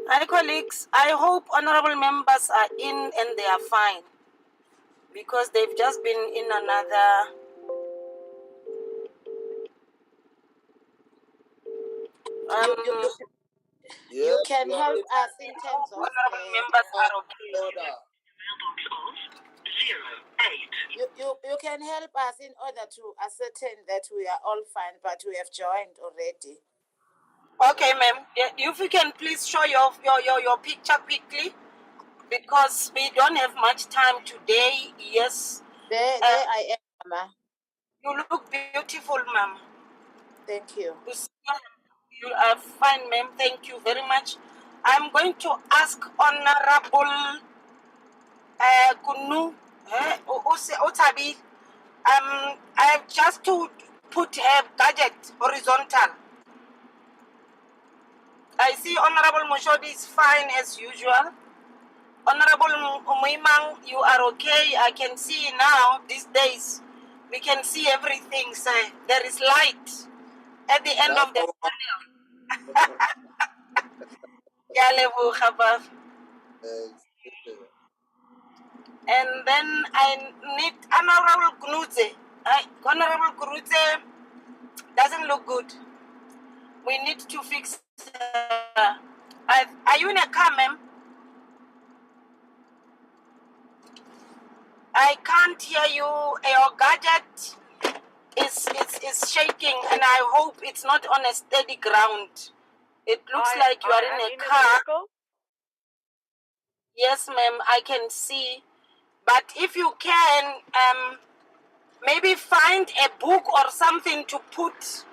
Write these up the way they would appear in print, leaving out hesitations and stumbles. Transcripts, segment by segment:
Hi, colleagues. I hope honorable members are in and they are fine because they've just been in another. You can help us in terms of honorable members are okay. You can help us in order to ascertain that we are all fine, but we have joined already. Okay, ma'am. If you can please show your picture quickly because we don't have much time today. Yes. There I am, Mama. You look beautiful, ma'am. Thank you. You are fine, ma'am. Thank you very much. I'm going to ask Honorable Kunu Otabi. I have just to put her gadget horizontal. I see Honorable Moshodi is fine as usual. Honorable Umuimang, you are okay. I can see now these days. We can see everything, sir. There is light at the end of the tunnel. And then I need Honorable Gnudze. Honorable Gnudze doesn't look good. We need to fix. Are you in a car, ma'am? I can't hear you. Your gadget is shaking, and I hope it's not on a steady ground. It looks like you are in a car. Yes, ma'am, I can see. But if you can, maybe find a book or something to put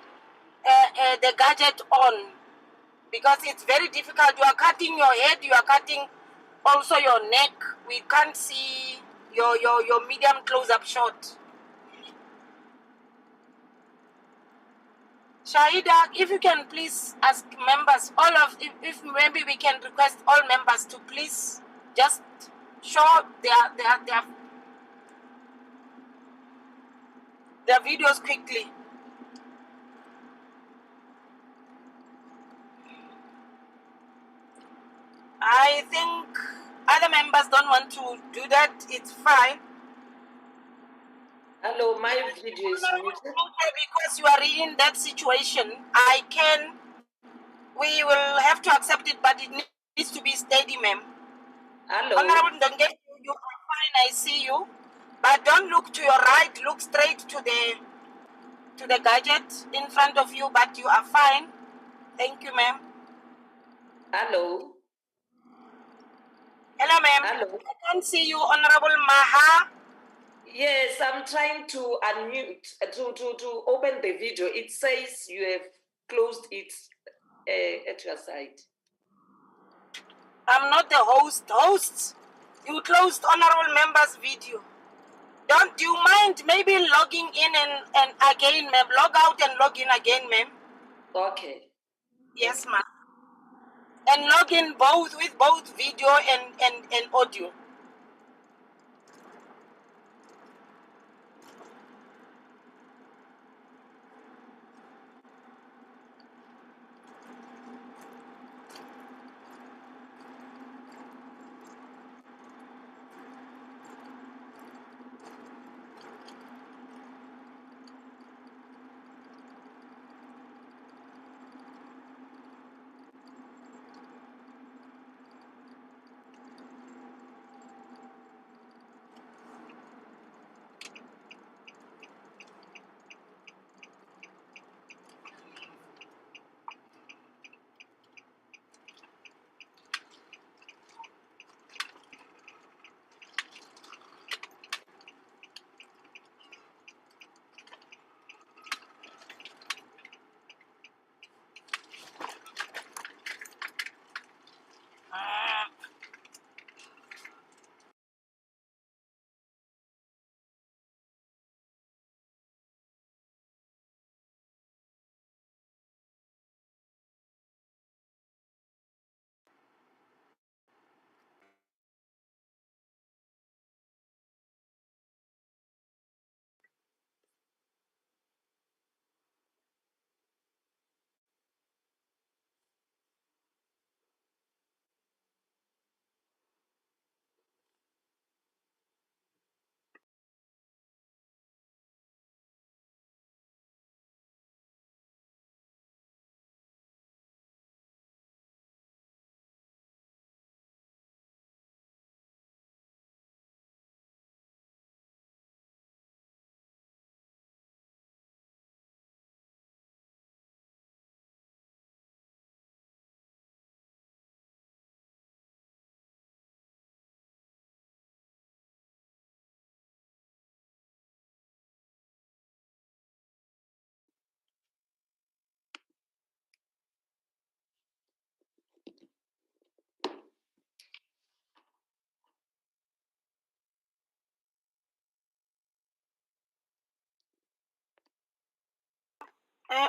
the gadget on, because it's very difficult. You are cutting your head, you are cutting also your neck. We can't see your medium close-up shot. Shahida, if you can please ask members, if maybe we can request all members to please just show their videos quickly. I think other members don't want to do that. It's fine. Hello, my video is muted. Because you are in that situation, we will have to accept it, but it needs to be steady, ma'am. Hello. Honorable Ndonge, you are fine, I see you. But don't look to your right, look straight to the gadget in front of you, but you are fine. Thank you, ma'am. Hello. Hello, ma'am. Hello. I can't see you, Honorable Maha. Yes, I'm trying to unmute, to open the video. It says you have closed it at your side. I'm not the host. Hosts, you closed honorable members' video. Don't you mind maybe logging in and again, ma'am? Log out and log in again, ma'am. Okay. Yes, ma'am. And log in with both video and audio.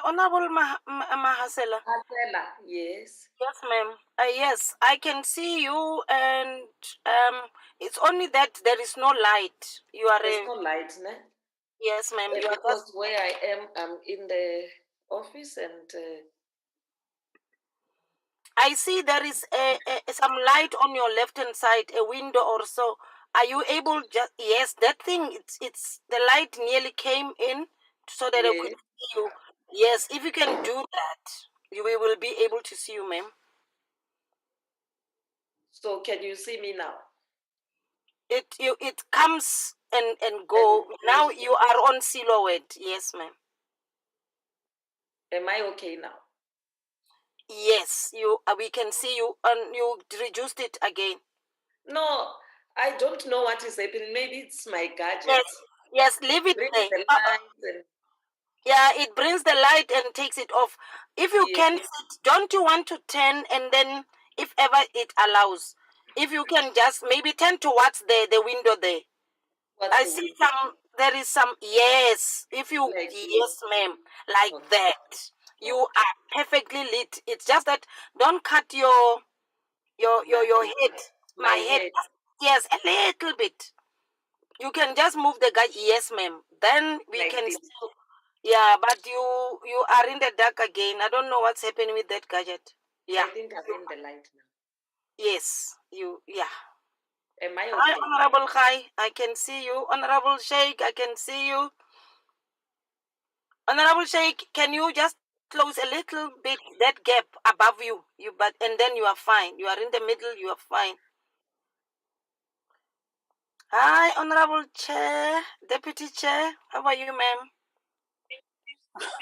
Honorable Mahasela. Marcella, yes. Yes, ma'am. Yes, I can see you, and it's only that there is no light. You are There's no light, ne? yes, ma'am. You are Because just. where I am, I'm in the office and I see there is some light on your left hand side, a window or so. Are you able? Just yes, that thing. It's the light nearly came in so that I could yes. see you. Yes, if you can do that, we will be able to see you, ma'am. So can you see me now? It comes and go. Now you are on silhouette. Yes, ma'am. Am I okay now? Yes, you. We can see you, and you reduced it again. No, I don't know what is happening. Maybe it's my gadget. Yes, yes. Leave it Bring there. the lights and Yeah, it brings the light and takes it off. If you yes. can sit, don't you want to turn and then, if ever it allows, if you can just maybe turn towards the window there. What's I the see window? some. There is some. Yes, if you Like yes, ma'am, like Okay. that. You Okay. are perfectly lit. It's just that don't cut your head. My My head. head. Yes, a little bit. You can just move the guy. Yes, ma'am. Then we Like can this. still. Yeah, but you are in the dark again. I don't know what's happening with that gadget. Yeah. I think I'm in the light now. Yes. You. Yeah. Am I Hi, okay? Honorable Khai. I can see you. Honorable Sheikh. I can see you. Honorable Sheikh, can you just close a little bit that gap above you? And then you are fine. You are in the middle. You are fine. Hi, Honorable Chair, Deputy Chair. How are you, ma'am?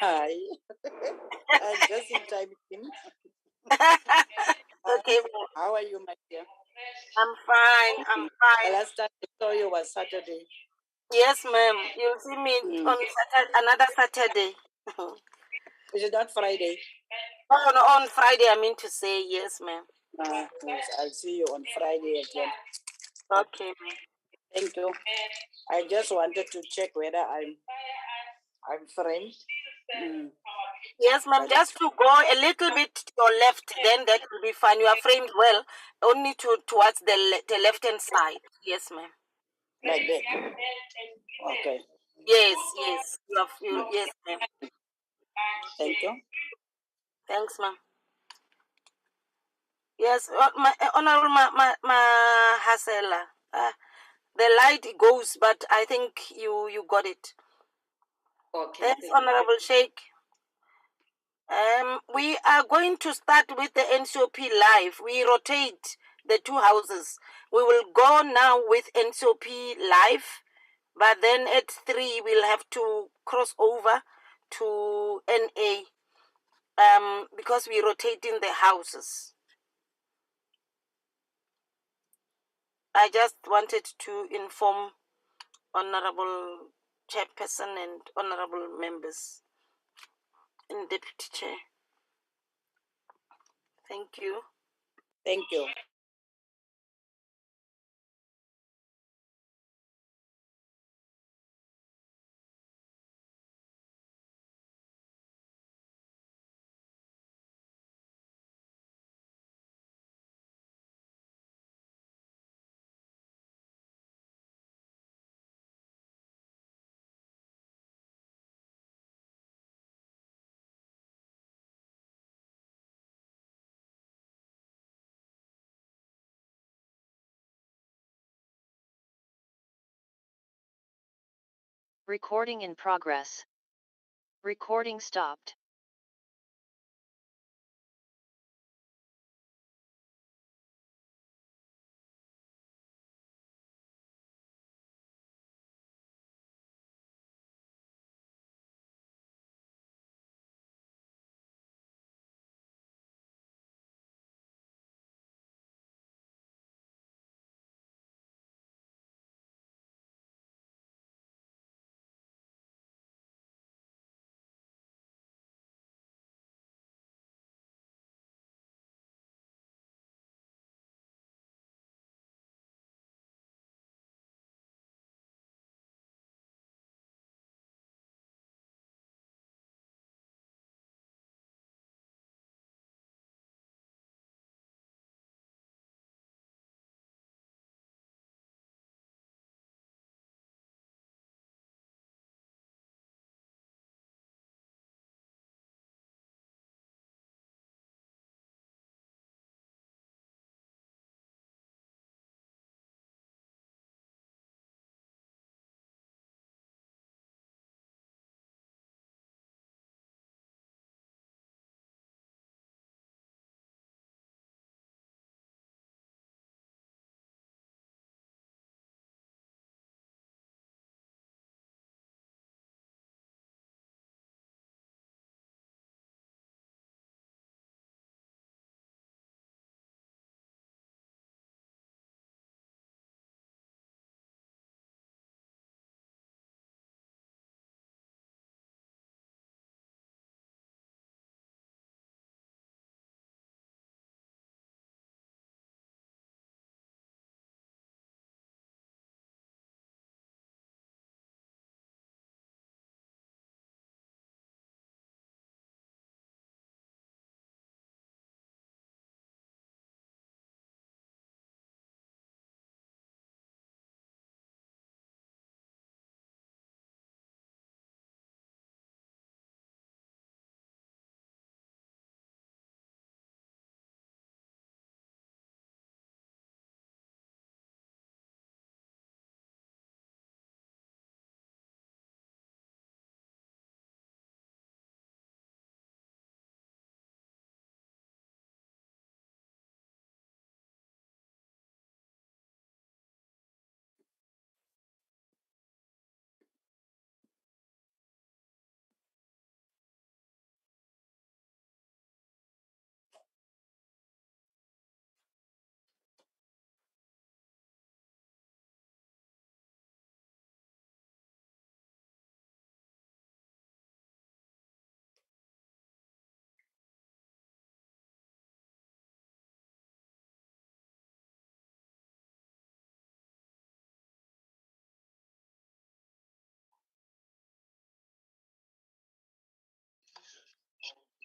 Hi. I'm just in time, Kim. Okay, ma'am. How are you, my dear? I'm fine. I'm The fine. last time I saw you was Saturday. Yes, ma'am. You'll see me on another Saturday. Is it not Friday? Oh, no, on Friday, I mean to say yes, ma'am. Yes, I'll see you on Friday again. Okay, ma'am. Thank you. I just wanted to check whether I'm free. Yes, ma'am. Just to go a little bit to your left, then that will be fine. You are framed well, only towards the left hand side. Yes, ma'am. Like that. Okay. Yes. Yes, ma'am. Thank you. Thanks, ma'am. Yes, Honorable Hasela. The light goes, but I think you got it. Okay. Thanks, Thank Honorable Sheikh. We are going to start with the NCOP live. We rotate the two houses. We will go now with NCOP live, but then at 3 we'll have to cross over to NA because we're rotating the houses. I just wanted to inform Honorable Chairperson and Honorable members and Deputy Chair. Thank you. Thank you. Recording in progress. Recording stopped.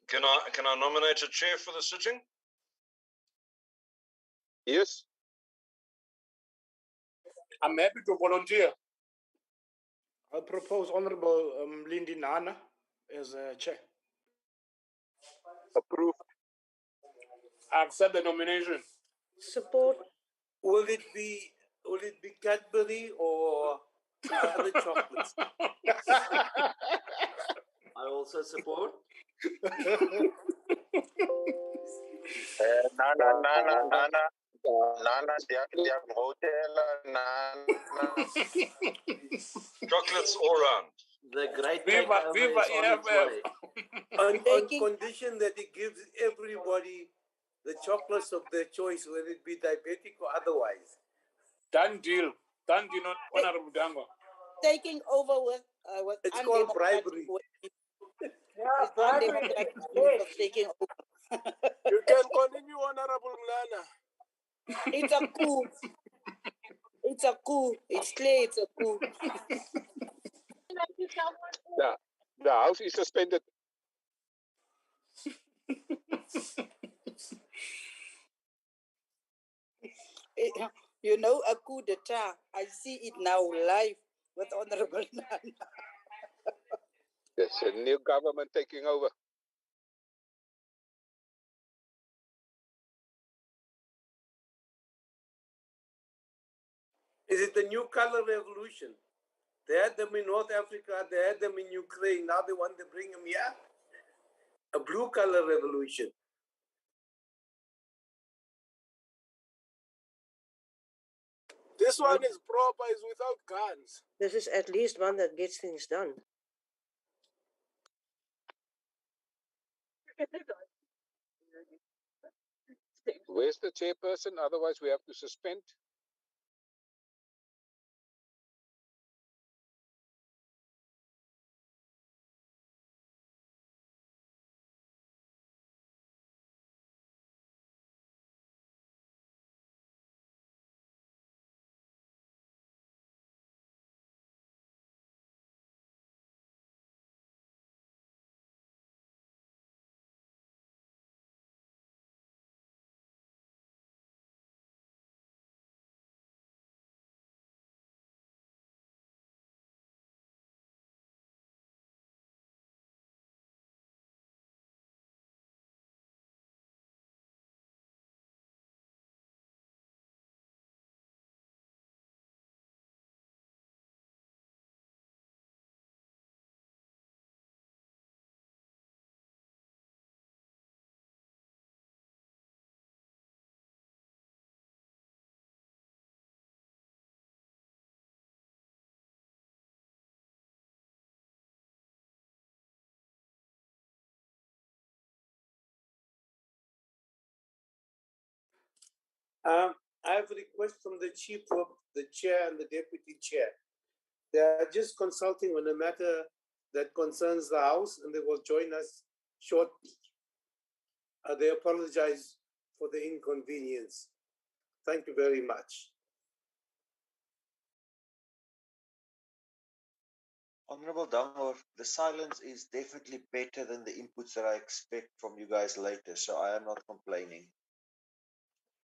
Can I nominate a chair for the sitting? Yes. I'm happy to volunteer. I propose Honorable Lindy Nana as chair. Approved. I accept the nomination. Support. Will it be Cadbury or other chocolates? I also support. Nana, dia hotel, Nana. Chocolates all round. The great Viva, takeover viva is on its way. On condition that it gives everybody the chocolates of their choice, whether it be diabetic or otherwise. Done deal. Done deal, Honorable Dango. Taking over with It's called bribery. It's undemocratic ways of taking over. You can continue, Honorable Mlana. It's a coup. It's a coup. It's clear it's a coup. The house is suspended. You know, a coup d'etat. I see it now live with Honorable Nana. There's a new government taking over. Is it the new color revolution? They had them in North Africa, they had them in Ukraine, now they want to bring them here? A blue color revolution. This one is proper, is without guns. This is at least one that gets things done. Where's the chairperson? Otherwise, we have to suspend. I have a request from the chief of the chair and the deputy chair. They are just consulting on a matter that concerns the House, and they will join us shortly. They apologize for the inconvenience. Thank you very much. Honorable Dangor, the silence is definitely better than the inputs that I expect from you guys later, so I am not complaining.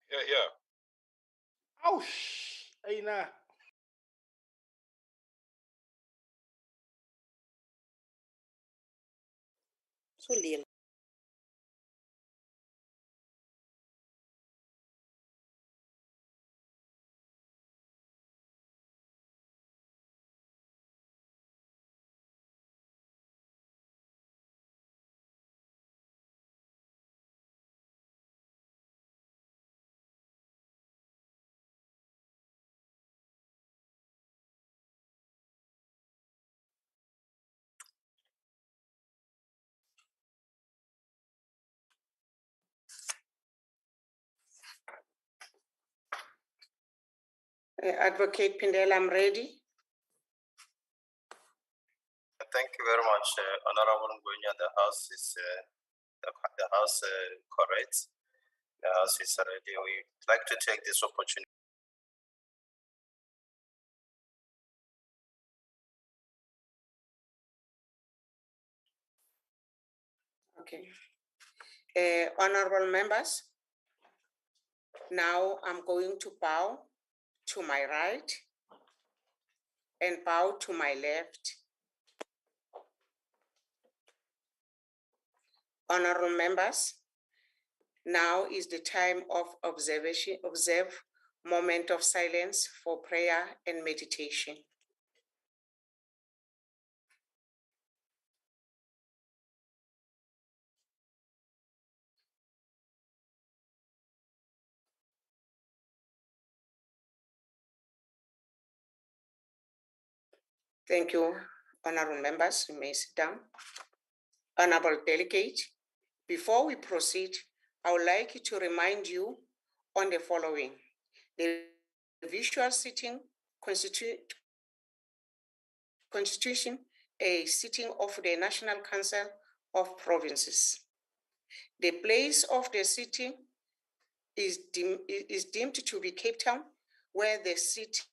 Yeah. Ouch! Aina. So late. Advocate Pindel, I'm ready. Thank you very much, Honorable Nguyen. The House is the House correct. The House is ready. We'd like to take this opportunity. Okay. Honorable members, now I'm going to bow to my right and bow to my left. Honorable members, now is the time of observation. Observe moment of silence for prayer and meditation. Thank you, honorable members. You may sit down. Honorable delegate, before we proceed, I would like to remind you on the following. The visual sitting constitution a sitting of the National Council of Provinces. The place of the sitting is deemed to be Cape Town, where the seat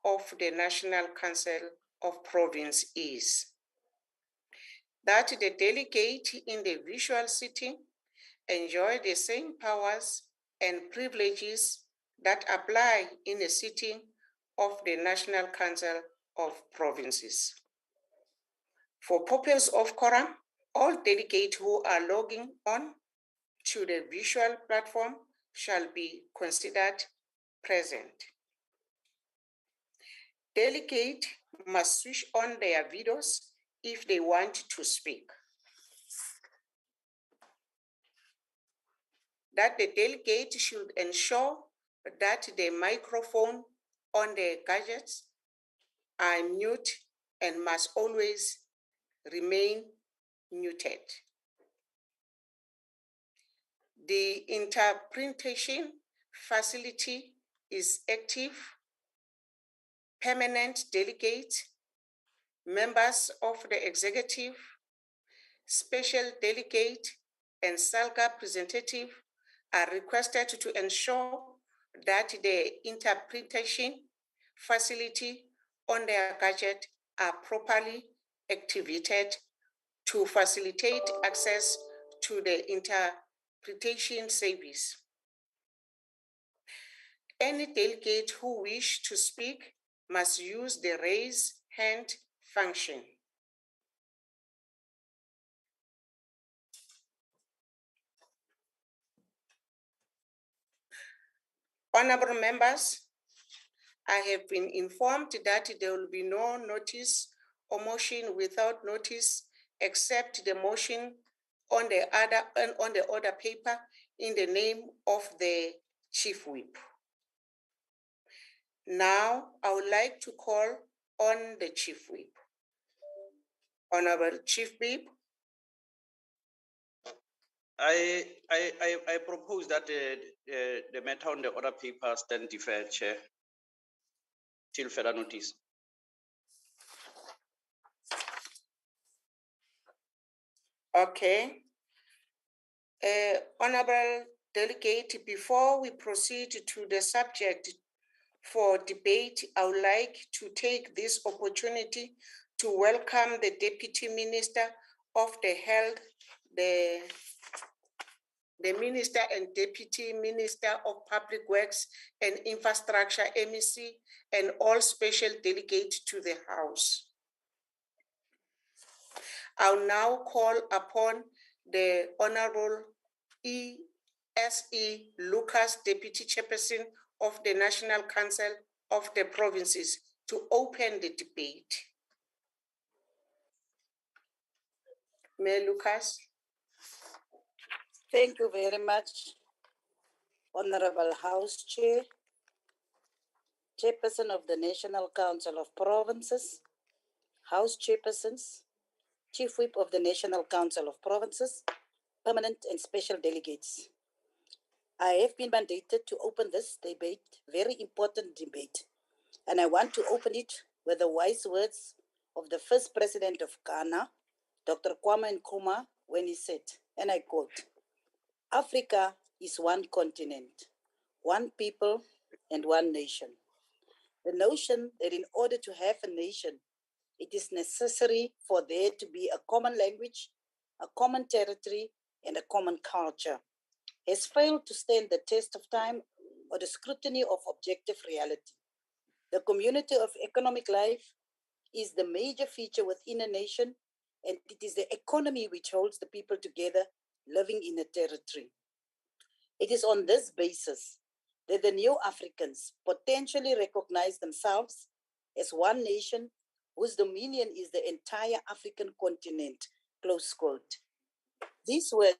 of the National Council of Province is. That the delegate in the visual sitting enjoy the same powers and privileges that apply in the sitting of the National Council of Provinces. For purpose of quorum, all delegates who are logging on to the visual platform shall be considered present. Delegates must switch on their videos if they want to speak. That the delegate should ensure that the microphone on the gadgets are mute and must always remain muted. The interpretation facility is active. Permanent delegates, members of the executive, special delegate, and SALGA representative are requested to ensure that the interpretation facility on their gadget are properly activated to facilitate access to the interpretation service. Any delegate who wish to speak must use the raise hand function. Honorable members, I have been informed that there will be no notice or motion without notice except the motion on the order paper in the name of the Chief Whip. Now, I would like to call on the Chief Whip. Honorable Chief Whip. I propose that the matter on the order paper stand deferred, Chair, till further notice. Okay. Honorable Delegate, before we proceed to the subject for debate, I would like to take this opportunity to welcome the Deputy Minister of the Health, the Minister and Deputy Minister of Public Works and Infrastructure, MEC, and all special delegates to the House. I'll now call upon the Honorable E.S.E. Lucas, Deputy Chairperson of the National Council of the Provinces, to open the debate. Mayor Lucas. Thank you very much, Honorable House Chair, Chairperson of the National Council of Provinces, House Chairpersons, Chief Whip of the National Council of Provinces, permanent and special delegates. I have been mandated to open this debate, very important debate, and I want to open it with the wise words of the first president of Ghana, Dr. Kwame Nkrumah, when he said, and I quote, "Africa is one continent, one people, and one nation." The notion that in order to have a nation, it is necessary for there to be a common language, a common territory, and a common culture, has failed to stand the test of time or the scrutiny of objective reality. The community of economic life is the major feature within a nation, and it is the economy which holds the people together living in a territory. It is on this basis that the new Africans potentially recognize themselves as one nation whose dominion is the entire African continent, close quote. These words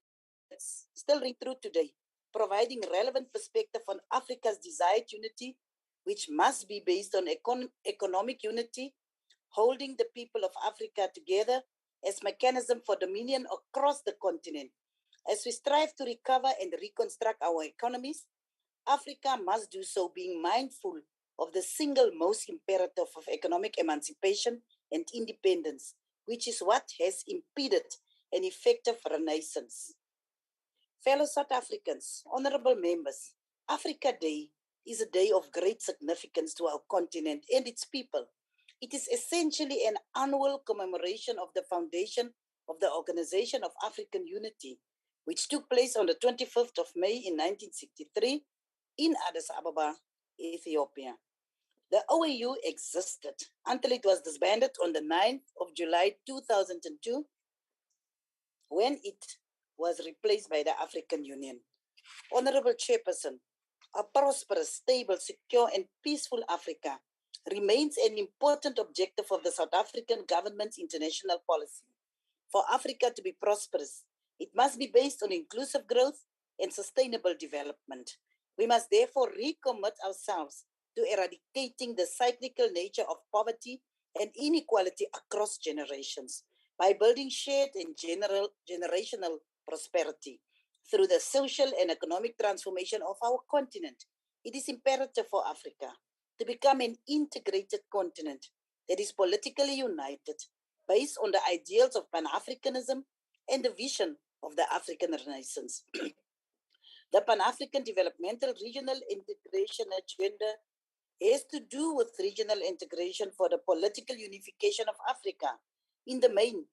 still ring true today, providing relevant perspective on Africa's desired unity, which must be based on economic unity, holding the people of Africa together as mechanism for dominion across the continent. As we strive to recover and reconstruct our economies, Africa must do so being mindful of the single most imperative of economic emancipation and independence, which is what has impeded an effective renaissance. Fellow South Africans, honorable members, Africa Day is a day of great significance to our continent and its people. It is essentially an annual commemoration of the foundation of the Organization of African Unity, which took place on the 25th of May in 1963 in Addis Ababa, Ethiopia. The OAU existed until it was disbanded on the 9th of July 2002 when it was replaced by the African Union. Honorable Chairperson, a prosperous, stable, secure, and peaceful Africa remains an important objective of the South African government's international policy. For Africa to be prosperous, it must be based on inclusive growth and sustainable development. We must therefore recommit ourselves to eradicating the cyclical nature of poverty and inequality across generations by building shared and generational prosperity. Through the social and economic transformation of our continent, it is imperative for Africa to become an integrated continent that is politically united based on the ideals of Pan-Africanism and the vision of the African Renaissance. The Pan-African Developmental Regional Integration Agenda has to do with regional integration for the political unification of Africa. In the main,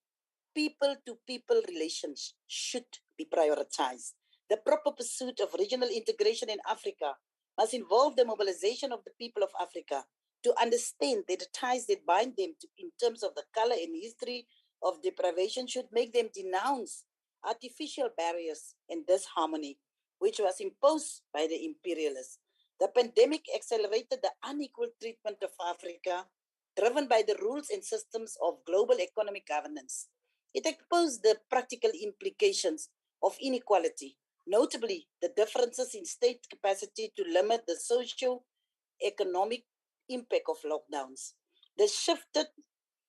people-to-people relations should be prioritized. The proper pursuit of regional integration in Africa must involve the mobilization of the people of Africa to understand that the ties that bind them in terms of the color and history of deprivation should make them denounce artificial barriers and disharmony, which was imposed by the imperialists. The pandemic accelerated the unequal treatment of Africa, driven by the rules and systems of global economic governance. It exposed the practical implications of inequality, notably the differences in state capacity to limit the socio-economic impact of lockdowns. The shifted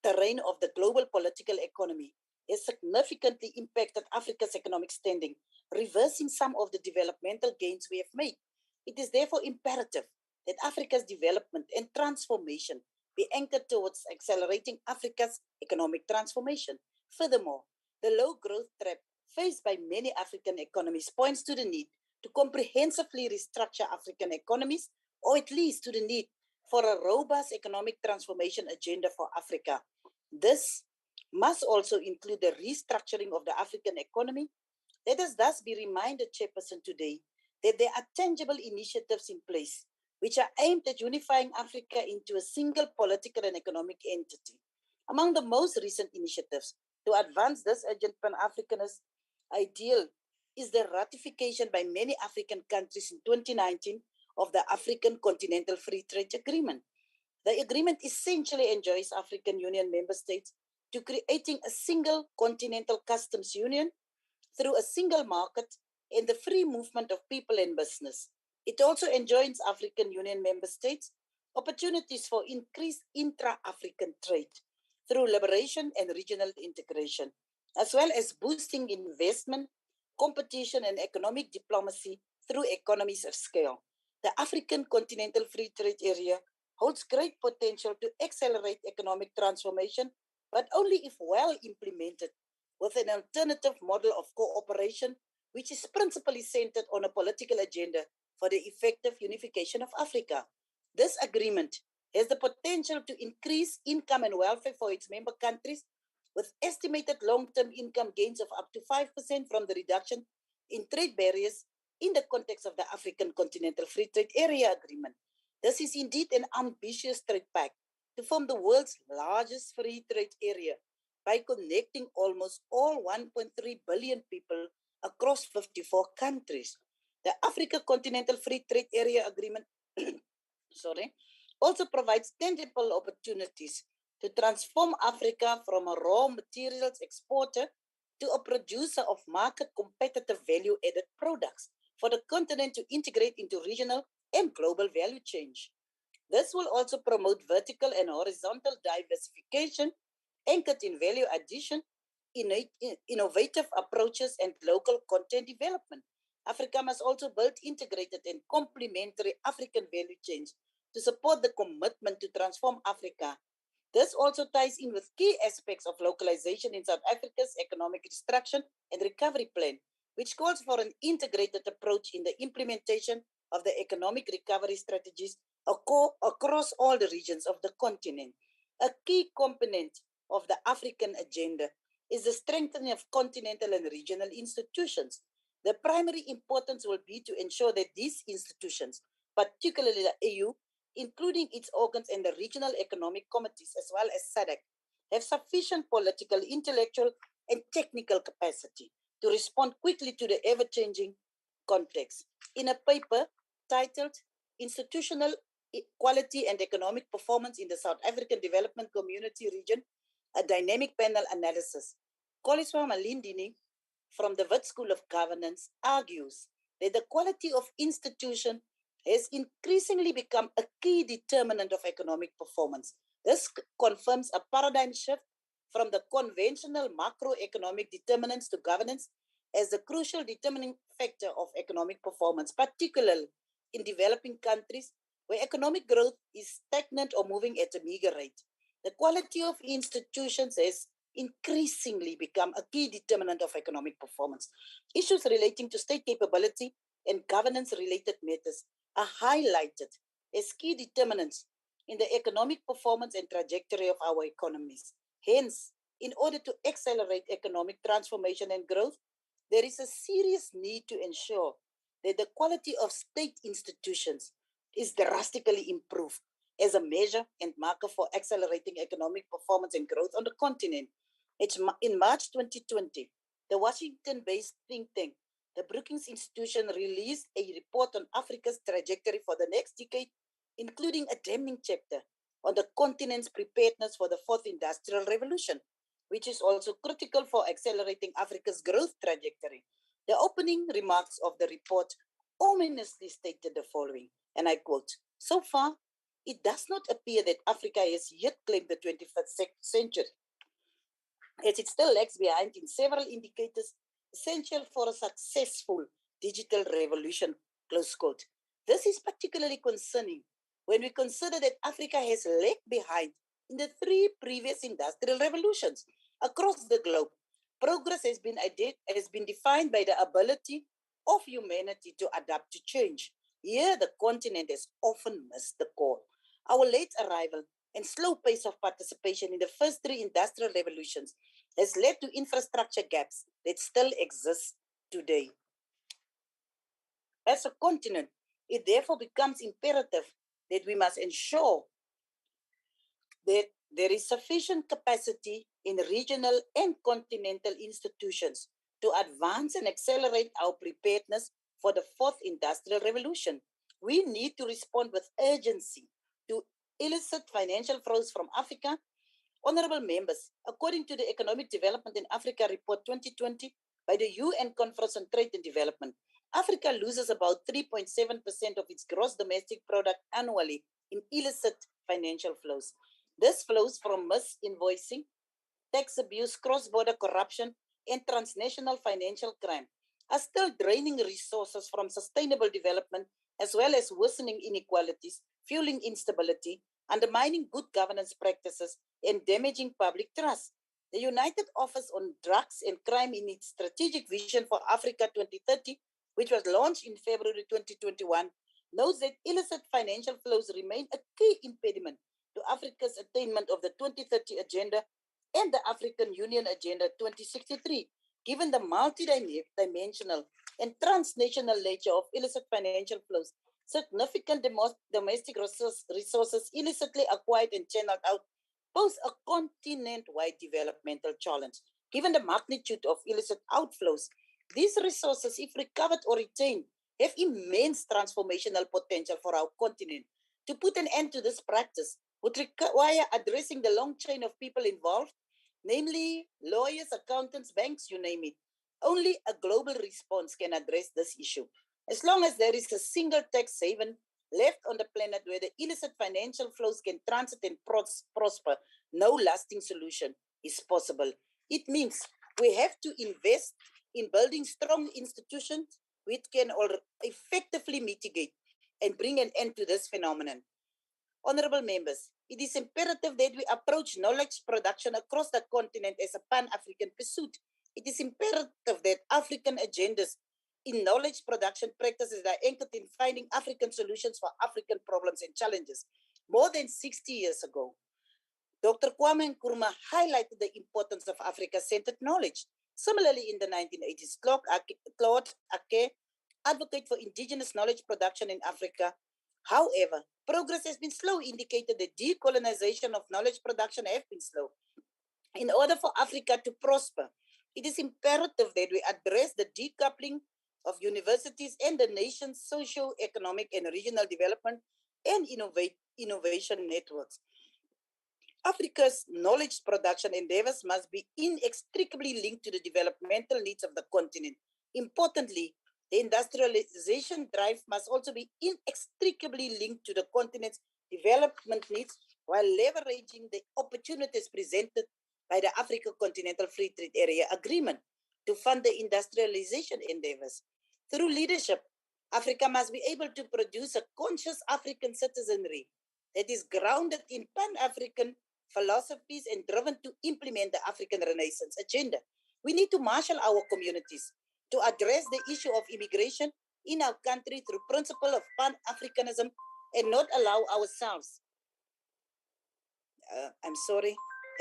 terrain of the global political economy has significantly impacted Africa's economic standing, reversing some of the developmental gains we have made. It is therefore imperative that Africa's development and transformation be anchored towards accelerating Africa's economic transformation. Furthermore, the low growth trap faced by many African economies points to the need to comprehensively restructure African economies, or at least to the need for a robust economic transformation agenda for Africa. This must also include the restructuring of the African economy. Let us thus be reminded, Chairperson, today that there are tangible initiatives in place which are aimed at unifying Africa into a single political and economic entity. Among the most recent initiatives to advance this urgent Pan-Africanist ideal is the ratification by many African countries in 2019 of the African Continental Free Trade Agreement. The agreement essentially enjoins African Union member states to creating a single continental customs union through a single market and the free movement of people and business. It also enjoins African Union member states opportunities for increased intra-African trade through liberation and regional integration, as well as boosting investment, competition, and economic diplomacy through economies of scale. The African Continental Free Trade Area holds great potential to accelerate economic transformation, but only if well implemented with an alternative model of cooperation, which is principally centered on a political agenda for the effective unification of Africa. This agreement has the potential to increase income and welfare for its member countries with estimated long-term income gains of up to 5% from the reduction in trade barriers in the context of the African Continental Free Trade Area Agreement. This is indeed an ambitious trade pact to form the world's largest free trade area by connecting almost all 1.3 billion people across 54 countries. The Africa Continental Free Trade Area Agreement also provides tangible opportunities to transform Africa from a raw materials exporter to a producer of market competitive value added products for the continent to integrate into regional and global value change. This will also promote vertical and horizontal diversification anchored in value addition, innovative approaches, and local content development. Africa must also build integrated and complementary African value chains to support the commitment to transform Africa. This also ties in with key aspects of localization in South Africa's economic reconstruction and recovery plan, which calls for an integrated approach in the implementation of the economic recovery strategies across all the regions of the continent. A key component of the African agenda is the strengthening of continental and regional institutions. The primary importance will be to ensure that these institutions, particularly the AU, including its organs and the regional economic committees as well as SADC, have sufficient political, intellectual, and technical capacity to respond quickly to the ever-changing context. In a paper titled Institutional Equality and Economic Performance in the South African Development Community Region, a dynamic panel analysis, Koliswa Malindini from the Wits School of Governance argues that the quality of institution has increasingly become a key determinant of economic performance. This confirms a paradigm shift from the conventional macroeconomic determinants to governance as the crucial determining factor of economic performance, particularly in developing countries where economic growth is stagnant or moving at a meager rate. The quality of institutions has increasingly become a key determinant of economic performance. Issues relating to state capability and governance-related matters are highlighted as key determinants in the economic performance and trajectory of our economies. Hence, in order to accelerate economic transformation and growth, there is a serious need to ensure that the quality of state institutions is drastically improved as a measure and marker for accelerating economic performance and growth on the continent. In March 2020, the Washington-based think tank, the Brookings Institution, released a report on Africa's trajectory for the next decade, including a damning chapter on the continent's preparedness for the fourth industrial revolution, which is also critical for accelerating Africa's growth trajectory. The opening remarks of the report ominously stated the following, and I quote, "So far, it does not appear that Africa has yet claimed the 21st century, as it still lags behind in several indicators essential for a successful digital revolution," close quote. This is particularly concerning when we consider that Africa has lagged behind in the 3 previous industrial revolutions across the globe. Progress has been defined by the ability of humanity to adapt to change. Here, the continent has often missed the call. Our late arrival and slow pace of participation in the first 3 industrial revolutions has led to infrastructure gaps that still exist today. As a continent, it therefore becomes imperative that we must ensure that there is sufficient capacity in regional and continental institutions to advance and accelerate our preparedness for the fourth industrial revolution. We need to respond with urgency to illicit financial flows from Africa. Honorable members, according to the Economic Development in Africa Report 2020 by the UN Conference on Trade and Development, Africa loses about 3.7% of its gross domestic product annually in illicit financial flows. This flows from misinvoicing, tax abuse, cross-border corruption, and transnational financial crime are still draining resources from sustainable development as well as worsening inequalities, fueling instability, undermining good governance practices, and damaging public trust. The United Office on Drugs and Crime in its Strategic Vision for Africa 2030, which was launched in February 2021, notes that illicit financial flows remain a key impediment to Africa's attainment of the 2030 Agenda and the African Union Agenda 2063, given the multidimensional and transnational nature of illicit financial flows. Significant domestic resources illicitly acquired and channeled out pose a continent-wide developmental challenge. Given the magnitude of illicit outflows, these resources, if recovered or retained, have immense transformational potential for our continent. To put an end to this practice would require addressing the long chain of people involved, namely lawyers, accountants, banks, you name it. Only a global response can address this issue. As long as there is a single tax haven left on the planet where the illicit financial flows can transit and prosper, no lasting solution is possible. It means we have to invest in building strong institutions which can effectively mitigate and bring an end to this phenomenon. Honorable members, it is imperative that we approach knowledge production across the continent as a pan-African pursuit. It is imperative that African agendas in knowledge production practices are anchored in finding African solutions for African problems and challenges. More than 60 years ago, Dr. Kwame Nkrumah highlighted the importance of Africa-centered knowledge. Similarly, in the 1980s, Claude Ake advocated for indigenous knowledge production in Africa. However, progress has been slow, indicated that decolonization of knowledge production has been slow. In order for Africa to prosper, it is imperative that we address the decoupling of universities and the nation's socio-economic and regional development and innovation networks. Africa's knowledge production endeavors must be inextricably linked to the developmental needs of the continent. Importantly, the industrialization drive must also be inextricably linked to the continent's development needs while leveraging the opportunities presented by the Africa Continental Free Trade Area Agreement to fund the industrialization endeavors. Through leadership, Africa must be able to produce a conscious African citizenry that is grounded in Pan-African philosophies and driven to implement the African Renaissance agenda. We need to marshal our communities to address the issue of immigration in our country through principle of Pan-Africanism and not allow ourselves,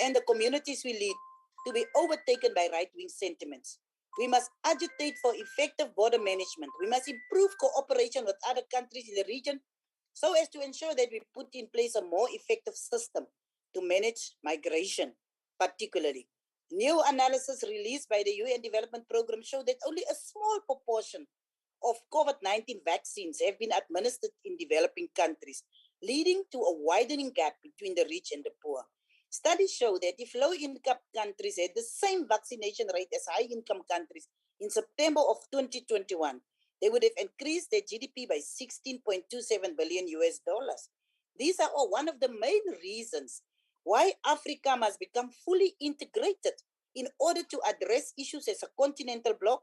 and the communities we lead to be overtaken by right-wing sentiments. We must agitate for effective border management. We must improve cooperation with other countries in the region so as to ensure that we put in place a more effective system to manage migration, particularly. New analysis released by the UN Development Programme show that only a small proportion of COVID-19 vaccines have been administered in developing countries, leading to a widening gap between the rich and the poor. Studies show that if low-income countries had the same vaccination rate as high-income countries in September of 2021, they would have increased their GDP by $16.27 billion. These are all one of the main reasons why Africa must become fully integrated in order to address issues as a continental bloc,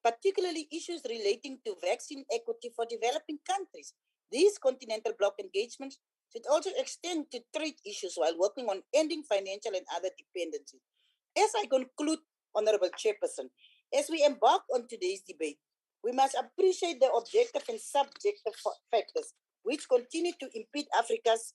particularly issues relating to vaccine equity for developing countries. These continental bloc engagements should also extend to trade issues while working on ending financial and other dependencies. As I conclude, Honorable Chairperson, as we embark on today's debate, we must appreciate the objective and subjective factors which continue to impede Africa's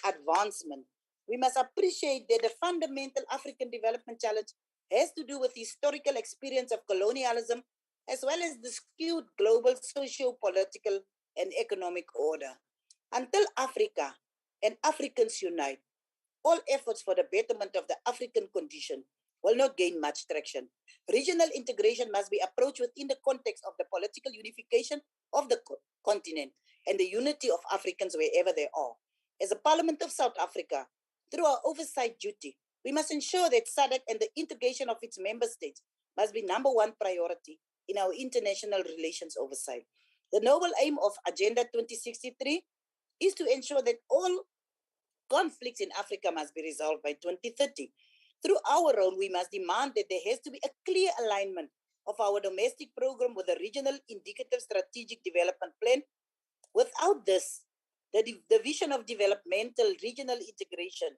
advancement. We must appreciate that the fundamental African development challenge has to do with historical experience of colonialism as well as the skewed global socio-political and economic order. Until Africa and Africans unite, all efforts for the betterment of the African condition will not gain much traction. Regional integration must be approached within the context of the political unification of the continent and the unity of Africans wherever they are. As a Parliament of South Africa, through our oversight duty, we must ensure that SADC and the integration of its member states must be number one priority in our international relations oversight. The noble aim of Agenda 2063 is to ensure that all conflicts in Africa must be resolved by 2030. Through our role, we must demand that there has to be a clear alignment of our domestic program with the regional indicative strategic development plan. Without this, the vision of developmental regional integration,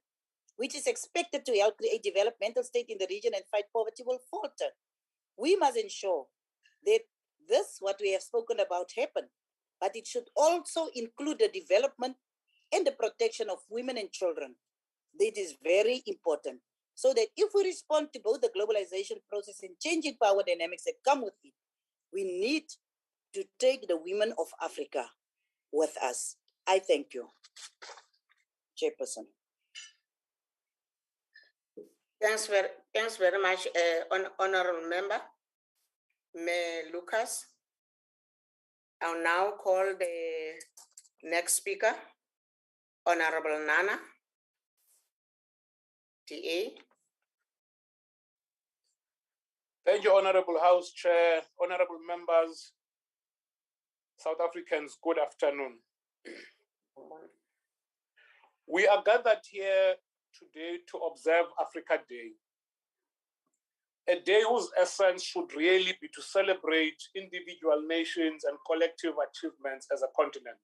which is expected to help create developmental state in the region and fight poverty, will falter. We must ensure that this, what we have spoken about, happen, but it should also include the development and the protection of women and children. It is very important. so that if we respond to both the globalization process and changing power dynamics that come with it, we need to take the women of Africa with us. I thank you, Chairperson. Thanks very much, Honorable Member, Mayor Lucas. I'll now call the next speaker, Honorable Nana, TA. Thank you, Honorable House Chair, honorable members, South Africans, good afternoon. We are gathered here today to observe Africa Day, a day whose essence should really be to celebrate individual nations and collective achievements as a continent.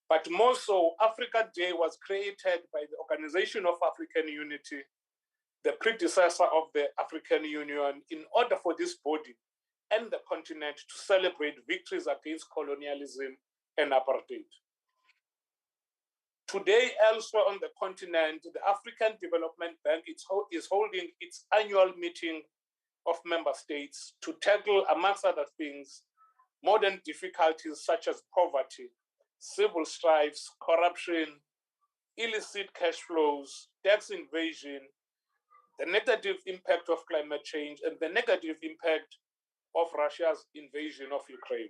But more so, Africa Day was created by the Organization of African Unity, the predecessor of the African Union, in order for this body and the continent to celebrate victories against colonialism and apartheid. Today, elsewhere on the continent, the African Development Bank is holding its annual meeting of member states to tackle, amongst other things, modern difficulties such as poverty, civil strifes, corruption, illicit cash flows, tax invasion, the negative impact of climate change, and the negative impact of Russia's invasion of Ukraine.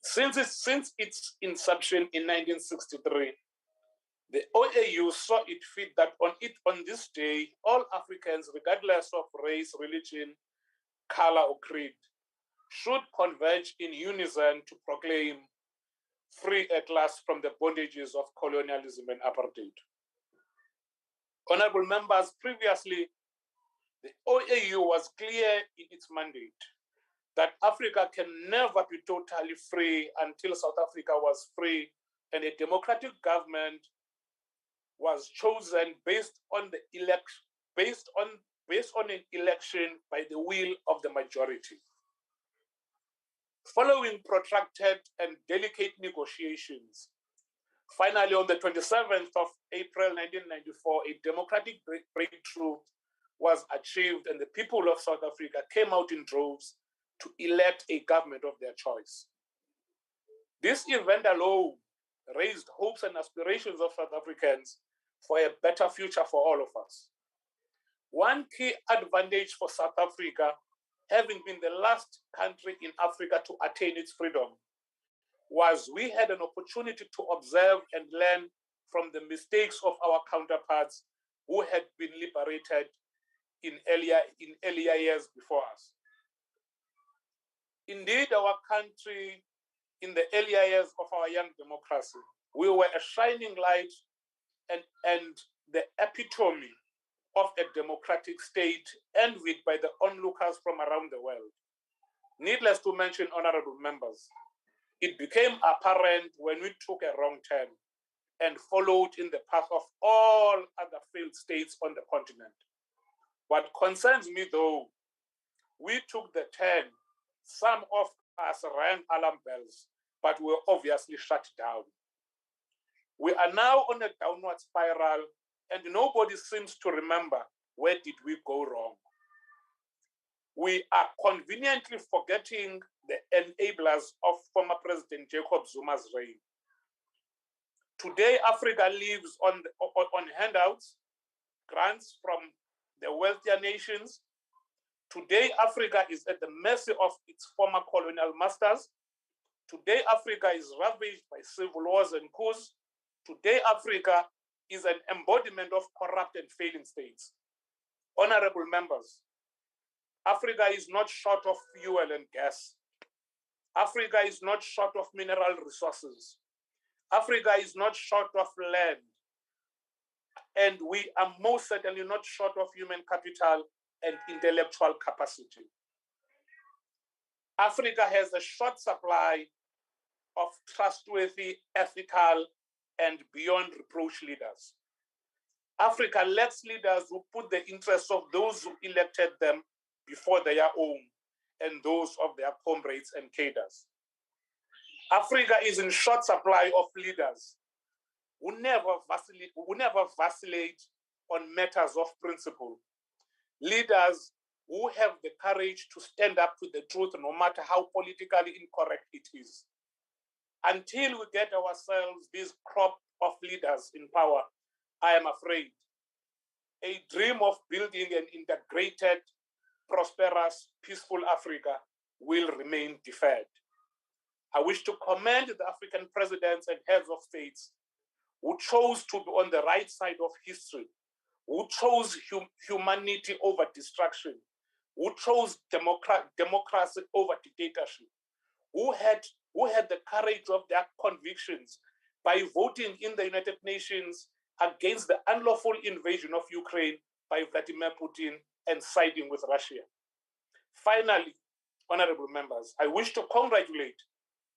Since its inception in 1963, the OAU saw it fit that on this day, all Africans, regardless of race, religion, color, or creed, should converge in unison to proclaim free at last from the bondages of colonialism and apartheid. Honorable members, previously, the OAU was clear in its mandate that Africa can never be totally free until South Africa was free and a democratic government was chosen based on an election by the will of the majority. Following protracted and delicate negotiations, finally on the 27th of April 1994, a democratic breakthrough was achieved and the people of South Africa came out in droves to elect a government of their choice. This event alone raised hopes and aspirations of South Africans for a better future for all of us. One key advantage for South Africa, having been the last country in Africa to attain its freedom, was we had an opportunity to observe and learn from the mistakes of our counterparts who had been liberated in earlier years before us. Indeed, our country, in the earlier years of our young democracy, we were a shining light and the epitome of a democratic state, envied by the onlookers from around the world. Needless to mention, honorable members, it became apparent when we took a wrong turn and followed in the path of all other failed states on the continent. What concerns me, though, we took the turn. Some of us rang alarm bells, but were obviously shut down. We are now on a downward spiral, and nobody seems to remember where did we go wrong. We are conveniently forgetting the enablers of former President Jacob Zuma's reign. Today, Africa lives on handouts, grants from the wealthier nations. Today, Africa is at the mercy of its former colonial masters. Today, Africa is ravaged by civil wars and coups. Today, Africa is an embodiment of corrupt and failing states. Honorable members, Africa is not short of fuel and gas. Africa is not short of mineral resources. Africa is not short of land. And we are most certainly not short of human capital and intellectual capacity. Africa has a short supply of trustworthy, ethical, and beyond reproach leaders. Africa lacks leaders who put the interests of those who elected them before their own and those of their comrades and cadres. Africa is in short supply of leaders who never vacillate on matters of principle. Leaders who have the courage to stand up to the truth, no matter how politically incorrect it is. Until we get ourselves this crop of leaders in power, I am afraid a dream of building an integrated, prosperous, peaceful Africa will remain deferred. I wish to commend the African presidents and heads of states who chose to be on the right side of history, who chose humanity over destruction, who chose democracy over dictatorship, who had the courage of their convictions by voting in the United Nations against the unlawful invasion of Ukraine by Vladimir Putin and siding with Russia. Finally, honorable members, I wish to congratulate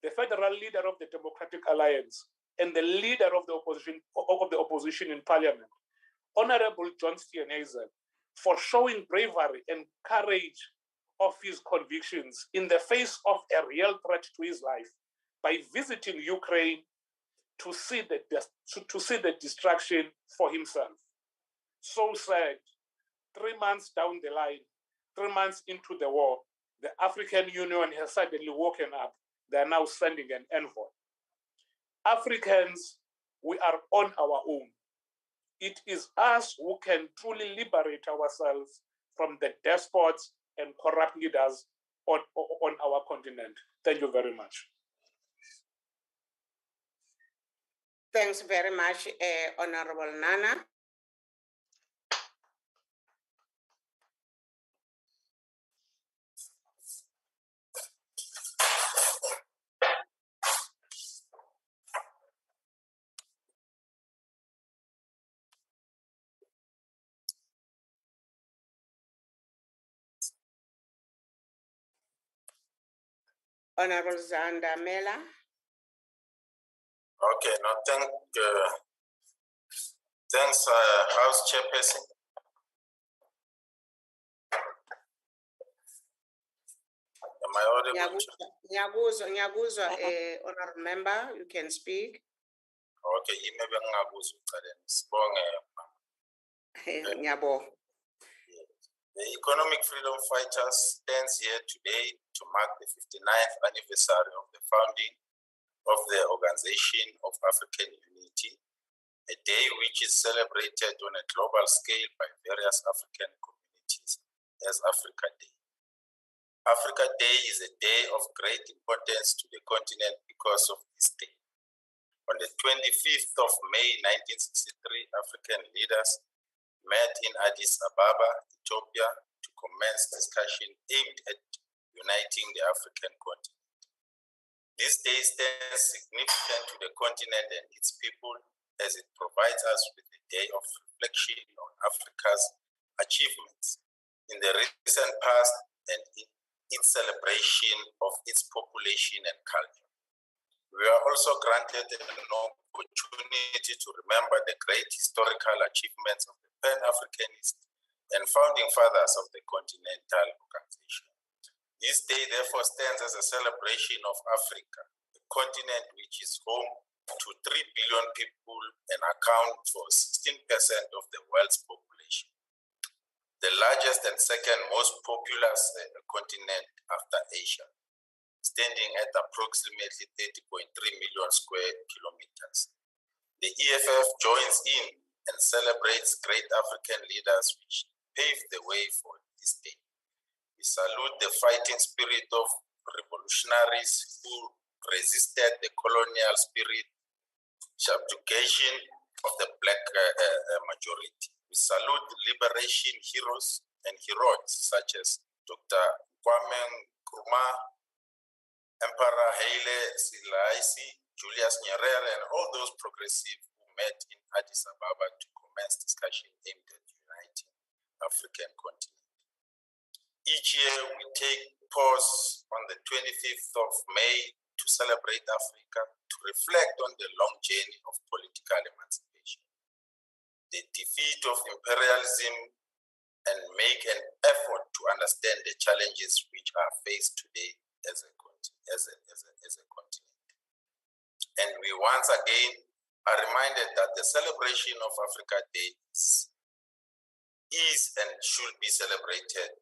the federal leader of the Democratic Alliance and the leader of the opposition in parliament, Honorable John Steenhuisen, for showing bravery and courage of his convictions in the face of a real threat to his life by visiting Ukraine to see the destruction for himself. So sad, 3 months down the line, 3 months into the war, the African Union has suddenly woken up. They are now sending an envoy. Africans, we are on our own. It is us who can truly liberate ourselves from the despots and corrupt leaders on our continent. Thank you very much. Thanks very much, Honorable Nana. Honorable Zanda Mela. Okay, now thanks, House Chairperson. Am I audible? Nyaguzo, honorable member, you can speak. Okay, maybe ngabuzo ucaleni. Sibonge. Nyabo. The Economic Freedom Fighters stands here today to mark the 59th anniversary of the founding of the Organization of African Unity, a day which is celebrated on a global scale by various African communities as Africa Day. Africa Day is a day of great importance to the continent because of this day. On the 25th of May 1963, African leaders met in Addis Ababa, Ethiopia, to commence discussion aimed at uniting the African continent. This day stands significant to the continent and its people as it provides us with a day of reflection on Africa's achievements in the recent past and in its celebration of its population and culture. We are also granted an opportunity to remember the great historical achievements of the Pan-Africanist and founding fathers of the Continental Organization. This day therefore stands as a celebration of Africa, a continent which is home to 3 billion people and account for 16% of the world's population. The largest and second most populous continent after Asia, standing at approximately 30.3 million square kilometers. The EFF joins in and celebrates great African leaders which paved the way for this day. We salute the fighting spirit of revolutionaries who resisted the colonial spirit, subjugation of the black majority. We salute liberation heroes and heroines such as Dr. Kwame Nkrumah, Emperor Haile Selassie, Julius Nyerere, and all those progressives who met in Addis Ababa to commence discussion aimed at uniting African continent. Each year we take pause on the 25th of May to celebrate Africa, to reflect on the long journey of political emancipation, the defeat of imperialism, and make an effort to understand the challenges which are faced today as a continent. And we once again are reminded that the celebration of Africa Day is is and should be celebrated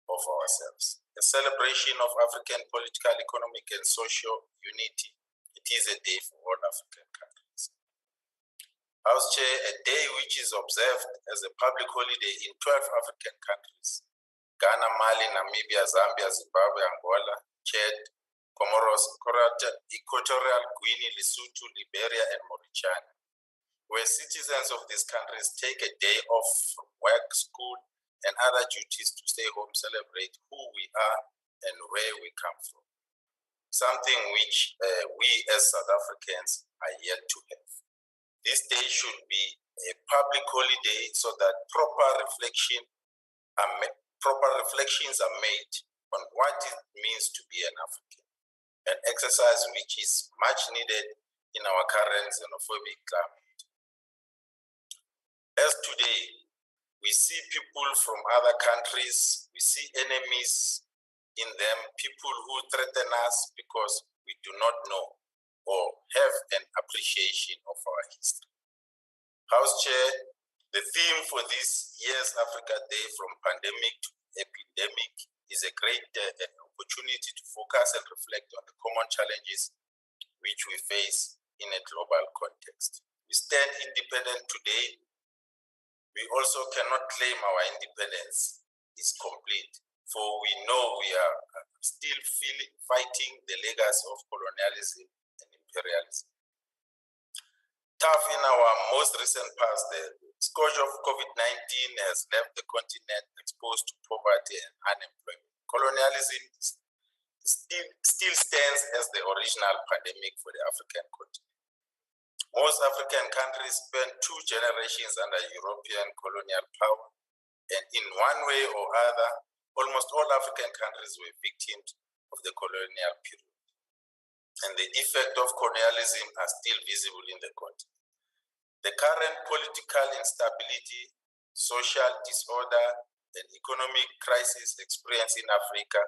of ourselves. A celebration of African political, economic, and social unity. It is a day for all African countries. House Chair, a day which is observed as a public holiday in 12 African countries: Ghana, Mali, Namibia, Zambia, Zimbabwe, Angola, Chad, Comoros, Equatorial Guinea, Lesotho, Liberia, and Mauritania, where citizens of these countries take a day off from work, school, and other duties to stay home, celebrate who we are and where we come from. Something which we as South Africans are yet to have. This day should be a public holiday so that proper reflections are made on what it means to be an African, an exercise which is much needed in our current xenophobic climate. As today, we see people from other countries, we see enemies in them, people who threaten us because we do not know or have an appreciation of our history. House Chair, the theme for this year's Africa Day, from pandemic to epidemic, is a great opportunity to focus and reflect on the common challenges which we face in a global context. We stand independent today. We also cannot claim our independence is complete, for we know we are still fighting the legacy of colonialism and imperialism. Tough in our most recent past, the scourge of COVID-19 has left the continent exposed to poverty and unemployment. Colonialism still stands as the original pandemic for the African continent. Most African countries spent 2 generations under European colonial power, and in one way or other, almost all African countries were victims of the colonial period. And the effect of colonialism are still visible in the continent. The current political instability, social disorder, and economic crisis experienced in Africa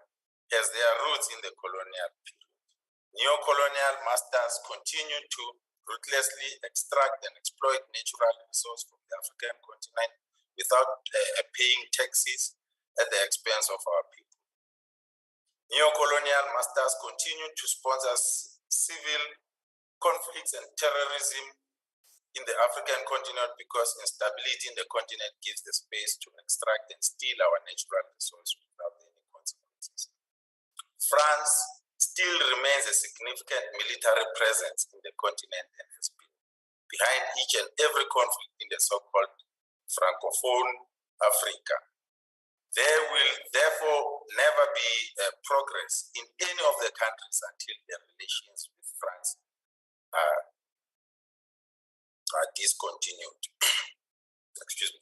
has their roots in the colonial period. Neo-colonial masters continue to ruthlessly extract and exploit natural resources from the African continent without paying taxes at the expense of our people. Neo-colonial masters continue to sponsor civil conflicts and terrorism in the African continent because instability in the continent gives the space to extract and steal our natural resources without any consequences. France still remains a significant military presence in the continent and has been behind each and every conflict in the so-called Francophone Africa. There will therefore never be progress in any of the countries until their relations with France are discontinued. Excuse me.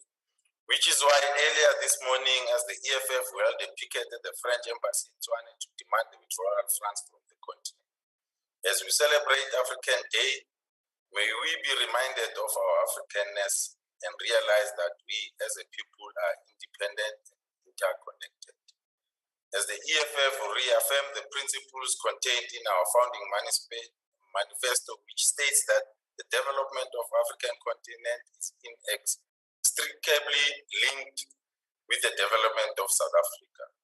Which is why earlier this morning, as the EFF held a picket at the French embassy in Tuane to demand the withdrawal of France from the continent. As we celebrate African Day, may we be reminded of our Africanness and realize that we as a people are independent and interconnected. As the EFF reaffirmed the principles contained in our founding manifesto, which states that the development of African continent is inextricably linked with the development of South Africa.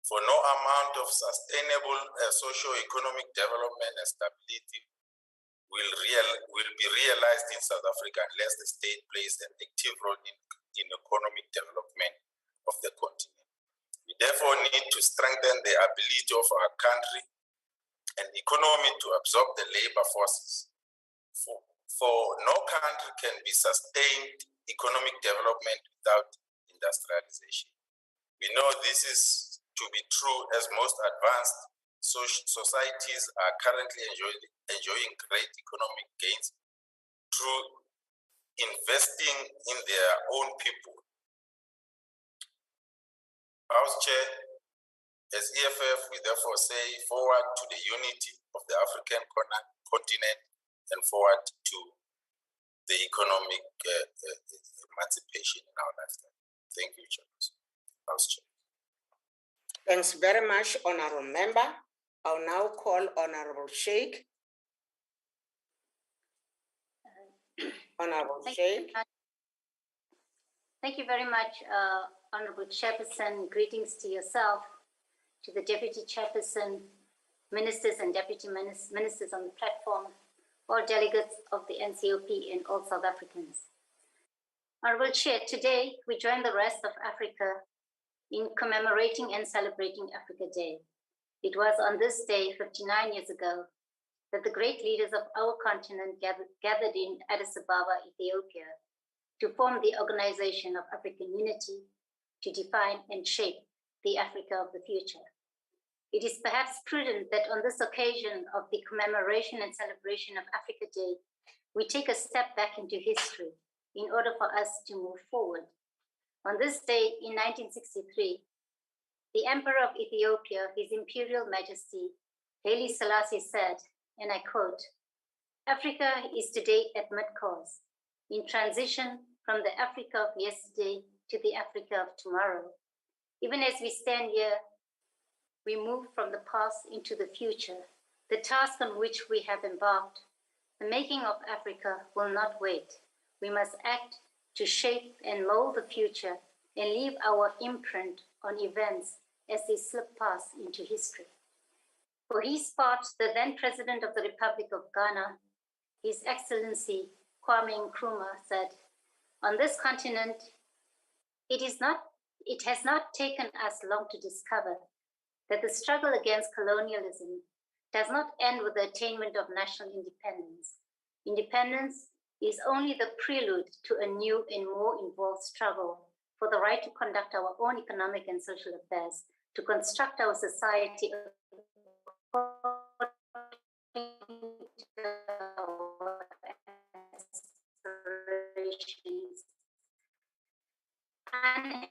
For no amount of sustainable socio-economic development and stability will be realized in South Africa unless the state plays an active role in economic development of the continent. We therefore need to strengthen the ability of our country and economy to absorb the labor forces. For no country can be sustained economic development without industrialization. We know this is to be true as most advanced societies are currently enjoying great economic gains through investing in their own people. House Chair, as EFF, we therefore say forward to the unity of the African continent and forward to the economic emancipation in our lifetime. Thank you, Chair. House Chair. Thanks very much, Honorable Member. I'll now call Honorable Sheikh. Honorable Sheikh. Thank you very much, Honorable Chairperson. Greetings to yourself, to the Deputy Chairperson, Ministers and Deputy Ministers on the platform, all delegates of the NCOP and all South Africans. Honorable Chair, today we join the rest of Africa in commemorating and celebrating Africa Day. It was on this day 59 years ago that the great leaders of our continent gathered in Addis Ababa, Ethiopia, to form the Organization of African Unity to define and shape the Africa of the future. It is perhaps prudent that on this occasion of the commemoration and celebration of Africa Day, we take a step back into history in order for us to move forward. On this day in 1963, the Emperor of Ethiopia, His Imperial Majesty, Haile Selassie said, and I quote, "Africa is today at mid-course, in transition from the Africa of yesterday to the Africa of tomorrow. Even as we stand here, we move from the past into the future. The task on which we have embarked, the making of Africa, will not wait. We must act to shape and mold the future and leave our imprint on events as they slip past into history." For his part, the then President of the Republic of Ghana, His Excellency Kwame Nkrumah, said, "On this continent, it has not taken us long to discover that the struggle against colonialism does not end with the attainment of national independence. Independence is only the prelude to a new and more involved struggle for the right to conduct our own economic and social affairs, to construct our society according to our aspirations, unhampered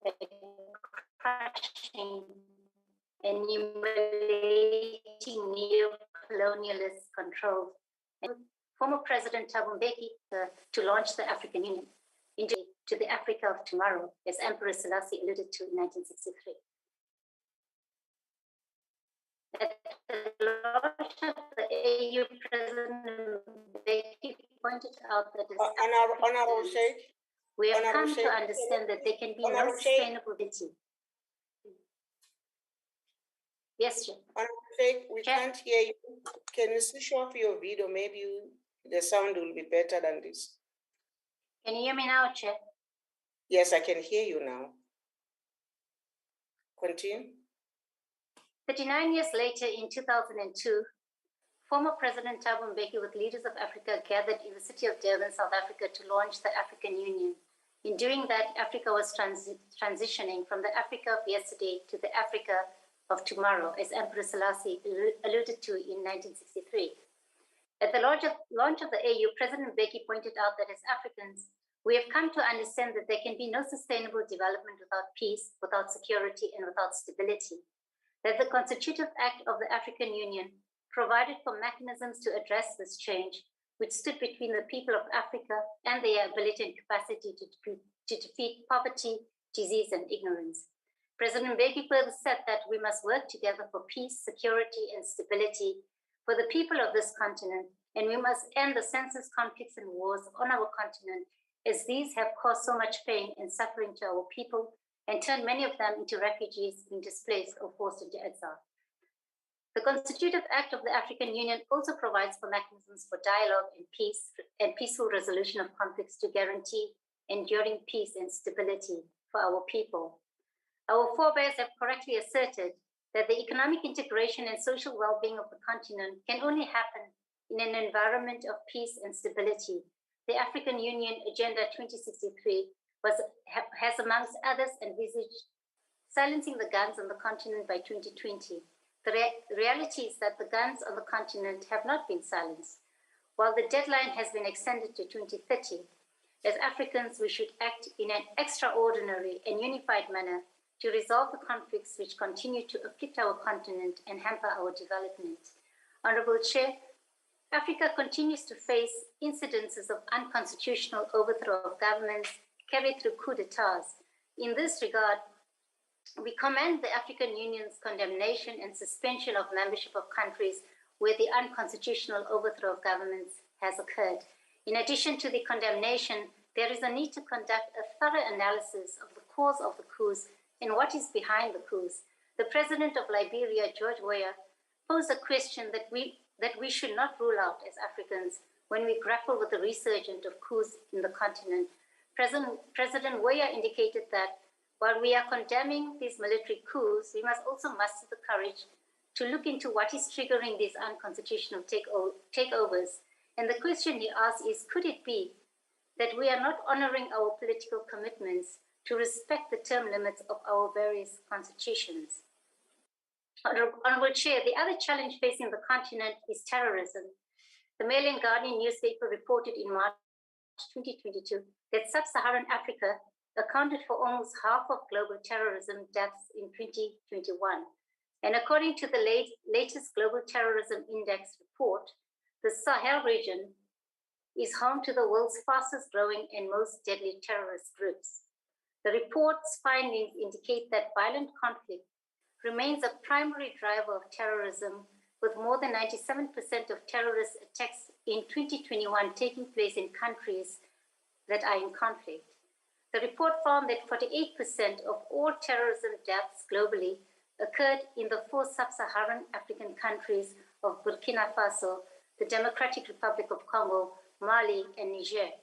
by crushing and humiliating neo-colonialist control. And former President Thabo Mbeki to launch the African Union to the Africa of tomorrow, as Emperor Selassie alluded to in 1963. At the launch of the AU, President Mbeki pointed out that Honorable Sheikh, we have come to understand that there can be no sustainability. Yes, Chair. Honorable Sheikh, we can't hear you. Can you switch off your video? Maybe the sound will be better than this. Can you hear me now, Chair? Yes, I can hear you now. Continue. 39 years later, in 2002, former President Thabo Mbeki with leaders of Africa gathered in the city of Durban, South Africa, to launch the African Union. In doing that, Africa was transitioning from the Africa of yesterday to the Africa of tomorrow, as Emperor Selassie alluded to in 1963. At the launch of the AU, President Mbeki pointed out that as Africans, we have come to understand that there can be no sustainable development without peace, without security, and without stability. That the Constitutive Act of the African Union provided for mechanisms to address this change, which stood between the people of Africa and their ability and capacity to defeat poverty, disease, and ignorance. President Mbeki further said that we must work together for peace, security, and stability for the people of this continent, and we must end the senseless conflicts and wars on our continent, as these have caused so much pain and suffering to our people and turned many of them into refugees, being displaced or forced into exile. The Constitutive Act of the African Union also provides for mechanisms for dialogue and peace and peaceful resolution of conflicts to guarantee enduring peace and stability for our people. Our forebears have correctly asserted that the economic integration and social well-being of the continent can only happen in an environment of peace and stability. The African Union Agenda 2063 has, amongst others, envisaged silencing the guns on the continent by 2020. The reality is that the guns on the continent have not been silenced. While the deadline has been extended to 2030, as Africans, we should act in an extraordinary and unified manner to resolve the conflicts which continue to afflict our continent and hamper our development. Honorable Chair, Africa continues to face incidences of unconstitutional overthrow of governments carried through coup d'etats. In this regard, we commend the African Union's condemnation and suspension of membership of countries where the unconstitutional overthrow of governments has occurred. In addition to the condemnation, there is a need to conduct a thorough analysis of the cause of the coups and what is behind the coups. The president of Liberia, George Weah, posed a question that we should not rule out as Africans when we grapple with the resurgence of coups in the continent. President Weah indicated that while we are condemning these military coups, we must also muster the courage to look into what is triggering these unconstitutional takeovers. And the question he asked is, could it be that we are not honoring our political commitments to respect the term limits of our various constitutions? Honorable Chair, the other challenge facing the continent is terrorism. The Mail and Guardian newspaper reported in March 2022 that sub-Saharan Africa accounted for almost half of global terrorism deaths in 2021. And according to the latest Global Terrorism Index report, the Sahel region is home to the world's fastest growing and most deadly terrorist groups. The report's findings indicate that violent conflict remains a primary driver of terrorism, with more than 97% of terrorist attacks in 2021 taking place in countries that are in conflict. The report found that 48% of all terrorism deaths globally occurred in the 4 sub-Saharan African countries of Burkina Faso, the Democratic Republic of Congo, Mali, and Niger.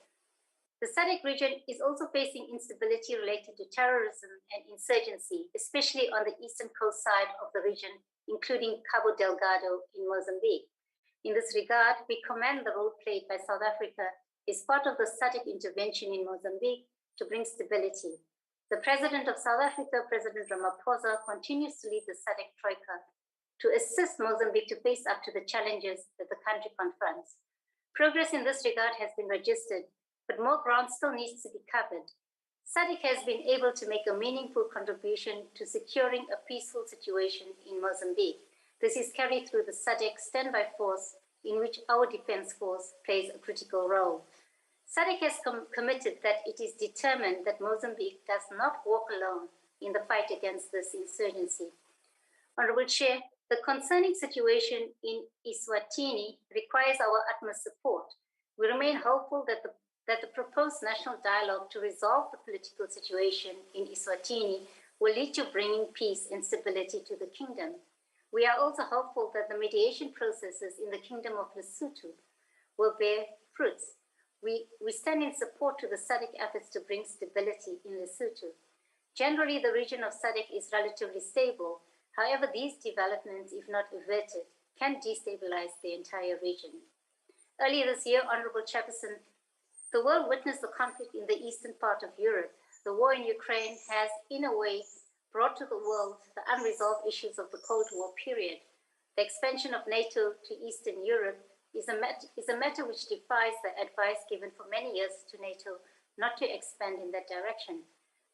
The SADC region is also facing instability related to terrorism and insurgency, especially on the eastern coast side of the region, including Cabo Delgado in Mozambique. In this regard, we commend the role played by South Africa as part of the SADC intervention in Mozambique to bring stability. The President of South Africa, President Ramaphosa, continues to lead the SADC Troika to assist Mozambique to face up to the challenges that the country confronts. Progress in this regard has been registered, but more ground still needs to be covered. SADC has been able to make a meaningful contribution to securing a peaceful situation in Mozambique. This is carried through the SADC standby force, in which our defense force plays a critical role. SADC has committed that it is determined that Mozambique does not walk alone in the fight against this insurgency. Honorable Chair, the concerning situation in Eswatini requires our utmost support. We remain hopeful that the proposed national dialogue to resolve the political situation in Eswatini will lead to bringing peace and stability to the kingdom. We are also hopeful that the mediation processes in the Kingdom of Lesotho will bear fruits. We stand in support to the SADC efforts to bring stability in Lesotho. Generally, the region of SADC is relatively stable. However, these developments, if not averted, can destabilize the entire region. Earlier this year, Honorable Chairperson, the world witnessed the conflict in the eastern part of Europe. The war in Ukraine has, in a way, brought to the world the unresolved issues of the Cold War period. The expansion of NATO to Eastern Europe is a matter which defies the advice given for many years to NATO not to expand in that direction.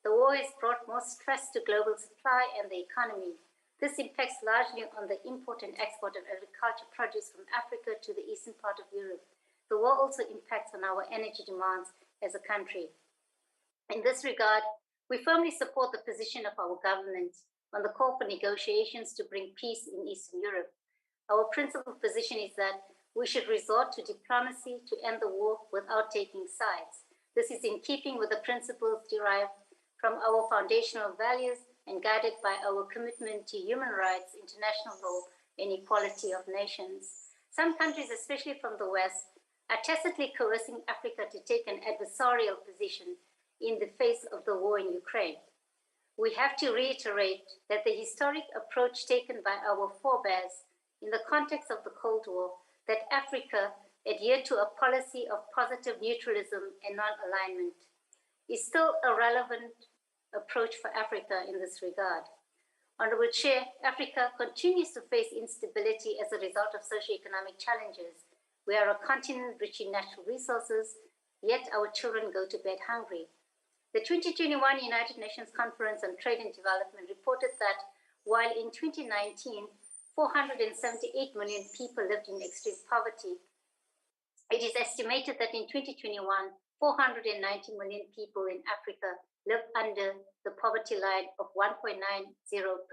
The war has brought more stress to global supply and the economy. This impacts largely on the import and export of agricultural produce from Africa to the eastern part of Europe. The war also impacts on our energy demands as a country. In this regard, we firmly support the position of our government on the call for negotiations to bring peace in Eastern Europe. Our principal position is that we should resort to diplomacy to end the war without taking sides. This is in keeping with the principles derived from our foundational values and guided by our commitment to human rights, international law, and equality of nations. Some countries, especially from the West, are tacitly coercing Africa to take an adversarial position in the face of the war in Ukraine. We have to reiterate that the historic approach taken by our forebears in the context of the Cold War, that Africa adhered to a policy of positive neutralism and non-alignment, is still a relevant approach for Africa in this regard. Honorable Chair, Africa continues to face instability as a result of socioeconomic challenges. We are a continent rich in natural resources, yet our children go to bed hungry. The 2021 United Nations Conference on Trade and Development reported that while in 2019, 478 million people lived in extreme poverty, it is estimated that in 2021, 490 million people in Africa live under the poverty line of 1.90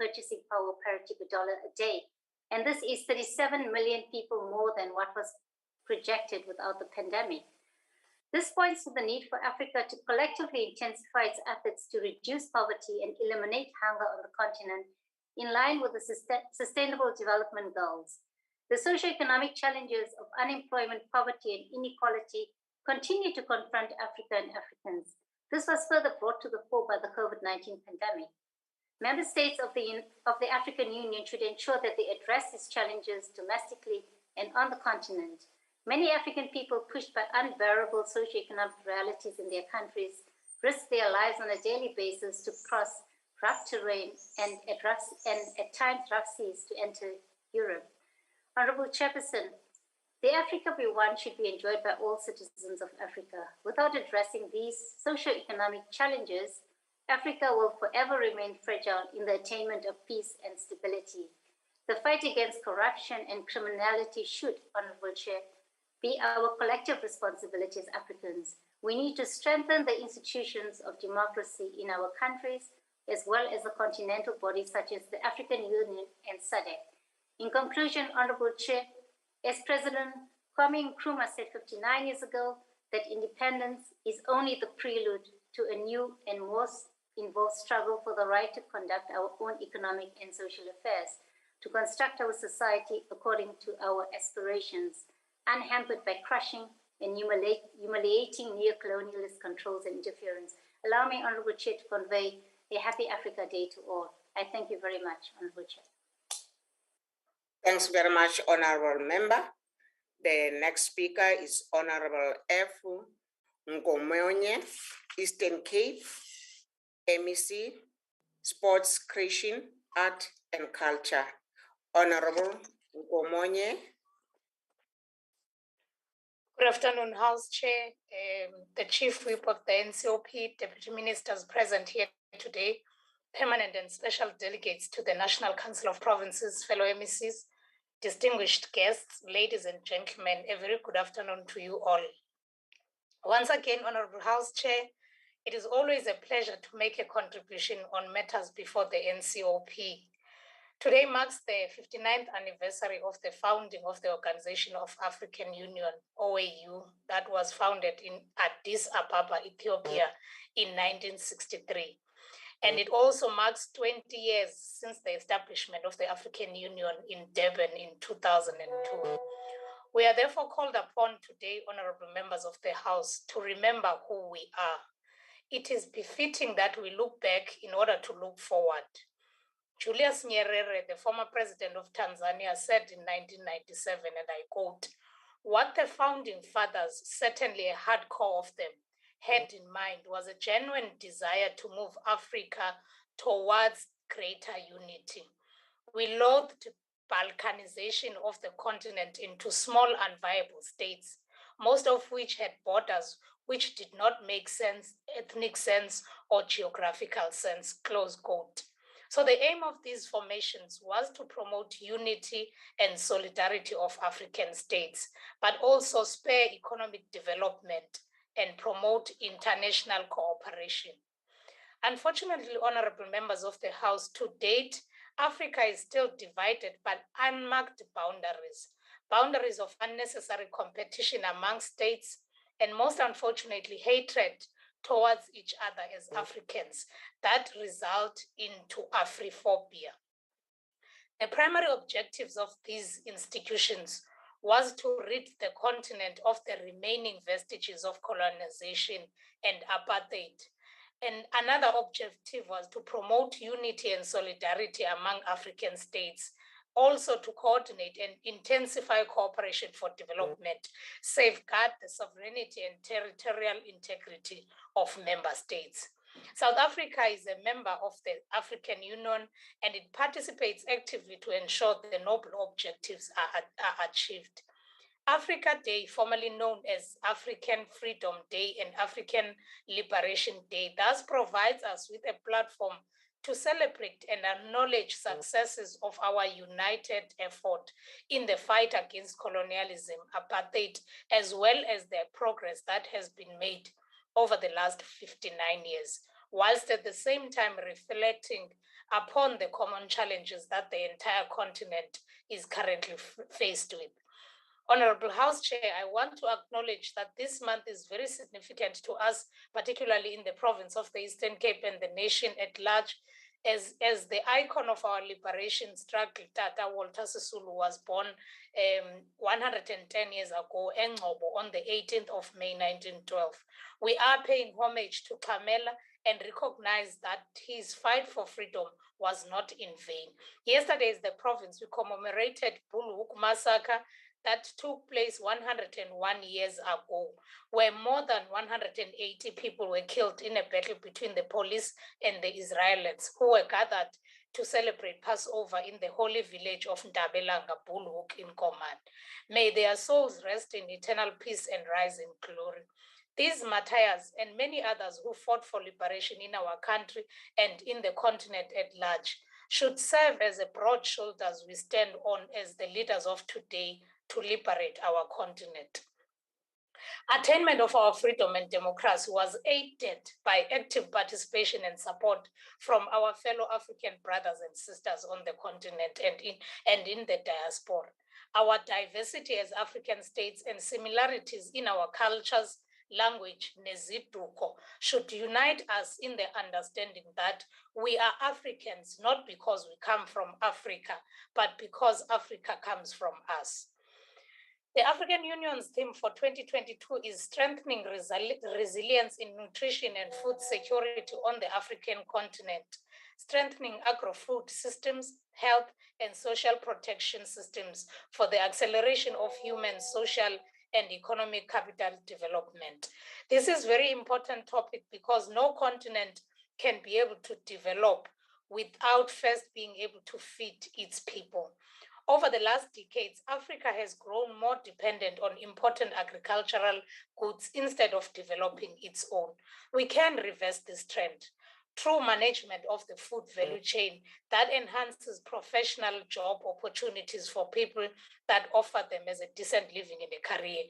purchasing power parity per dollar a day. And this is 37 million people more than what was projected without the pandemic. This points to the need for Africa to collectively intensify its efforts to reduce poverty and eliminate hunger on the continent in line with the Sustainable Development Goals. The socioeconomic challenges of unemployment, poverty, and inequality continue to confront Africa and Africans. This was further brought to the fore by the COVID-19 pandemic. Member states of the African Union should ensure that they address these challenges domestically and on the continent. Many African people pushed by unbearable socioeconomic realities in their countries risk their lives on a daily basis to cross rough terrain and at times rough seas to enter Europe. Honorable Chairperson, the Africa we want should be enjoyed by all citizens of Africa. Without addressing these socio-economic challenges, Africa will forever remain fragile in the attainment of peace and stability. The fight against corruption and criminality should, Honorable Chair, be our collective responsibility as Africans. We need to strengthen the institutions of democracy in our countries, as well as the continental bodies such as the African Union and SADC. In conclusion, Honorable Chair, as President Kwame Nkrumah said 59 years ago, that independence is only the prelude to a new and more involved struggle for the right to conduct our own economic and social affairs, to construct our society according to our aspirations, unhampered by crushing and humiliating neo-colonialist controls and interference. Allow me, Honorable Chair, to convey a happy Africa Day to all. I thank you very much, Honorable Chair. Thanks very much, Honorable Member. The next speaker is Honorable F. Ngomonye, Eastern Cape, MEC, Sports, Creation, Art and Culture. Honorable Ngomonye. Good afternoon, House Chair, the Chief Whip of the NCOP, Deputy Ministers present here today, permanent and special delegates to the National Council of Provinces, fellow MECs, distinguished guests, ladies and gentlemen, a very good afternoon to you all. Once again, Honorable House Chair, it is always a pleasure to make a contribution on matters before the NCOP. Today marks the 59th anniversary of the founding of the Organization of African Union, OAU, that was founded in Addis Ababa, Ethiopia in 1963. And it also marks 20 years since the establishment of the African Union in Durban in 2002. We are therefore called upon today, honorable members of the House, to remember who we are. It is befitting that we look back in order to look forward. Julius Nyerere, the former president of Tanzania, said in 1997, and I quote, "What the founding fathers, certainly a hardcore of them, had in mind was a genuine desire to move Africa towards greater unity. We loathed balkanization of the continent into small unviable states, most of which had borders which did not make sense, ethnic sense, or geographical sense," close quote. So the aim of these formations was to promote unity and solidarity of African states, but also spur economic development and promote international cooperation. Unfortunately, honorable members of the House, to date, Africa is still divided by unmarked boundaries of unnecessary competition among states, and most unfortunately, hatred towards each other as Africans that result into Afrophobia. The primary objectives of these institutions was to rid the continent of the remaining vestiges of colonization and apartheid. And another objective was to promote unity and solidarity among African states, also to coordinate and intensify cooperation for development, safeguard the sovereignty and territorial integrity of member states. South Africa is a member of the African Union, and it participates actively to ensure the noble objectives are achieved. Africa Day, formerly known as African Freedom Day and African Liberation Day, thus provides us with a platform to celebrate and acknowledge successes of our united effort in the fight against colonialism, apartheid, as well as the progress that has been made over the last 59 years, whilst at the same time reflecting upon the common challenges that the entire continent is currently faced with. Honorable House Chair, I want to acknowledge that this month is very significant to us, particularly in the province of the Eastern Cape and the nation at large, as the icon of our liberation struggle, Tata Walter Sisulu, was born 110 years ago, on the 18th of May 1912. We are paying homage to Kamela and recognize that his fight for freedom was not in vain. Yesterday, as the province, we commemorated Bulhoek massacre that took place 101 years ago, where more than 180 people were killed in a battle between the police and the Israelites, who were gathered to celebrate Passover in the holy village of Ndabelanga, Bulhoek in Koman. May their souls rest in eternal peace and rise in glory. These martyrs and many others who fought for liberation in our country and in the continent at large should serve as a broad shoulders we stand on as the leaders of today to liberate our continent. Attainment of our freedom and democracy was aided by active participation and support from our fellow African brothers and sisters on the continent and in the diaspora. Our diversity as African states and similarities in our cultures, language, neziduko, should unite us in the understanding that we are Africans not because we come from Africa, but because Africa comes from us. The African Union's theme for 2022 is strengthening resilience in nutrition and food security on the African continent, strengthening agro-food systems, health and social protection systems for the acceleration of human, social and economic capital development. This is a very important topic because no continent can be able to develop without first being able to feed its people. Over the last decades, Africa has grown more dependent on important agricultural goods instead of developing its own. We can reverse this trend through management of the food value chain that enhances professional job opportunities for people that offer them as a decent living in a career.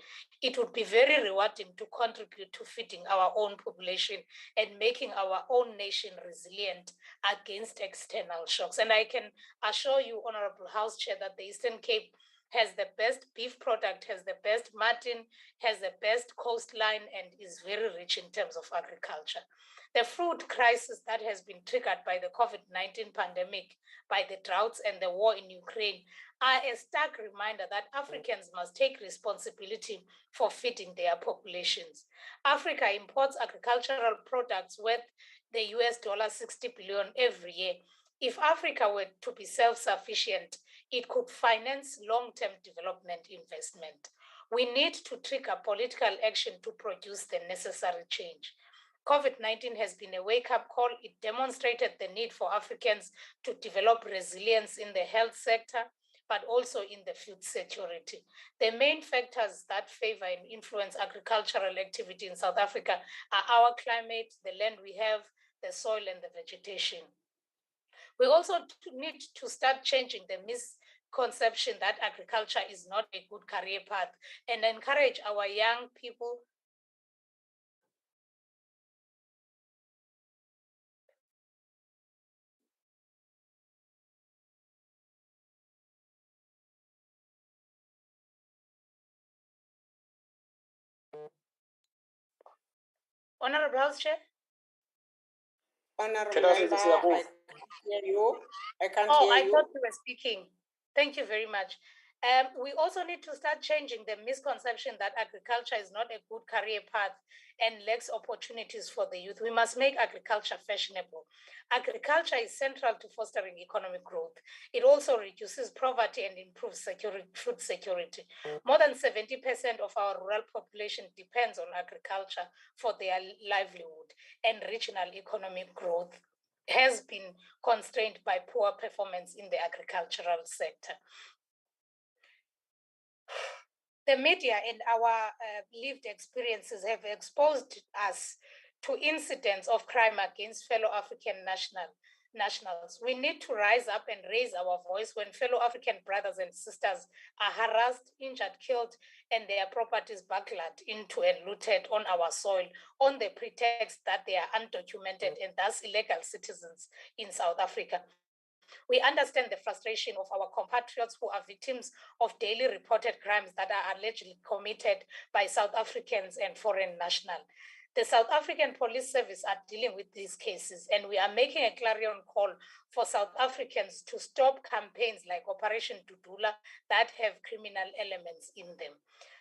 It would be very rewarding to contribute to feeding our own population and making our own nation resilient against external shocks. And I can assure you, Honorable House Chair, that the Eastern Cape has the best beef product, has the best mutton, has the best coastline, and is very rich in terms of agriculture. The food crisis that has been triggered by the COVID-19 pandemic, by the droughts and the war in Ukraine, are a stark reminder that Africans must take responsibility for feeding their populations. Africa imports agricultural products worth the US $60 billion every year. If Africa were to be self-sufficient, it could finance long-term development investment. We need to trigger political action to produce the necessary change. COVID-19 has been a wake-up call. It demonstrated the need for Africans to develop resilience in the health sector, but also in the food security. The main factors that favor and influence agricultural activity in South Africa are our climate, the land we have, the soil, and the vegetation. We also need to start changing the misconception that agriculture is not a good career path and encourage our young people Honorable House Chair? Honorable member, I can't hear you. I can't hear you. I thought you were speaking. Thank you very much. We also need to start changing the misconception that agriculture is not a good career path and lacks opportunities for the youth. We must make agriculture fashionable. Agriculture is central to fostering economic growth. It also reduces poverty and improves food security. More than 70% of our rural population depends on agriculture for their livelihood, and regional economic growth has been constrained by poor performance in the agricultural sector. The media and our lived experiences have exposed us to incidents of crime against fellow African nationals. We need to rise up and raise our voice when fellow African brothers and sisters are harassed, injured, killed, and their properties burglared into and looted on our soil on the pretext that they are undocumented and thus illegal citizens in South Africa. We understand the frustration of our compatriots who are victims of daily reported crimes that are allegedly committed by South Africans and foreign nationals. The South African Police Service are dealing with these cases, and we are making a clarion call for South Africans to stop campaigns like Operation Dudula that have criminal elements in them.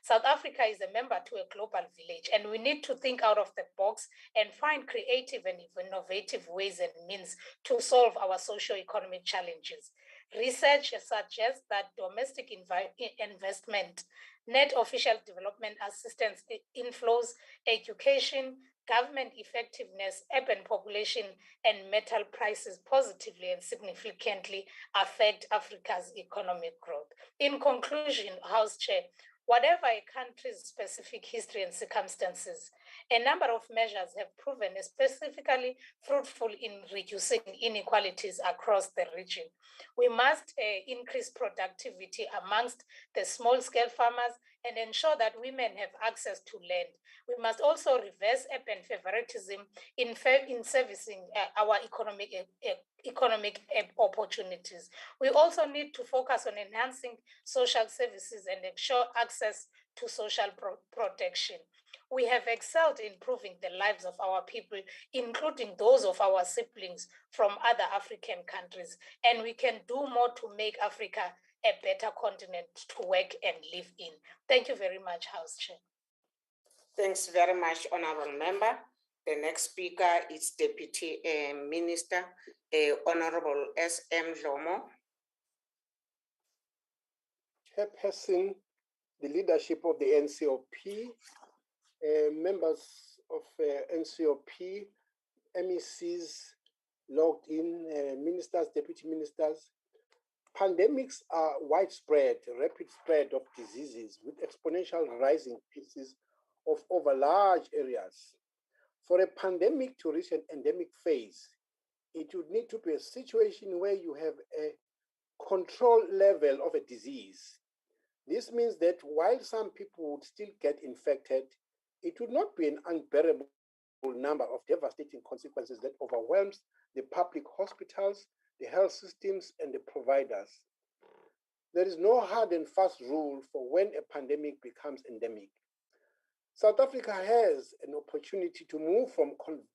South Africa is a member to a global village, and we need to think out of the box and find creative and innovative ways and means to solve our socio-economic challenges. Research suggests that domestic investment, net official development assistance inflows, education, government effectiveness, urban population, and metal prices positively and significantly affect Africa's economic growth. In conclusion, House Chair, whatever a country's specific history and circumstances, a number of measures have proven specifically fruitful in reducing inequalities across the region. We must increase productivity amongst the small-scale farmers and ensure that women have access to land. We must also reverse urban favoritism in servicing our economic opportunities. We also need to focus on enhancing social services and ensure access to social protection. We have excelled in improving the lives of our people, including those of our siblings from other African countries, and we can do more to make Africa a better continent to work and live in. Thank you very much, House Chair. Thanks very much, Honorable Member. The next speaker is Deputy Minister, Honorable S.M. Lomo. Chairperson, the leadership of the NCOP, members of NCOP, MECs logged in, ministers, deputy ministers. Pandemics are widespread, rapid spread of diseases with exponential rising cases of over large areas. For a pandemic to reach an endemic phase, it would need to be a situation where you have a control level of a disease. This means that while some people would still get infected, it would not be an unbearable number of devastating consequences that overwhelms the public hospitals, the health systems, and the providers. There is no hard and fast rule for when a pandemic becomes endemic. South Africa has an opportunity to move from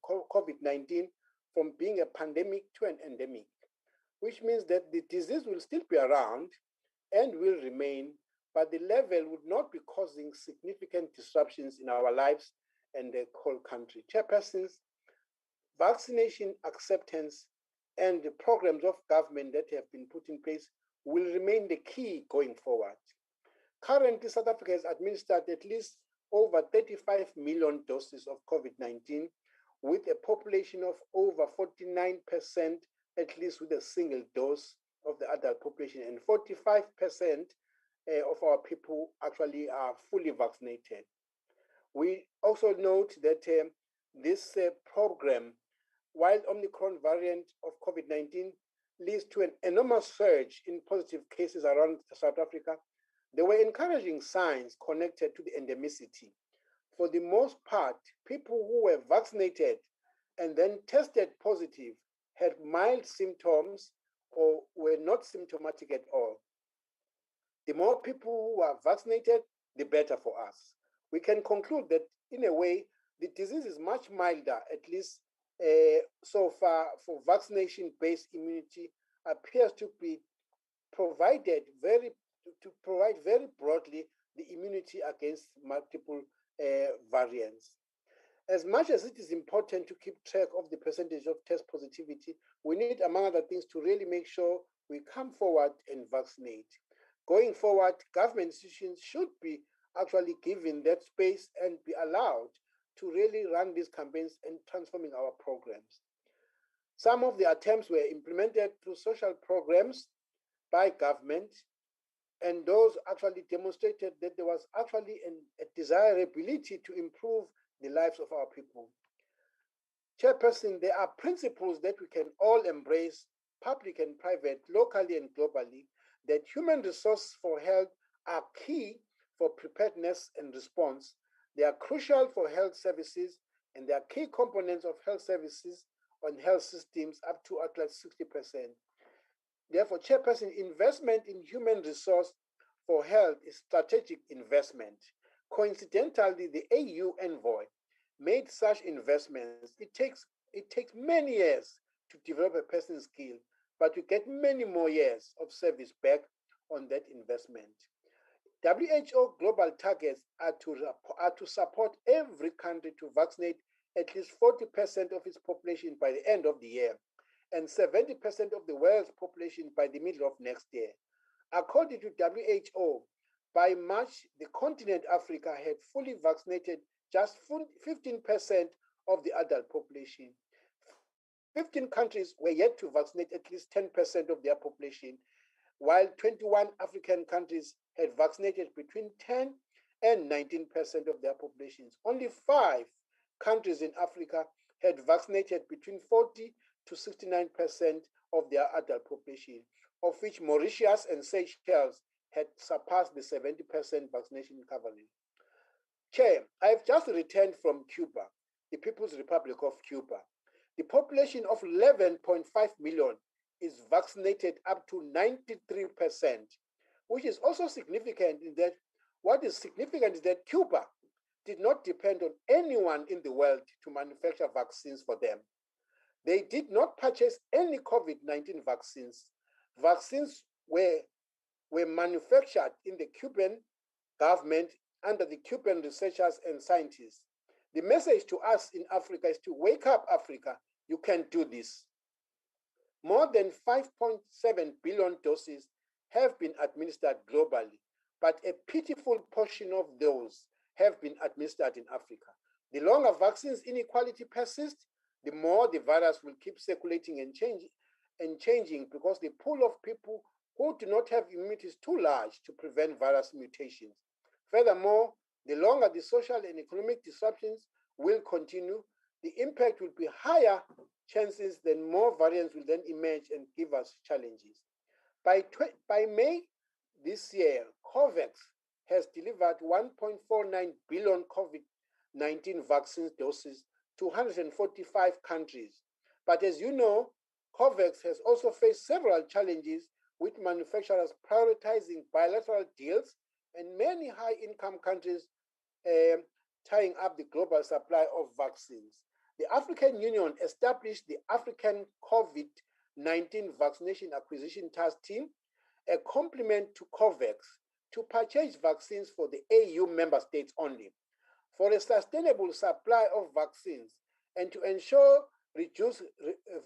COVID-19 from being a pandemic to an endemic, which means that the disease will still be around and will remain, but the level would not be causing significant disruptions in our lives and the whole country. Chairpersons, vaccination acceptance and the programs of government that have been put in place will remain the key going forward. Currently, South Africa has administered at least over 35 million doses of COVID-19, with a population of over 49%, at least with a single dose of the adult population, and 45% of our people actually are fully vaccinated. We also note that this program, while Omicron variant of COVID-19 leads to an enormous surge in positive cases around South Africa, there were encouraging signs connected to the endemicity. For the most part, people who were vaccinated and then tested positive had mild symptoms or were not symptomatic at all. The more people who are vaccinated, the better for us. We can conclude that, in a way, the disease is much milder, at least so far, for vaccination-based immunity appears to be provided to provide very broadly the immunity against multiple variants. As much as it is important to keep track of the percentage of test positivity, we need, among other things, to really make sure we come forward and vaccinate. Going forward, government institutions should be actually given that space and be allowed to really run these campaigns and transforming our programs. Some of the attempts were implemented through social programs by government, and those actually demonstrated that there was actually a desirability to improve the lives of our people. Chairperson, there are principles that we can all embrace, public and private, locally and globally, that human resources for health are key for preparedness and response. They are crucial for health services, and they are key components of health services on health systems up to at least 60%. Therefore, Chairperson, investment in human resource for health is strategic investment. Coincidentally, the AU envoy made such investments. It takes many years to develop a person's skill, but you get many more years of service back on that investment. WHO global targets are to support every country to vaccinate at least 40% of its population by the end of the year, and 70% of the world's population by the middle of next year. According to WHO, by March, the continent Africa had fully vaccinated just 15% of the adult population. 15 countries were yet to vaccinate at least 10% of their population, while 21 African countries had vaccinated between 10 and 19% of their populations. Only 5 countries in Africa had vaccinated between 40 to 69% of their adult population, of which Mauritius and Seychelles had surpassed the 70% vaccination coverage. Chair, I have just returned from Cuba, the People's Republic of Cuba. The population of 11.5 million is vaccinated up to 93%, which is also significant in that what is significant is that Cuba did not depend on anyone in the world to manufacture vaccines for them. They did not purchase any COVID-19 vaccines. Vaccines were manufactured in the Cuban government under the Cuban researchers and scientists. The message to us in Africa is to wake up, Africa. You can do this. More than 5.7 billion doses have been administered globally, but a pitiful portion of those have been administered in Africa. The longer vaccines inequality persists, the more the virus will keep circulating and changing because the pool of people who do not have immunity is too large to prevent virus mutations. Furthermore, the longer the social and economic disruptions will continue, the impact will be higher chances then more variants will then emerge and give us challenges. By May this year, COVAX has delivered 1.49 billion COVID-19 vaccine doses to 145 countries. But as you know, COVAX has also faced several challenges with manufacturers prioritizing bilateral deals and many high-income countries tying up the global supply of vaccines. The African Union established the African COVID-19 Vaccination Acquisition Task Team, a complement to COVAX, to purchase vaccines for the AU member states only. For a sustainable supply of vaccines and to ensure reduced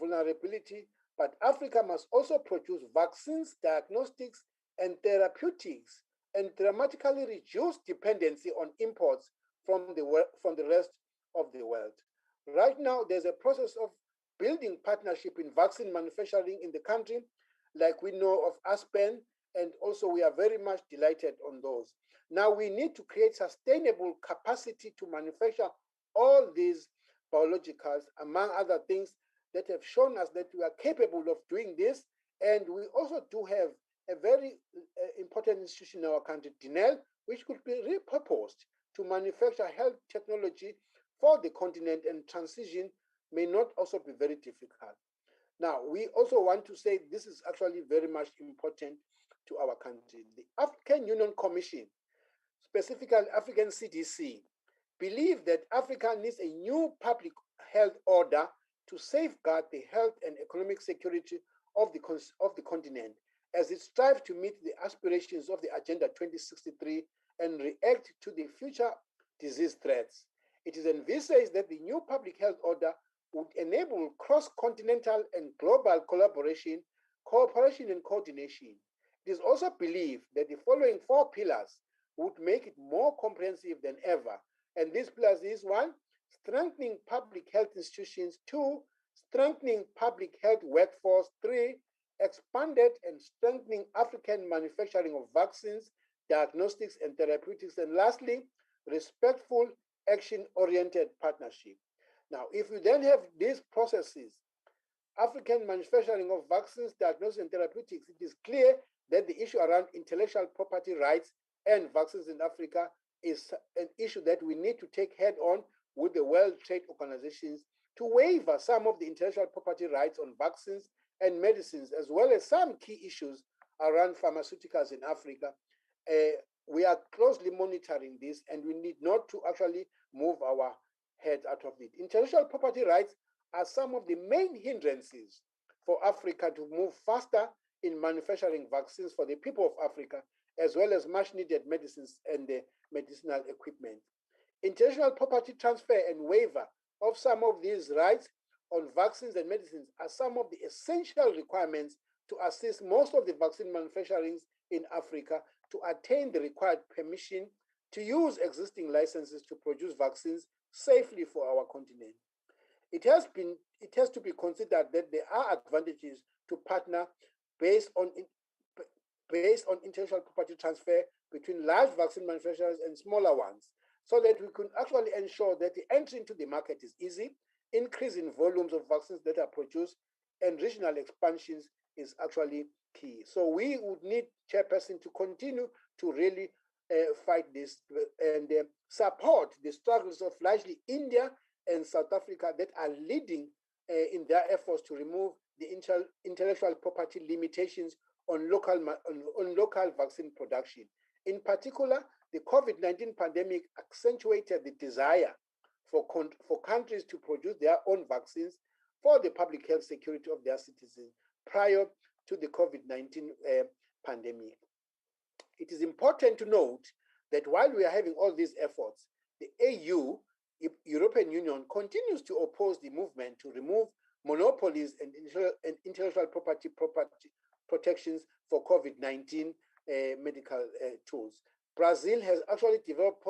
vulnerability, but Africa must also produce vaccines, diagnostics, and therapeutics, and dramatically reduce dependency on imports from the rest of the world. Right now, there's a process of building partnership in vaccine manufacturing in the country, like we know of Aspen, and also we are very much delighted on those. Now we need to create sustainable capacity to manufacture all these biologicals, among other things that have shown us that we are capable of doing this. And we also do have a very important institution in our country, DINEL, which could be repurposed to manufacture health technology for the continent, and transition may not also be very difficult. Now, we also want to say this is actually very much important to our country. The African Union Commission, specifically African CDC, believe that Africa needs a new public health order to safeguard the health and economic security of the continent as it strives to meet the aspirations of the Agenda 2063 and react to the future disease threats. It is envisaged that the new public health order would enable cross-continental and global collaboration, cooperation, and coordination. It is also believed that the following 4 pillars would make it more comprehensive than ever. And these pillars is 1, strengthening public health institutions; 2, strengthening public health workforce; 3, expanded and strengthening African manufacturing of vaccines, diagnostics, and therapeutics; and lastly, respectful, action-oriented partnership. Now, if we then have these processes, African manufacturing of vaccines, diagnostics, and therapeutics, it is clear that the issue around intellectual property rights and vaccines in Africa is an issue that we need to take head on with the World Trade Organizations to waiver some of the intellectual property rights on vaccines and medicines, as well as some key issues around pharmaceuticals in Africa. We are closely monitoring this, and we need not to actually move our heads out of it. Intellectual property rights are some of the main hindrances for Africa to move faster in manufacturing vaccines for the people of Africa, as well as much needed medicines and medicinal equipment. Intellectual property transfer and waiver of some of these rights on vaccines and medicines are some of the essential requirements to assist most of the vaccine manufacturers in Africa to attain the required permission to use existing licenses to produce vaccines safely for our continent. It has to be considered that there are advantages to partner based on intellectual property transfer between large vaccine manufacturers and smaller ones, so that we can actually ensure that the entry into the market is easy, increase in volumes of vaccines that are produced, and regional expansions is actually key. So we would need, Chairperson, to continue to really fight this and support the struggles of largely India and South Africa that are leading in their efforts to remove the intellectual property limitations on local vaccine production. In particular, the COVID-19 pandemic accentuated the desire for countries to produce their own vaccines for the public health security of their citizens prior to the COVID-19 pandemic. It is important to note that while we are having all these efforts, the EU, European Union, continues to oppose the movement to remove monopolies and intellectual property protections for COVID-19 medical tools. Brazil has actually developed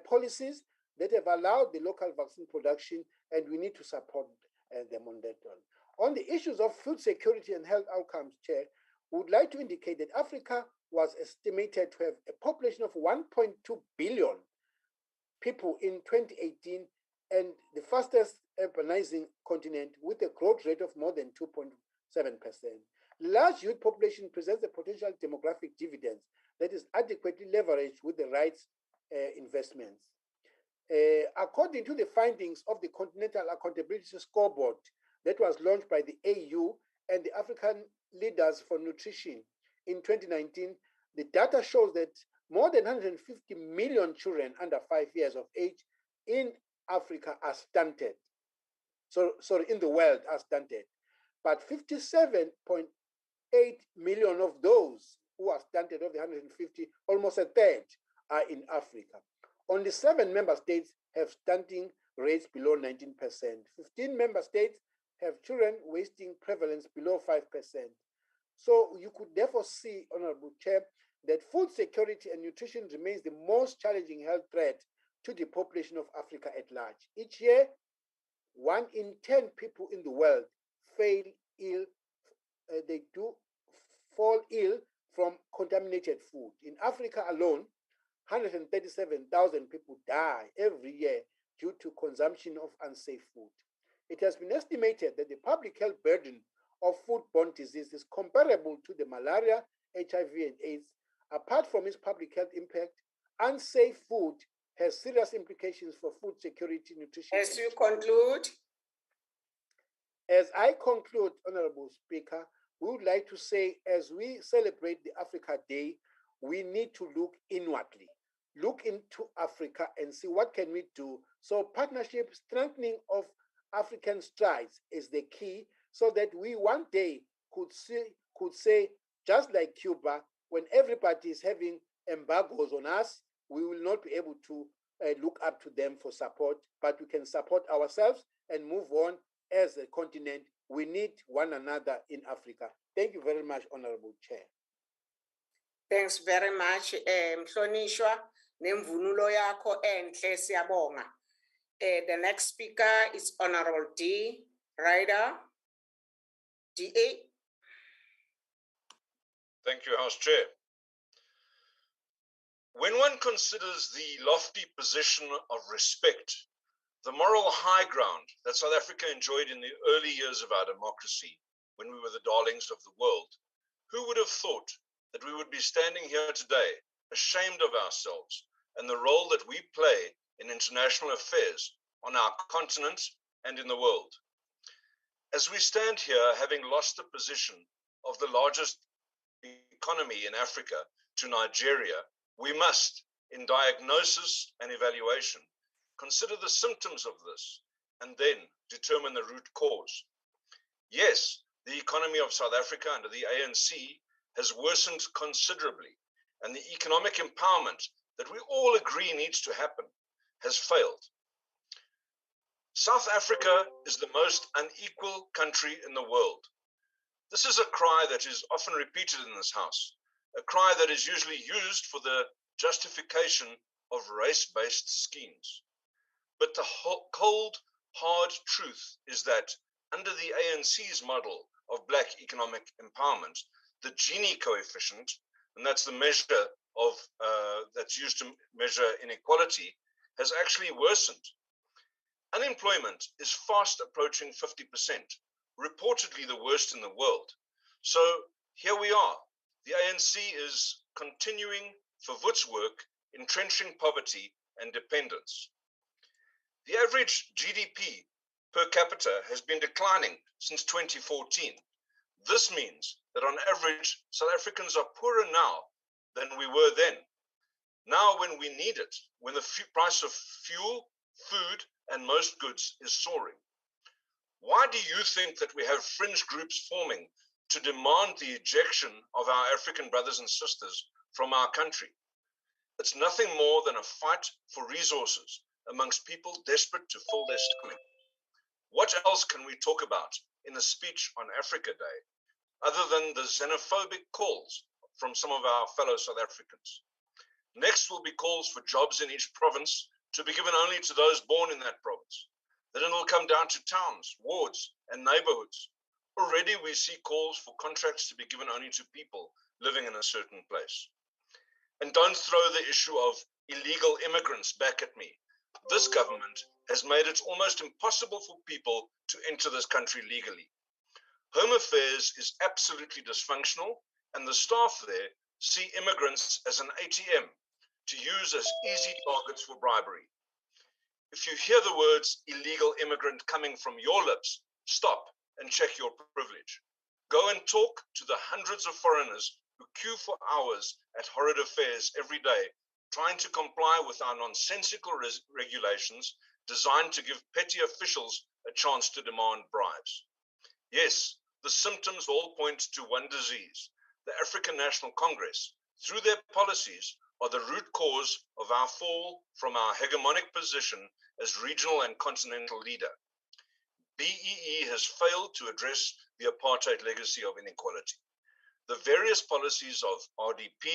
policies that have allowed the local vaccine production, and we need to support them on that one. On the issues of food security and health outcomes, Chair, we would like to indicate that Africa was estimated to have a population of 1.2 billion people in 2018, and the fastest urbanizing continent with a growth rate of more than 2.7%. The large youth population presents a potential demographic dividend that is adequately leveraged with the right investments. According to the findings of the Continental Accountability Scoreboard that was launched by the AU and the African Leaders for Nutrition in 2019, the data shows that more than 150 million children under 5 years of age in Africa are stunted. In the world are stunted. But 57.8 million of those who are stunted of the 150, almost a third, are in Africa. Only 7 member states have stunting rates below 19%. 15 member states have children wasting prevalence below 5%. So you could therefore see, Honorable Chair, that food security and nutrition remains the most challenging health threat to the population of Africa at large. Each year, 1 in 10 people in the world fall ill from contaminated food. In Africa alone, 137,000 people die every year due to consumption of unsafe food. It has been estimated that the public health burden of foodborne disease is comparable to the malaria, HIV, and AIDS. Apart from its public health impact, unsafe food has serious implications for food security, nutrition. As you conclude. As I conclude, Honorable Speaker, we would like to say, as we celebrate the Africa Day, we need to look inwardly, look into Africa and see what can we do. So partnership, strengthening of African strides is the key, so that we one day could say, just like Cuba, when everybody is having embargoes on us, we will not be able to look up to them for support, but we can support ourselves and move on as a continent. We need one another in Africa. Thank you very much, Honorable Chair. Thanks very much, Mhlonishwa, nemvunulo yakho enhle siyabonga. The next speaker is Honorable D. Ryder, DA. Thank you, House Chair. When one considers the lofty position of respect, the moral high ground that South Africa enjoyed in the early years of our democracy, when we were the darlings of the world, who would have thought that we would be standing here today, ashamed of ourselves and the role that we play in international affairs on our continent and in the world? As we stand here, having lost the position of the largest economy in Africa to Nigeria, we must, in diagnosis and evaluation, consider the symptoms of this and then determine the root cause. Yes, the economy of South Africa under the ANC has worsened considerably, and the economic empowerment that we all agree needs to happen has failed. South Africa is the most unequal country in the world. This is a cry that is often repeated in this House, a cry that is usually used for the justification of race-based schemes. But the cold, hard truth is that under the ANC's model of black economic empowerment, the Gini coefficient, and that's the measure of that's used to measure inequality, has actually worsened. Unemployment is fast approaching 50%, reportedly the worst in the world. So here we are. The ANC is continuing for Woods' work, entrenching poverty and dependence. The average GDP per capita has been declining since 2014. This means that on average, South Africans are poorer now than we were then. Now when we need it, when the price of fuel, food, and most goods is soaring. Why do you think that we have fringe groups forming to demand the ejection of our African brothers and sisters from our country? It's nothing more than a fight for resources amongst people desperate to fill their stomach. What else can we talk about in a speech on Africa Day other than the xenophobic calls from some of our fellow South Africans? Next will be calls for jobs in each province to be given only to those born in that province. Then it will come down to towns, wards, and neighborhoods. Already we see calls for contracts to be given only to people living in a certain place. And don't throw the issue of illegal immigrants back at me. This government has made it almost impossible for people to enter this country legally. Home Affairs is absolutely dysfunctional, and the staff there see immigrants as an ATM to use as easy targets for bribery. If you hear the words illegal immigrant coming from your lips, stop and check your privilege. Go and talk to the hundreds of foreigners who queue for hours at horrid affairs every day, trying to comply with our nonsensical regulations designed to give petty officials a chance to demand bribes. Yes, the symptoms all point to one disease. The African National Congress, through their policies, are the root cause of our fall from our hegemonic position as regional and continental leader. BEE has failed to address the apartheid legacy of inequality. The various policies of RDP,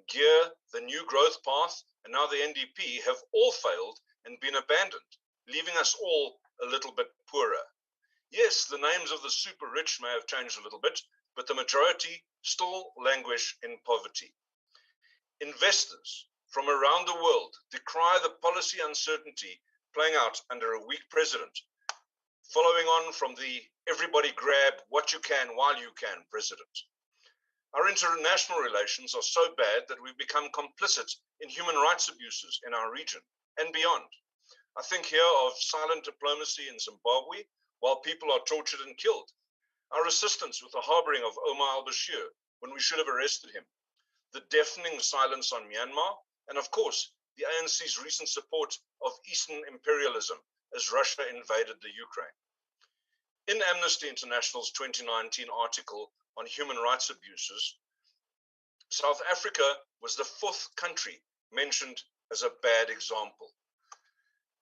GEAR, the New Growth Path, and now the NDP have all failed and been abandoned, leaving us all a little bit poorer. Yes, the names of the super rich may have changed a little bit, but the majority still languish in poverty. Investors from around the world decry the policy uncertainty playing out under a weak president, following on from the everybody grab what you can while you can president. Our international relations are so bad that we've become complicit in human rights abuses in our region and beyond. I think here of silent diplomacy in Zimbabwe while people are tortured and killed, our assistance with the harboring of Omar al-Bashir when we should have arrested him, the deafening silence on Myanmar, and of course, the ANC's recent support of Eastern imperialism as Russia invaded the Ukraine. In Amnesty International's 2019 article on human rights abuses, South Africa was the 4th country mentioned as a bad example.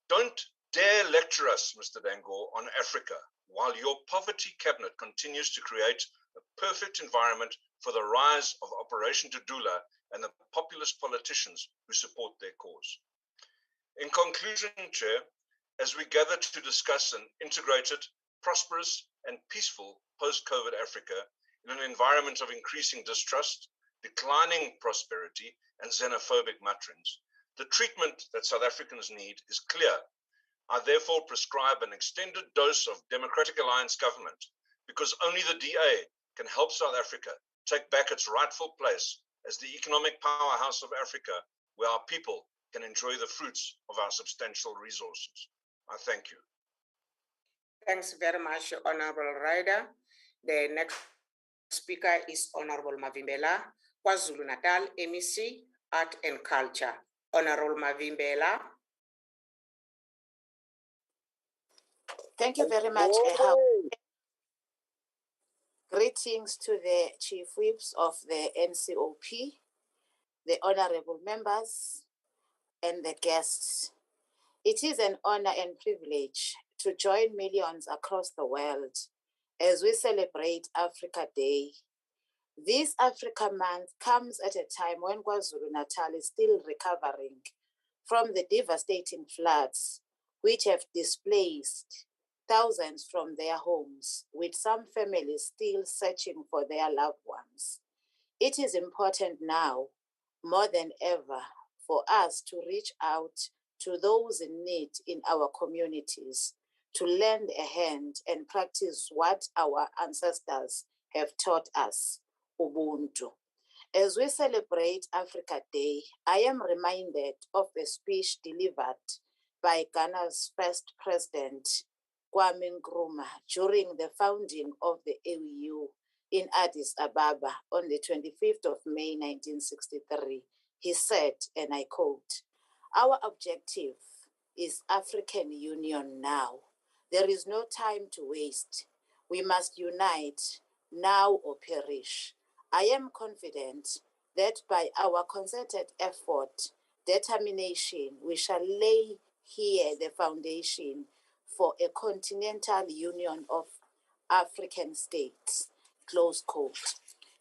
Don't dare lecture us, Mr. Dangor, on Africa, while your poverty cabinet continues to create a perfect environment for the rise of Operation Dudula and the populist politicians who support their cause. In conclusion, Chair, as we gather to discuss an integrated, prosperous, and peaceful post-COVID Africa in an environment of increasing distrust, declining prosperity, and xenophobic mutterings, the treatment that South Africans need is clear. I therefore prescribe an extended dose of Democratic Alliance government, because only the DA can help South Africa take back its rightful place as the economic powerhouse of Africa, where our people can enjoy the fruits of our substantial resources. I thank you. Thanks very much, Honorable Ryder. The next speaker is Honorable Mavimbela, KwaZulu-Natal, MEC, Art and Culture. Honorable Mavimbela. Thank you very much. Greetings to the Chief Whips of the NCOP, the honorable members, and the guests. It is an honor and privilege to join millions across the world as we celebrate Africa Day. This Africa Month comes at a time when KwaZulu-Natal is still recovering from the devastating floods which have displaced thousands from their homes, with some families still searching for their loved ones. It is important now, more than ever, for us to reach out to those in need in our communities, to lend a hand and practice what our ancestors have taught us, Ubuntu. As we celebrate Africa Day, I am reminded of a speech delivered by Ghana's first president, Kwame Nkrumah, during the founding of the AU in Addis Ababa on the 25th of May 1963. He said, and I quote, "Our objective is African Union now. There is no time to waste. We must unite now or perish. I am confident that by our concerted effort, determination, we shall lay here the foundation for a continental union of African states," close quote.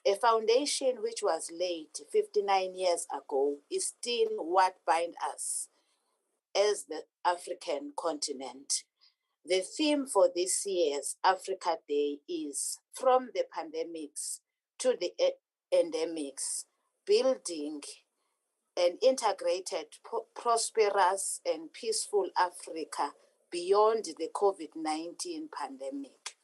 A foundation which was laid 59 years ago is still what binds us as the African continent. The theme for this year's Africa Day is From the Pandemics to the Endemics, Building an Integrated, Prosperous, and Peaceful Africa Beyond the COVID-19 Pandemic.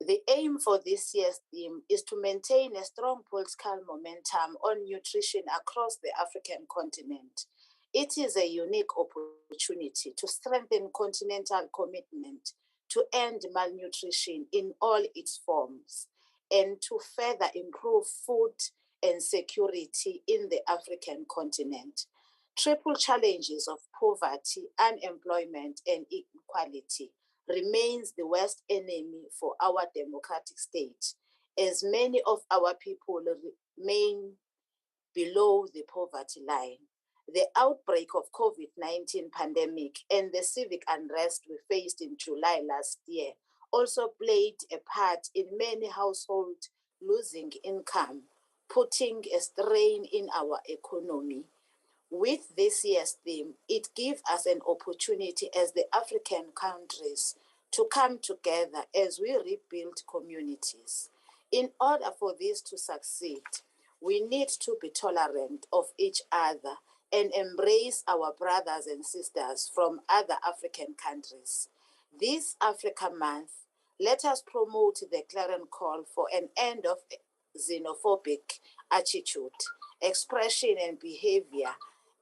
The aim for this year's theme is to maintain a strong political momentum on nutrition across the African continent. It is a unique opportunity to strengthen continental commitment to end malnutrition in all its forms and to further improve food and security in the African continent. Triple challenges of poverty, unemployment, and inequality remains the worst enemy for our democratic state, as many of our people remain below the poverty line. The outbreak of COVID-19 pandemic and the civic unrest we faced in July last year also played a part in many households losing income, putting a strain in our economy. With this year's theme, it gives us an opportunity as the African countries to come together as we rebuild communities. In order for this to succeed, we need to be tolerant of each other and embrace our brothers and sisters from other African countries. This Africa Month, let us promote the clarion call for an end of xenophobic attitude, expression, and behavior,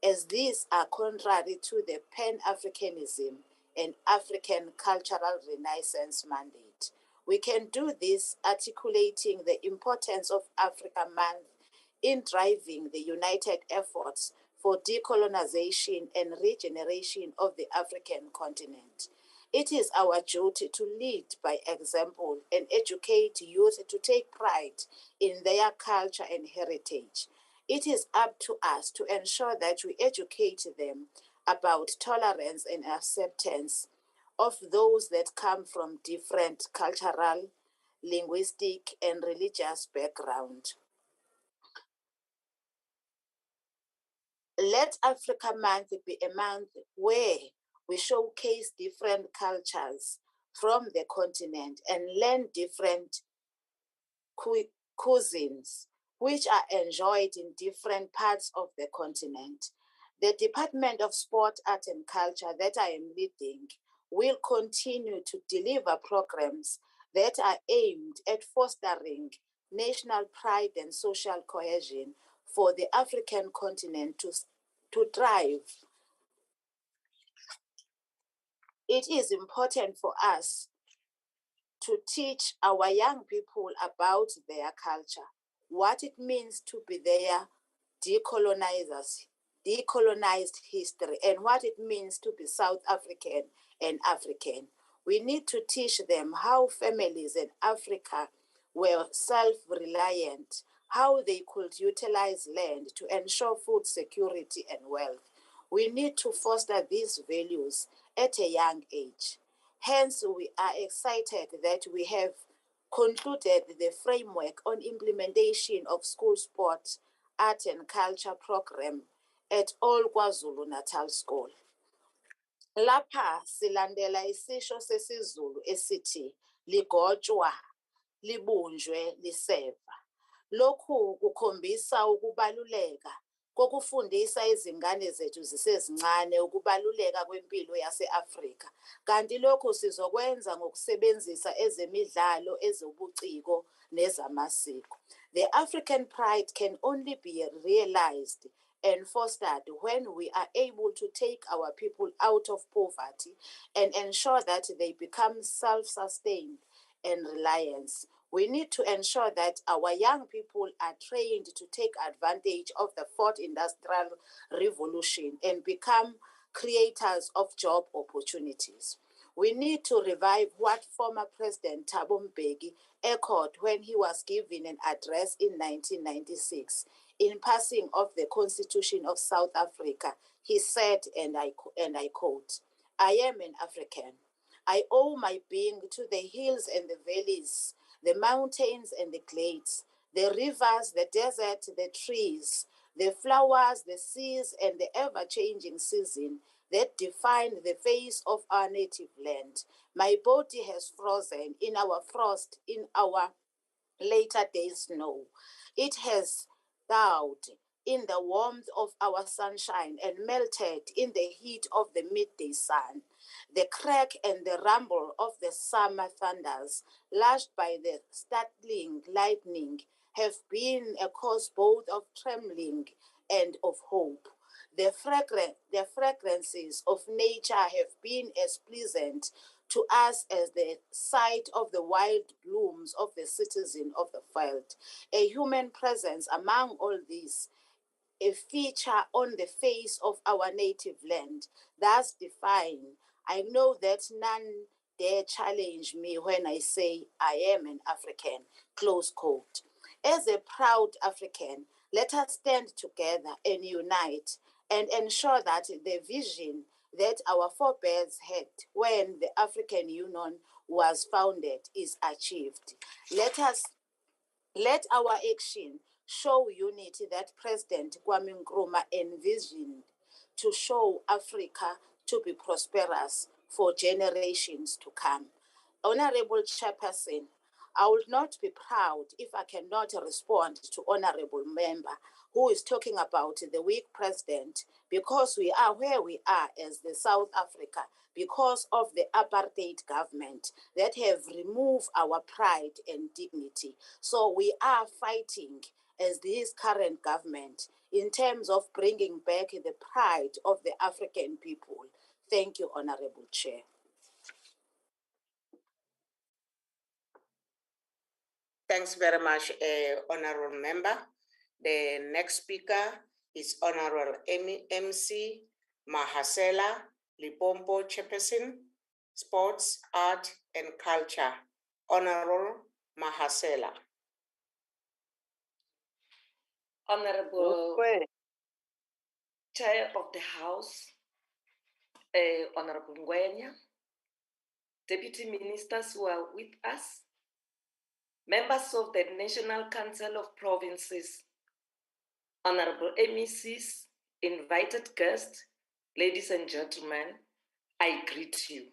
as these are contrary to the Pan-Africanism and African cultural renaissance mandate. We can do this articulating the importance of Africa Month in driving the united efforts for decolonization and regeneration of the African continent. It is our duty to lead by example and educate youth to take pride in their culture and heritage. It is up to us to ensure that we educate them about tolerance and acceptance of those that come from different cultural, linguistic, and religious background. Let Africa Month be a month where we showcase different cultures from the continent and learn different cuisines which are enjoyed in different parts of the continent. The Department of Sport, Art and Culture that I am leading will continue to deliver programs that are aimed at fostering national pride and social cohesion for the African continent to thrive It is important for us to teach our young people about their culture, what it means to be their decolonized history, and what it means to be South African and African. We need to teach them how families in Africa were self-reliant, how they could utilize land to ensure food security and wealth. We need to foster these values at a young age. Hence, we are excited that we have concluded the framework on implementation of school sport, art and culture program at all KwaZulu-Natal school. Lapha silandela isisho sesiZulu esithi ligotshwa, libunjwe, liseva. Lokhu kukhombisa ukubaluleka kokufundisa izingane zethu zisezincane ukubaluleka kwempilo yase-Afrika. Kanti lokhu sizokwenza ngokusebenzisa ezemidlalo, ezobuciko nezamasiko. The African pride can only be realized and fostered when we are able to take our people out of poverty and ensure that they become self-sustained and reliant. We need to ensure that our young people are trained to take advantage of the fourth industrial revolution and become creators of job opportunities. We need to revive what former President Thabo Mbeki echoed when he was giving an address in 1996 in passing of the Constitution of South Africa. He said, and I quote, "I am an African. I owe my being to the hills and the valleys, the mountains and the glades, the rivers, the desert, the trees, the flowers, the seas, and the ever-changing season that define the face of our native land. My body has frozen in our frost, in our later days snow. It has thawed in the warmth of our sunshine and melted in the heat of the midday sun. The crack and the rumble of the summer thunders, lashed by the startling lightning, have been a cause both of trembling and of hope. The fragrances of nature have been as pleasant to us as the sight of the wild blooms of the citizen of the field. A human presence among all these, a feature on the face of our native land, thus defined. I know that none dare challenge me when I say I am an African." Close quote. As a proud African, let us stand together and unite and ensure that the vision that our forebears had when the African Union was founded is achieved. Let our action show unity that President Kwame Nkrumah envisioned to show Africa to be prosperous for generations to come. Honorable Chairperson, I would not be proud if I cannot respond to Honorable Member who is talking about the weak president, because we are where we are as the South Africa because of the apartheid government that have removed our pride and dignity. So we are fighting as this current government in terms of bringing back the pride of the African people. Thank you, Honorable Chair. Thanks very much, Honorable Member. The next speaker is Honorable MC Mahasela Lipompo Chairperson, Sports, Art and Culture. Honorable Mahasela. Honorable Chair of the House, Honorable Ngwenya, Deputy Ministers who are with us, members of the National Council of Provinces, Honorable MECs, invited guests, ladies and gentlemen, I greet you.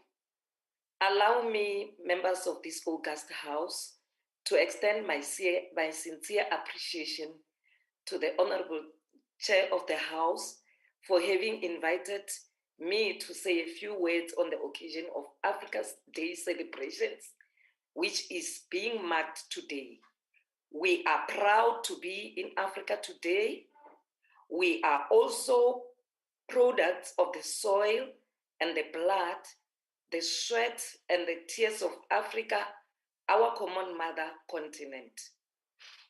Allow me, members of this august House, to extend my sincere appreciation to the Honorable Chair of the House for having invited me to say a few words on the occasion of Africa's Day celebrations, which is being marked today. We are proud to be in Africa today. We are also products of the soil and the blood the sweat and the tears of Africa, our common mother continent.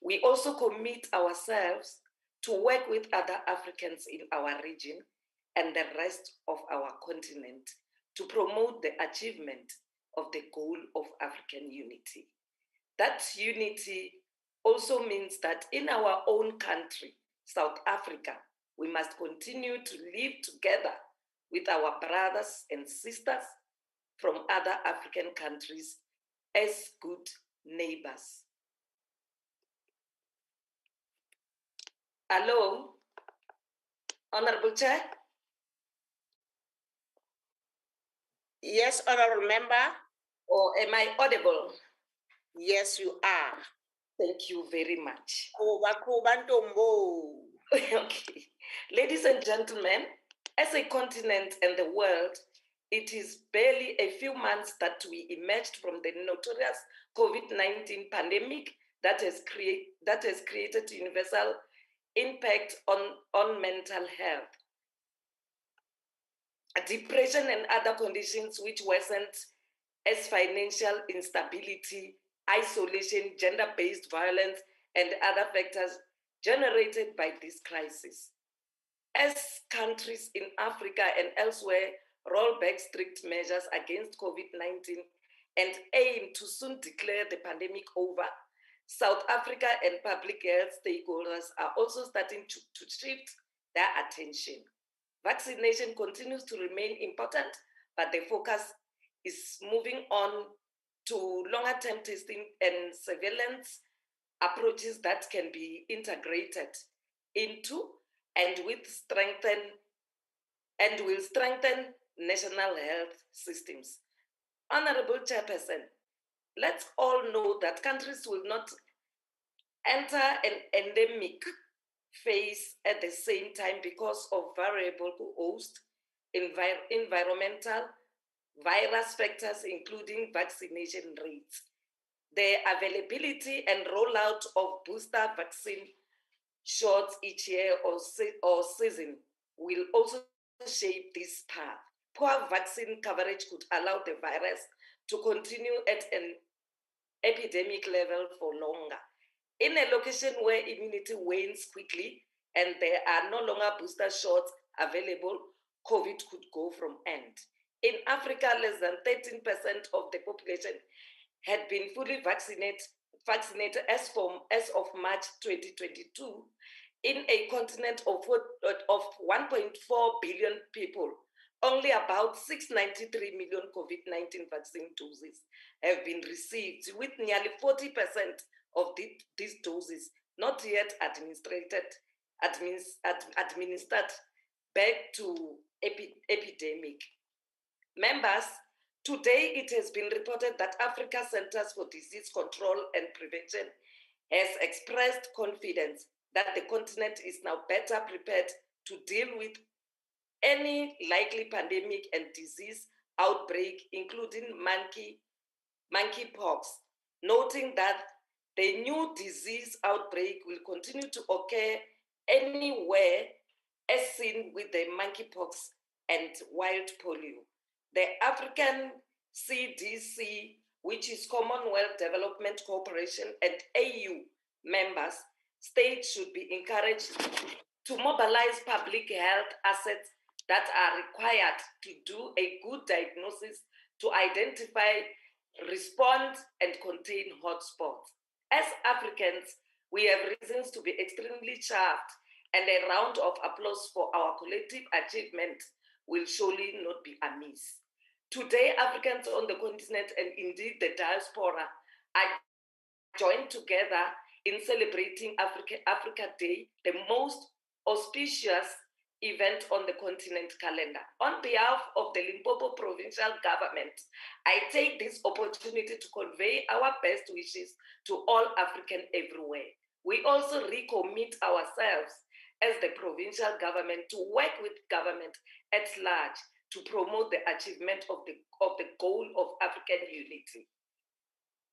We also commit ourselves to work with other Africans in our region and the rest of our continent to promote the achievement of the goal of African unity. That unity also means that in our own country, South Africa, we must continue to live together with our brothers and sisters from other African countries as good neighbors. Hello, Honorable Chair? Yes, Honorable Member. Or am I audible? Yes, you are. Thank you very much. Okay. Ladies and gentlemen, as a continent and the world, it is barely a few months that we emerged from the notorious COVID-19 pandemic that has created universal impact on mental health. Depression and other conditions which worsened as financial instability, isolation, gender-based violence, and other factors generated by this crisis. As countries in Africa and elsewhere roll back strict measures against COVID-19 and aim to soon declare the pandemic over, South Africa and public health stakeholders are also starting to shift their attention. Vaccination continues to remain important, but the focus is moving on to longer-term testing and surveillance approaches that can be integrated into and will strengthen national health systems. Honorable Chairperson, let's all know that countries will not enter an endemic phase at the same time because of variable host, environmental, virus factors, including vaccination rates. The availability and rollout of booster vaccine shots each year or season will also shape this path. Poor vaccine coverage could allow the virus to continue at an epidemic level for longer. In a location where immunity wanes quickly and there are no longer booster shots available, COVID could go from end. In Africa, less than 13% of the population had been fully vaccinated as of March 2022 in a continent of 1.4 billion people. Only about 693 million COVID-19 vaccine doses have been received, with nearly 40% of these doses not yet administered back to epidemic. Members, today it has been reported that Africa Centers for Disease Control and Prevention has expressed confidence that the continent is now better prepared to deal with any likely pandemic and disease outbreak, including monkeypox, noting that the new disease outbreak will continue to occur anywhere, as seen with the monkeypox and wild polio. The African CDC, which is Commonwealth Development Cooperation, and AU members, states should be encouraged to mobilize public health assets that are required to do a good diagnosis, to identify, respond, and contain hotspots. As Africans, we have reasons to be extremely chuffed, and a round of applause for our collective achievement will surely not be amiss. Today, Africans on the continent and indeed the diaspora are joined together in celebrating Africa Day, the most auspicious event on the continent calendar. On behalf of the Limpopo provincial government, I take this opportunity to convey our best wishes to all Africans everywhere. We also recommit ourselves as the provincial government to work with government at large to promote the achievement of the goal of African unity.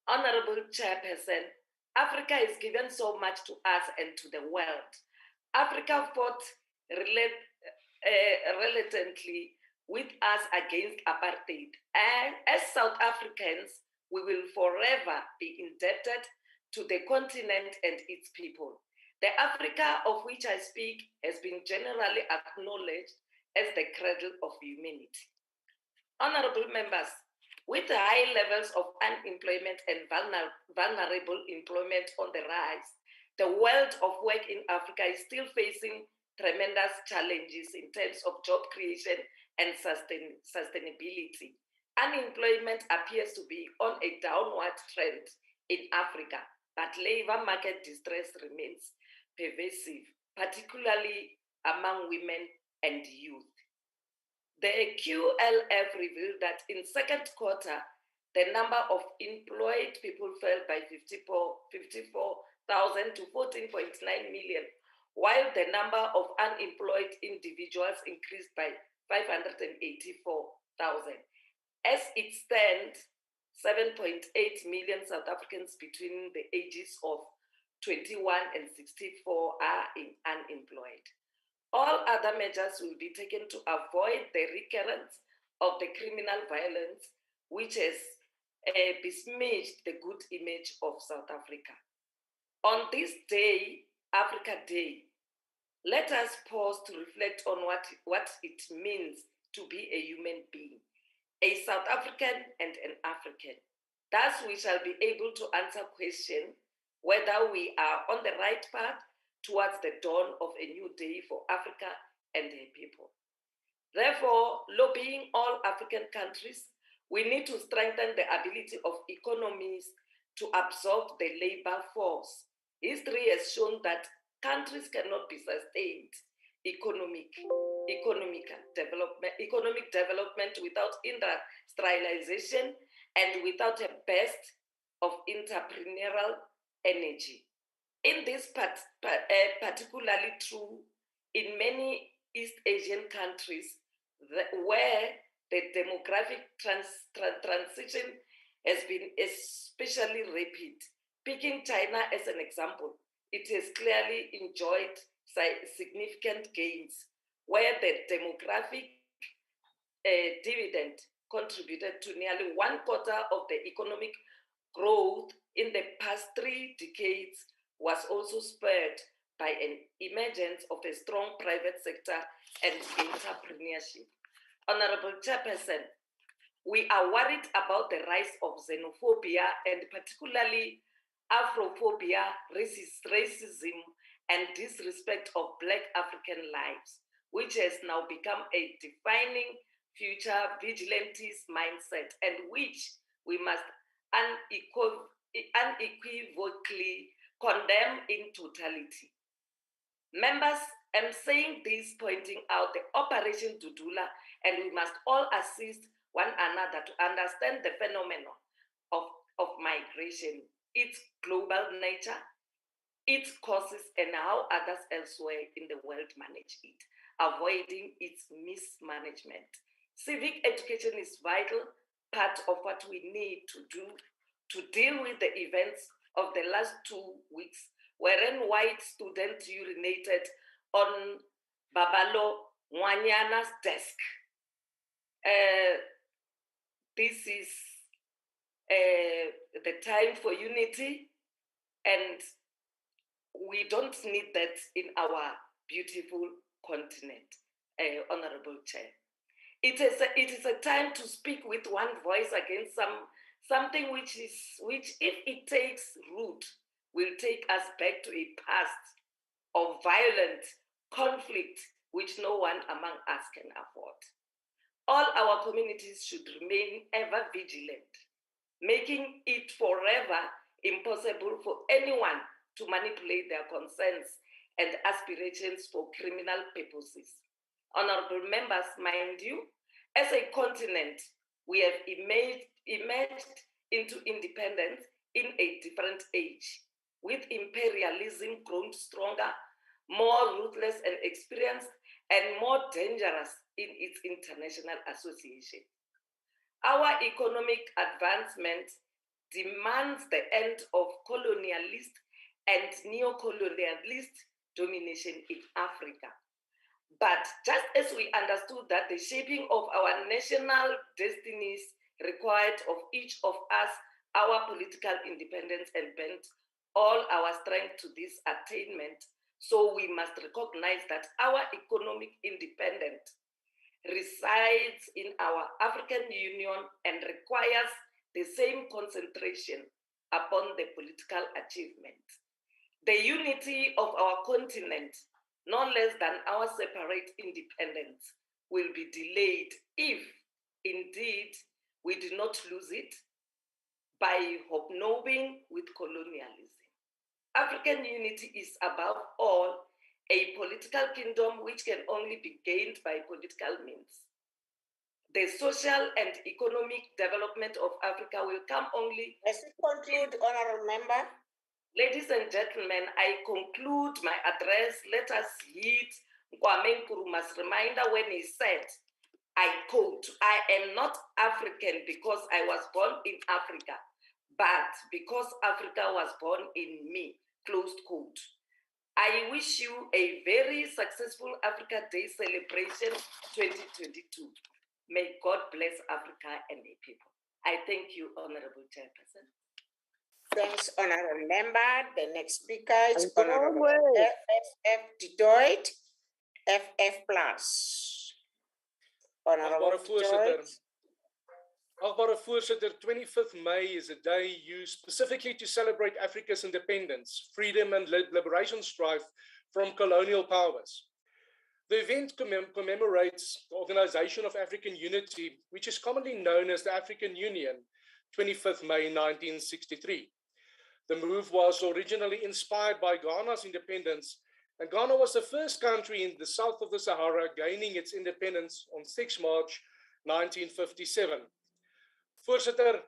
Honorable Chairperson, Africa has given so much to us and to the world. Africa fought relentlessly with us against apartheid. And as South Africans, we will forever be indebted to the continent and its people. The Africa of which I speak has been generally acknowledged as the cradle of humanity. Honorable members, with high levels of unemployment and vulnerable employment on the rise, the world of work in Africa is still facing tremendous challenges in terms of job creation and sustainability. Unemployment appears to be on a downward trend in Africa, but labor market distress remains pervasive, particularly among women and youth. The QLF revealed that in second quarter, the number of employed people fell by 54,000 to 14.9 million, while the number of unemployed individuals increased by 584,000. As it stands, 7.8 million South Africans between the ages of 21 and 64 are unemployed. All other measures will be taken to avoid the recurrence of the criminal violence, which has besmirched the good image of South Africa. On this day, Africa Day, let us pause to reflect on what it means to be a human being, a South African and an African. Thus, we shall be able to answer question whether we are on the right path towards the dawn of a new day for Africa and her people. Therefore, lobbying all African countries, we need to strengthen the ability of economies to absorb the labor force. History has shown that countries cannot be sustained economic development without industrialization and without a burst of entrepreneurial energy. In this particularly true in many East Asian countries where the demographic transition has been especially rapid. Picking China as an example, it has clearly enjoyed significant gains where the demographic dividend contributed to nearly 1/4 of the economic growth in the past 3 decades was also spurred by an emergence of a strong private sector and entrepreneurship. Honorable Chairperson, we are worried about the rise of xenophobia and particularly Afrophobia, racism, and disrespect of Black African lives, which has now become a defining future vigilantist mindset and which we must unequivocally condemn in totality. Members, I'm saying this pointing out the Operation Dudula, and we must all assist one another to understand the phenomenon of migration, its global nature, its causes, and how others elsewhere in the world manage it, avoiding its mismanagement. Civic education is vital part of what we need to do to deal with the events of the last 2 weeks, wherein white students urinated on Babalo Mwanyana's desk. This is the time for unity, and we don't need that in our beautiful continent, Honorable Chair. It is a time to speak with one voice against something which, if it takes root, will take us back to a past of violent conflict which no one among us can afford. All our communities should remain ever vigilant, making it forever impossible for anyone to manipulate their concerns and aspirations for criminal purposes. Honorable members, mind you, as a continent, we have emerged into independence in a different age, with imperialism grown stronger, more ruthless and experienced, and more dangerous in its international association. Our economic advancement demands the end of colonialist and neo-colonialist domination in Africa. But just as we understood that the shaping of our national destinies required of each of us our political independence and bent all our strength to this attainment, so we must recognize that our economic independence resides in our African Union and requires the same concentration upon the political achievement. The unity of our continent, no less than our separate independence, will be delayed if, indeed, we do not lose it by hobnobbing with colonialism. African unity is above all a political kingdom which can only be gained by political means. The social and economic development of Africa will come only. As we conclude, Honorable Member. Ladies and gentlemen, I conclude my address. Let us heed Kwame Nkrumah's reminder when he said, I quote, "I am not African because I was born in Africa, but because Africa was born in me," closed quote. I wish you a very successful Africa Day celebration 2022. May God bless Africa and the people. I thank you, Honorable Chairperson. Thanks, Honorable Member. The next speaker is Honorable FFF Dedoit, FF+. Honorable Dedoit. Agbare Voorsitter, 25th May is a day used specifically to celebrate Africa's independence, freedom and liberation strife from colonial powers. The event commemorates the Organization of African Unity, which is commonly known as the African Union, 25th May 1963. The move was originally inspired by Ghana's independence, and Ghana was the first country in the south of the Sahara gaining its independence on 6 March 1957. Voorsitter,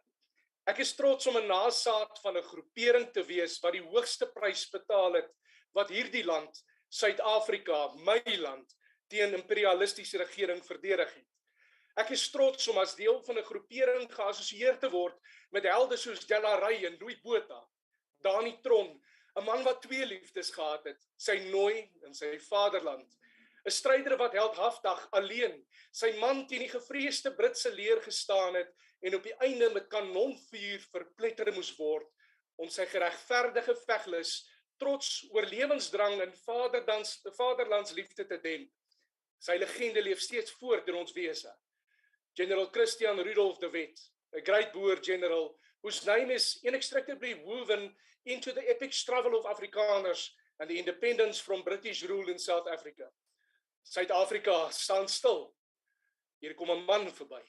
ek is trots om 'n nasaad van 'n groepering te wees wat die hoogste prys betaal het wat hierdie land, Suid-Afrika, my land, teen imperialistiese regering verdedig het. Ek is trots om as deel van 'n groepering geassosieer te word met helde soos Della Ray en Louis Botha, Dani Tron, 'n man wat 2 liefdes gehad het, sy nooi en sy vaderland. 'n Stryder wat heldhaftig alleen sy man teen die gevreesde Britse leer gestaan het en op die einde met kanonvuur verpletter moes word om sy geregverdige veglus, trots oorlewingsdrang en vaderlandsliefde te demp. Sy legende leef steeds voort in ons wese. General Christian Rudolph de Wet, a great Boer general whose name is inextricably woven into the epic struggle of Afrikaners and the independence from British rule in South Africa. Suid-Afrika staan stil. Hier kom 'n man verby.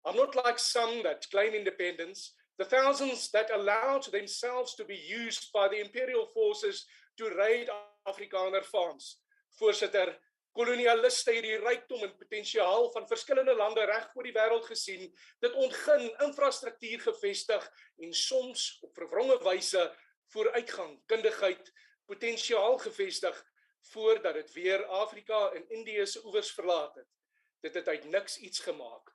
I'm not like some that claim independence, the thousands that allowed themselves to be used by the imperial forces to raid Afrikaner farms. Voorsitter, kolonialiste het die rykdom en potensiaal van verskillende lande reg oor die wêreld gesien, dit ontgin infrastruktuur gevestig en soms op verwronge wyse vooruitgang, kundigheid, potensiaal gevestig voordat dit weer Afrika en Indië se oewers verlaat het. Dit het uit niks iets gemaak.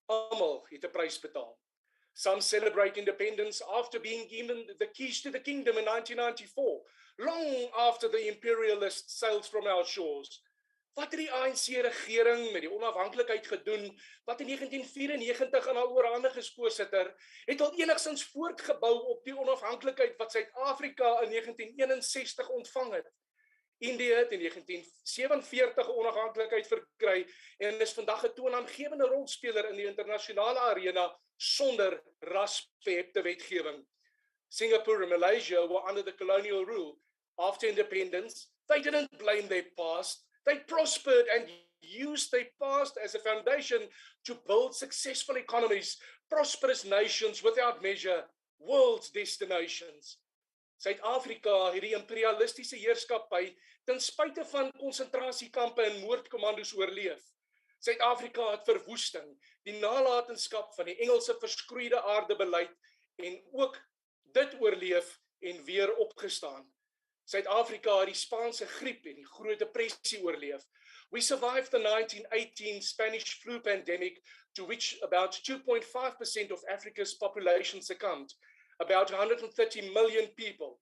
Almal het 'n prys betaal. Some celebrate independence after being given the keys to the kingdom in 1994, long after the imperialists sailed from our shores. Wat het die ANC-regering met die onafhanklikheid gedoen, wat in 1994 aan haar oorhandig is, voorsitter, het al enigstens voortgebou op die onafhanklikheid wat Suid-Afrika in 1961 ontvang het. Indië het in 1947 onafhanklikheid verkry en is vandag 'n toonaangewende rolspeler in die internasionale arena sonder rasbehepte wetgewing. Singapore and Malaysia were under the colonial rule. After independence, they didn't blame their past. They prospered and used their past as a foundation to build successful economies, prosperous nations without measure, world destinations. Suid-Afrika het die imperialistiese heerskappy ten spyte van konsentrasiekampe en moordkommandos oorleef. Suid-Afrika het verwoesting, die nalatenskap van die Engelse verskroeide aarde beleid en ook dit oorleef en weer opgestaan. Suid-Afrika het die Spaanse griep en die Groot Depressie oorleef. We survived the 1918 Spanish flu pandemic, to which about 2.5% of Africa's population succumbed, about 130 million people.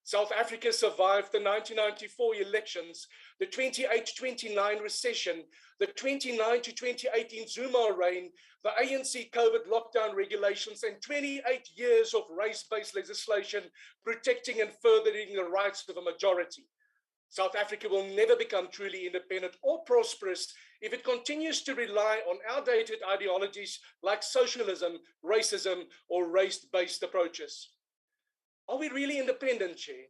South Africa survived the 1994 elections, the 28-29 recession, the 29 to 2018 Zuma reign, the ANC COVID lockdown regulations, and 28 years of race-based legislation protecting and furthering the rights of a majority. South Africa will never become truly independent or prosperous if it continues to rely on outdated ideologies like socialism, racism, or race-based approaches. Are we really independent, Chair?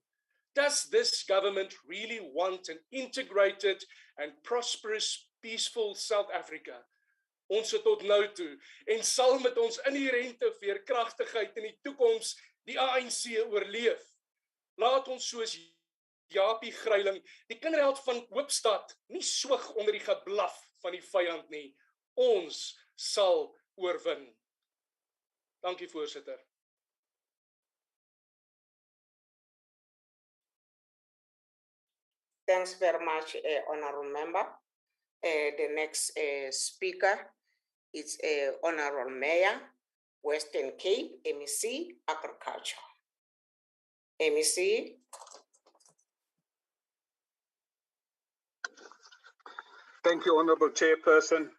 Does this government really want an integrated and prosperous, peaceful South Africa? Ons het tot nou toe en sal met ons inherente veerkragtigheid in die toekoms die ANC oorleef. Laat ons soos Japie Greiling, die kinderheld van Hoopstad, nie swig onder die geblaf van die vyand nie. Ons sal oorwin. Dankie, voorsitter. Thanks very much, Honorable Member. The next speaker is Honorable Mayor, Western Cape, MEC, Agriculture. MEC. Thank you, Honorable Chairperson.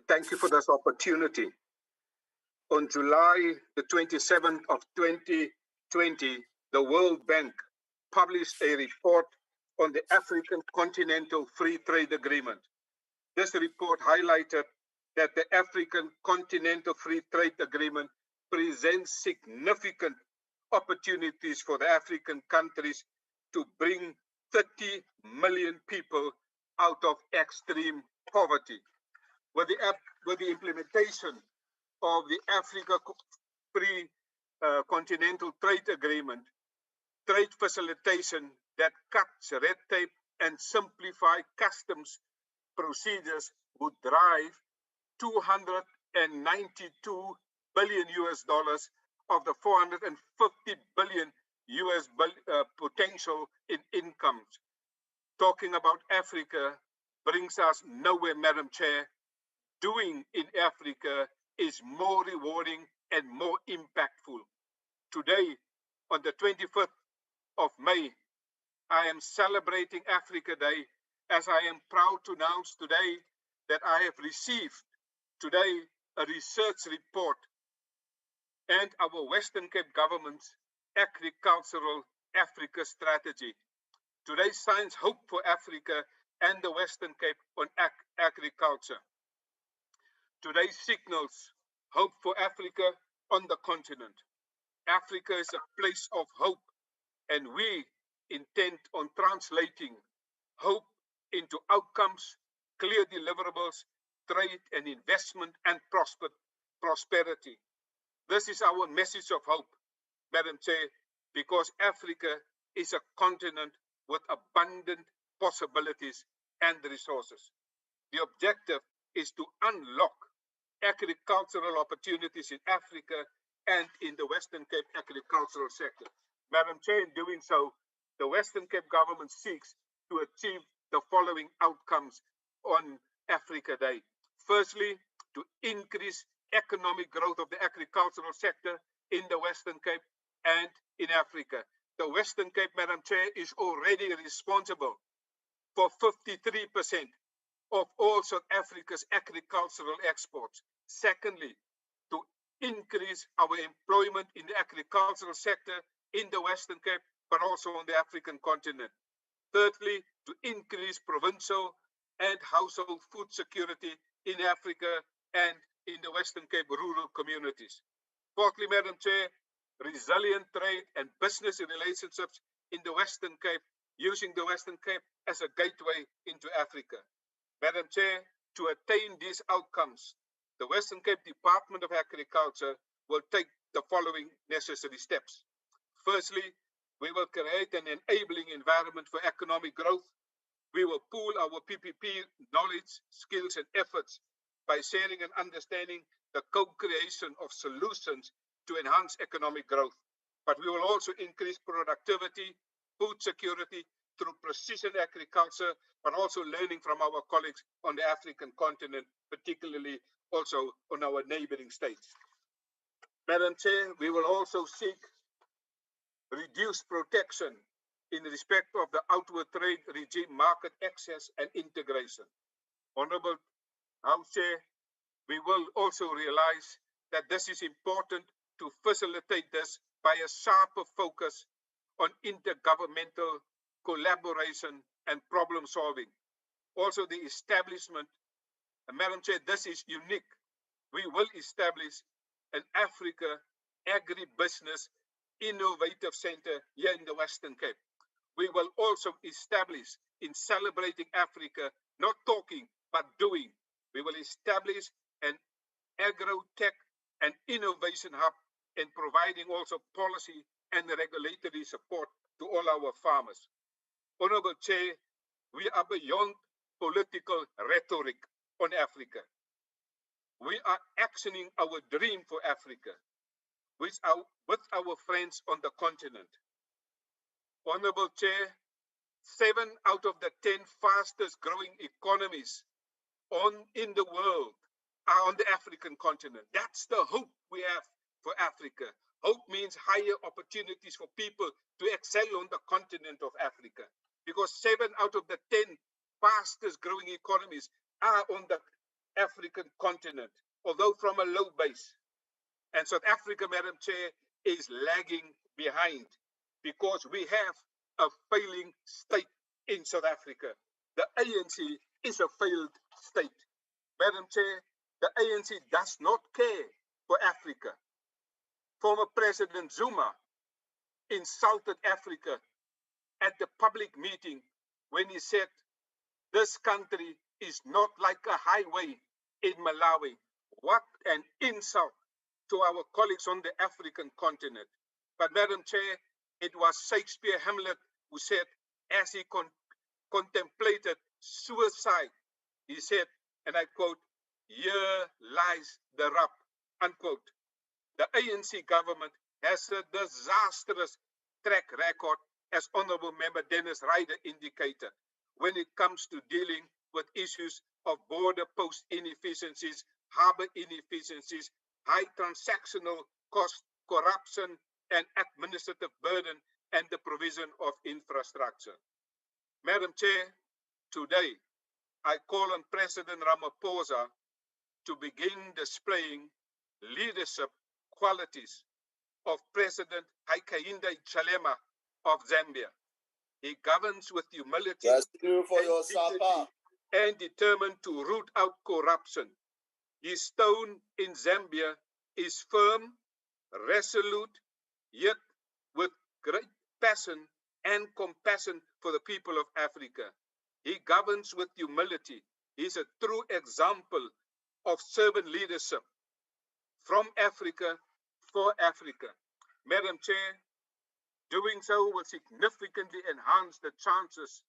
Thank you for this opportunity. On July the 27th of 2020, the World Bank published a report on the African Continental Free Trade Agreement. This report highlighted that the African Continental Free Trade Agreement presents significant opportunities for the African countries to bring 30 million people out of extreme poverty. With the implementation of the Africa Free Continental Trade Agreement, trade facilitation that cuts red tape and simplify customs procedures would drive $292 billion of the $450 billion potential in incomes. Talking about Africa brings us nowhere, Madam Chair. Doing in Africa is more rewarding and more impactful. Today, on the 25th of May, I am celebrating Africa Day, as I am proud to announce today that I have received today a research report and our Western Cape government's Agricultural Africa strategy. Today signs hope for Africa and the Western Cape on agriculture. Today signals hope for Africa on the continent. Africa is a place of hope, and we intend on translating hope into outcomes, clear deliverables, trade and investment, and prosperity. This is our message of hope, Madam Chair, because Africa is a continent with abundant possibilities and resources. The objective is to unlock agricultural opportunities in Africa and in the Western Cape agricultural sector. Madam Chair, in doing so, the Western Cape government seeks to achieve the following outcomes on Africa Day. Firstly, to increase economic growth of the agricultural sector in the Western Cape and in Africa. The Western Cape, Madam Chair, is already responsible for 53% of all South Africa's agricultural exports. Secondly, to increase our employment in the agricultural sector in the Western Cape, but also on the African continent. Thirdly, to increase provincial and household food security in Africa and in the Western Cape rural communities. Fourthly, Madam Chair, resilient trade and business relationships in the Western Cape, using the Western Cape as a gateway into Africa. Madam Chair, to attain these outcomes, the Western Cape Department of Agriculture will take the following necessary steps. Firstly, we will create an enabling environment for economic growth. We will pool our PPP knowledge, skills, and efforts by sharing and understanding the co-creation of solutions to enhance economic growth. But we will also increase productivity, food security through precision agriculture, but also learning from our colleagues on the African continent, particularly also on our neighboring states. Madam Chair, we will also seek reduced protection in respect of the outward trade regime, market access and integration. Honorable House Chair, we will also realize that this is important to facilitate this by a sharper focus on intergovernmental collaboration and problem solving. Also the establishment, and Madam Chair, this is unique. We will establish an Africa Agribusiness Innovative Center here in the Western Cape. We will also establish, in celebrating Africa, not talking, but doing, we will establish an agro-tech and innovation hub and providing also policy and regulatory support to all our farmers. Honorable Chair, we are beyond political rhetoric on Africa. We are actioning our dream for Africa with our friends on the continent. Honorable Chair, 7 out of the 10 fastest growing economies in the world are on the African continent. That's the hope we have for Africa. Hope means higher opportunities for people to excel on the continent of Africa, because 7 out of the 10 fastest growing economies are on the African continent, although from a low base. And South Africa, Madam Chair, is lagging behind because we have a failing state in South Africa. The ANC is a failed state. Madam Chair, the ANC does not care for Africa. Former President Zuma insulted Africa at the public meeting when he said, this country is not like a highway in Malawi. What an insult to our colleagues on the African continent. But Madam Chair, it was Shakespeare Hamlet who said, as he contemplated suicide, he said, and I quote, here lies the rub, unquote. The ANC government has a disastrous track record, as Honorable Member Dennis Ryder indicated, when it comes to dealing with issues of border post inefficiencies, harbor inefficiencies, high transactional cost, corruption, and administrative burden, and the provision of infrastructure. Madam Chair, today I call on President Ramaphosa to begin displaying leadership qualities of President Hakainde Hichilema of Zambia. He governs with humility and determined to root out corruption. His tone in Zambia is firm, resolute, yet with great passion and compassion for the people of Africa. He governs with humility. He is a true example of servant leadership from Africa for Africa. Madam Chair, doing so will significantly enhance the chances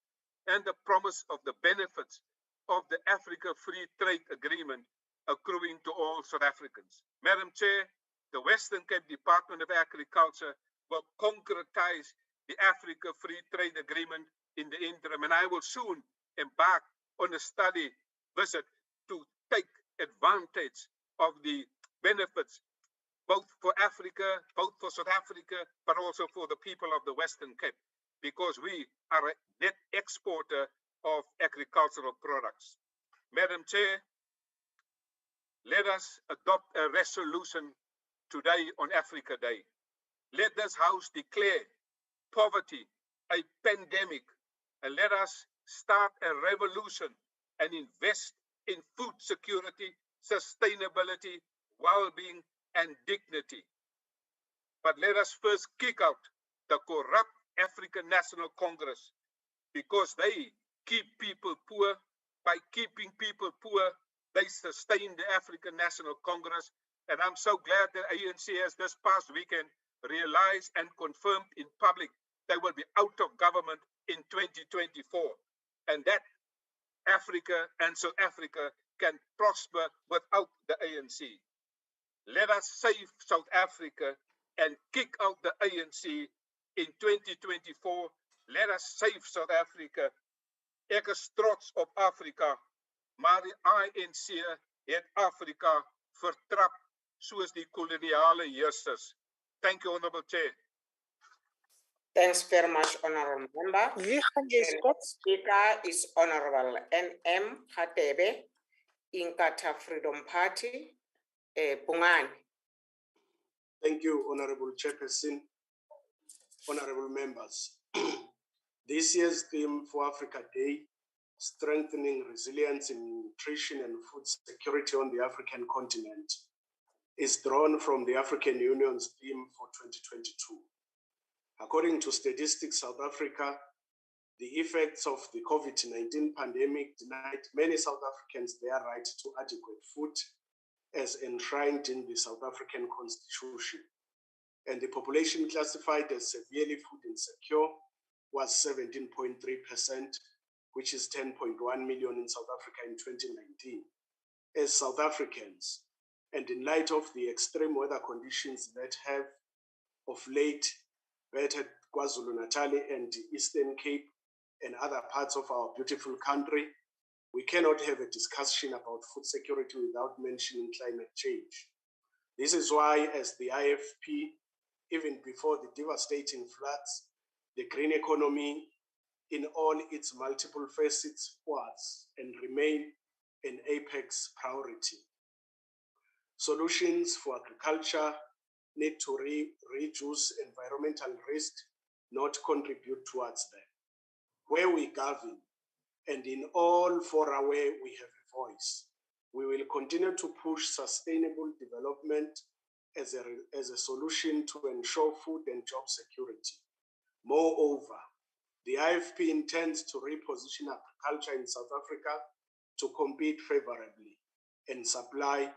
and the promise of the benefits of the Africa Free Trade Agreement accruing to all South Africans. Madam Chair, the Western Cape Department of Agriculture will concretize the Africa Free Trade Agreement in the interim, and I will soon embark on a study visit to take advantage of the benefits both for Africa, both for South Africa, but also for the people of the Western Cape, because we are a net exporter of agricultural products. Madam Chair, let us adopt a resolution today on Africa Day. Let this House declare poverty a pandemic, and let us start a revolution and invest in food security, sustainability, well-being, and dignity. But let us first kick out the corrupt African National Congress, because they keep people poor. By keeping people poor, they sustain the African National Congress. And I'm so glad that ANC has this past weekend realized and confirmed in public they will be out of government in 2024. And that Africa and South Africa can prosper without the ANC. Let us save South Africa and kick out the ANC in 2024. Let us save South Africa. Ek is trots op Afrika, maar die ANC het Afrika vertrap soos die koloniale heersers. Thank you, Honorable Chair. Thanks very much, Honorable Member. Wie gaan jy The skop? next speaker is Honorable N.M. Hatebe, Inkatha Freedom Party, Pungani. Thank you, Honorable Chairperson, honorable members. This year's theme for Africa Day, strengthening resilience in nutrition and food security on the African continent, is drawn from the African Union's theme for 2022. According to Statistics South Africa, the effects of the COVID-19 pandemic denied many South Africans their right to adequate food as enshrined in the South African Constitution. And the population classified as severely food insecure was 17.3%, which is 10.1 million in South Africa in 2019. As South Africans, and in light of the extreme weather conditions that have of late battered KwaZulu-Natal and the Eastern Cape and other parts of our beautiful country, we cannot have a discussion about food security without mentioning climate change. This is why, as the IFP, even before the devastating floods, the green economy in all its multiple facets was and remain an apex priority. Solutions for agriculture need to reduce environmental risk, not contribute towards them. Where we govern, and in all fora where we have a voice, we will continue to push sustainable development as a solution to ensure food and job security. Moreover, the IFP intends to reposition agriculture in South Africa to compete favorably and supply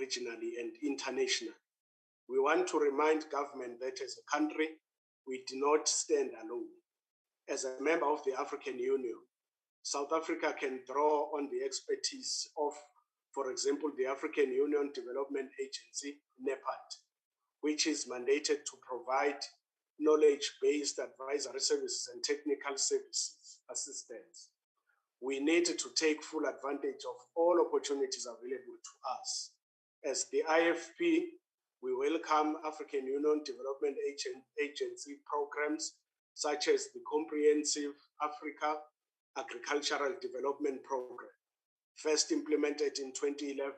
regionally and internationally. We want to remind government that as a country, we do not stand alone. As a member of the African Union, South Africa can draw on the expertise of, for example, the African Union Development Agency, NEPAD, which is mandated to provide knowledge-based advisory services and technical services assistance. We need to take full advantage of all opportunities available to us. As the IFP, we welcome African Union Development Agency programs such as the Comprehensive Africa Agricultural Development Program, first implemented in 2011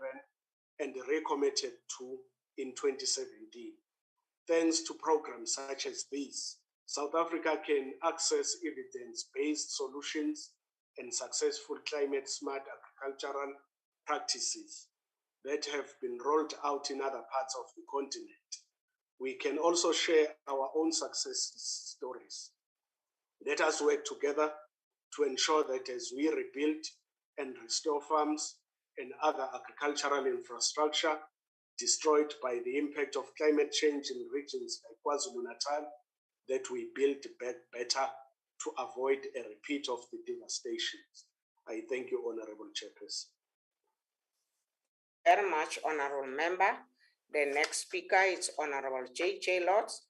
and recommitted to in 2017. Thanks to programs such as these, South Africa can access evidence-based solutions and successful climate-smart agricultural practices that have been rolled out in other parts of the continent. We can also share our own success stories. Let us work together to ensure that as we rebuild and restore farms and other agricultural infrastructure destroyed by the impact of climate change in regions like KwaZulu-Natal, that we build back better to avoid a repeat of the devastations. I thank you, Honorable Chairperson. Very much, Honorable Member. The next speaker is Honorable J.J. Lords,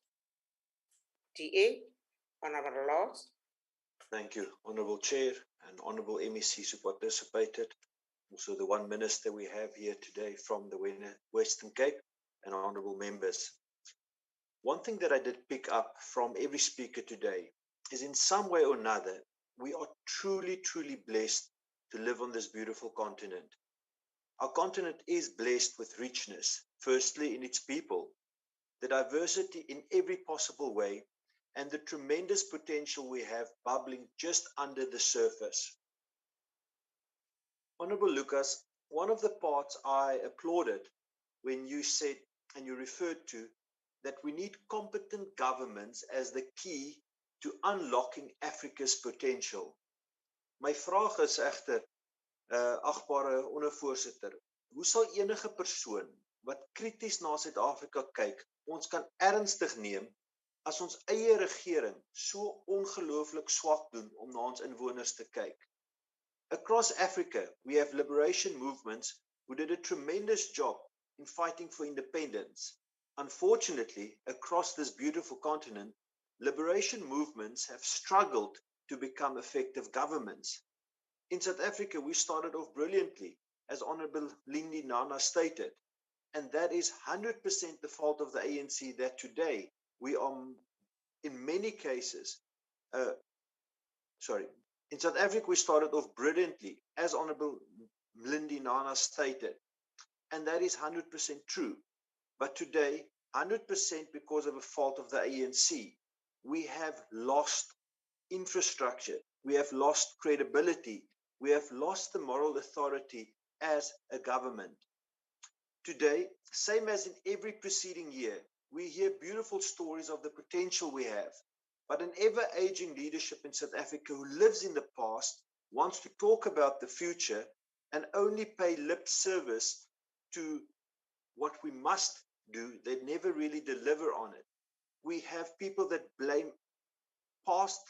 DA. Honorable Lords. Thank you, Honorable Chair and Honorable MECs who participated. Also the one minister we have here today from the Western Cape and honorable members. One thing that I did pick up from every speaker today is in some way or another, we are truly, truly blessed to live on this beautiful continent. Our continent is blessed with richness, firstly in its people, the diversity in every possible way, and the tremendous potential we have bubbling just under the surface. Honorable Lucas, one of the parts I applauded when you said and you referred to that we need competent governments as the key to unlocking Africa's potential. My vraag is egter, agbare ondervoorsitter, hoe sal enige persoon wat krities na Suid-Afrika kyk, ons kan ernstig neem as ons eie regering so ongelooflik swak doen om na ons inwoners te kyk? Across Africa, we have liberation movements who did a tremendous job in fighting for independence. Unfortunately, across this beautiful continent, liberation movements have struggled to become effective governments. In South Africa, we started off brilliantly, as Honorable Lindy Nana stated, and that is 100% the fault of the ANC that today we are in many cases, in South Africa, we started off brilliantly, as Honorable Lindy Nana stated, and that is 100% true. But today, 100% because of a fault of the ANC, we have lost infrastructure, we have lost credibility, we have lost the moral authority as a government. Today, same as in every preceding year, we hear beautiful stories of the potential we have, but an ever-aging leadership in South Africa who lives in the past, wants to talk about the future, and only pay lip service to what we must do. They never really deliver on it. We have people that blame past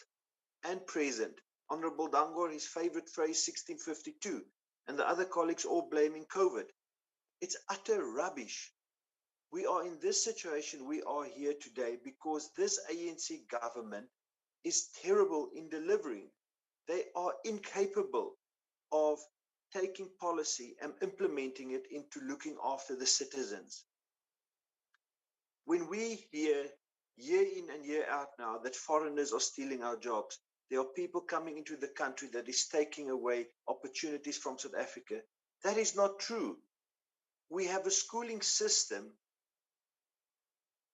and present. Honorable Dangor, his favorite phrase, 1652, and the other colleagues all blaming COVID. It's utter rubbish. We are in this situation, we are here today because this ANC government is terrible in delivering. They are incapable of taking policy and implementing it into looking after the citizens. When we hear year in and year out now that foreigners are stealing our jobs, there are people coming into the country that is taking away opportunities from South Africa. That is not true. We have a schooling system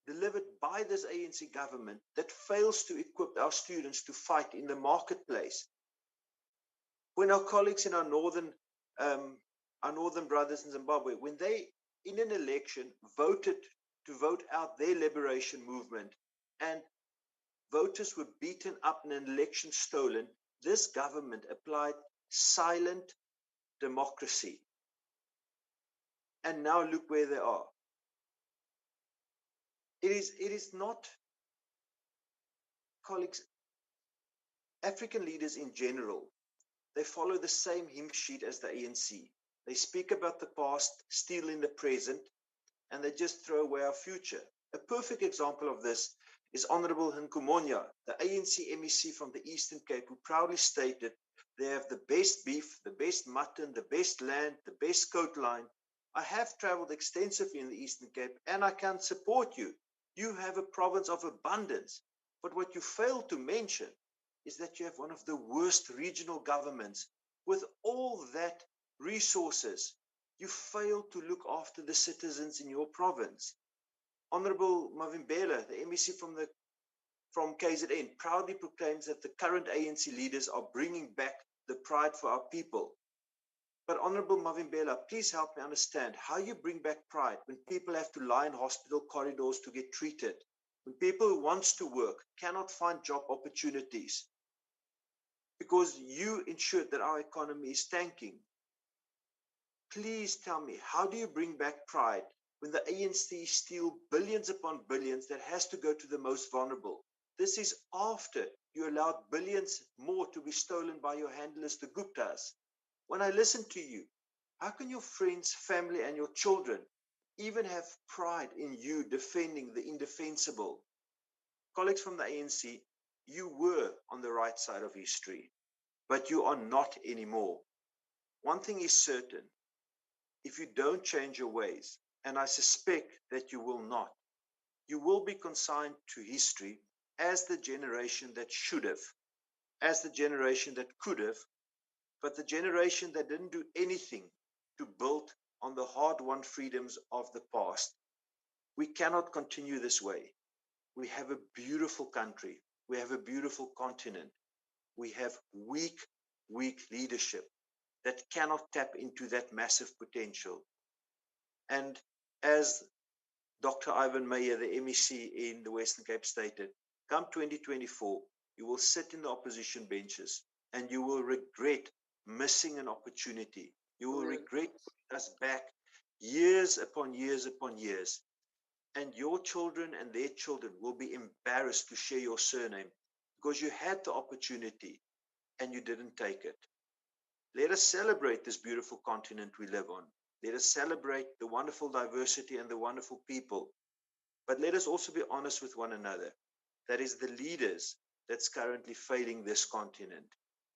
delivered by this ANC government that fails to equip our students to fight in the marketplace. When our colleagues in our northern brothers in Zimbabwe, when they, in an election, voted to vote out their liberation movement and voters were beaten up and an election stolen, this government applied silent democracy. And now look where they are. It is not, colleagues, African leaders in general, they follow the same hymn sheet as the ANC. They speak about the past, steal in the present, and they just throw away our future. A perfect example of this is Honorable Nkumonya, the ANC MEC from the Eastern Cape, who proudly stated they have the best beef, the best mutton, the best land, the best coat line. I have traveled extensively in the Eastern Cape and I can support you. You have a province of abundance. But what you fail to mention is that you have one of the worst regional governments with all that resources. You fail to look after the citizens in your province. Honorable Mavimbela, the MEC from KZN, proudly proclaims that the current ANC leaders are bringing back the pride for our people. But Honorable Mavimbela, please help me understand how you bring back pride when people have to lie in hospital corridors to get treated, when people who want to work cannot find job opportunities, because you ensured that our economy is tanking. Please tell me, how do you bring back pride when the ANC steal billions upon billions that has to go to the most vulnerable? This is after you allowed billions more to be stolen by your handlers, the Guptas. When I listen to you, how can your friends, family, and your children even have pride in you defending the indefensible? Colleagues from the ANC, you were on the right side of history, but you are not anymore. One thing is certain, if you don't change your ways, and I suspect that you will not, you will be consigned to history as the generation that should have, as the generation that could have, but the generation that didn't do anything to build on the hard-won freedoms of the past. We cannot continue this way. We have a beautiful country. We have a beautiful continent. We have weak leadership that cannot tap into that massive potential. And as Dr. Ivan Meyer, the MEC in the Western Cape, stated, come 2024, you will sit in the opposition benches and you will regret missing an opportunity. You will regret putting us back years upon years upon years. And your children and their children will be embarrassed to share your surname because you had the opportunity and you didn't take it. Let us celebrate this beautiful continent we live on. Let us celebrate the wonderful diversity and the wonderful people. But let us also be honest with one another. That is the leaders that's currently failing this continent.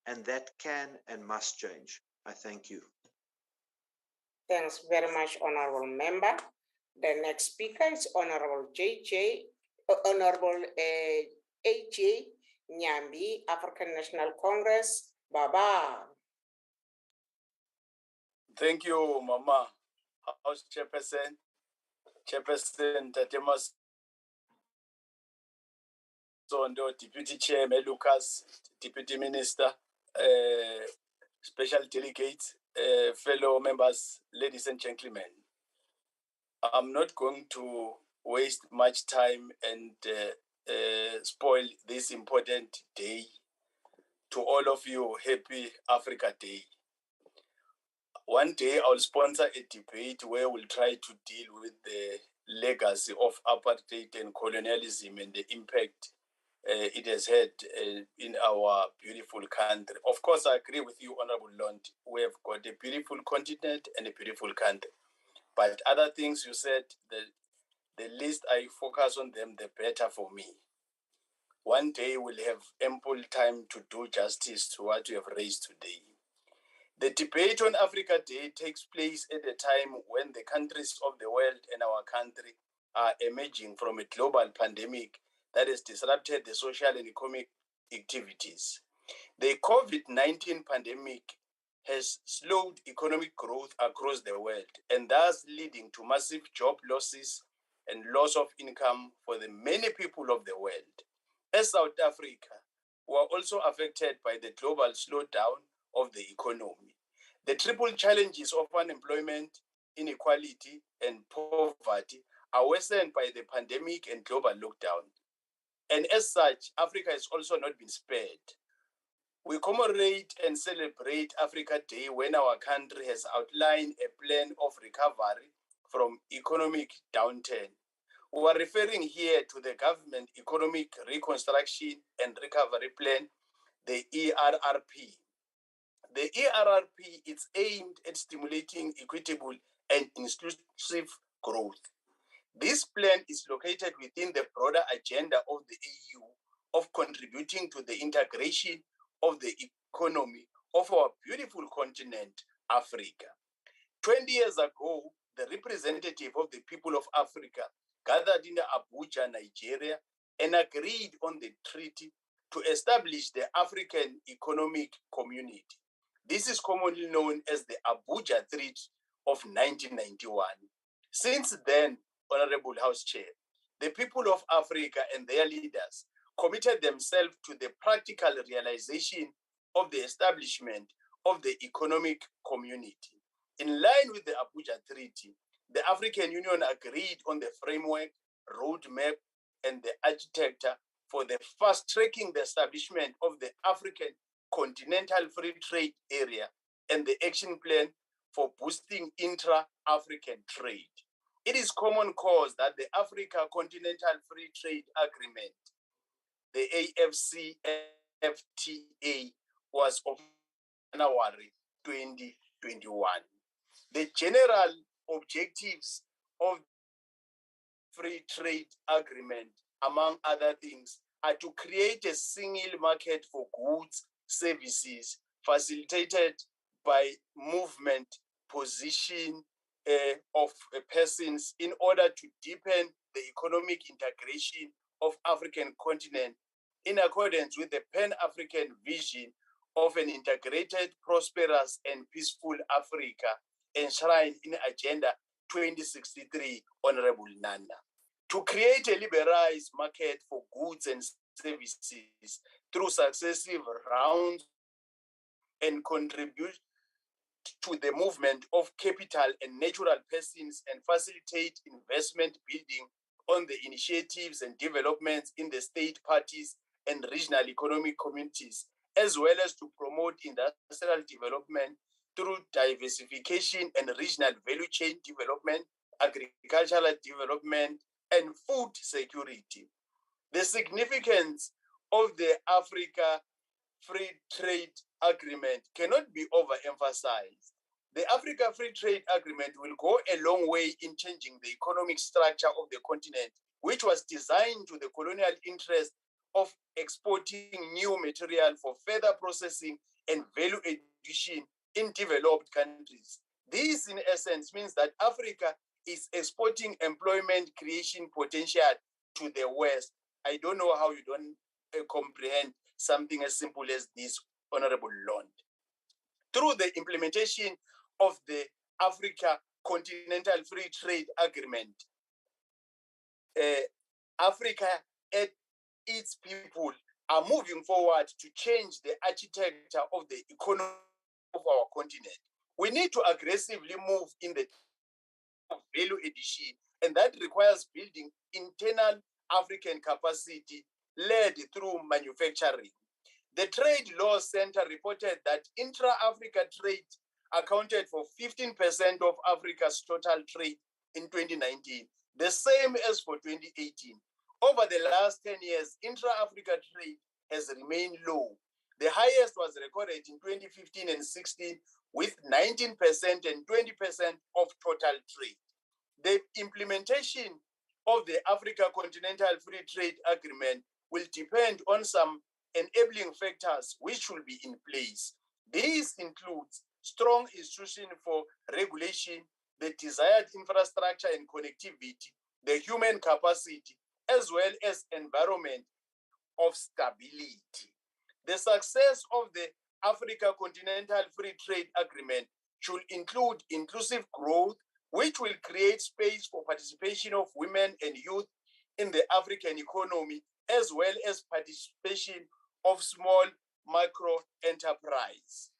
And that can and must change. I thank you. Thanks very much, Honorable Member. The next speaker is Honorable AJ Nyambi, African National Congress. Baba. Thank you, Mama. House Chairperson, Tatemas Sondo, Deputy Chair Lucas, Deputy Minister, special delegates, fellow members, ladies and gentlemen. I'm not going to waste much time and spoil this important day. To all of you, happy Africa Day. One day I'll sponsor a debate where we'll try to deal with the legacy of apartheid and colonialism and the impact it has had in our beautiful country. Of course, I agree with you, Honorable Lund. We have got a beautiful continent and a beautiful country. But other things you said, the least I focus on them, the better for me. One day we'll have ample time to do justice to what you have raised today. The debate on Africa Day takes place at a time when the countries of the world and our country are emerging from a global pandemic that has disrupted the social and economic activities. The COVID-19 pandemic has slowed economic growth across the world and thus leading to massive job losses and loss of income for the many people of the world. As South Africa, we are also affected by the global slowdown of the economy. The triple challenges of unemployment, inequality, and poverty are worsened by the pandemic and global lockdown. And as such, Africa has also not been spared. We commemorate and celebrate Africa Day when our country has outlined a plan of recovery from economic downturn. We are referring here to the Government Economic Reconstruction and Recovery Plan, the ERRP. The ERRP is aimed at stimulating equitable and inclusive growth. This plan is located within the broader agenda of the EU of contributing to the integration of the economy of our beautiful continent, Africa. 20 years ago, the representative of the people of Africa gathered in Abuja, Nigeria, and agreed on the treaty to establish the African Economic Community. This is commonly known as the Abuja Treaty of 1991. Since then, Honorable House Chair, the people of Africa and their leaders committed themselves to the practical realization of the establishment of the economic community. In line with the Abuja Treaty, the African Union agreed on the framework, roadmap, and the architecture for the fast-tracking the establishment of the African Continental Free Trade Area and the action plan for boosting intra-African trade. It is common cause that the Africa Continental Free Trade Agreement, the AFCFTA, was of January 2021. The general objectives of free trade agreement, among other things, are to create a single market for goods, services, facilitated by movement, position of persons in order to deepen the economic integration of African continent in accordance with the Pan-African vision of an integrated, prosperous, and peaceful Africa enshrined in Agenda 2063, Honorable Nana. To create a liberalized market for goods and services through successive rounds and contribute to the movement of capital and natural persons and facilitate investment building on the initiatives and developments in the state parties and regional economic communities, as well as to promote industrial development through diversification and regional value chain development, agricultural development, and food security. The significance of the Africa Free Trade Agreement cannot be overemphasized. The Africa Free Trade Agreement will go a long way in changing the economic structure of the continent, which was designed to the colonial interest of exporting new material for further processing and value addition in developed countries. This, in essence, means that Africa is exporting employment creation potential to the West. I don't know how you don't comprehend something as simple as this, Honorable Lord. Through the implementation of the Africa Continental Free Trade Agreement, Africa and its people are moving forward to change the architecture of the economy of our continent. We need to aggressively move in the value addition, and that requires building internal African capacity led through manufacturing. The Trade Law Center reported that intra-Africa trade accounted for 15% of Africa's total trade in 2019, the same as for 2018. Over the last 10 years, intra-Africa trade has remained low. The highest was recorded in 2015 and 16 with 19% and 20% of total trade. The implementation of the Africa Continental Free Trade Agreement will depend on some enabling factors which will be in place. These include strong institutions for regulation, the desired infrastructure and connectivity, the human capacity, as well as environment of stability. The success of the Africa Continental Free Trade Agreement should include inclusive growth, which will create space for participation of women and youth in the African economy, as well as participation of small micro enterprise.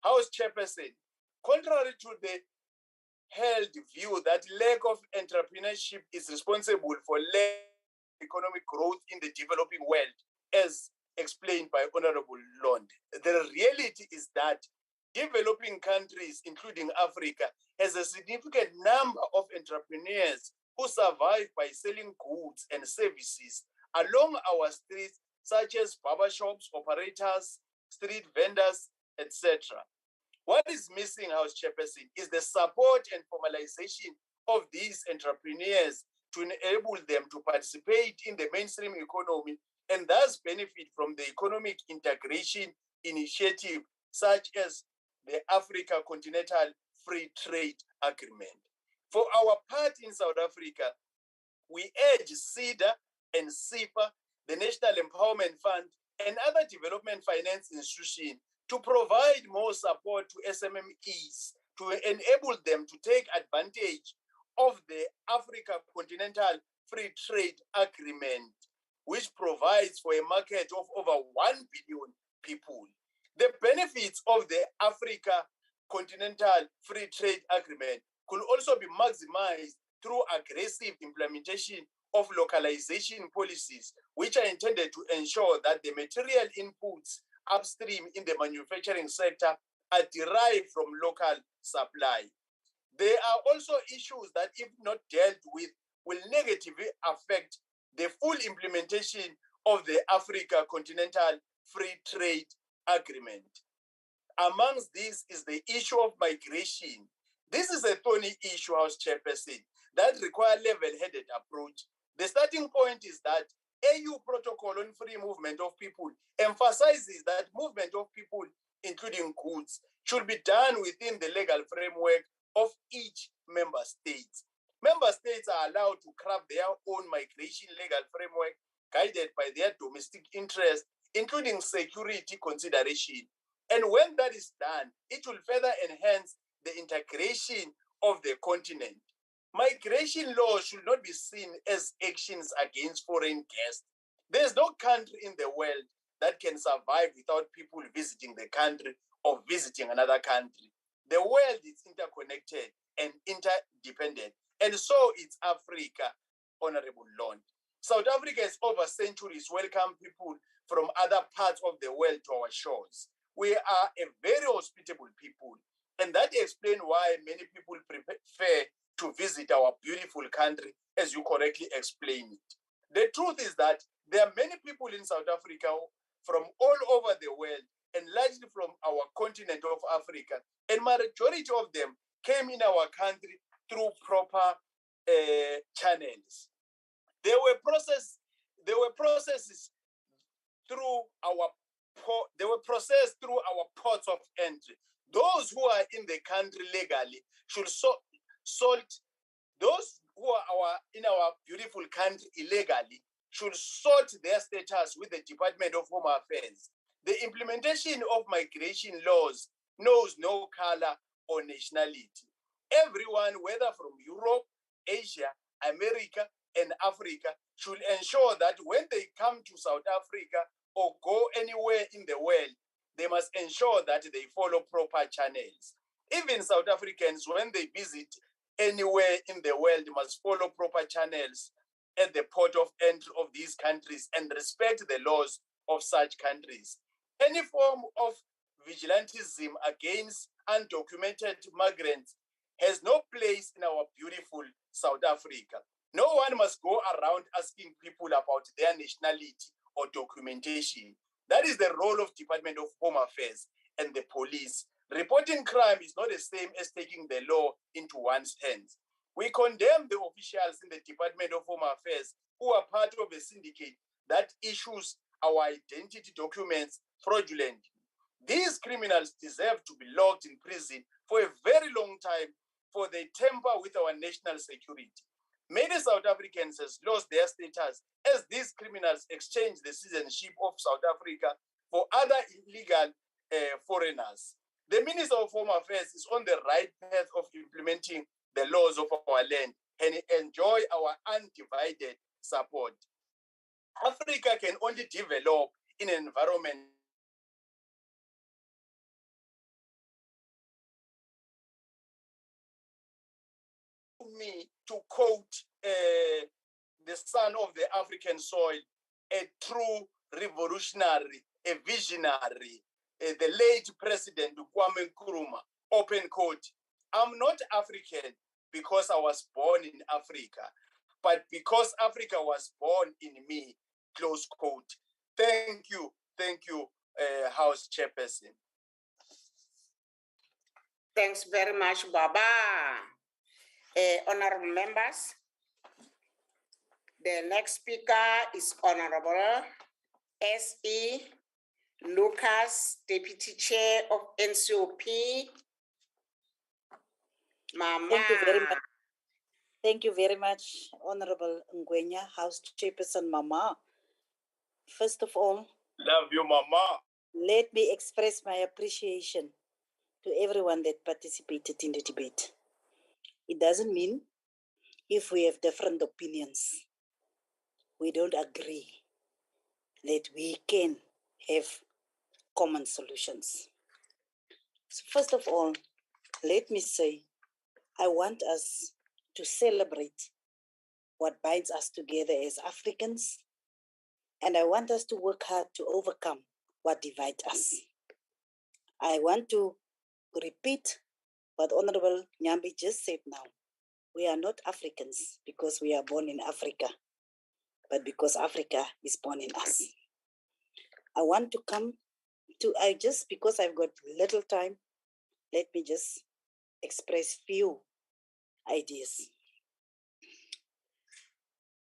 House Chairperson, contrary to the held view that lack of entrepreneurship is responsible for lack of economic growth in the developing world, as explained by Honorable Lond, the reality is that developing countries, including Africa, has a significant number of entrepreneurs who survive by selling goods and services along our streets, such as barbershops, operators, street vendors, etc. What is missing, House Chairperson, is the support and formalization of these entrepreneurs to enable them to participate in the mainstream economy and thus benefit from the economic integration initiative such as the Africa Continental Free Trade Agreement. For our part in South Africa, we urge CEDA and CIPA, the National Empowerment Fund, and other development finance institutions to provide more support to SMMEs to enable them to take advantage of the Africa Continental Free Trade Agreement, which provides for a market of over 1 billion people. The benefits of the Africa Continental Free Trade Agreement could also be maximized through aggressive implementation of localization policies, which are intended to ensure that the material inputs upstream in the manufacturing sector are derived from local supply. There are also issues that, if not dealt with, will negatively affect the full implementation of the Africa Continental Free Trade Agreement. Amongst these is the issue of migration. This is a thorny issue, House Chairperson, that requires level-headed approach. The starting point is that AU Protocol on Free Movement of People emphasizes that movement of people, including goods, should be done within the legal framework of each member state. Member states are allowed to craft their own migration legal framework guided by their domestic interests, including security consideration. And when that is done, it will further enhance the integration of the continent. Migration law should not be seen as actions against foreign guests. There's no country in the world that can survive without people visiting the country or visiting another country. The world is interconnected and interdependent, and so it's Africa, Honorable Lord. South Africa has over centuries welcomed people from other parts of the world to our shores. We are a very hospitable people, and that explains why many people prefer to visit our beautiful country, as you correctly explained it. The truth is that there are many people in South Africa from all over the world, and largely from our continent of Africa, and majority of them came in our country through proper channels. There were processes through our ports of entry. Those who are in the country legally should sort those who are in our beautiful country illegally should sort their status with the Department of Home Affairs. The implementation of migration laws knows no color or nationality. Everyone, whether from Europe, Asia, America, and Africa, should ensure that when they come to South Africa or go anywhere in the world, they must ensure that they follow proper channels. Even South Africans, when they visit anywhere in the world, must follow proper channels at the port of entry of these countries and respect the laws of such countries. Any form of vigilantism against undocumented migrants has no place in our beautiful South Africa. No one must go around asking people about their nationality or documentation. That is the role of Department of Home Affairs and the police. Reporting crime is not the same as taking the law into one's hands. We condemn the officials in the Department of Home Affairs who are part of a syndicate that issues our identity documents fraudulently. These criminals deserve to be locked in prison for a very long time, for they tamper with our national security. Many South Africans have lost their status as these criminals exchange the citizenship of South Africa for other illegal foreigners. The Minister of Home Affairs is on the right path of implementing the laws of our land and enjoy our undivided support. Africa can only develop in an environment me to quote the son of the African soil, a true revolutionary, a visionary, the late President Kwame Nkrumah, open quote, I'm not African because I was born in Africa, but because Africa was born in me, close quote. Thank you, House Chairperson. Thanks very much, Baba. Honorable members, the next speaker is Honorable S.E. Lucas, Deputy Chair of NCOP. Mama. Thank you very much. Thank you very much, Honorable Ngwenya, House Chairperson Mama. First of all, love you, Mama. Let me express my appreciation to everyone that participated in the debate. It doesn't mean if we have different opinions, we don't agree, that we can have common solutions. So first of all, let me say, I want us to celebrate what binds us together as Africans, and I want us to work hard to overcome what divides us. I want to repeat what Honorable Nyambi just said now. We are not Africans because we are born in Africa, but because Africa is born in us. I want to come to, because I've got little time, let me just express few ideas.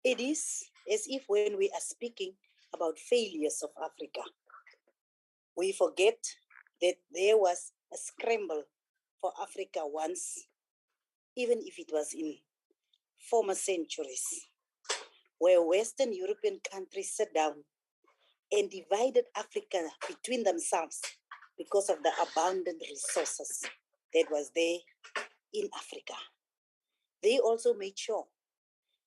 It is as if when we are speaking about failures of Africa, we forget that there was a scramble for Africa once, even if it was in former centuries, where Western European countries sat down and divided Africa between themselves because of the abundant resources that was there in Africa. They also made sure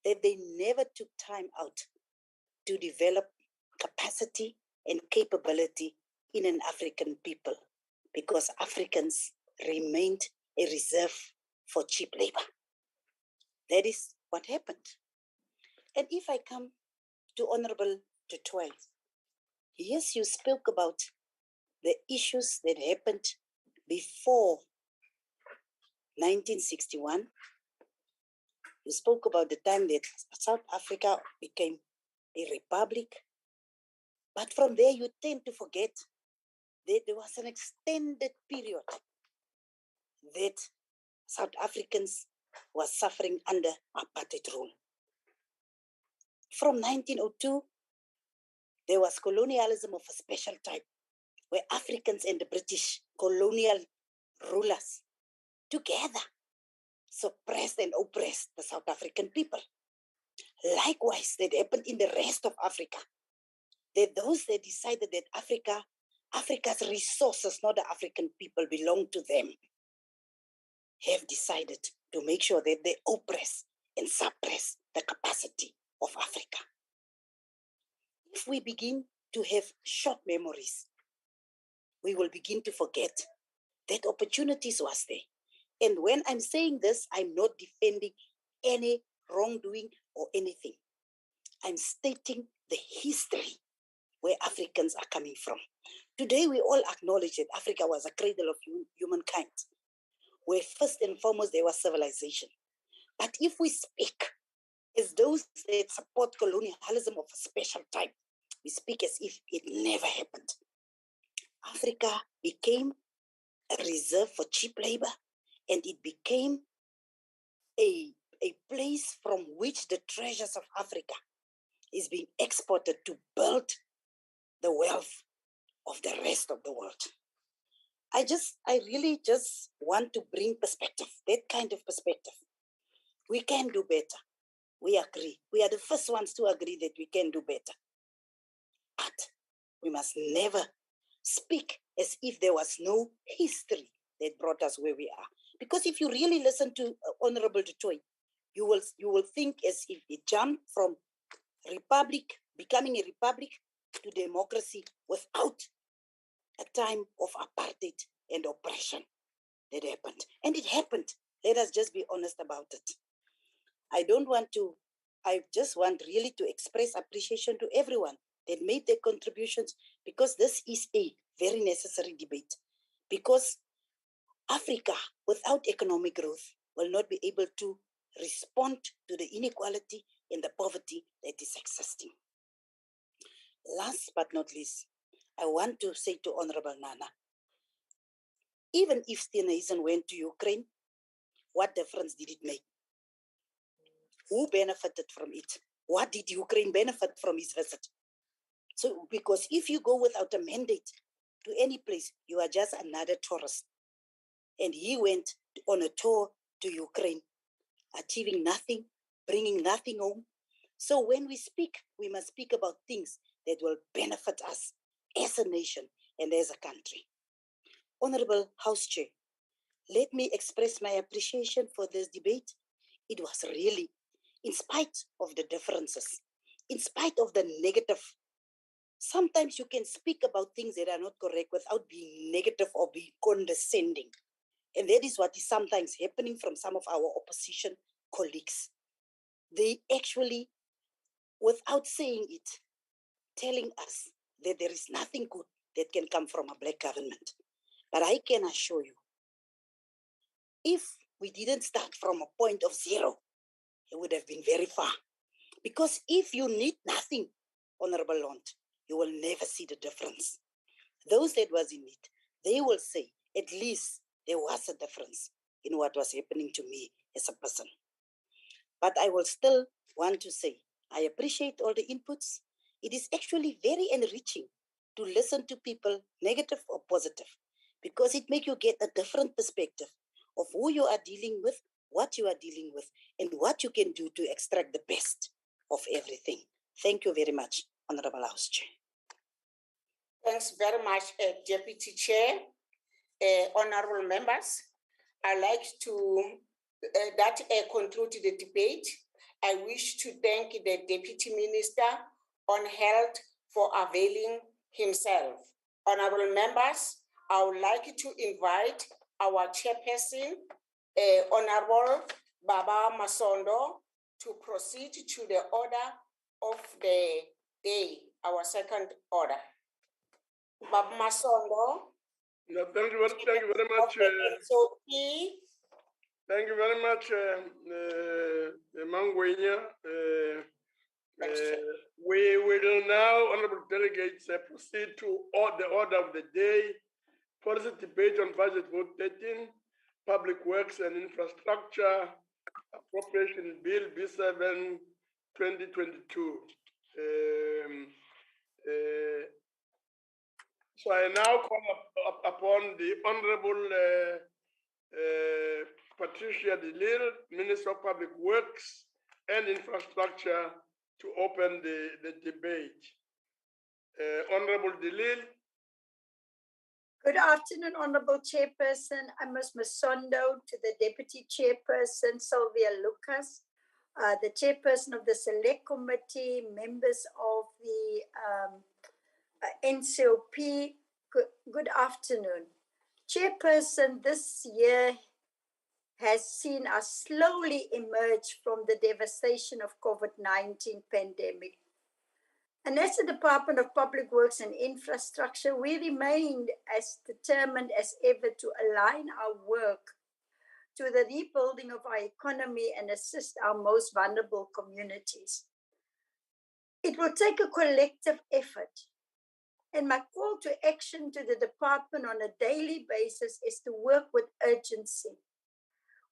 that they never took time out to develop capacity and capability in an African people, because Africans remained a reserve for cheap labor. That is what happened. And if I come to Honorable Tutoy, yes, you spoke about the issues that happened before 1961. You spoke about the time that South Africa became a republic. But from there, you tend to forget that there was an extended period that South Africans were suffering under apartheid rule. From 1902, there was colonialism of a special type, where Africans and the British colonial rulers together suppressed and oppressed the South African people. Likewise, that happened in the rest of Africa. That those that decided that Africa's resources, not the African people, belong to them, have decided to make sure that they oppress and suppress the capacity of Africa. If we begin to have short memories, we will begin to forget that opportunities was there. And when I'm saying this, I'm not defending any wrongdoing or anything. I'm stating the history where Africans are coming from. Today, we all acknowledge that Africa was a cradle of humankind, where first and foremost there was civilization. But if we speak as those that support colonialism of a special type, we speak as if it never happened. Africa became a reserve for cheap labor, and it became a place from which the treasures of Africa is being exported to build the wealth of the rest of the world. I really just want to bring perspective, that kind of perspective. We can do better. We agree. We are the first ones to agree that we can do better. But we must never speak as if there was no history that brought us where we are. Because if you really listen to Honorable Dutoy, you will think as if it jumped from republic, becoming a republic, to democracy without a time of apartheid and oppression that happened. And it happened. Let us just be honest about it. I just want really to express appreciation to everyone that made their contributions, because this is a very necessary debate. Because Africa, without economic growth, will not be able to respond to the inequality and the poverty that is existing. Last but not least, I want to say to Honorable Nana, even if Steenhuisen went to Ukraine, what difference did it make? Who benefited from it? What did Ukraine benefit from his visit? So, because if you go without a mandate to any place, you are just another tourist. And he went on a tour to Ukraine, achieving nothing, bringing nothing home. So when we speak, we must speak about things that will benefit us as a nation and as a country. Honorable House Chair, let me express my appreciation for this debate. It was really, in spite of the differences, in spite of the negative, sometimes you can speak about things that are not correct without being negative or being condescending. And that is what is sometimes happening from some of our opposition colleagues. They actually, without saying it, telling us that there is nothing good that can come from a black government. But I can assure you, if we didn't start from a point of zero, it would have been very far. Because if you need nothing, Honorable Lond, you will never see the difference. Those that was in it, they will say, at least there was a difference in what was happening to me as a person. But I will still want to say, I appreciate all the inputs. It is actually very enriching to listen to people, negative or positive, because it makes you get a different perspective of who you are dealing with, what you are dealing with, and what you can do to extract the best of everything. Thank you very much, Honorable House Chair. Thanks very much, Deputy Chair, honorable members. I'd like to conclude the debate. I wish to thank the Deputy Minister on Health for availing himself. Honorable members, I would like to invite our chairperson, Honorable Baba Masondo, to proceed to the order of the day, our second order. Baba Masondo. No, thank you very much. Thank you very much, Mangwenya. We will now, honorable delegates, proceed to the order of the day. Policy debate on budget vote 13, public works and infrastructure, appropriation bill B7 2022. So I now call upon the Honorable Patricia De Lille, Minister of Public Works and Infrastructure to open the debate. Honorable Delil. Good afternoon, Honorable Chairperson Amos Masondo, to the Deputy Chairperson Sylvia Lucas, the Chairperson of the Select Committee, members of the NCOP. Good afternoon. Chairperson, this year has seen us slowly emerge from the devastation of COVID-19 pandemic. And as the Department of Public Works and Infrastructure, we remained as determined as ever to align our work to the rebuilding of our economy and assist our most vulnerable communities. It will take a collective effort. And my call to action to the department on a daily basis is to work with urgency.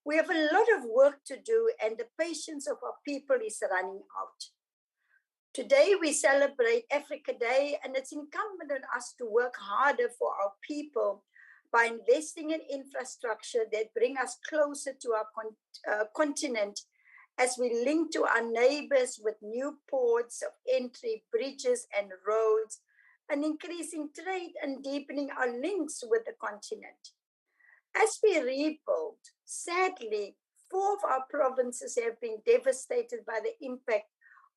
We have a lot of work to do, and the patience of our people is running out. Today, we celebrate Africa Day, and it's incumbent on us to work harder for our people by investing in infrastructure that bring us closer to our continent as we link to our neighbors with new ports of entry, bridges, and roads, and increasing trade and deepening our links with the continent. As we rebuild, sadly, 4 of our provinces have been devastated by the impact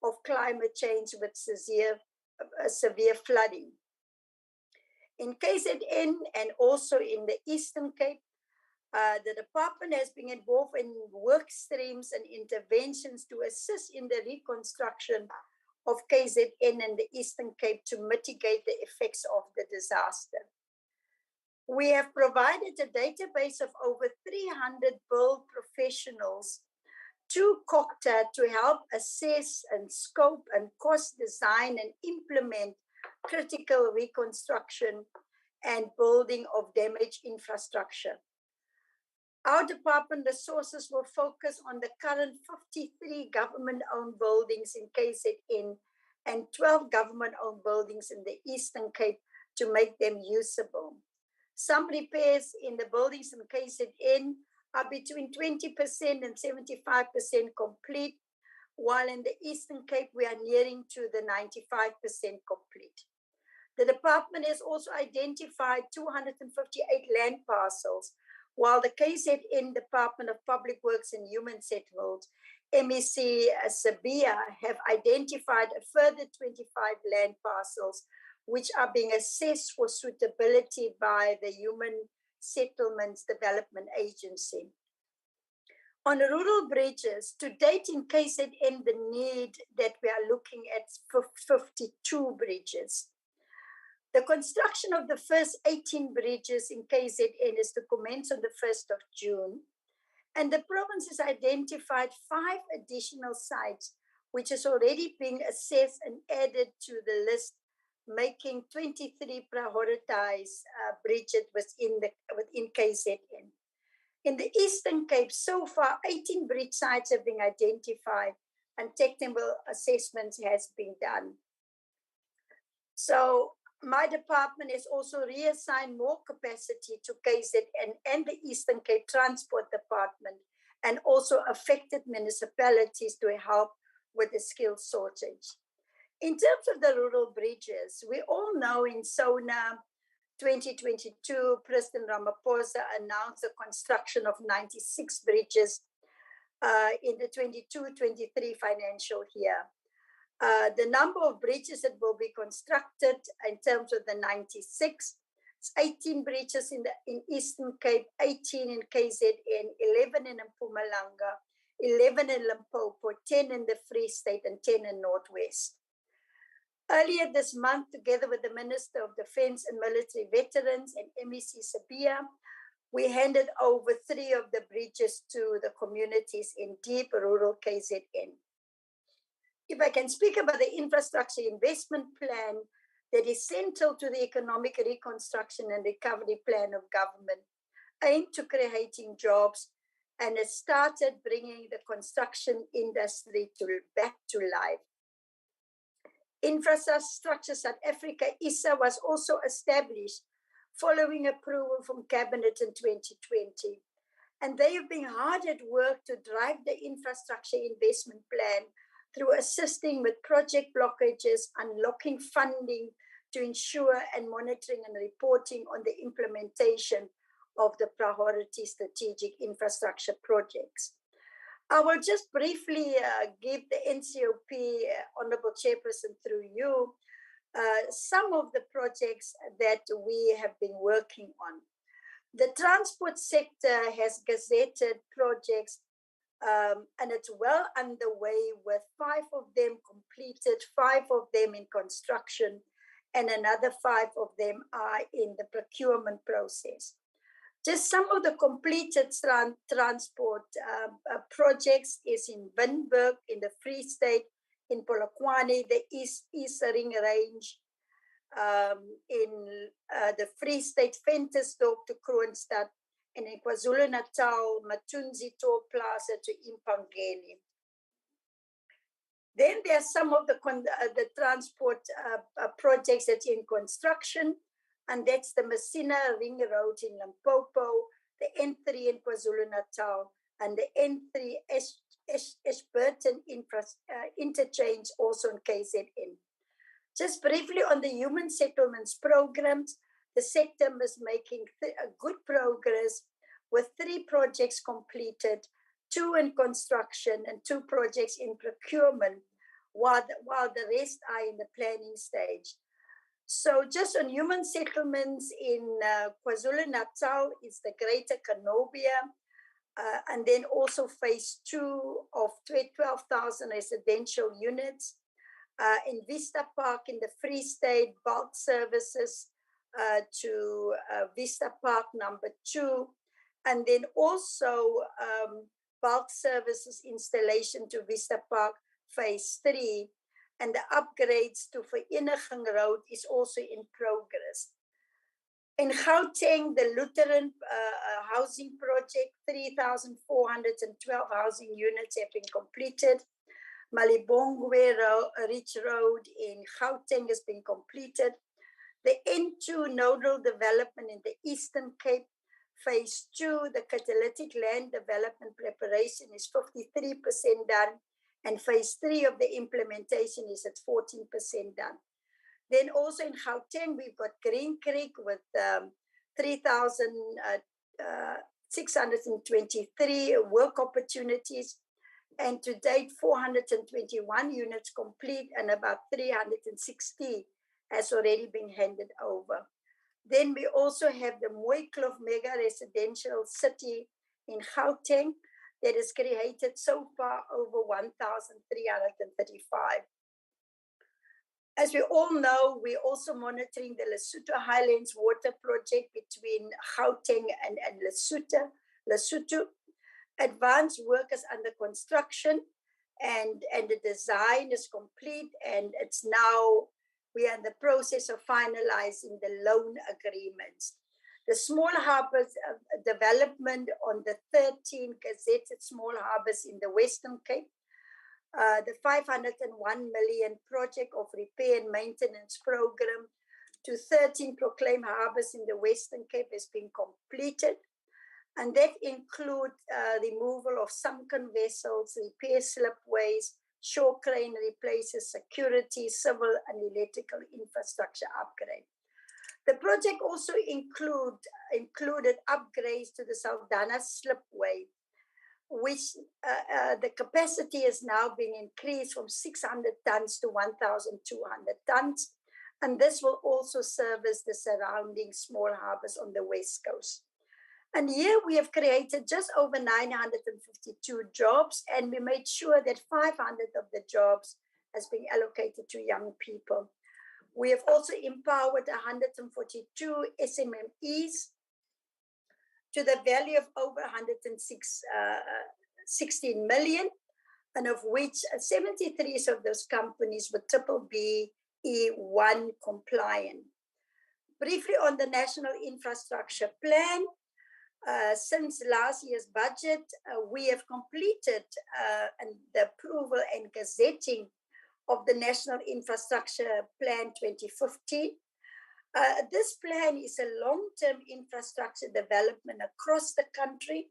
of climate change with severe flooding. In KZN and also in the Eastern Cape, the department has been involved in work streams and interventions to assist in the reconstruction of KZN and the Eastern Cape to mitigate the effects of the disaster. We have provided a database of over 300 build professionals to COCTA to help assess and scope and cost design and implement critical reconstruction and building of damaged infrastructure. Our department resources will focus on the current 53 government-owned buildings in KZN and 12 government-owned buildings in the Eastern Cape to make them usable. Some repairs in the buildings in KZN are between 20% and 75% complete, while in the Eastern Cape, we are nearing to the 95% complete. The department has also identified 258 land parcels, while the KZN Department of Public Works and Human Settlements, MEC Sabia, have identified a further 25 land parcels, which are being assessed for suitability by the Human Settlements Development Agency. On rural bridges, to date in KZN, the need that we are looking at 52 bridges. The construction of the first 18 bridges in KZN is to commence on the 1st of June, and the province has identified 5 additional sites, which is already being assessed and added to the list, making 23 prioritized bridges within KZN. In the Eastern Cape, so far, 18 bridge sites have been identified and technical assessments has been done. So my department has also reassigned more capacity to KZN and the Eastern Cape Transport Department and also affected municipalities to help with the skills shortage. In terms of the rural bridges, we all know in SONA 2022, President Ramaphosa announced the construction of 96 bridges in the 22-23 financial year. The number of bridges that will be constructed in terms of the 96, it's 18 bridges in Eastern Cape, 18 in KZN, 11 in Mpumalanga, 11 in Limpopo, 10 in the Free State, and 10 in Northwest. Earlier this month, together with the Minister of Defense and Military Veterans and MEC Sabia, we handed over 3 of the bridges to the communities in deep rural KZN. If I can speak about the infrastructure investment plan that is central to the economic reconstruction and recovery plan of government, aimed to creating jobs, and has started bringing the construction industry back to life. Infrastructure South Africa, ISA, was also established following approval from Cabinet in 2020. And they have been hard at work to drive the infrastructure investment plan through assisting with project blockages, unlocking funding to ensure and monitoring and reporting on the implementation of the priority strategic infrastructure projects. I will just briefly give the NCOP, Honorable Chairperson, through you, some of the projects that we have been working on. The transport sector has gazetted projects and it's well underway with 5 of them completed, 5 of them in construction, and another 5 of them are in the procurement process. Just some of the completed transport projects is in Windhoek, in the Free State, in Polokwane, the East Ring Range, in the Free State, Ventersdorp to Kroonstad, and in KwaZulu-Natal, Matunzi Toll Plaza to Impangeni. Then there are some of the transport projects that's in construction, and that's the Messina Ring Road in Limpopo, the N3 in KwaZulu-Natal, and the N3 Ashburton interchange also in KZN. Just briefly on the human settlements programs, the sector is making good progress with 3 projects completed, 2 in construction and 2 projects in procurement, while the rest are in the planning stage. So just on human settlements in KwaZulu-Natal is the Greater Canobia, and then also phase 2 of 12,000 residential units. In Vista Park in the Free State, bulk services to Vista Park number 2, and then also bulk services installation to Vista Park phase 3, and the upgrades to Vereniging Road is also in progress. In Gauteng, the Lutheran housing project, 3,412 housing units have been completed. Malibongwe Ridge Road in Gauteng has been completed. The N2 nodal development in the Eastern Cape, phase 2, the catalytic land development preparation is 53% done, and phase 3 of the implementation is at 14% done. Then also in Gauteng, we've got Green Creek with 3,623 work opportunities, and to date 421 units complete, and about 360 has already been handed over. Then we also have the Mooikloof Mega Residential City in Gauteng that has created so far over 1,335. As we all know, we're also monitoring the Lesotho Highlands Water Project between Gauteng and Lesotho. Advanced work is under construction, and the design is complete, and it's now, we are in the process of finalizing the loan agreements. The small harbors development on the 13 gazetted small harbors in the Western Cape, the 501 million project of repair and maintenance program to 13 proclaimed harbors in the Western Cape has been completed. And that includes removal of sunken vessels, repair slipways, shore crane replaces, security, civil and electrical infrastructure upgrade. The project also included upgrades to the Saldanha slipway, which the capacity has now been increased from 600 tons to 1,200 tons. And this will also service the surrounding small harbors on the West Coast. And here we have created just over 952 jobs, and we made sure that 500 of the jobs has been allocated to young people. We have also empowered 142 SMMEs to the value of over 116 million, and of which 73 of those companies were BBBE1 compliant. Briefly on the National Infrastructure Plan, since last year's budget, we have completed the approval and gazetting of the National Infrastructure Plan 2015. This plan is a long-term infrastructure development across the country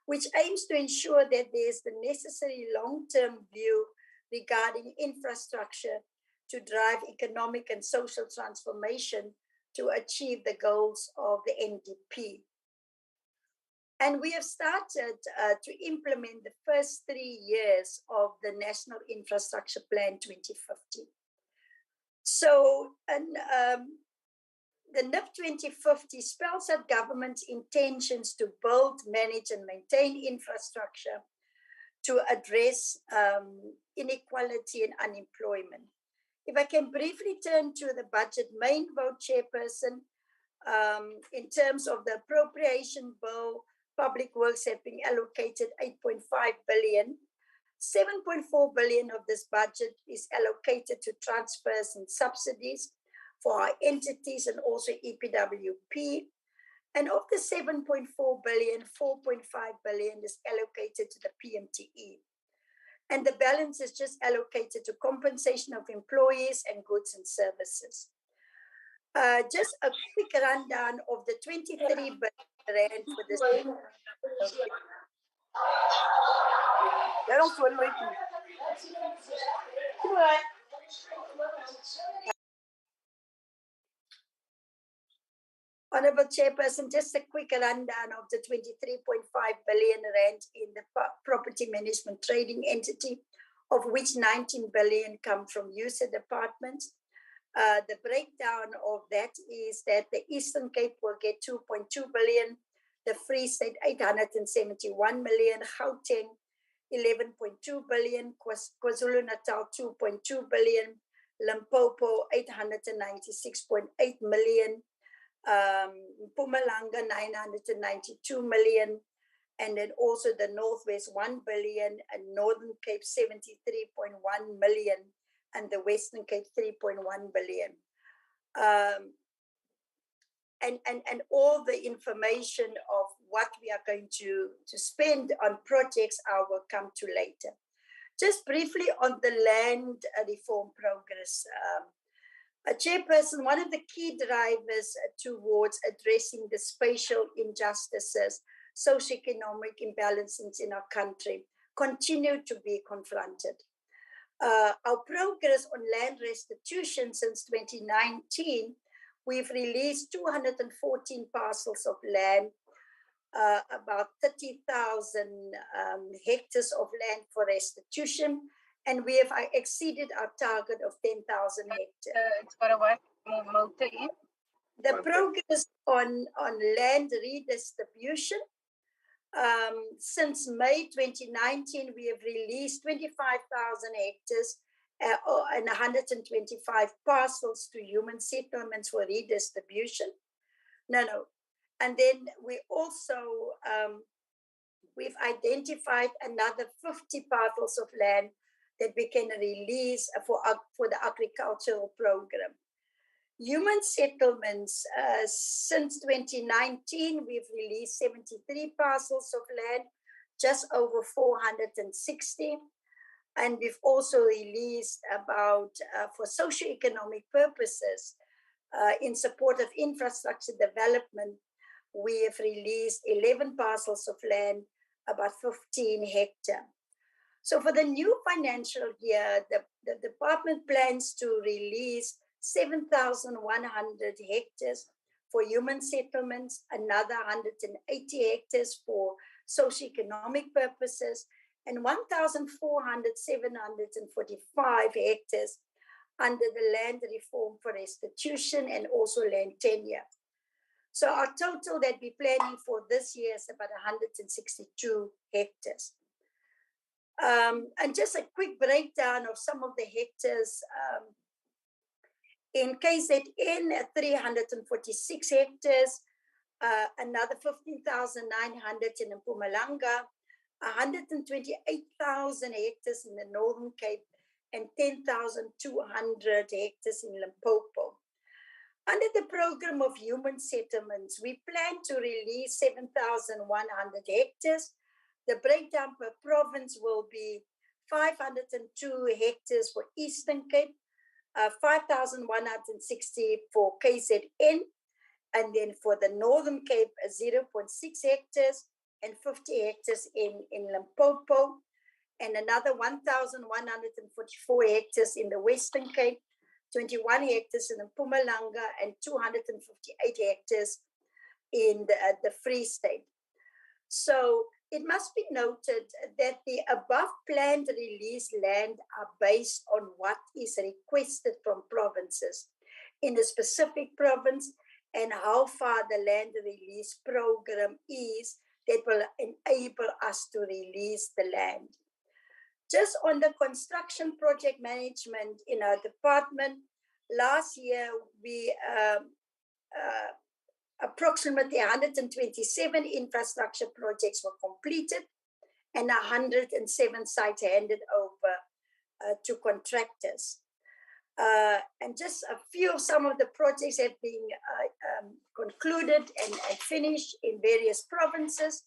which aims to ensure that there's the necessary long-term view regarding infrastructure to drive economic and social transformation to achieve the goals of the NDP. And we have started to implement the first 3 years of the National Infrastructure Plan 2050. So, the NIP 2050 spells out government's intentions to build, manage, and maintain infrastructure to address inequality and unemployment. If I can briefly turn to the budget main vote, Chairperson, in terms of the Appropriation Bill, Public Works have been allocated 8.5 billion. 7.4 billion of this budget is allocated to transfers and subsidies for our entities and also EPWP. And of the 7.4 billion, 4.5 billion is allocated to the PMTE. And the balance is just allocated to compensation of employees and goods and services. Just a quick rundown of the 23 billion rand for this. Honorable Chairperson, just a quick rundown of the 23.5 billion rand in the property management trading entity, of which 19 billion come from user departments. The breakdown of that is that the Eastern Cape will get 2.2 billion, the Free State 871 million, Gauteng 11.2 billion, KwaZulu-Natal 2.2 billion, Limpopo 896.8 million, Mpumalanga 992 million, and then also the Northwest 1 billion, and Northern Cape 73.1 million, and the Western Cape 3.1 billion. And all the information of what we are going to spend on projects I will come to later. Just briefly on the land reform progress. Chairperson, one of the key drivers towards addressing the spatial injustices, socioeconomic imbalances in our country continue to be confronted. Our progress on land restitution since 2019, we've released 214 parcels of land, about 30,000 hectares of land for restitution, and we have exceeded our target of 10,000 hectares. The progress on land redistribution, since May 2019, we have released 25,000 hectares and 125 parcels to human settlements for redistribution. And then we also, we've identified another 50 parcels of land that we can release for the agricultural program. Human settlements, since 2019, we've released 73 parcels of land, just over 460. And we've also released about, for socioeconomic purposes, in support of infrastructure development, we have released 11 parcels of land, about 15 hectares. So for the new financial year, the department plans to release 7,100 hectares for human settlements, another 180 hectares for socioeconomic purposes, and 1,745 hectares under the land reform for restitution and also land tenure. So our total that we're planning for this year is about 162 hectares. And just a quick breakdown of some of the hectares. In KZN, 346 hectares, another 15,900 in Mpumalanga, 128,000 hectares in the Northern Cape, and 10,200 hectares in Limpopo. Under the program of human settlements, we plan to release 7,100 hectares. The breakdown per province will be 502 hectares for Eastern Cape, 5,160 for KZN, and then for the Northern Cape, 0.6 hectares, 1,150 hectares in Limpopo, and another 1,144 hectares in the Western Cape, 21 hectares in Mpumalanga, and 258 hectares in the Free State. So it must be noted that the above planned release land are based on what is requested from provinces in a specific province and how far the land release program is that will enable us to release the land. Just on the construction project management in our department, last year we approximately 127 infrastructure projects were completed and 107 sites handed over to contractors. And just a few of some of the projects have been concluded and finished in various provinces.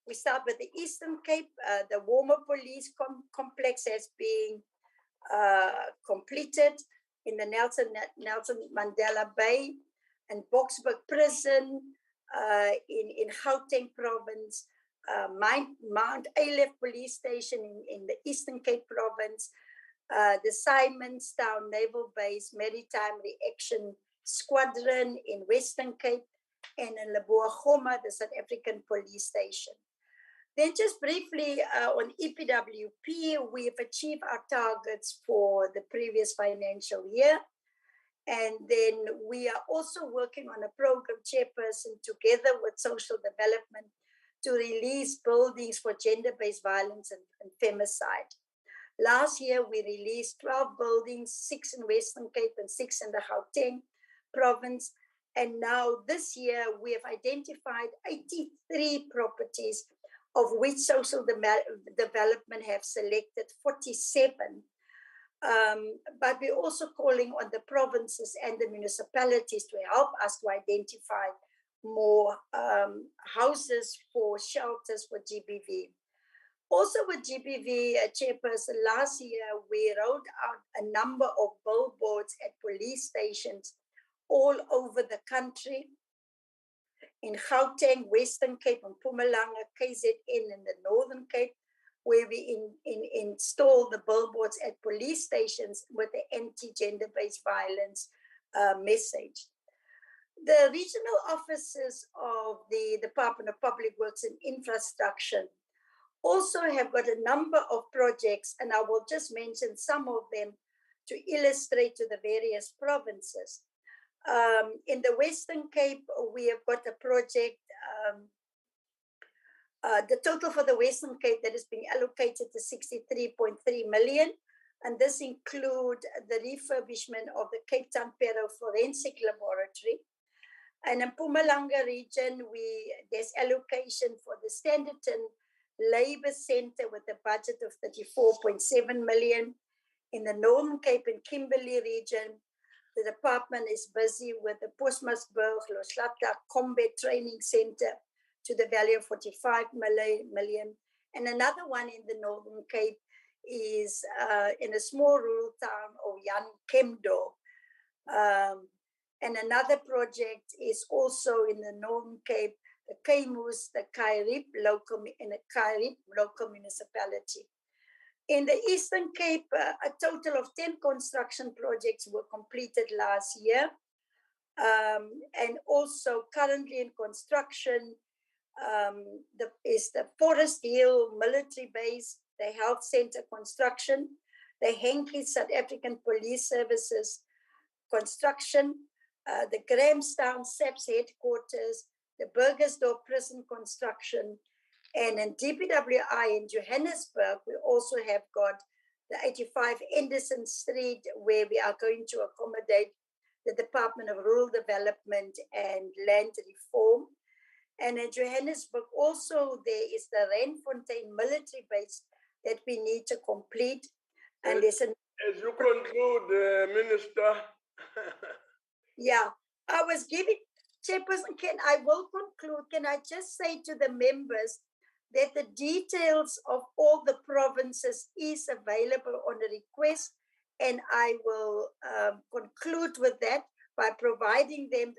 We start with the Eastern Cape. The Warmer Police Complex has been completed in the Nelson Mandela Bay, and Boksburg Prison in Gauteng Province, Mount Aleph Police Station in the Eastern Cape Province, the Simonstown Naval Base Maritime Reaction Squadron in Western Cape, and in Leboa-Goma, the South African Police Station. Then just briefly on EPWP, we have achieved our targets for the previous financial year. And then we are also working on a program chairperson together with social development to release buildings for gender-based violence and femicide. Last year, we released 12 buildings, 6 in Western Cape and 6 in the Gauteng province. And now this year, we have identified 83 properties, of which social development have selected 47. But we're also calling on the provinces and the municipalities to help us to identify more houses for shelters for GBV. Also with GBV, chairperson, last year we rolled out a number of billboards at police stations all over the country, in Gauteng, Western Cape, and Mpumalanga, KZN, in the Northern Cape, where we install the billboards at police stations with the anti-gender-based violence message. The regional offices of the Department of Public Works and Infrastructure also have got a number of projects, and I will just mention some of them to illustrate to the various provinces. In the Western Cape, we have got a project, the total for the Western Cape that is being allocated to 63.3 million. And this includes the refurbishment of the Cape Town Pero Forensic Laboratory. And in Mpumalanga region, there's allocation for the Standerton Labour Centre with a budget of 34.7 million. In the Northern Cape and Kimberley region, the department is busy with the Postmasburg Loslata Combat Training Center to the value of 45 million. And another one in the Northern Cape is in a small rural town of Jan Kemdo. And another project is also in the Northern Cape, the Kaimus, the Kairip local municipality. In the Eastern Cape, a total of 10 construction projects were completed last year. And also currently in construction is the Forest Hill Military Base, the Health Center construction, the Henke South African Police Services construction, the Grahamstown SAPS headquarters, the Burgersdorp prison construction, and in DPWI in Johannesburg, we also have got the 85 Anderson Street, where we are going to accommodate the Department of Rural Development and Land Reform. And in Johannesburg, also there is the Randfontein military base that we need to complete. And there's an... As you conclude, Minister. Yeah, I was giving, Chairperson, I will conclude. Can I just say to the members that the details of all the provinces is available on the request, and I will conclude with that. by providing them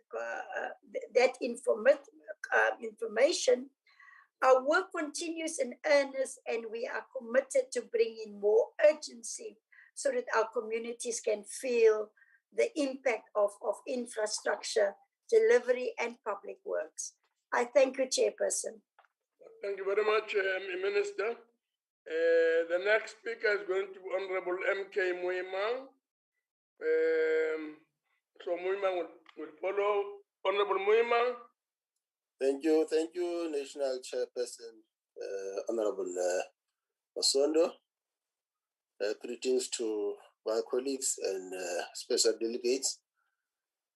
that information. Our work continues in earnest, and we are committed to bringing more urgency so that our communities can feel the impact of infrastructure, delivery, and public works. I thank you, Chairperson. Thank you very much, Minister. The next speaker is going to be Honorable M.K. Muimang. So Muimang will follow. Honorable Muimang. Thank you, National Chairperson, Honorable Masondo. Greetings to my colleagues and special delegates.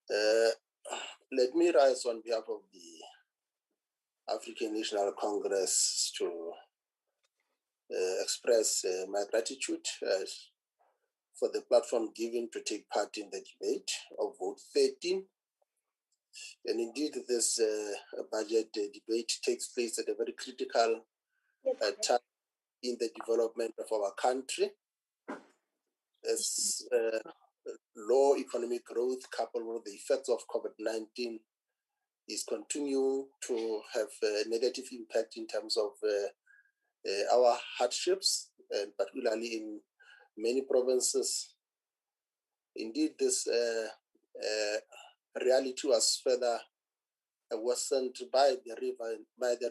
Let me rise on behalf of the African National Congress to express my gratitude for the platform given to take part in the debate of Vote 13. And indeed, this budget debate takes place at a very critical time in the development of our country, as low economic growth coupled with the effects of COVID-19 is continuing to have a negative impact in terms of our hardships, and particularly in many provinces. Indeed, this reality was further worsened by the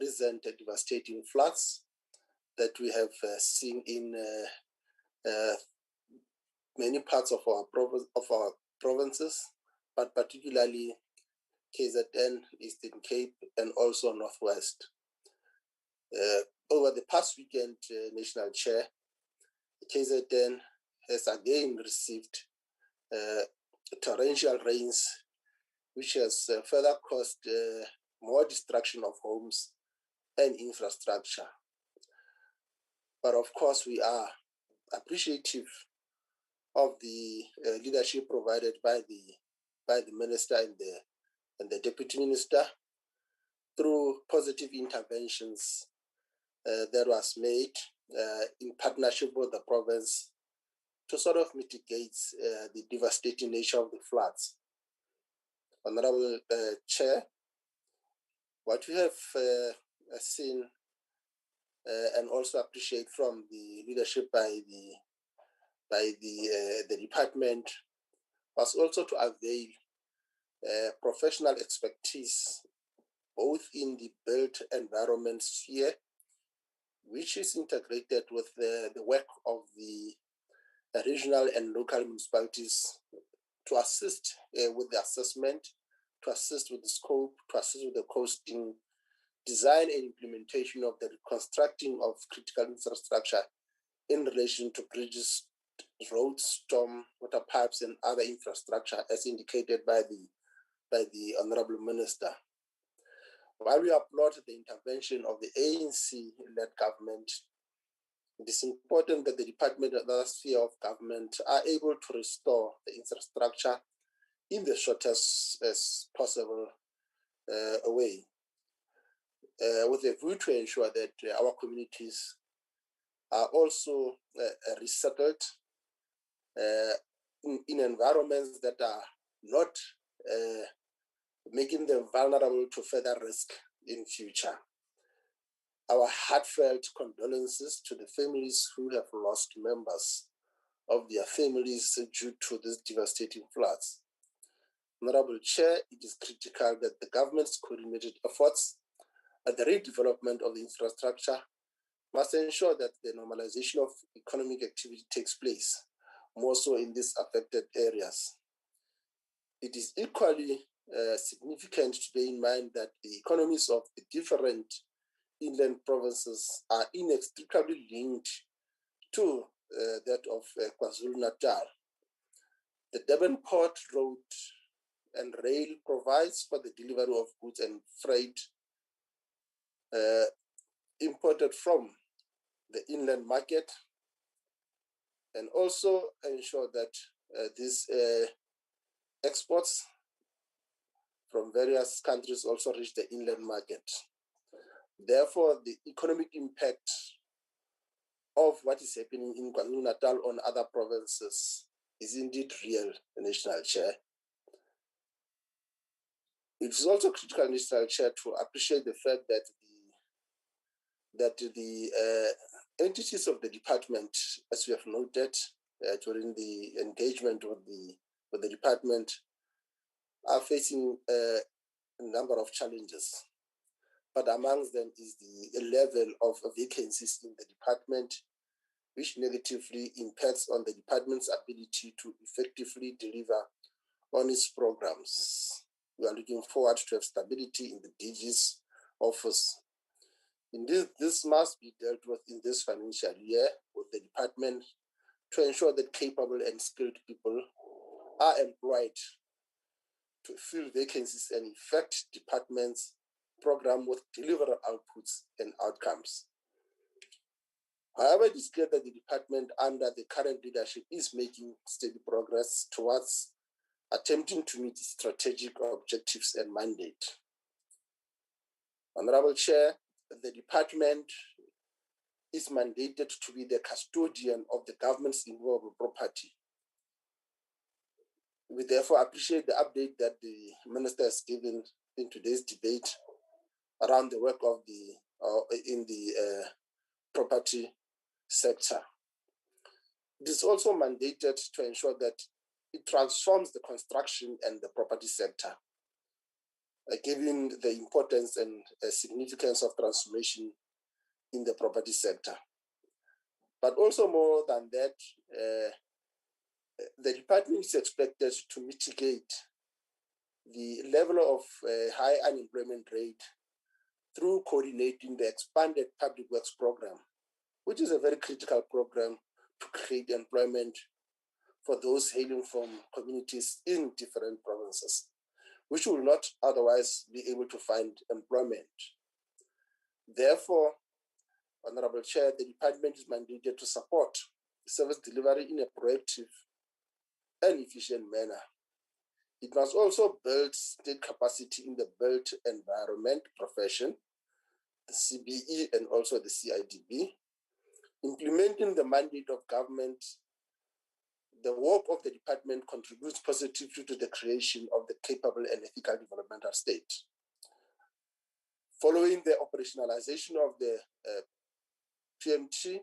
recent devastating floods that we have seen in many parts of our provinces, but particularly KZN, Eastern Cape, and also Northwest. Over the past weekend, National Chair, KZN has again received torrential rains, which has further caused more destruction of homes and infrastructure. But of course, we are appreciative of the leadership provided by the minister and the deputy minister through positive interventions that was made in partnership with the province to sort of mitigate the devastating nature of the floods. Honorable Chair, what we have seen and also appreciate from the leadership by the department was also to avail professional expertise both in the built environment sphere, which is integrated with the work of the regional and local municipalities to assist with the assessment, to assist with the scope, to assist with the costing, design and implementation of the reconstructing of critical infrastructure in relation to bridges, roads, storm water pipes, and other infrastructure, as indicated by the Honorable Minister. While we applaud the intervention of the ANC-led government, it is important that the department and other sphere of government are able to restore the infrastructure in the shortest as possible way, with a view to ensure that our communities are also resettled in environments that are not making them vulnerable to further risk in future. Our heartfelt condolences to the families who have lost members of their families due to these devastating floods. Honorable Chair, it is critical that the government's coordinated efforts at the redevelopment of the infrastructure must ensure that the normalization of economic activity takes place, more so in these affected areas. It is equally significant to bear in mind that the economies of the different inland provinces are inextricably linked to that of KwaZulu-Natal. The Durban Port Road and Rail provides for the delivery of goods and freight imported from the inland market, and also ensure that these exports from various countries also reach the inland market. Therefore, the economic impact of what is happening in KwaZulu-Natal on other provinces is indeed real, National Chair. It is also critical, Mr. Chair, to appreciate the fact that the entities of the department, as we have noted during the engagement with the department, are facing a number of challenges. But amongst them is the level of vacancies in the department, which negatively impacts on the department's ability to effectively deliver on its programs. We are looking forward to have stability in the DG's office. Indeed, this must be dealt with in this financial year with the department to ensure that capable and skilled people are employed to fill vacancies and effect department's program with deliverable outputs and outcomes. However, it is clear that the department under the current leadership is making steady progress towards attempting to meet its strategic objectives and mandate. Honorable Chair, the department is mandated to be the custodian of the government's immovable property. We therefore appreciate the update that the Minister has given in today's debate around the work of in the property sector. It is also mandated to ensure that it transforms the construction and the property sector, given the importance and significance of transformation in the property sector. But also more than that, the department is expected to mitigate the level of high unemployment rate through coordinating the expanded public works program, which is a very critical program to create employment for those hailing from communities in different provinces, which will not otherwise be able to find employment. Therefore, Honorable Chair, the department is mandated to support service delivery in a proactive and efficient manner. It must also build state capacity in the built environment profession, the CBE and also the CIDB, implementing the mandate of government. The work of the department contributes positively to the creation of the capable and ethical developmental state. Following the operationalization of the PMT,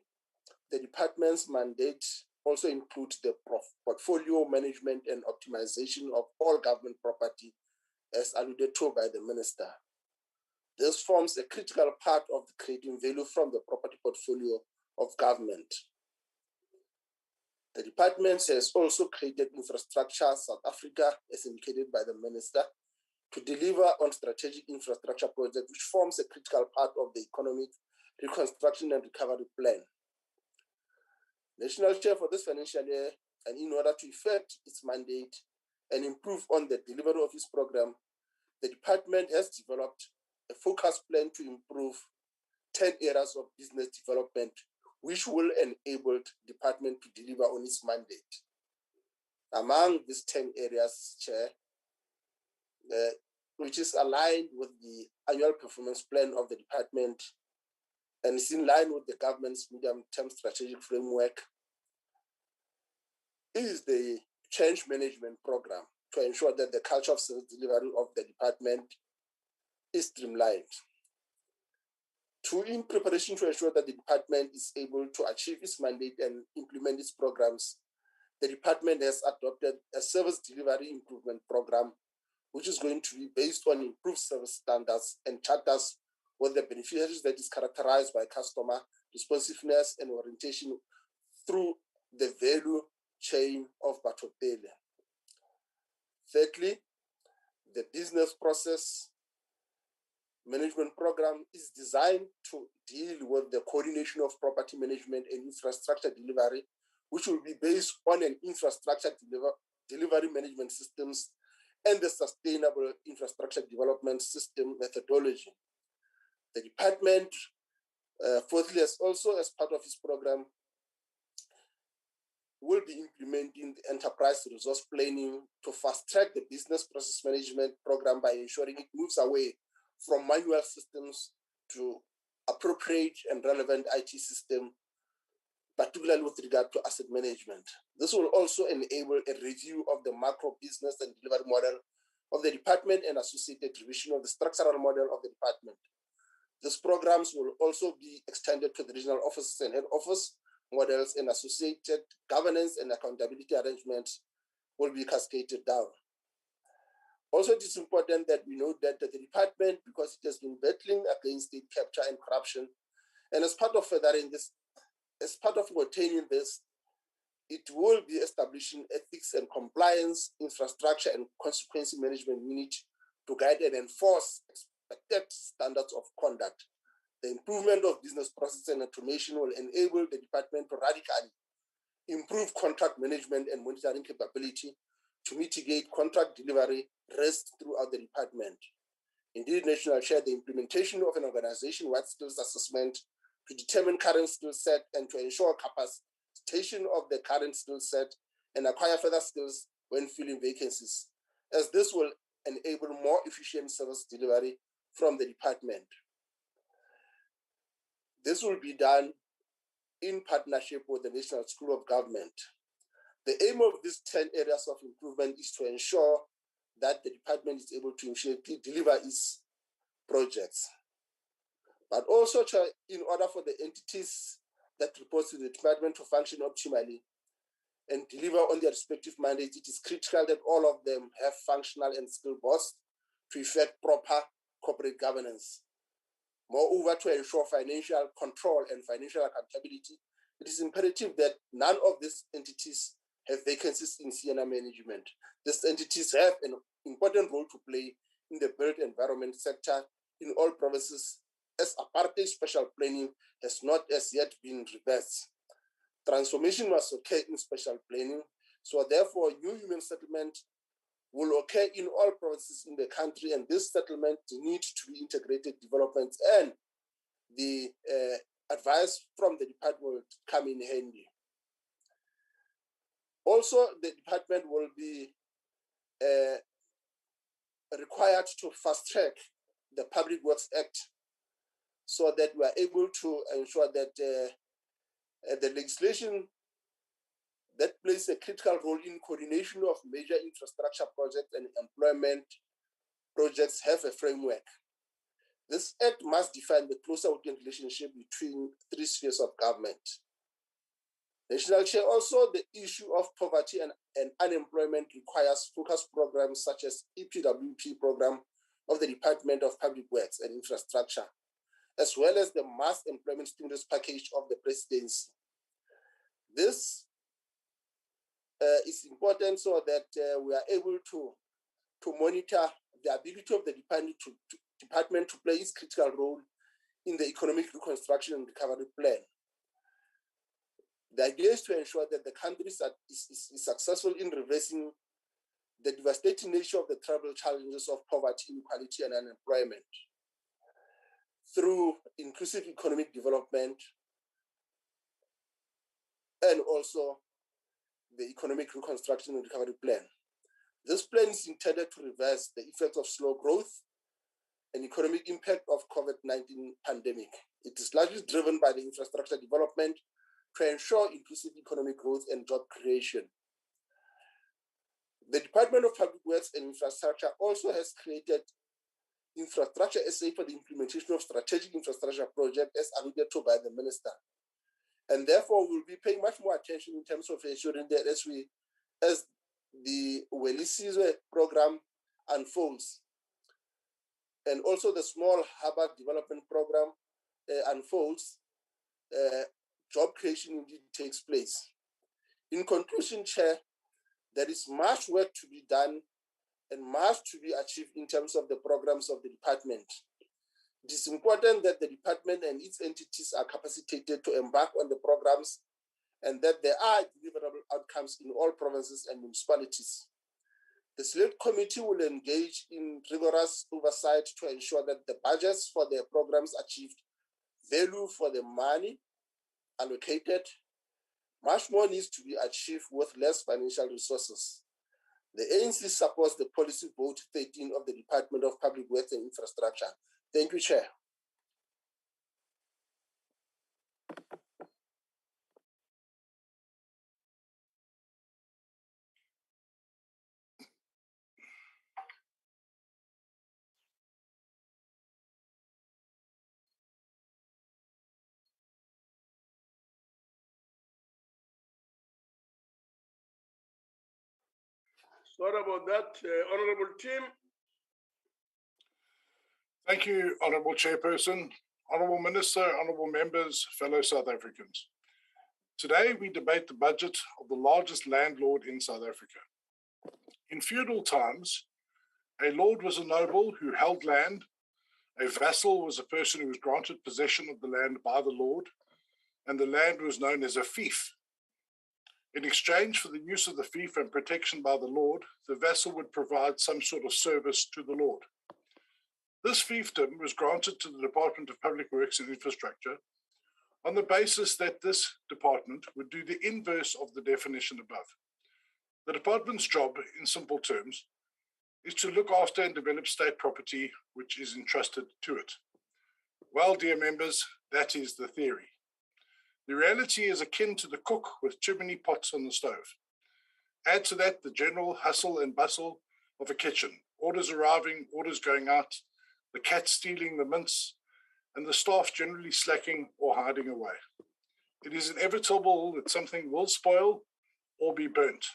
the department's mandate also includes the portfolio management and optimization of all government property, as alluded to by the Minister. This forms a critical part of creating value from the property portfolio of government. The department has also created Infrastructure South Africa, as indicated by the Minister, to deliver on strategic infrastructure projects, which forms a critical part of the economic reconstruction and recovery plan. National Chair, for this financial year, and in order to effect its mandate and improve on the delivery of its program, the department has developed a focused plan to improve 10 areas of business development, which will enable the department to deliver on its mandate. Among these 10 areas, Chair, which is aligned with the annual performance plan of the department and is in line with the government's medium-term strategic framework, is the change management program to ensure that the culture of service delivery of the department is streamlined. In preparation to ensure that the department is able to achieve its mandate and implement its programs, the department has adopted a service delivery improvement program, which is going to be based on improved service standards and charters with the beneficiaries that is characterized by customer responsiveness and orientation through the value chain of Batopele. Thirdly, the business process management program is designed to deal with the coordination of property management and infrastructure delivery, which will be based on an infrastructure delivery management systems and the sustainable infrastructure development system methodology. The department, fourthly, has also, as part of its program, will be implementing the enterprise resource planning to fast-track the business process management program by ensuring it moves away from manual systems to appropriate and relevant IT system, particularly with regard to asset management. This will also enable a review of the macro business and delivery model of the department and associated revision of the structural model of the department. These programs will also be extended to the regional offices and head office models, and associated governance and accountability arrangements will be cascaded down. Also, it is important that we note that the department, because it has been battling against state capture and corruption, and as part of furthering this, as part of attaining this, it will be establishing ethics and compliance, infrastructure, and consequence management unit to guide and enforce expected standards of conduct. The improvement of business process and automation will enable the department to radically improve contract management and monitoring capability to mitigate contract delivery risks throughout the department. Indeed, National Chair, the implementation of an organization-wide skills assessment to determine current skill set and to ensure capacitation of the current skill set and acquire further skills when filling vacancies, as this will enable more efficient service delivery from the department. This will be done in partnership with the National School of Government. The aim of these 10 areas of improvement is to ensure that the department is able to efficiently deliver its projects, but also in order for the entities that report to the department to function optimally and deliver on their respective mandates, it is critical that all of them have functional and skilled boards to effect proper corporate governance. Moreover, to ensure financial control and financial accountability, it is imperative that none of these entities have vacancies in senior management. These entities have an important role to play in the built environment sector in all provinces, as apartheid special planning has not as yet been reversed. Transformation must occur in special planning, so therefore new human settlement will occur in all provinces in the country, and this settlement needs to be integrated developments, and the advice from the department will come in handy. Also, the department will be required to fast track the Public Works Act so that we are able to ensure that the legislation that plays a critical role in coordination of major infrastructure projects and employment projects have a framework. This act must define the closer working relationship between three spheres of government. National Chair, also the issue of poverty and unemployment requires focused programs such as EPWP program of the Department of Public Works and Infrastructure, as well as the mass employment stimulus package of the presidency. This is important so that we are able to monitor the ability of the department to play its critical role in the economic reconstruction and recovery plan. The idea is to ensure that the country is successful in reversing the devastating nature of the treble challenges of poverty, inequality, and unemployment through inclusive economic development and also the economic reconstruction and recovery plan. This plan is intended to reverse the effects of slow growth and economic impact of COVID-19 pandemic. It is largely driven by the infrastructure development to ensure inclusive economic growth and job creation. The Department of Public Works and Infrastructure also has created Infrastructure SA for the implementation of strategic infrastructure projects as alluded to by the Minister. And therefore, we'll be paying much more attention in terms of ensuring that as the Welisizwe program unfolds, and also the Small Harbour Development Program unfolds, job creation indeed takes place. In conclusion, Chair, there is much work to be done and much to be achieved in terms of the programs of the department. It is important that the department and its entities are capacitated to embark on the programs and that there are deliverable outcomes in all provinces and municipalities. The Select Committee will engage in rigorous oversight to ensure that the budgets for their programs achieved value for the money allocated. Much more needs to be achieved with less financial resources. The ANC supports the policy vote 13 of the Department of Public Works and Infrastructure. Thank you, Chair. Sorry about that, Honorable Tim. Thank you, Honourable Chairperson, Honourable Minister, Honourable Members, fellow South Africans. Today we debate the budget of the largest landlord in South Africa. In feudal times, a lord was a noble who held land, a vassal was a person who was granted possession of the land by the lord, and the land was known as a fief. In exchange for the use of the fief and protection by the lord, the vassal would provide some sort of service to the lord. This fiefdom was granted to the Department of Public Works and Infrastructure on the basis that this department would do the inverse of the definition above. The department's job, in simple terms, is to look after and develop state property which is entrusted to it. Well, dear members, that is the theory. The reality is akin to the cook with too many pots on the stove. Add to that the general hustle and bustle of a kitchen, orders arriving, orders going out, the cat stealing the mince, and the staff generally slacking or hiding away. It is inevitable that something will spoil or be burnt.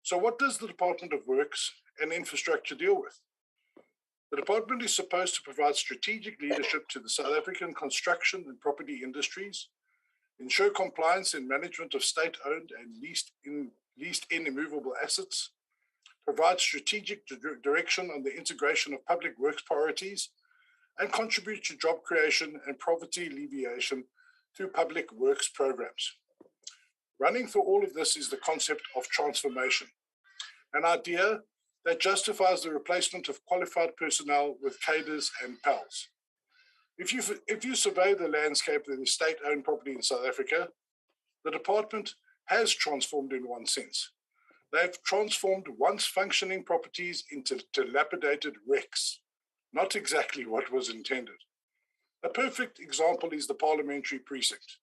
So what does the Department of Works and Infrastructure deal with? The department is supposed to provide strategic leadership to the South African construction and property industries, ensure compliance and management of state-owned and leased-in immovable assets, provide strategic direction on the integration of public works priorities, and contribute to job creation and poverty alleviation through public works programs. Running through all of this is the concept of transformation, an idea that justifies the replacement of qualified personnel with cadres and pals. If you survey the landscape of the state-owned property in South Africa, the department has transformed in one sense. They've transformed once functioning properties into dilapidated wrecks, not exactly what was intended. A perfect example is the parliamentary precinct.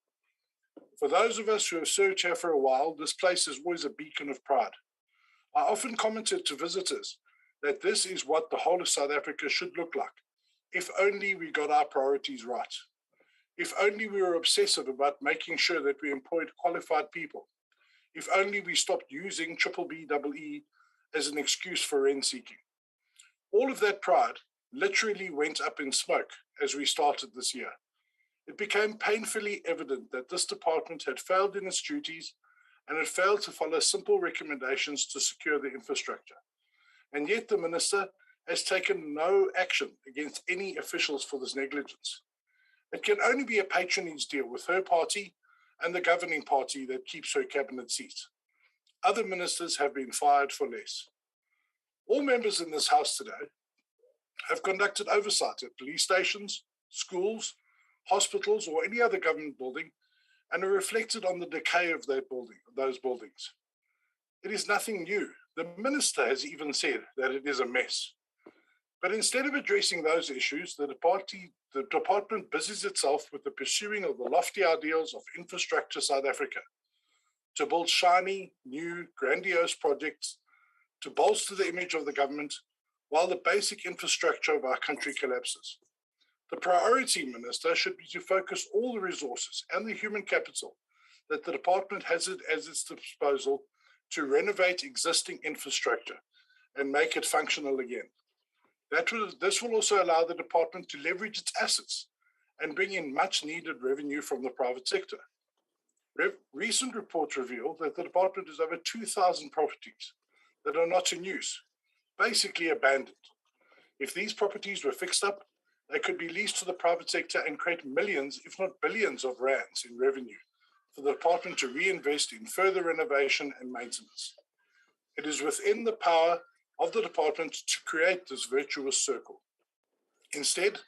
For those of us who have served here for a while, this place is always a beacon of pride. I often commented to visitors that this is what the whole of South Africa should look like, if only we got our priorities right. If only we were obsessive about making sure that we employed qualified people. If only we stopped using BBBEE as an excuse for rent seeking. All of that pride literally went up in smoke as we started this year. It became painfully evident that this department had failed in its duties and had failed to follow simple recommendations to secure the infrastructure. And yet the minister has taken no action against any officials for this negligence. It can only be a patronage deal with her party and the governing party that keeps her cabinet seat. Other ministers have been fired for less. All members in this House today have conducted oversight at police stations, schools, hospitals, or any other government building, and are reflected on the decay of those buildings. It is nothing new. The minister has even said that it is a mess. But instead of addressing those issues, the department busies itself with the pursuing of the lofty ideals of Infrastructure South Africa, to build shiny, new, grandiose projects, to bolster the image of the government, while the basic infrastructure of our country collapses. The priority, Minister, should be to focus all the resources and the human capital that the department has at its disposal to renovate existing infrastructure and make it functional again. This will also allow the department to leverage its assets and bring in much needed revenue from the private sector. Recent reports reveal that the department has over 2,000 properties that are not in use, basically abandoned. If these properties were fixed up, they could be leased to the private sector and create millions, if not billions of rands in revenue for the department to reinvest in further renovation and maintenance. It is within the power of the department to create this virtuous circle. Instead,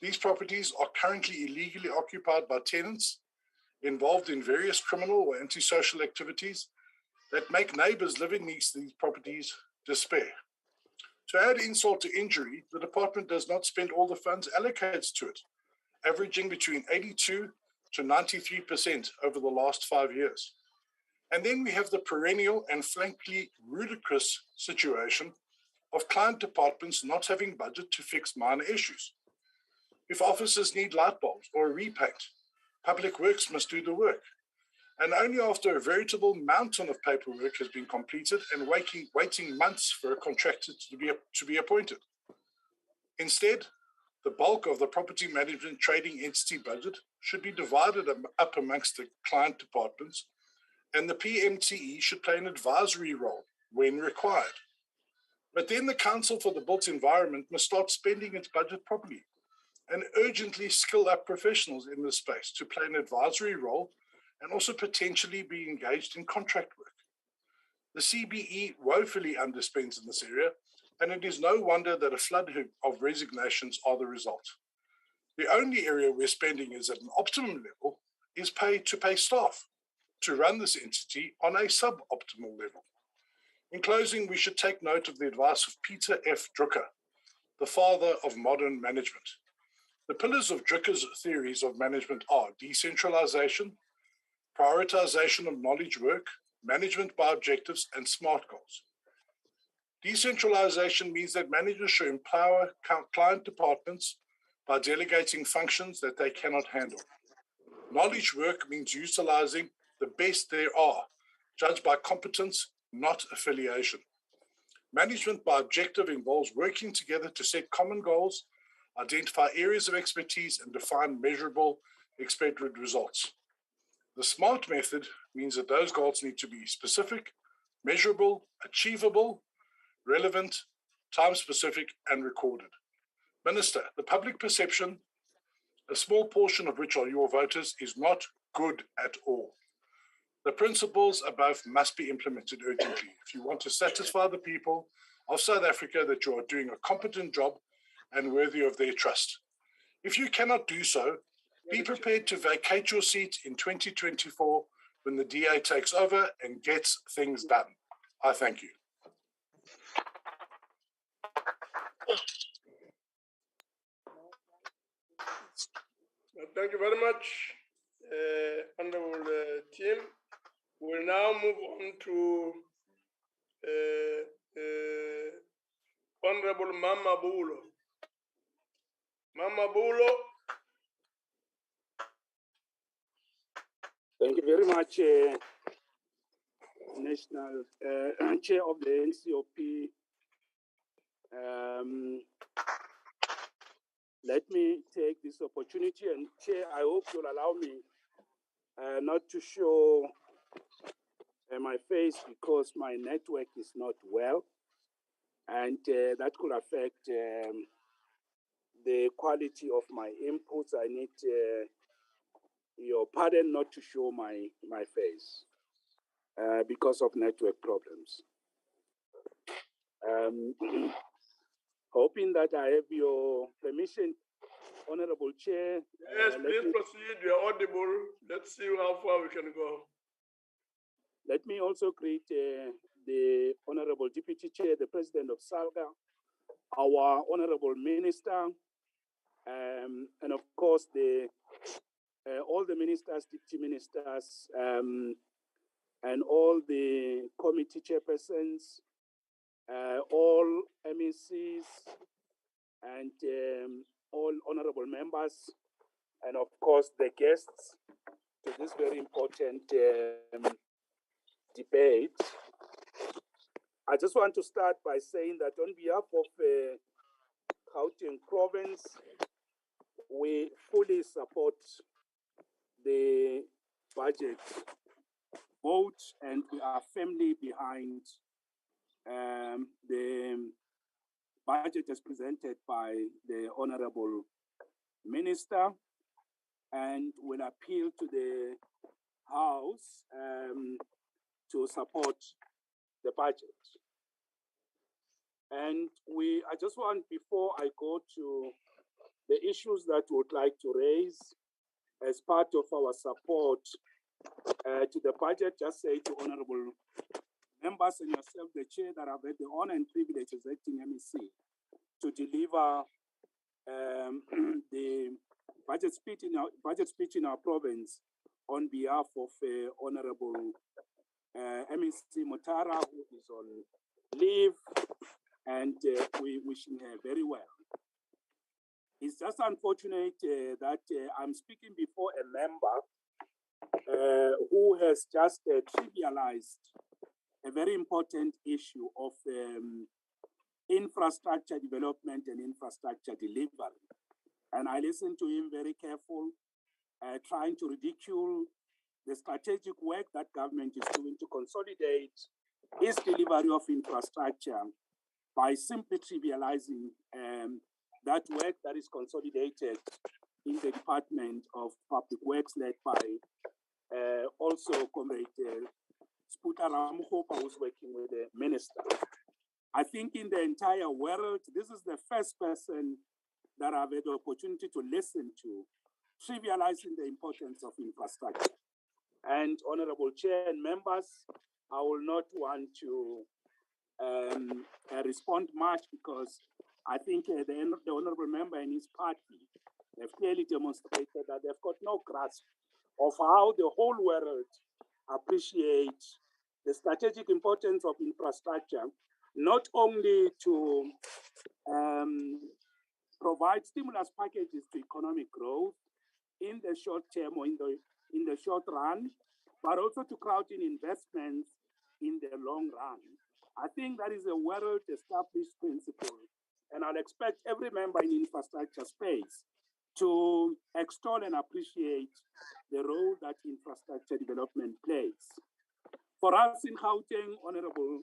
these properties are currently illegally occupied by tenants involved in various criminal or antisocial activities that make neighbors living next to these properties despair. To add insult to injury, the department does not spend all the funds allocated to it, averaging between 82 to 93% over the last 5 years. And then we have the perennial and frankly ludicrous situation of client departments not having budget to fix minor issues. If officers need light bulbs or a repaint, Public Works must do the work. And only after a veritable mountain of paperwork has been completed and waiting months for a contractor to be appointed. Instead, the bulk of the property management trading entity budget should be divided up amongst the client departments, and the PMTE should play an advisory role when required. But then the Council for the Built Environment must start spending its budget properly and urgently skill up professionals in this space to play an advisory role and also potentially be engaged in contract work. The CBE woefully underspends in this area, and it is no wonder that a flood of resignations are the result. The only area where spending is at an optimum level is to pay staff to run this entity on a suboptimal level. In closing, we should take note of the advice of Peter F. Drucker, the father of modern management. The pillars of Drucker's theories of management are decentralization, prioritization of knowledge work, management by objectives, and SMART goals. Decentralization means that managers should empower client departments by delegating functions that they cannot handle. Knowledge work means utilizing the best there are, judged by competence, not affiliation. Management by objective involves working together to set common goals, identify areas of expertise, and define measurable expected results. The SMART method means that those goals need to be specific, measurable, achievable, relevant, time-specific, and recorded. Minister, the public perception, a small portion of which are your voters, is not good at all. The principles above must be implemented urgently if you want to satisfy the people of South Africa that you are doing a competent job and worthy of their trust. If you cannot do so, be prepared to vacate your seat in 2024 when the DA takes over and gets things done. I thank you. Thank you very much, Honorable Tim. We'll now move on to Honorable Mama Bulo. Mama Bulo. Thank you very much, National Chair of the NCOP. Let me take this opportunity, and Chair, I hope you'll allow me not to show my face because my network is not well, and that could affect the quality of my inputs. I need your pardon not to show my face because of network problems. Hoping that I have your permission, Honorable Chair. Yes, please proceed. You're audible. Let's see how far we can go. Let me also greet the Honorable Deputy Chair, the President of SALGA, our Honorable Minister, and of course all the ministers, deputy ministers, and all the committee chairpersons, all MECs, and all honorable members, and of course the guests to this very important debate. I just want to start by saying that on behalf of Gauteng Province, we fully support the budget vote, and we are firmly behind the budget as presented by the Honorable Minister, and will appeal to the House to support the budget. And I just want, before I go to the issues that we would like to raise as part of our support to the budget, just say to honorable members and yourself, the chair, that I've had the honor and privilege as acting MEC to deliver the budget speech in our province on behalf of Honorable MEC Mutara, who is on leave, and we wishing her very well. It's just unfortunate that I'm speaking before a member who has just trivialized a very important issue of infrastructure development and infrastructure delivery. And I listened to him very careful, trying to ridicule the strategic work that government is doing to consolidate its delivery of infrastructure by simply trivializing that work that is consolidated in the Department of Public Works, led by also Comrade Sputa Ramhopa, who's working with the minister. I think in the entire world, this is the first person that I've had the opportunity to listen to, trivializing the importance of infrastructure. And Honorable Chair and members, I will not want to respond much because I think the Honorable Member and his party have clearly demonstrated that they've got no grasp of how the whole world appreciates the strategic importance of infrastructure, not only to provide stimulus packages to economic growth in the short term or in the short run, but also to crowd in investments in the long run. I think that is a well-established principle, and I'll expect every member in the infrastructure space to extol and appreciate the role that infrastructure development plays. For us in Gauteng, Honorable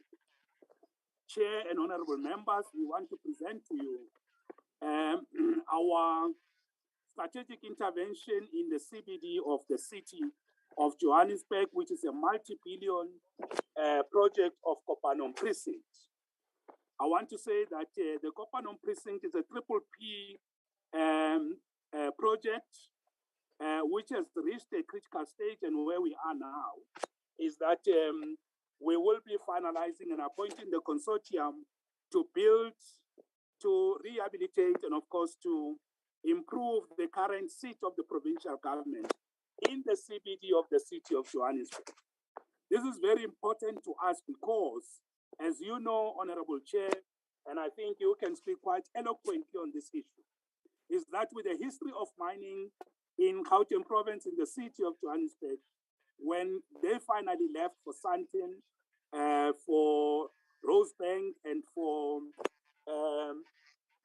Chair and Honorable members, we want to present to you our strategic intervention in the CBD of the city of Johannesburg, which is a multi-billion project of Kopanom Precinct. I want to say that the Kopanom Precinct is a triple P project which has reached a critical stage, and where we are now is that we will be finalizing and appointing the consortium to build, to rehabilitate, and of course to improve the current seat of the provincial government in the CBD of the city of Johannesburg. This is very important to us because, as you know, Honorable Chair, and I think you can speak quite eloquently on this issue, is that with the history of mining in Gauteng province in the city of Johannesburg, when they finally left for Sandton, for Rosebank, and for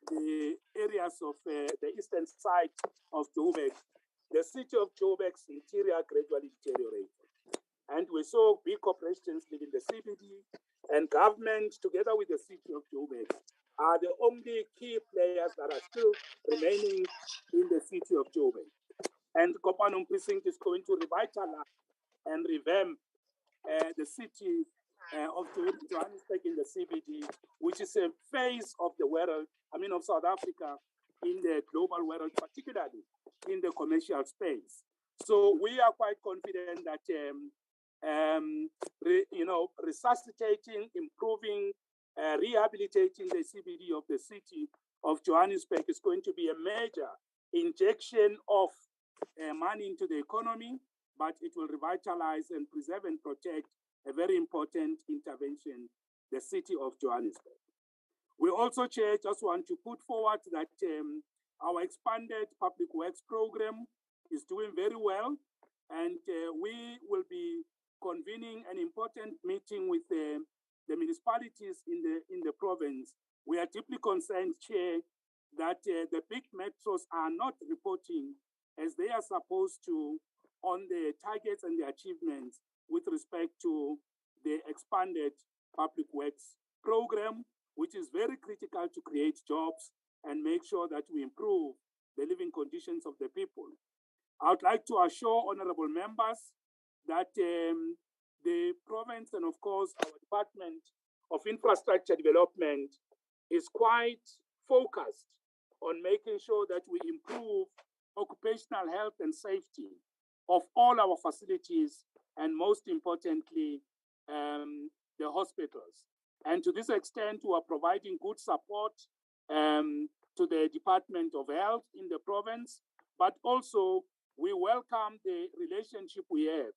the areas of the eastern side of Joburg, the city of Joburg's interior gradually deteriorated. And we saw big corporations leaving the CBD, and government, together with the city of Joburg, are the only key players that are still remaining in the city of Joburg. And Kopanom Precinct is going to revitalize and revamp the city of Johannesburg in the CBD, which is a face of the world, of South Africa in the global world, particularly in the commercial space. So we are quite confident that, resuscitating, improving, rehabilitating the CBD of the city of Johannesburg is going to be a major injection of money into the economy, but it will revitalize and preserve and protect a very important intervention, the city of Johannesburg. We also, Chair, just want to put forward that our expanded public works program is doing very well, and we will be convening an important meeting with the municipalities in the province. We are deeply concerned, Chair, that the big metros are not reporting as they are supposed to on the targets and the achievements with respect to the expanded public works program, which is very critical to create jobs and make sure that we improve the living conditions of the people. I would like to assure honorable members that the province and of course our Department of Infrastructure Development is quite focused on making sure that we improve occupational health and safety of all our facilities, and most importantly, the hospitals. And to this extent, we are providing good support to the Department of Health in the province, but also we welcome the relationship we have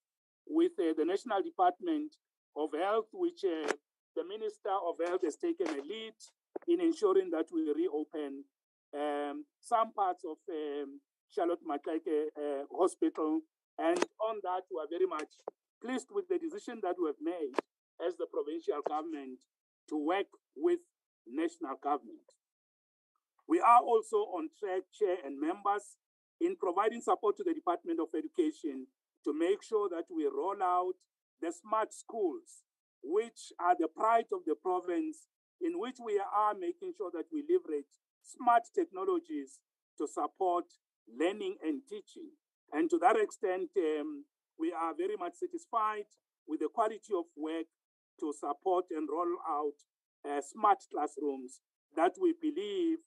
with the National Department of Health, which the Minister of Health has taken a lead in ensuring that we reopen some parts of Charlotte Maxeke Hospital And on that, we are very much pleased with the decision that we have made as the provincial government to work with national government. We are also on track, Chair and members, in providing support to the Department of Education to make sure that we roll out the smart schools, which are the pride of the province, in which we are making sure that we leverage smart technologies to support learning and teaching. And to that extent, we are very much satisfied with the quality of work to support and roll out smart classrooms that we believe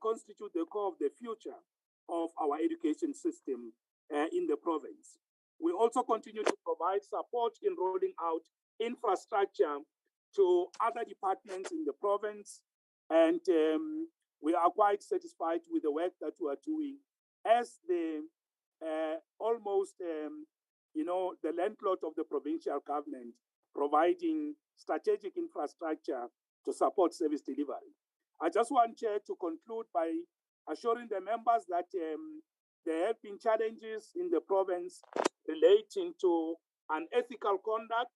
constitute the core of the future of our education system in the province. We also continue to provide support in rolling out infrastructure to other departments in the province, and we are quite satisfied with the work that we are doing as the the landlord of the provincial government, providing strategic infrastructure to support service delivery. I just want, Chair, to conclude by assuring the members that there have been challenges in the province relating to unethical conduct.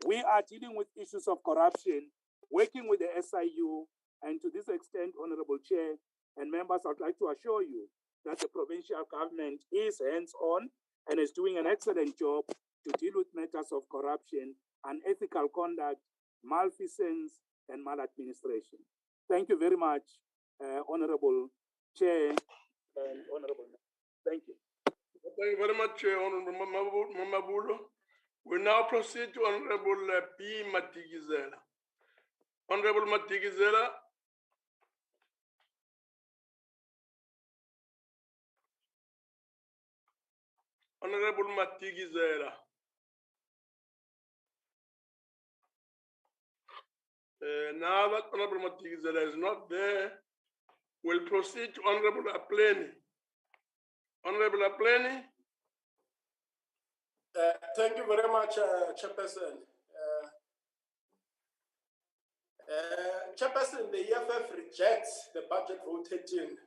We are dealing with issues of corruption, working with the SIU, and to this extent, Honorable Chair and members, I'd like to assure you that the provincial government is hands-on and is doing an excellent job to deal with matters of corruption, unethical conduct, malfeasance, and maladministration. Thank you very much, Honorable Chair and Honorable Member. Thank you. Thank you very much, Honorable Mamabulo. We now proceed to Honorable P. Matigizela. Honorable Matigizela. Honorable Matigizela. Now that Honorable Matigizela is not there, we'll proceed to Honorable Apleni. Honorable Apleni. Thank you very much, Chairperson. Chairperson, the EFF rejects the budget voted in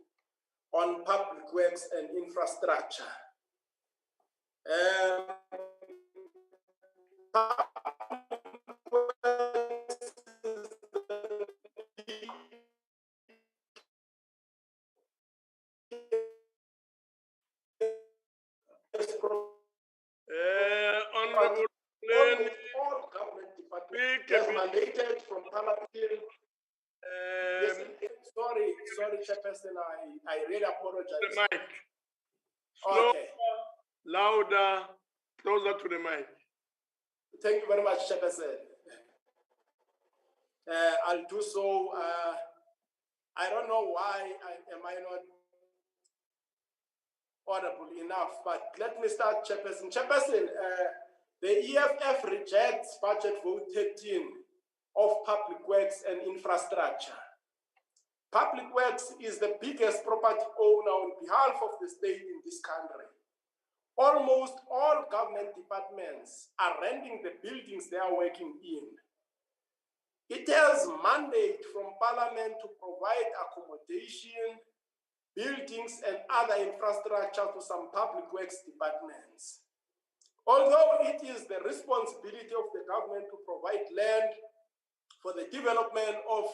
on public works and infrastructure. Honorable Apleni. All government departments as mandated from Parliament. Yes, sorry, Chairperson, I really apologize. The mic. Slower, Okay. Louder, closer to the mic. Thank you very much, Chairperson. I'll do so. I don't know why am I not audible enough, but let me start, Chairperson. Chairperson, the EFF rejects budget vote 13 of public works and infrastructure. Public works is the biggest property owner on behalf of the state in this country. Almost all government departments are renting the buildings they are working in. It has mandate from Parliament to provide accommodation, buildings, and other infrastructure to some public works departments. Although it is the responsibility of the government to provide land for the development of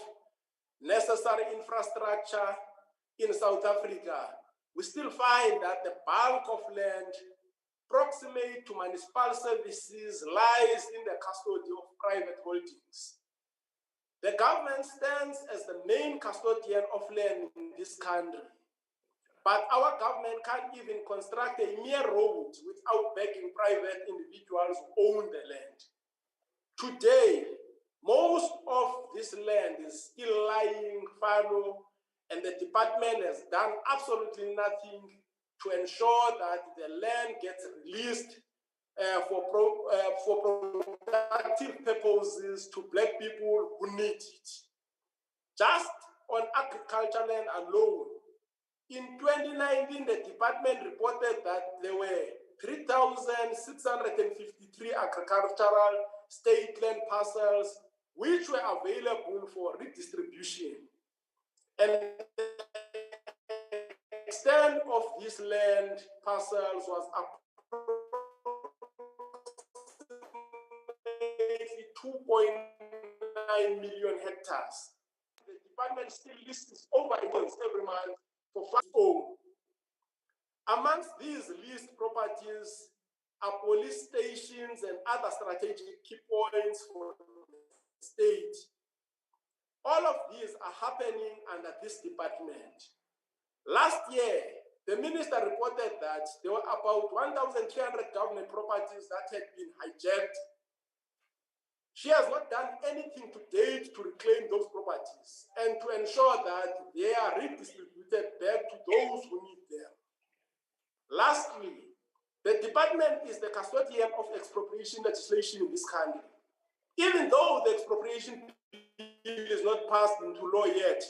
necessary infrastructure in South Africa, we still find that the bulk of land proximate to municipal services lies in the custody of private holdings. The government stands as the main custodian of land in this country, but our government can't even construct a mere road without begging private individuals who own the land. Today, most of this land is still lying fallow, and the department has done absolutely nothing to ensure that the land gets released for productive purposes to black people who need it. Just on agriculture land alone, in 2019, the department reported that there were 3,653 agricultural state land parcels which were available for redistribution. And the extent of these land parcels was 2.9 million hectares. The department still lists over acres every month for farmers own. Amongst these leased properties are police stations and other strategic key points for the state. All of these are happening under this department. Last year, the minister reported that there were about 1,300 government properties that had been hijacked. She has not done anything to date to reclaim those properties and to ensure that they are redistributed back to those who need them. Lastly, the department is the custodian of expropriation legislation in this country. Even though the expropriation bill is not passed into law yet,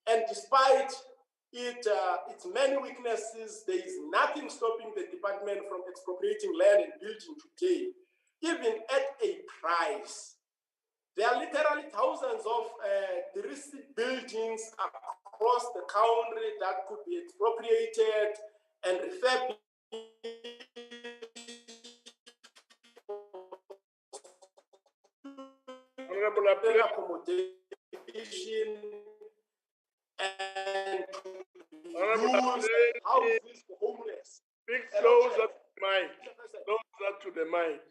and despite its many weaknesses, there is nothing stopping the department from expropriating land and building today, even at a price. There are literally thousands of derelict buildings across the country that could be expropriated and refurbished accommodation and use houses for homeless. Speak closer to the mic. Closer to the mic.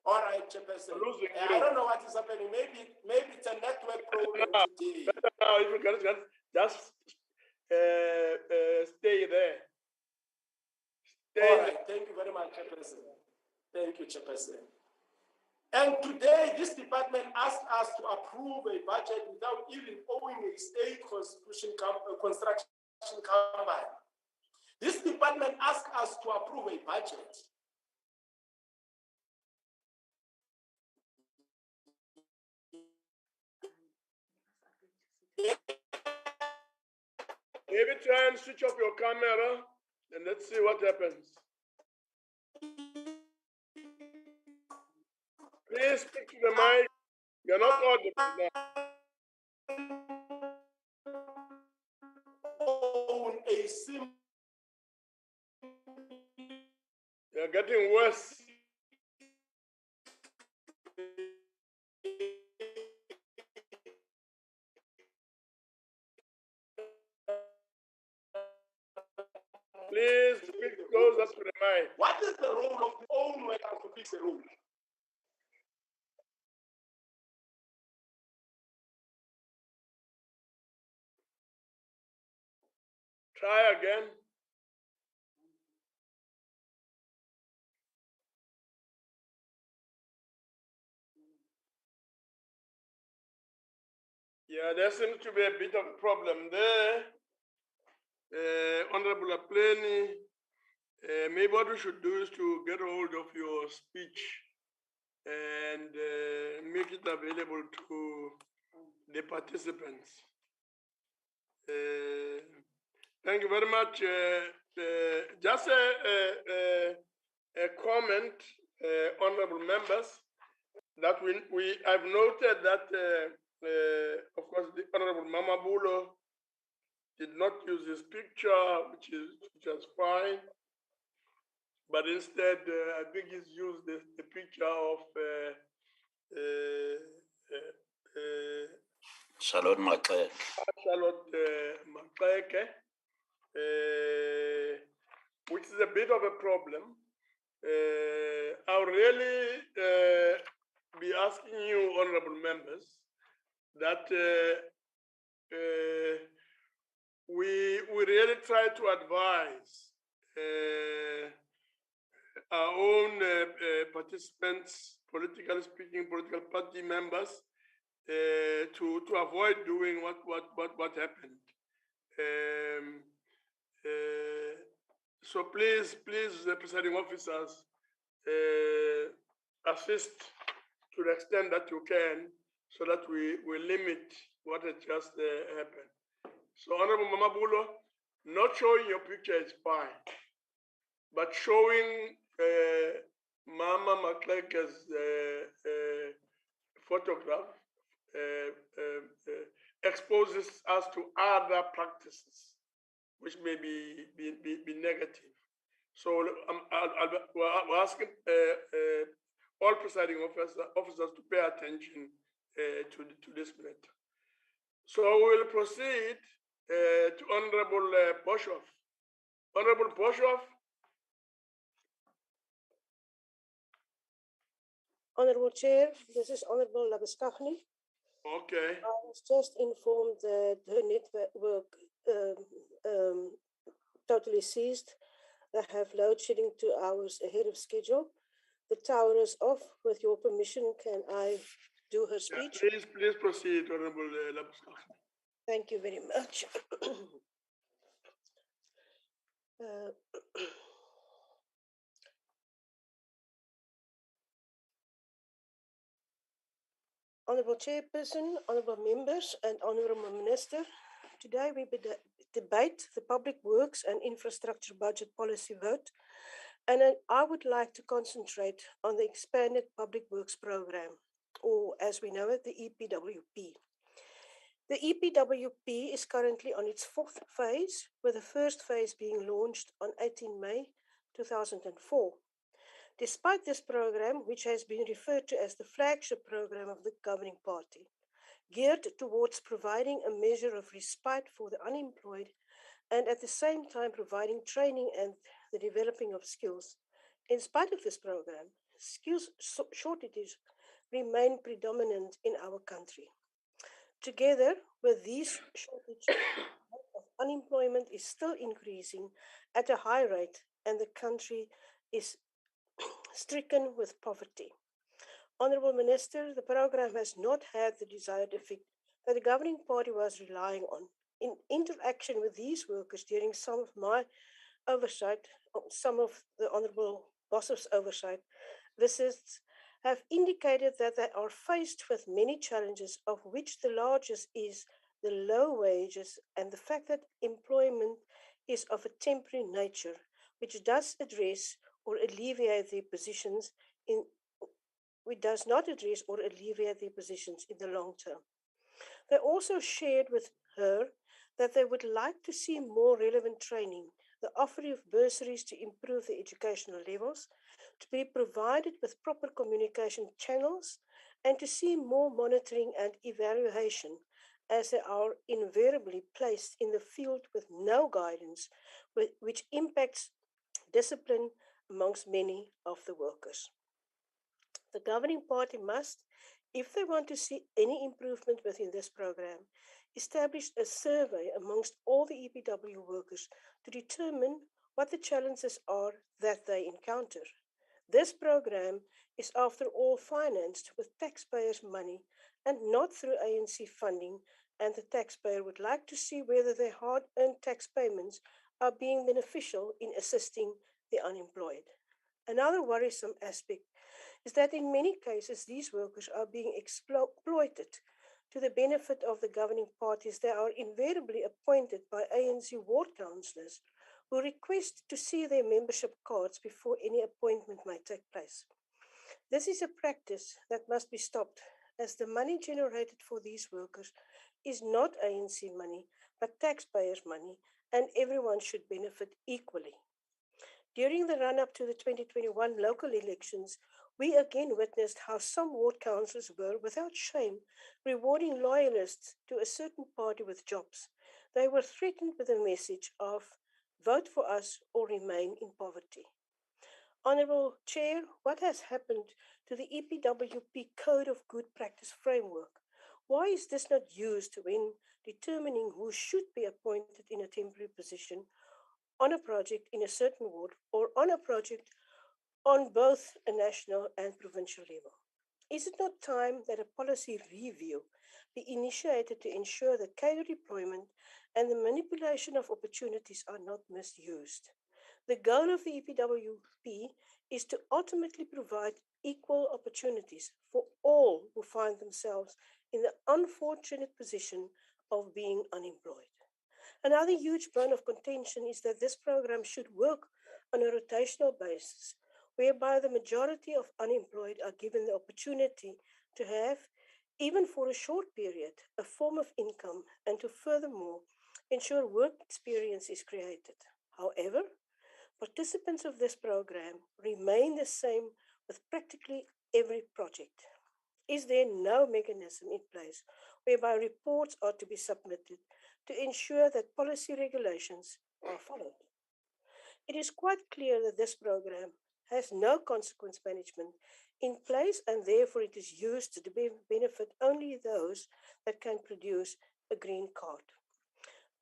All right, Chairperson. I don't know what is happening. Maybe it's a network problem today. If you can just stay there. All right. Thank you very much, Chairperson. Thank you, Chairperson. And today, this department asked us to approve a budget without even owing a state construction company. This department asked us to approve a budget. Maybe try and switch off your camera and let's see what happens. Please speak to the mic. You're not audible now. You're getting worse. Please speak closer to the mic. What is the role of the own worker to fix the rule? Try again. Yeah, there seems to be a bit of a problem there. Honorable Plenary, maybe what we should do is to get hold of your speech and make it available to the participants. Thank you very much. Just a comment, honorable members, that I've noted that, of course, the Honorable Mamabulo did not use his picture, which is fine. But instead, I think he's used the picture of Charlotte Maxeke. Maxeke, which is a bit of a problem. I'll really be asking you, honorable members, that we really try to advise our own participants, politically speaking, political party members, to avoid doing what happened. So please, the presiding officers, assist to the extent that you can, so that we limit what had just happened. So, Honorable Mamabulo, not showing your picture is fine, but showing Mama Maxeke's photograph exposes us to other practices which may be negative. So we're asking all presiding officers to pay attention to this matter. So we'll proceed to Honorable Boshoff. Honorable Boshoff. Honorable Chair, this is Honorable Labuskaghni. Okay. I was just informed that her network totally ceased. They have load shedding 2 hours ahead of schedule. The tower is off. With your permission, can I do her speech? Yeah, please proceed, Honorable Labuskaghni. Thank you very much. Honorable Chairperson, honorable members, and honorable Minister, today we debate the Public Works and Infrastructure Budget Policy vote, and I would like to concentrate on the Expanded Public Works Program, or as we know it, the EPWP. The EPWP is currently on its 4th phase, with the first phase being launched on 18 May 2004. Despite this program, which has been referred to as the flagship program of the governing party, geared towards providing a measure of respite for the unemployed and at the same time providing training and the developing of skills. In spite of this program, skills shortages remain predominant in our country. Together with these shortages, unemployment is still increasing at a high rate and the country is stricken with poverty. Honourable Minister, the program has not had the desired effect that the governing party was relying on. In interaction with these workers during some of my oversight, some of the Honourable Boss's oversight visits have indicated that they are faced with many challenges, of which the largest is the low wages and the fact that employment is of a temporary nature, which does address or alleviate their positions does not address or alleviate their positions in the long term. They also shared with her that they would like to see more relevant training, the offering of bursaries to improve the educational levels, to be provided with proper communication channels, and to see more monitoring and evaluation, as they are invariably placed in the field with no guidance, which impacts discipline amongst many of the workers. The governing party must, if they want to see any improvement within this program, establish a survey amongst all the EPW workers to determine what the challenges are that they encounter. This program is, after all, financed with taxpayers' money and not through ANC funding, and the taxpayer would like to see whether their hard-earned tax payments are being beneficial in assisting the unemployed. Another worrisome aspect is that in many cases these workers are being exploited to the benefit of the governing parties. They are invariably appointed by ANC ward councillors who request to see their membership cards before any appointment may take place. This is a practice that must be stopped, as the money generated for these workers is not ANC money, but taxpayers' money, and everyone should benefit equally. During the run-up to the 2021 local elections, we again witnessed how some ward councillors were, without shame, rewarding loyalists to a certain party with jobs. They were threatened with a message of, vote for us or remain in poverty. Honourable Chair, what has happened to the EPWP Code of Good Practice Framework? Why is this not used when determining who should be appointed in a temporary position on a project in a certain ward or on a project on both a national and provincial level? Is it not time that a policy review be initiated to ensure that cadre deployment and the manipulation of opportunities are not misused? The goal of the EPWP is to ultimately provide equal opportunities for all who find themselves in the unfortunate position of being unemployed. Another huge bone of contention is that this program should work on a rotational basis, whereby the majority of unemployed are given the opportunity to have, even for a short period, a form of income, and to furthermore ensure work experience is created. However, participants of this program remain the same, with practically every project? Is there no mechanism in place whereby reports are to be submitted to ensure that policy regulations are followed? It is quite clear that this program has no consequence management in place, and therefore it is used to benefit only those that can produce a green card.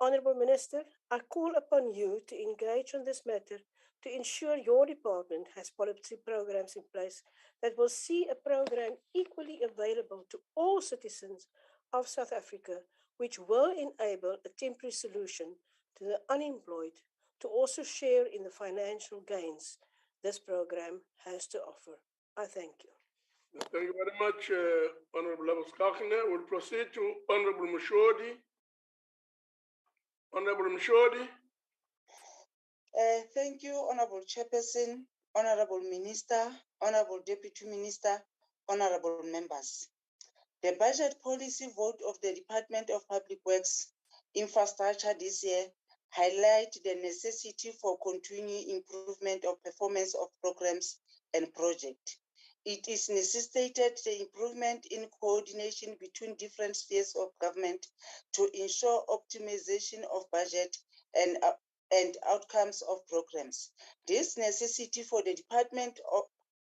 Honourable Minister, I call upon you to engage on this matter to ensure your department has policy programs in place that will see a program equally available to all citizens of South Africa, which will enable a temporary solution to the unemployed to also share in the financial gains this program has to offer. I thank you. Thank you very much, Honorable Labuskakne. We'll proceed to Honorable Mushodi. Honorable Mushodi. Thank you, Honorable Chairperson, Honorable Minister, Honorable Deputy Minister, Honorable Members. The budget policy vote of the Department of Public Works Infrastructure this year highlight the necessity for continuing improvement of performance of programs and projects. It is necessitated the improvement in coordination between different spheres of government to ensure optimization of budget and outcomes of programs. This necessity for the department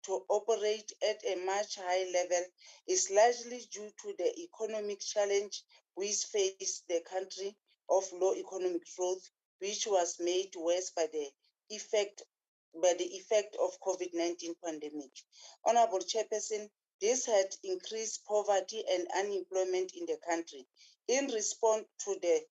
to operate at a much higher level is largely due to the economic challenge which faced the country of low economic growth, which was made worse by the effect of COVID-19 pandemic. Honorable Chairperson, this had increased poverty and unemployment in the country. In response to the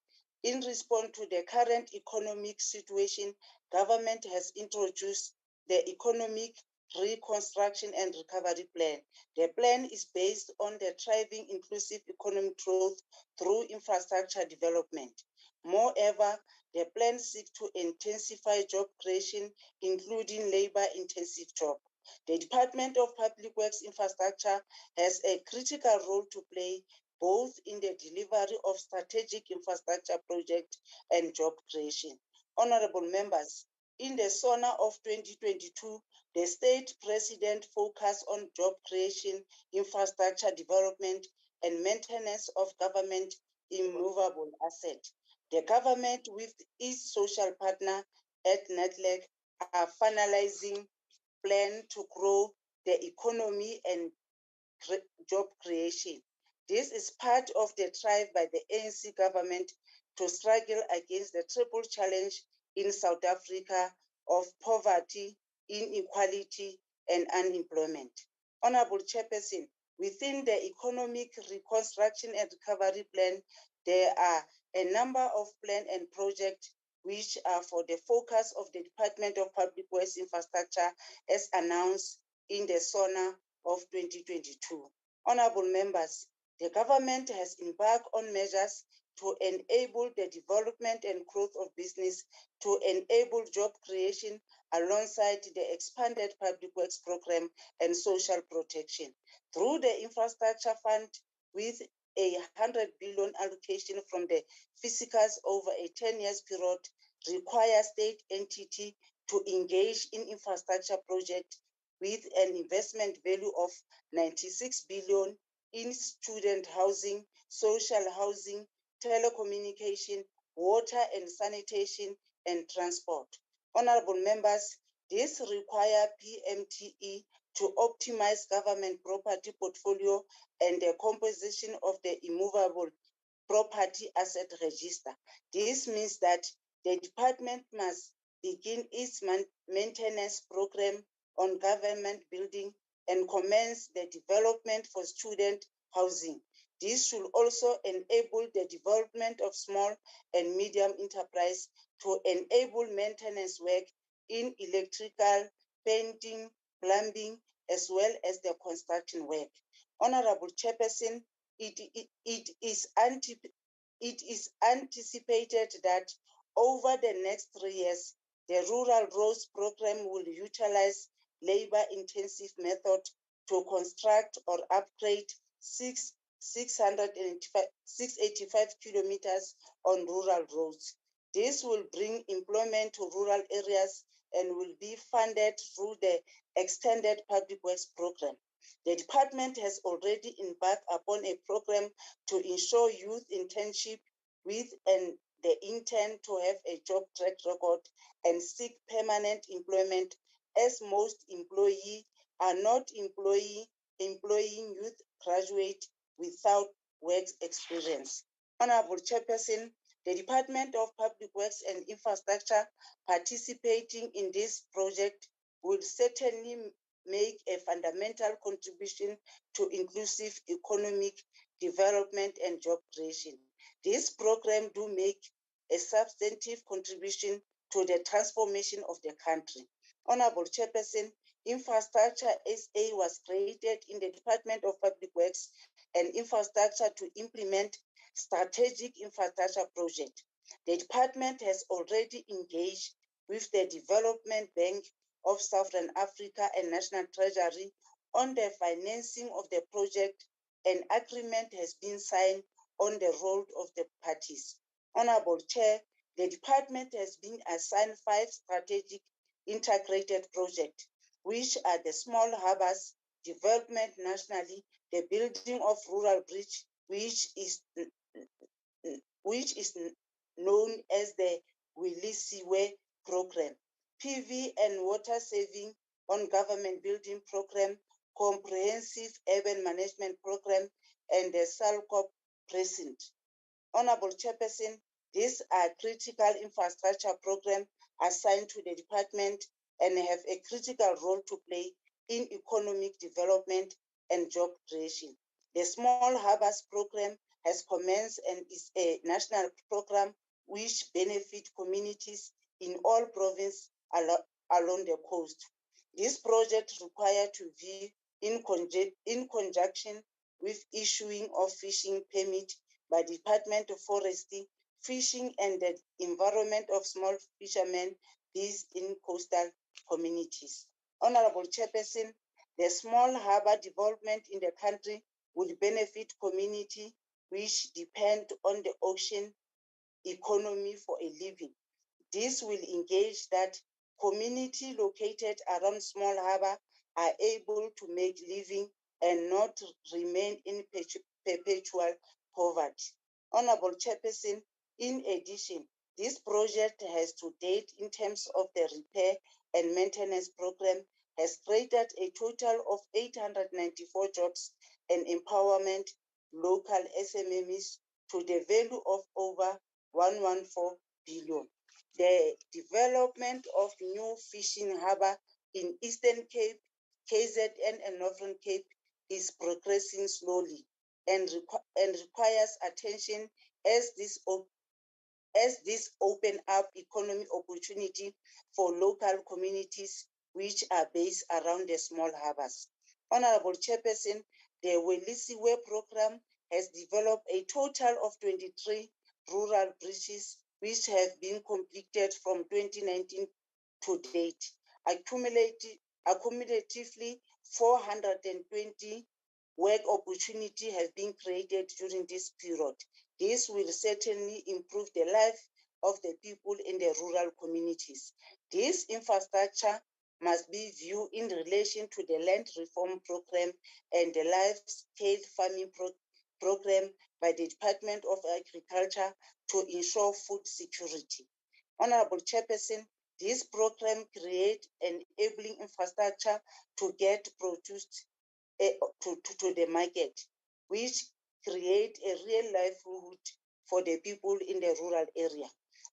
current economic situation, government has introduced the Economic Reconstruction and Recovery Plan. The plan is based on the thriving inclusive economic growth through infrastructure development. Moreover, the plan seeks to intensify job creation, including labor-intensive jobs. The Department of Public Works Infrastructure has a critical role to play both in the delivery of strategic infrastructure projects and job creation. Honorable members, in the SONA of 2022, the state president focused on job creation, infrastructure development, and maintenance of government immovable assets. The government, with its social partner at NETLEC, are finalizing plan to grow the economy and job creation. This is part of the drive by the ANC government to struggle against the triple challenge in South Africa of poverty, inequality, and unemployment. Honorable Chairperson, within the Economic Reconstruction and Recovery Plan, there are a number of plans and projects which are for the focus of the Department of Public Works Infrastructure as announced in the SONA of 2022. Honorable members, the government has embarked on measures to enable the development and growth of business, to enable job creation alongside the expanded public works program and social protection. Through the infrastructure fund with a 100 billion allocation from the fiscals over a 10 years period, require state entity to engage in infrastructure projects with an investment value of 96 billion in student housing, social housing, telecommunication, water and sanitation, and transport. Honorable members, this requires PMTE to optimize government property portfolio and the composition of the immovable property asset register. This means that the department must begin its maintenance program on government building and commence the development for student housing. This should also enable the development of small and medium enterprise to enable maintenance work in electrical, painting, plumbing, as well as the construction work. Honorable Chairperson, it is anticipated that over the next 3 years, the Rural Roads Program will utilize labor-intensive method to construct or upgrade 685 kilometers on rural roads. This will bring employment to rural areas and will be funded through the Extended Public Works Program. The department has already embarked upon a program to ensure youth internship with the intent to have a job track record and seek permanent employment, as most employees are not employing youth graduate without work experience. Honorable Chairperson, the Department of Public Works and Infrastructure participating in this project will certainly make a fundamental contribution to inclusive economic development and job creation. This program do make a substantive contribution to the transformation of the country. Honorable Chairperson, Infrastructure SA was created in the Department of Public Works and Infrastructure to implement strategic infrastructure project. The department has already engaged with the Development Bank of Southern Africa and National Treasury on the financing of the project. An agreement has been signed on the role of the parties. Honorable Chair, the department has been assigned 5 strategic integrated projects, which are the small harbors development nationally, the building of rural bridge, which is known as the Willisiwe program, PV and water saving on government building program, comprehensive urban management program, and the Salcop precinct. Honorable Chairperson, these are critical infrastructure programs assigned to the department and have a critical role to play in economic development and job creation. The Small Harbors program has commenced and is a national program which benefits communities in all provinces along the coast. This project requires to be in conjunction with issuing of fishing permit by Department of Forestry, Fishing and the Environment of Small Fishermen based in coastal communities. Honorable Chairperson, the small harbor development in the country would benefit community which depend on the ocean economy for a living. This will engage that community located around small harbor are able to make living and not remain in perpetual poverty. Honorable Chairperson, in addition, this project has to date in terms of the repair and maintenance program has created a total of 894 jobs and empowerment local SMMEs to the value of over 114 billion. The development of new fishing harbor in Eastern Cape, KZN and Northern Cape is progressing slowly and requires attention as this open up economic opportunity for local communities which are based around the small harbors. Honorable Chairperson, the Willisiwe program has developed a total of 23 rural bridges which have been completed from 2019 to date. Accumulatively, 420 work opportunity have been created during this period. This will certainly improve the life of the people in the rural communities. This infrastructure must be viewed in relation to the land reform program and the large-scale farming program by the Department of Agriculture to ensure food security. Honorable Chairperson, this program creates an enabling infrastructure to get produced to the market, which create a real livelihood for the people in the rural area.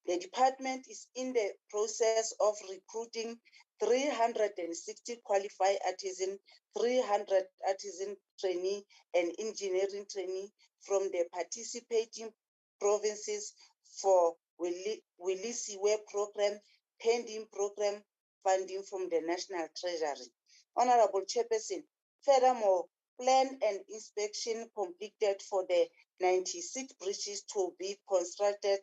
The department is in the process of recruiting 360 qualified artisans, 300 artisan trainee and engineering trainee from the participating provinces for Willisiwe program, pending program funding from the National Treasury. Honorable Chairperson, furthermore, plan and inspection completed for the 96 bridges to be constructed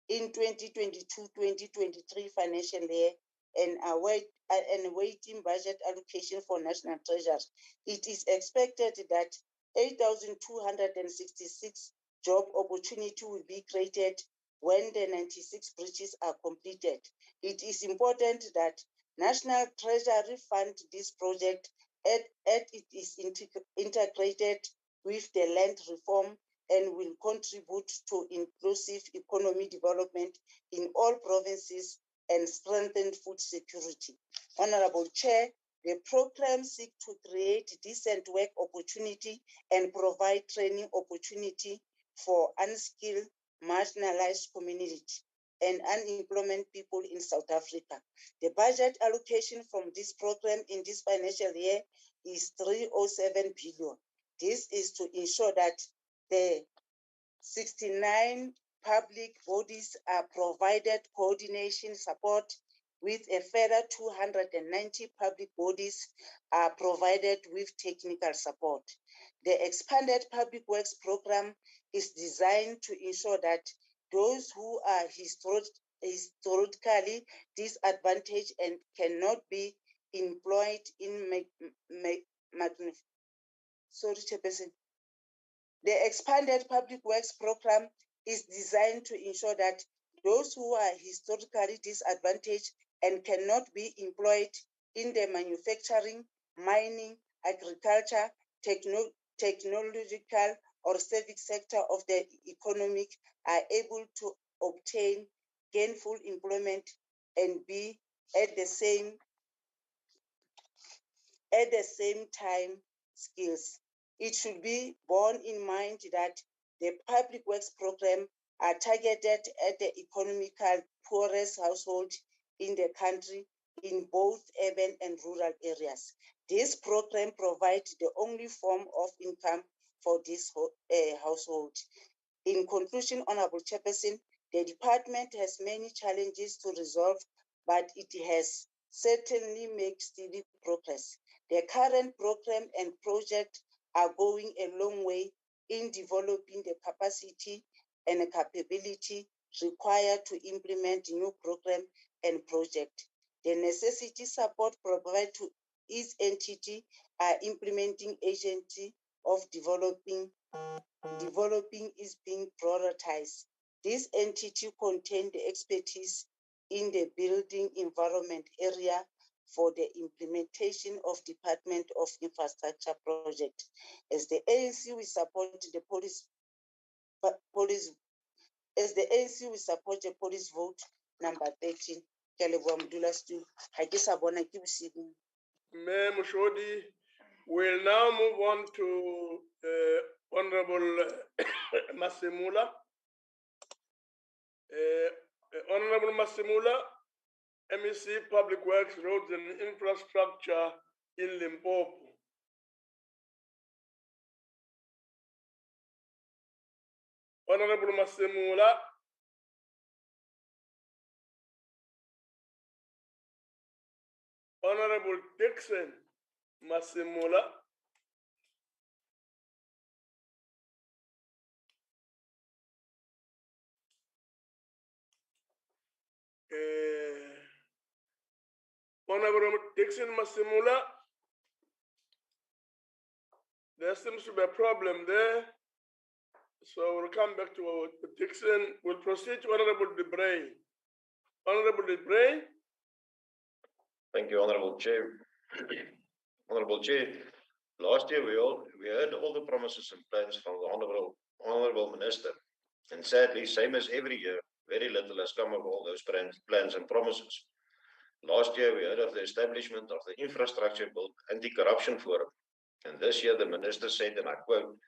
in 2022-2023 financial year and awaiting budget allocation for National Treasury. It is expected that 8,266 job opportunity will be created when the 96 bridges are completed. It is important that National Treasury fund this project it is integrated with the land reform and will contribute to inclusive economy development in all provinces and strengthen food security. Honorable Chair, the program seeks to create decent work opportunity and provide training opportunity for unskilled, marginalized communities and unemployment people in South Africa. The budget allocation from this program in this financial year is 307 billion. This is to ensure that the 69 public bodies are provided coordination support, with a further 290 public bodies are provided with technical support. The expanded public works program is designed to ensure that those who are historically disadvantaged and cannot be employed in The expanded public works program is designed to ensure that those who are historically disadvantaged and cannot be employed in the manufacturing, mining, agriculture, technological, or civic sector of the economic are able to obtain gainful employment and be at the same time skills. It should be borne in mind that the public works program are targeted at the economically poorest households in the country in both urban and rural areas. This program provides the only form of income for this household. In conclusion, Honorable Chairperson, the department has many challenges to resolve, but it has certainly made steady progress. The current program and project are going a long way in developing the capacity and capability required to implement new program and project. The necessity support provided to each entity are implementing agency of developing is being prioritized. This entity contains the expertise in the building environment area for the implementation of Department of Infrastructure project. As the ANC, we support the police vote number 13. Mayor Mushodi will now move on to Honorable Masemula. Honorable Masemula, MEC Public Works, Roads and Infrastructure in Limpopo. Honorable Masemula. Honorable Dixon Masemula. Honorable Dixon Masemula. There seems to be a problem there. So we'll come back to Dixon. We'll proceed to Honorable Debray. Honorable Debray. Thank you, Honorable Chair. Honorable Chair, last year we heard all the promises and plans from the Honorable Minister. And sadly, same as every year, very little has come of all those plans and promises. Last year, we heard of the establishment of the Infrastructure Bill Anti-Corruption Forum. And this year, the Minister said, and I quote,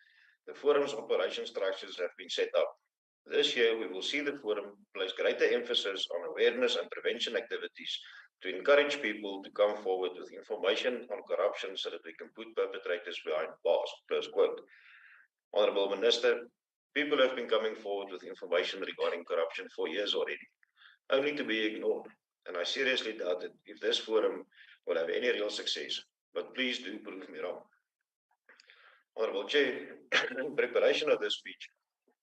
"The forum's operation structures have been set up. This year, we will see the forum place greater emphasis on awareness and prevention activities to encourage people to come forward with information on corruption so that we can put perpetrators behind bars," close quote. Honorable Minister, people have been coming forward with information regarding corruption for years already, only to be ignored. And I seriously doubt that if this forum will have any real success, but please do prove me wrong. Honorable Chair, in preparation of this speech,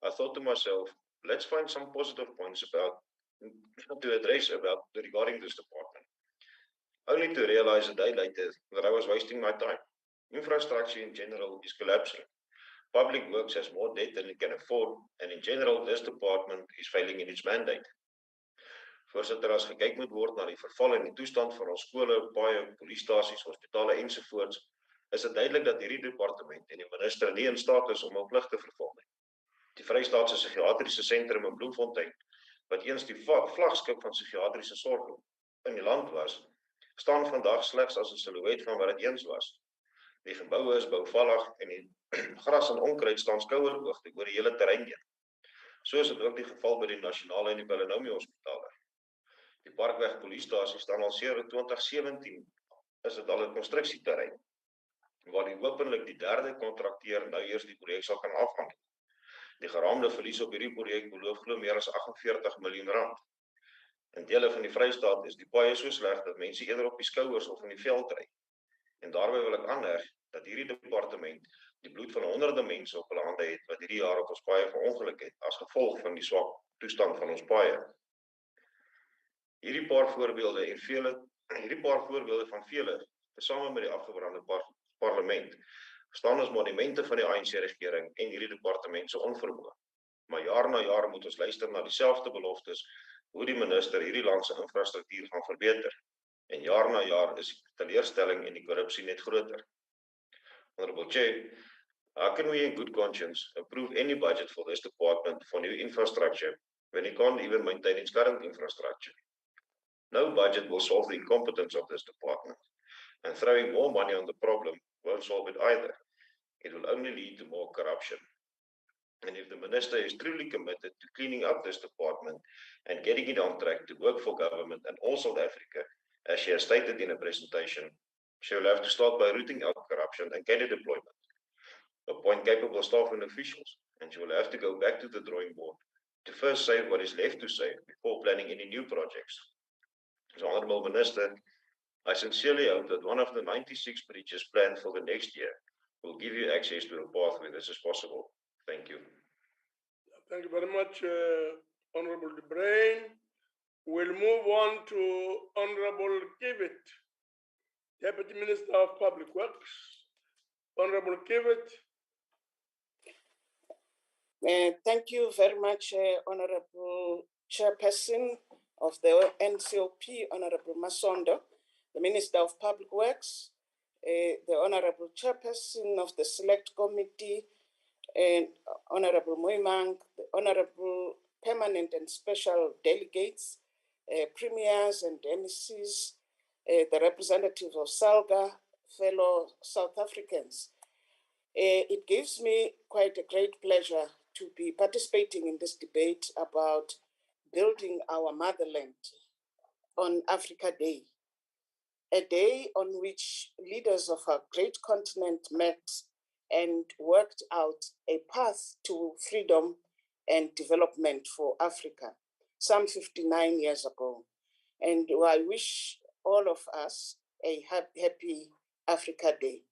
I thought to myself, let's find some positive points to address regarding this department. Only to realize a day later that I was wasting my time. Infrastructure in general is collapsing. Public works has more debt than it can afford, and in general, this department is failing in its mandate. Voorsitter, as gekyk moet word na die verval en die toestand van ons skole, paaie, polisiestasies, hospitale ensovoorts, is dit duidelik dat hierdie departement en die minister nie in staat is om hul plig te vervul nie. Die Vrystaatse Psigiatriese Sentrum in Bloemfontein, wat eens die vlagskip van psigiatriese sorg in die land was, staan vandag slegs as 'n silhouet van wat dit eens was. Die geboue is bouvallig en die gras en onkruid staan skouerhoogte oor die hele terrein heen. So is dit ook die geval by die Nasionale en die Belanomi hospitale. Die Parkweg Polisiestasie staan al sedert 2017 is dit al 'n konstruksieterrein, waar die openlik die derde kontrakteur nou eers die projek sal kan afhandel. Die geraamde verlies op hierdie projek beloof glo meer as 48 miljoen rand. In dele van die Vrystaat is die paaie so sleg dat mense eerder op die skouers of in die veld ry. En daarby wil ek aanheg dat hierdie departement die bloed van honderde mense op hulle hande het wat hierdie jaar op ons paaie verongeluk het as gevolg van die swak toestand van ons paaie. Hierdie paar voorbeelde van vele, tesame met die afgebrande parlement, staan as monumente van die ANC-regering en hierdie departement se onvermoë. Maar jaar na jaar moet ons luister na dieselfde beloftes hoe die minister hierdie land se infrastruktuur gaan verbeter. En jaar na jaar is die teleurstelling en die korrupsie net groter. Honorable Chair, how can we in good conscience approve any budget for this department for new infrastructure when it can't even maintain its current infrastructure? No budget will solve the incompetence of this department, and throwing more money on the problem won't solve it either. It will only lead to more corruption. And if the minister is truly committed to cleaning up this department and getting it on track to work for government and all South Africa, as she has stated in a presentation, she will have to start by rooting out corruption and cadre deployment, appoint capable staff and officials, and she will have to go back to the drawing board to first save what is left to save before planning any new projects. So, Honourable Minister, I sincerely hope that one of the 96 bridges planned for the next year will give you access to a path where this is possible. Thank you. Thank you very much, Honourable De Bruin. We'll move on to Honourable Kivitt, Deputy Minister of Public Works. Honourable Kivitt. Thank you very much, Honourable Chairperson of the NCOP, Honourable Masondo, the Minister of Public Works, the Honourable Chairperson of the Select Committee, and Honourable Moimang, the Honourable Permanent and Special Delegates, Premiers and MECs, the representatives of SALGA, fellow South Africans. It gives me quite a great pleasure to be participating in this debate about building our motherland on Africa Day, a day on which leaders of our great continent met and worked out a path to freedom and development for Africa some 59 years ago. And I wish all of us a happy Africa Day.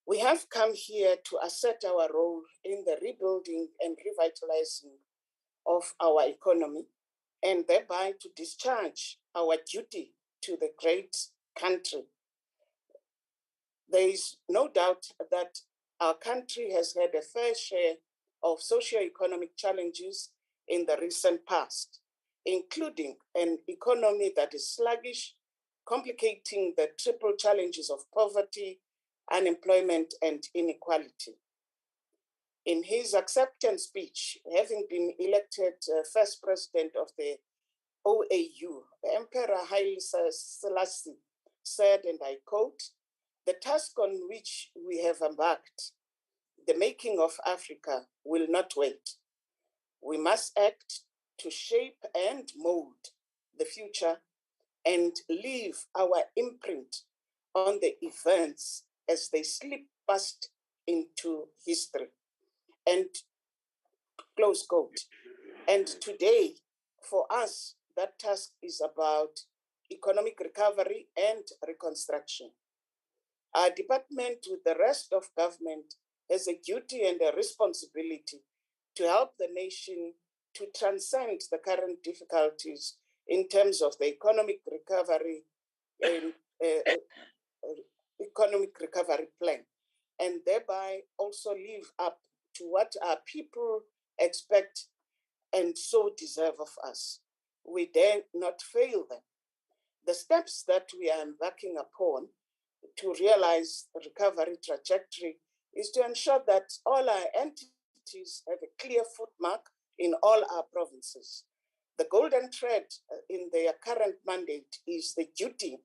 We have come here to assert our role in the rebuilding and revitalizing of our economy, and thereby to discharge our duty to the great country. There is no doubt that our country has had a fair share of socio-economic challenges in the recent past, including an economy that is sluggish, complicating the triple challenges of poverty, unemployment, and inequality. In his acceptance speech, having been elected first president of the OAU, Emperor Haile Selassie said, and I quote, "The task on which we have embarked, the making of Africa, will not wait. We must act to shape and mold the future and leave our imprint on the events as they slip past into history." And close quote. And today, for us, that task is about economic recovery and reconstruction. Our department, with the rest of government, has a duty and a responsibility to help the nation to transcend the current difficulties in terms of the economic recovery and economic recovery plan, and thereby also live up to what our people expect and so deserve of us. We dare not fail them. The steps that we are embarking upon to realize the recovery trajectory is to ensure that all our entities have a clear footmark in all our provinces. The golden thread in their current mandate is the duty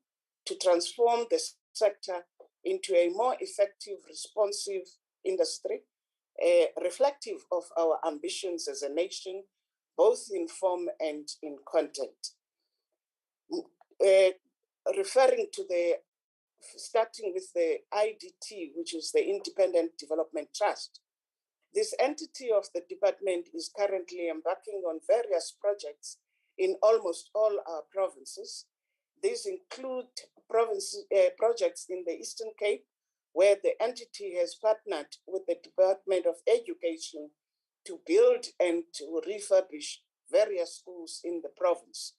to transform the sector into a more effective, responsive industry, reflective of our ambitions as a nation, both in form and in content. Referring to starting with the IDT, which is the Independent Development Trust. This entity of the department is currently embarking on various projects in almost all our provinces. These include projects in the Eastern Cape, where the entity has partnered with the Department of Education to build and to refurbish various schools in the province.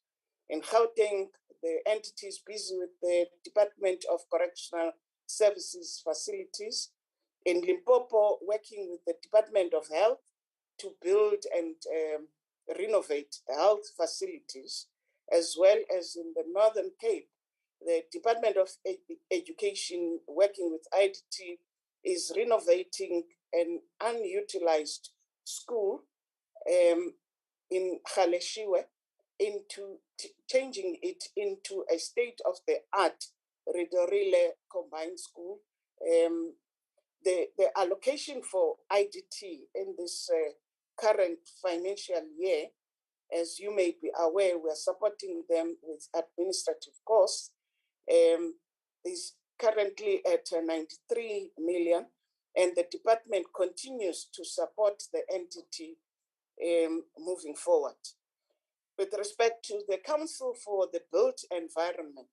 In Gauteng, the entity is busy with the Department of Correctional Services facilities. In Limpopo, working with the Department of Health to build and renovate health facilities, as well as in the Northern Cape, the Department of Education, working with IDT, is renovating an unutilized school in Kgaleshiwe into changing it into a state-of-the-art Redistribution combined school. The allocation for IDT in this current financial year, as you may be aware, we're supporting them with administrative costs, is currently at 93 million, and the department continues to support the entity moving forward. With respect to the Council for the Built Environment,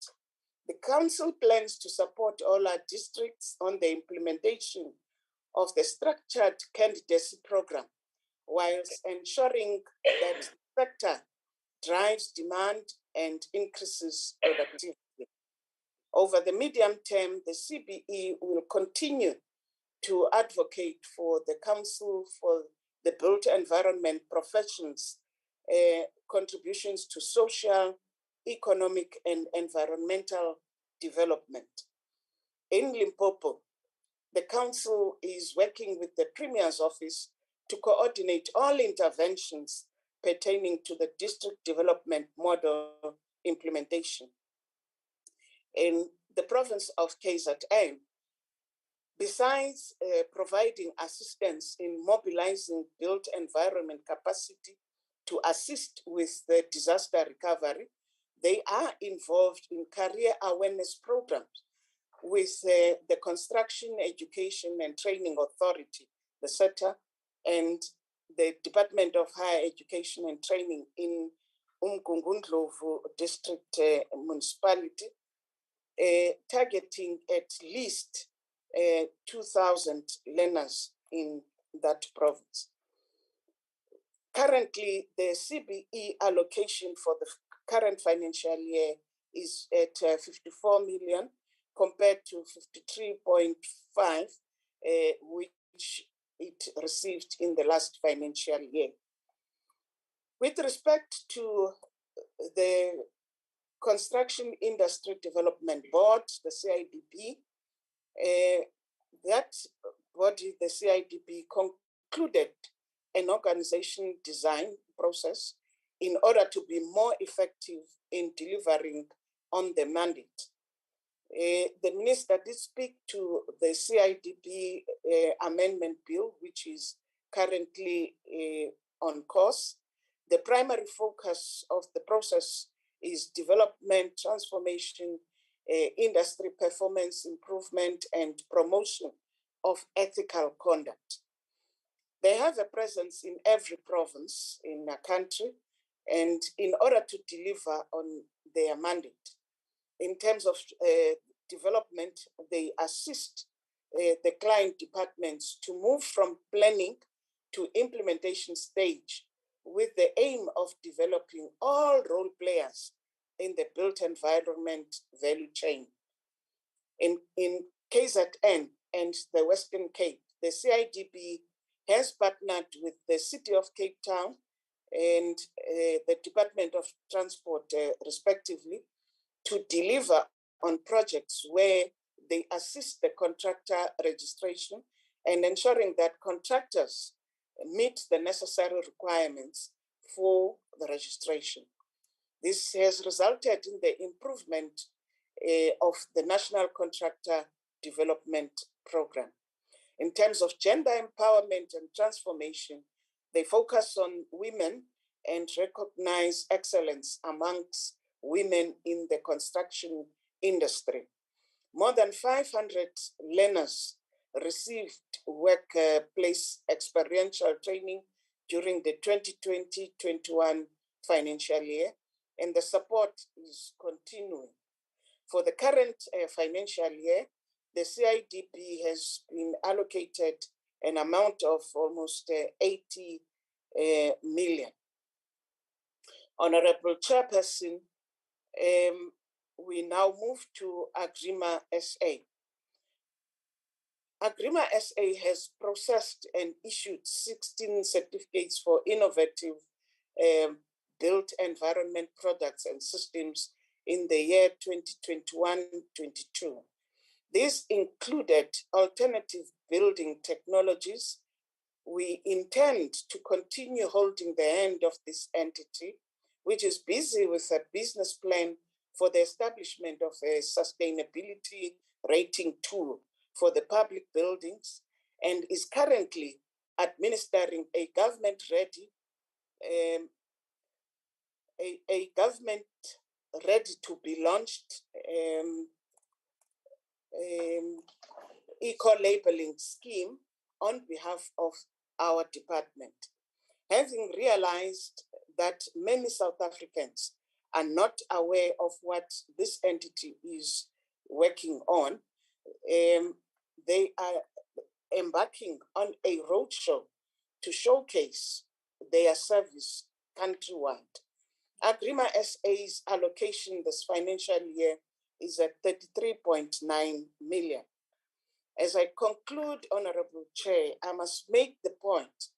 the Council plans to support all our districts on the implementation of the structured candidacy program, whilst ensuring that the sector drives demand and increases productivity. Over the medium term, the CBE will continue to advocate for the Council for the Built Environment professions' contributions to social, economic, and environmental development. In Limpopo, the Council is working with the Premier's Office to coordinate all interventions pertaining to the district development model implementation. In the province of KZN, besides providing assistance in mobilizing built environment capacity to assist with the disaster recovery, they are involved in career awareness programs with the Construction, Education and Training Authority, the SETA, and the Department of Higher Education and Training in Umgungundlovu District Municipality, targeting at least 2,000 learners in that province. Currently, the CBE allocation for the current financial year is at 54 million compared to 53.5, which it received in the last financial year. With respect to the Construction Industry Development Board, the CIDB, that body, the CIDB, concluded an organization design process in order to be more effective in delivering on the mandate. The minister did speak to the CIDB amendment bill, which is currently on course. The primary focus of the process is development, transformation, industry performance improvement, and promotion of ethical conduct. They have a presence in every province in the country, and in order to deliver on their mandate, in terms of development, they assist the client departments to move from planning to implementation stage with the aim of developing all role players in the built environment value chain. In KZN and the Western Cape, the CIDB has partnered with the City of Cape Town and the Department of Transport, respectively, to deliver on projects where they assist the contractor registration and ensuring that contractors meet the necessary requirements for the registration. This has resulted in the improvement of the National Contractor Development Program. In terms of gender empowerment and transformation, they focus on women and recognize excellence amongst women in the construction industry. More than 500 learners received workplace experiential training during the 2020-21 financial year, and the support is continuing. For the current financial year, the CIDP has been allocated an amount of almost 80 million. Honorable Chairperson, we now move to Agrima SA. Agrima SA has processed and issued 16 certificates for innovative built environment products and systems in the year 2021-22. These included alternative building technologies. We intend to continue holding the hand of this entity, which is busy with a business plan for the establishment of a sustainability rating tool for the public buildings, and is currently administering a government-ready ready to be launched eco-labeling scheme on behalf of our department. Having realized that many South Africans are not aware of what this entity is working on, they are embarking on a roadshow to showcase their service countrywide. Agrima SA's allocation this financial year is at 33.9 million. As I conclude, Honorable Chair, I must make the point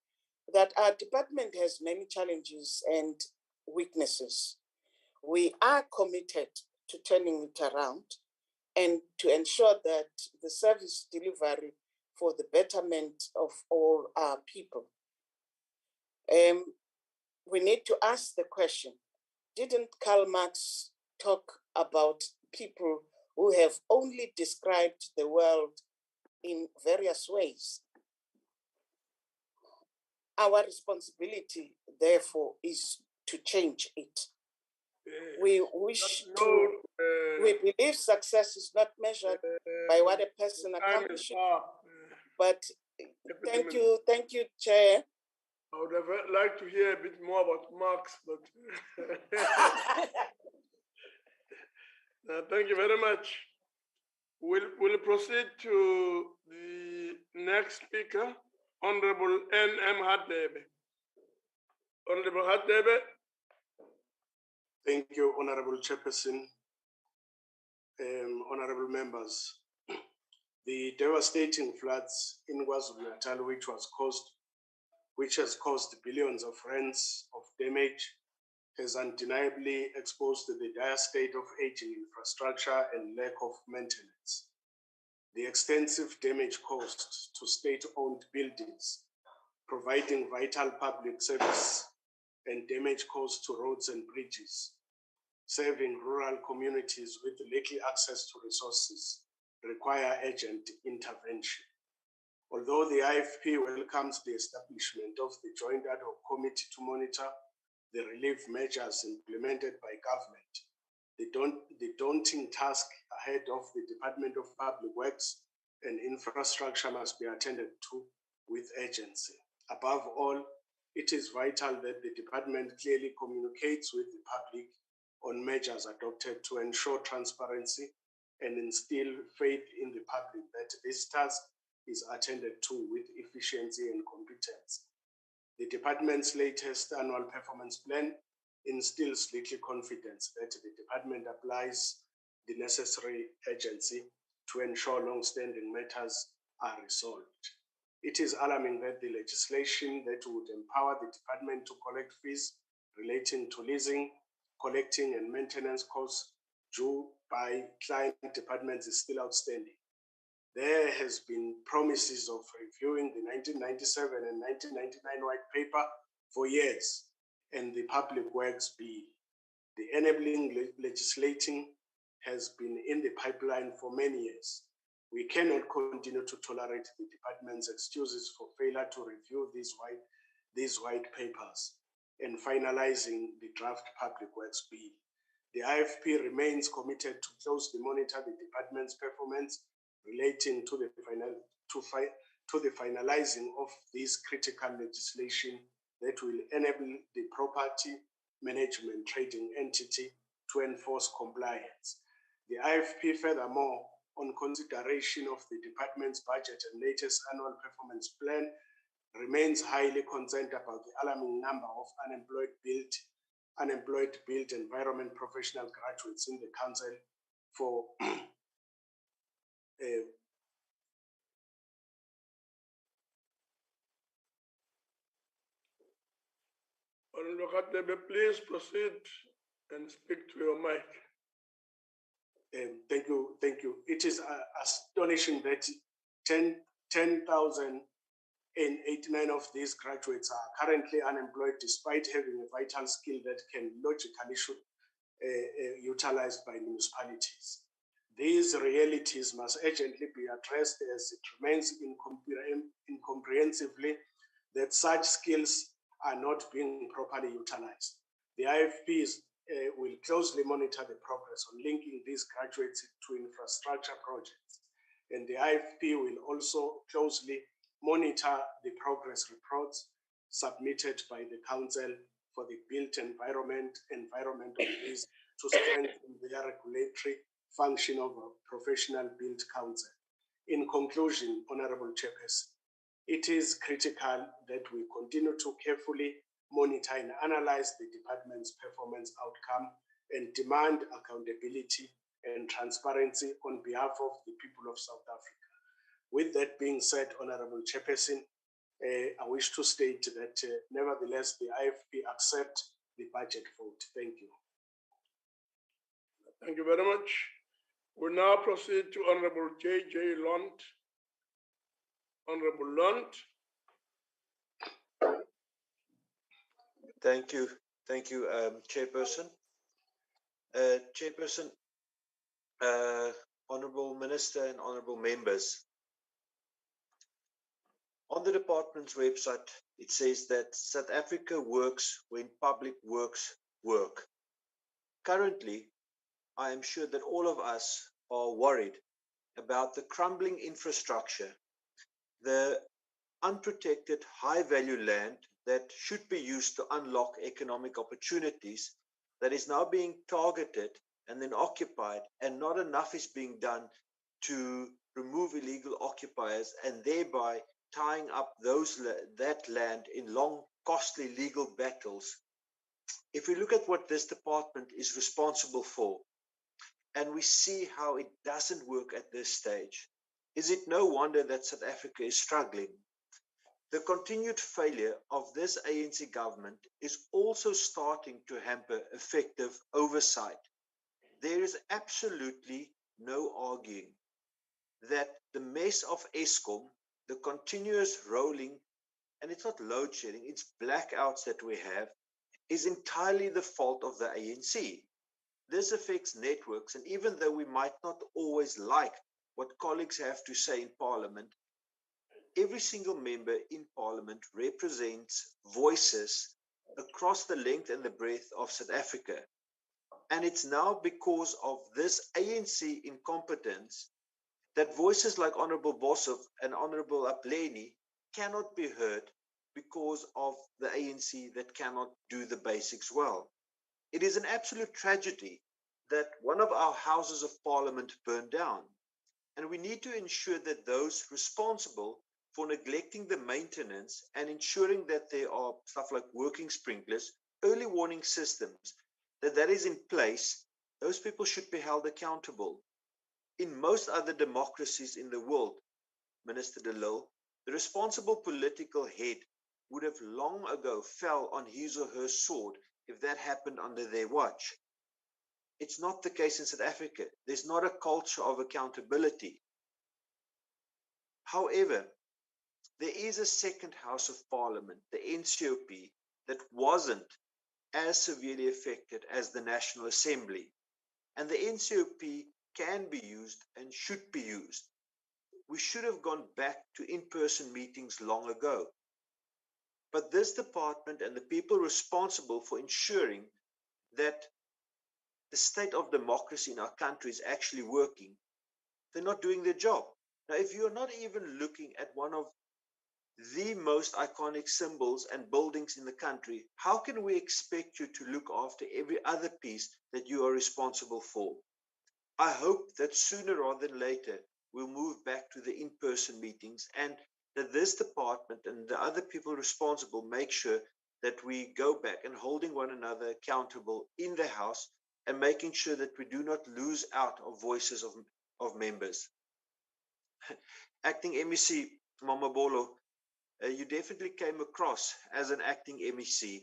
that our department has many challenges and weaknesses. We are committed to turning it around and to ensure that the service delivery for the betterment of all our people. We need to ask the question, didn't Karl Marx talk about people who have only described the world in various ways? Our responsibility, therefore, is to change it. We believe success is not measured by what a person accomplishes. But thank you, Chair. I would have liked to hear a bit more about Marx, but thank you very much. We'll proceed to the next speaker, Honorable N.M. Hadebe. Honorable Hadebe. Thank you, Honorable Chairperson. Honorable members, the devastating floods in KwaZulu-Natal, which has caused billions of rands of damage, has undeniably exposed the dire state of aging infrastructure and lack of maintenance. The extensive damage caused to state-owned buildings, providing vital public service, and damage caused to roads and bridges, serving rural communities with little access to resources, require urgent intervention. Although the IFP welcomes the establishment of the Joint Ad Hoc Committee to monitor the relief measures implemented by government, the daunting task ahead of the Department of Public Works and Infrastructure must be attended to with urgency. Above all, it is vital that the department clearly communicates with the public on measures adopted to ensure transparency and instill faith in the public that this task is attended to with efficiency and competence. The department's latest annual performance plan instills little confidence that the department applies the necessary urgency to ensure long-standing matters are resolved. It is alarming that the legislation that would empower the department to collect fees relating to leasing, collecting and maintenance costs due by client departments is still outstanding. There has been promises of reviewing the 1997 and 1999 white paper for years, and the Public Works Bill. The enabling legislating has been in the pipeline for many years. We cannot continue to tolerate the department's excuses for failure to review these white papers and finalizing the draft Public Works Bill. The IFP remains committed to closely monitor the department's performance relating to the finalizing of this critical legislation that will enable the property management trading entity to enforce compliance. The IFP, furthermore, on consideration of the department's budget and latest annual performance plan, remains highly concerned about the alarming number of unemployed built environment professional graduates in the council for Honorable Katebe, please proceed and speak to your mic. Thank you. It is astonishing that 10,089 of these graduates are currently unemployed despite having a vital skill that can logically should utilized by municipalities. These realities must urgently be addressed, as it remains incomprehensibly that such skills are not being properly utilized. The IFPs will closely monitor the progress on linking these graduates to infrastructure projects, and the IFP will also closely monitor the progress reports submitted by the Council for the Built Environmental Base to strengthen the regulatory function of a professional built council. In conclusion, Honorable Chairperson, it is critical that we continue to carefully monitor and analyze the department's performance outcome and demand accountability and transparency on behalf of the people of South Africa. With that being said, Honorable Chairperson, I wish to state that nevertheless, the IFP accept the budget vote. Thank you. Thank you very much. We now proceed to Honorable J.J. Lunt. Honorable Lunt. Thank you, Chairperson. Chairperson, Honorable Minister and Honorable Members. On the department's website, it says that South Africa works when public works work. Currently, I am sure that all of us are worried about the crumbling infrastructure, the unprotected high-value land that should be used to unlock economic opportunities that is now being targeted and then occupied, and not enough is being done to remove illegal occupiers and thereby tying up that land in long, costly legal battles. If we look at what this department is responsible for, and we see how it doesn't work at this stage, is it no wonder that South Africa is struggling? The continued failure of this ANC government is also starting to hamper effective oversight. There is absolutely no arguing that the mess of Eskom, the continuous rolling, and it's not load shedding, it's blackouts that we have, is entirely the fault of the ANC. This affects networks, and even though we might not always like what colleagues have to say in Parliament, every single member in Parliament represents voices across the length and the breadth of South Africa. And it's now because of this ANC incompetence that voices like Honorable Boshoff and Honorable Apleni cannot be heard because of the ANC that cannot do the basics well. It is an absolute tragedy that one of our houses of Parliament burned down. And we need to ensure that those responsible for neglecting the maintenance and ensuring that there are stuff like working sprinklers, early warning systems, that is in place, those people should be held accountable. In most other democracies in the world, Minister De Lille, the responsible political head would have long ago fell on his or her sword if that happened under their watch. It's not the case in South Africa. There's not a culture of accountability. However, there is a second House of Parliament, the NCOP, that wasn't as severely affected as the National Assembly. And the NCOP can be used and should be used. We should have gone back to in-person meetings long ago. But this department and the people responsible for ensuring that the state of democracy in our country is actually working, they're not doing their job. Now, if you're not even looking at one of the most iconic symbols and buildings in the country, how can we expect you to look after every other piece that you are responsible for? I hope that sooner rather than later, we'll move back to the in-person meetings and that this department and the other people responsible make sure that we go back and holding one another accountable in the House and making sure that we do not lose out of voices of members. Acting MEC Mamabolo, you definitely came across as an acting MEC,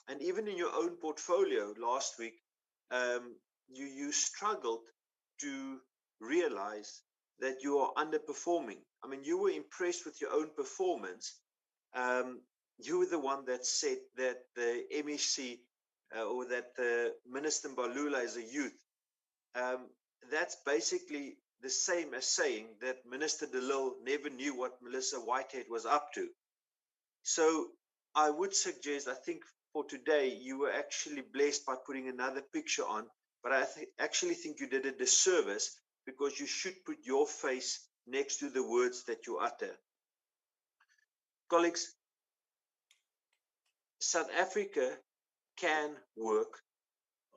and even in your own portfolio last week, you struggled to realize that you are underperforming. I mean, you were impressed with your own performance. You were the one that said that the MEC or that Minister Mbalula is a youth. That's basically the same as saying that Minister De Lille never knew what Melissa Whitehead was up to. So I would suggest, I think for today, you were actually blessed by putting another picture on, but I actually think you did a disservice because you should put your face next to the words that you utter. Colleagues, South Africa can work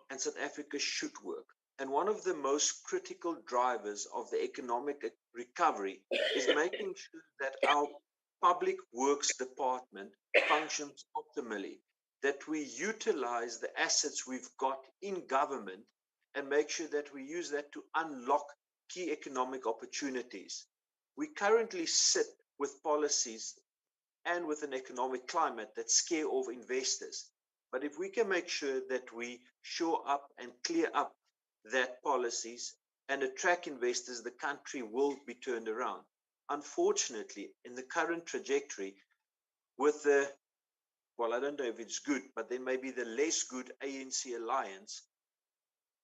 and South Africa should work. And one of the most critical drivers of the economic recovery is making sure that our public works department functions optimally, that we utilize the assets we've got in government and make sure that we use that to unlock key economic opportunities. We currently sit with policies and with an economic climate that scare off investors. But if we can make sure that we shore up and clear up that policies and attract investors, the country will be turned around. Unfortunately, in the current trajectory, with the, well, I don't know if it's good, but there may be the less good ANC alliance,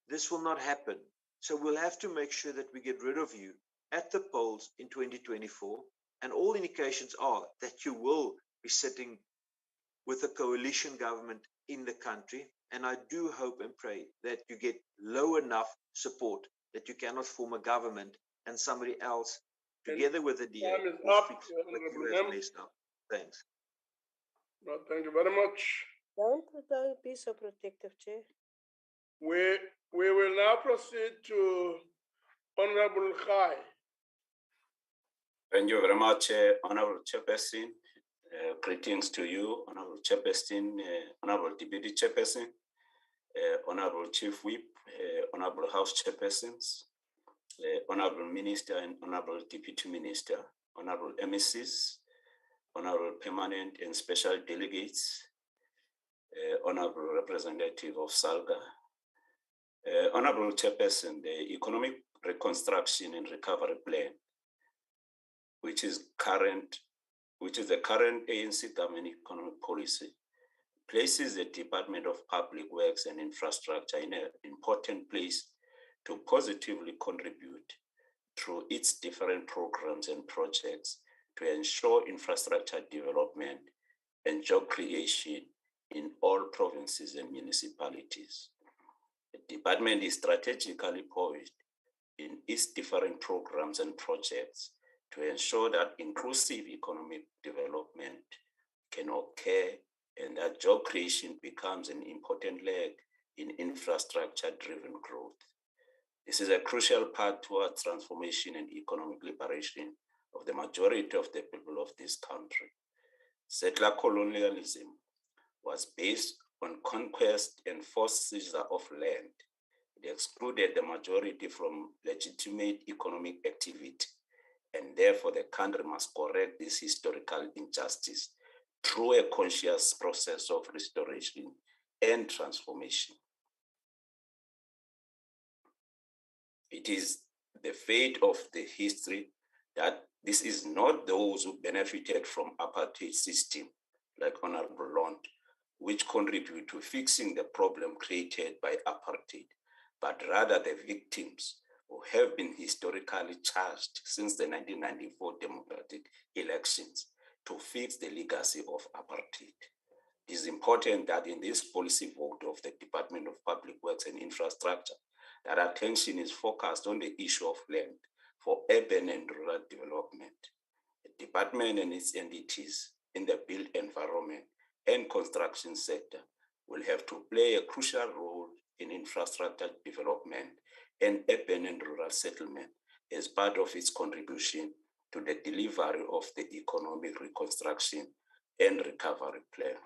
this will not happen. So we'll have to make sure that we get rid of you at the polls in 2024. And all indications are that you will be sitting with a coalition government in the country. And I do hope and pray that you get low enough support that you cannot form a government and somebody else, together with the DA, will fix what you have messed up. Thanks. Well, thank you very much. Don't be so protective, Chair. We will now proceed to Honorable Khai. Thank you very much, Honorable Chairperson. Greetings to you, Honorable Chairperson, Honorable Deputy Chairperson, Honorable Chief Whip, Honorable House Chairpersons, Honorable Minister and Honorable Deputy Minister, Honorable MECs, Honorable Permanent and Special Delegates, Honorable Representative of SALGA, Honorable Chairperson, the Economic Reconstruction and Recovery Plan, which is the current ANC government economic policy, places the Department of Public Works and Infrastructure in an important place to positively contribute through its different programs and projects to ensure infrastructure development and job creation in all provinces and municipalities. The department is strategically poised in its different programs and projects to ensure that inclusive economic development can occur and that job creation becomes an important leg in infrastructure-driven growth. This is a crucial part towards transformation and economic liberation of the majority of the people of this country. Settler colonialism was based on conquest and forced seizure of land. It excluded the majority from legitimate economic activity, and therefore the country must correct this historical injustice through a conscious process of restoration and transformation. It is the fate of the history that this is not those who benefited from apartheid system, like Honorable Lond, which contribute to fixing the problem created by apartheid, but rather the victims who have been historically charged since the 1994 democratic elections to fix the legacy of apartheid. It is important that in this policy vote of the Department of Public Works and Infrastructure, that attention is focused on the issue of land for urban and rural development. The department and its entities in the built environment and construction sector will have to play a crucial role in infrastructure development and urban and rural settlement as part of its contribution to the delivery of the economic reconstruction and recovery plan.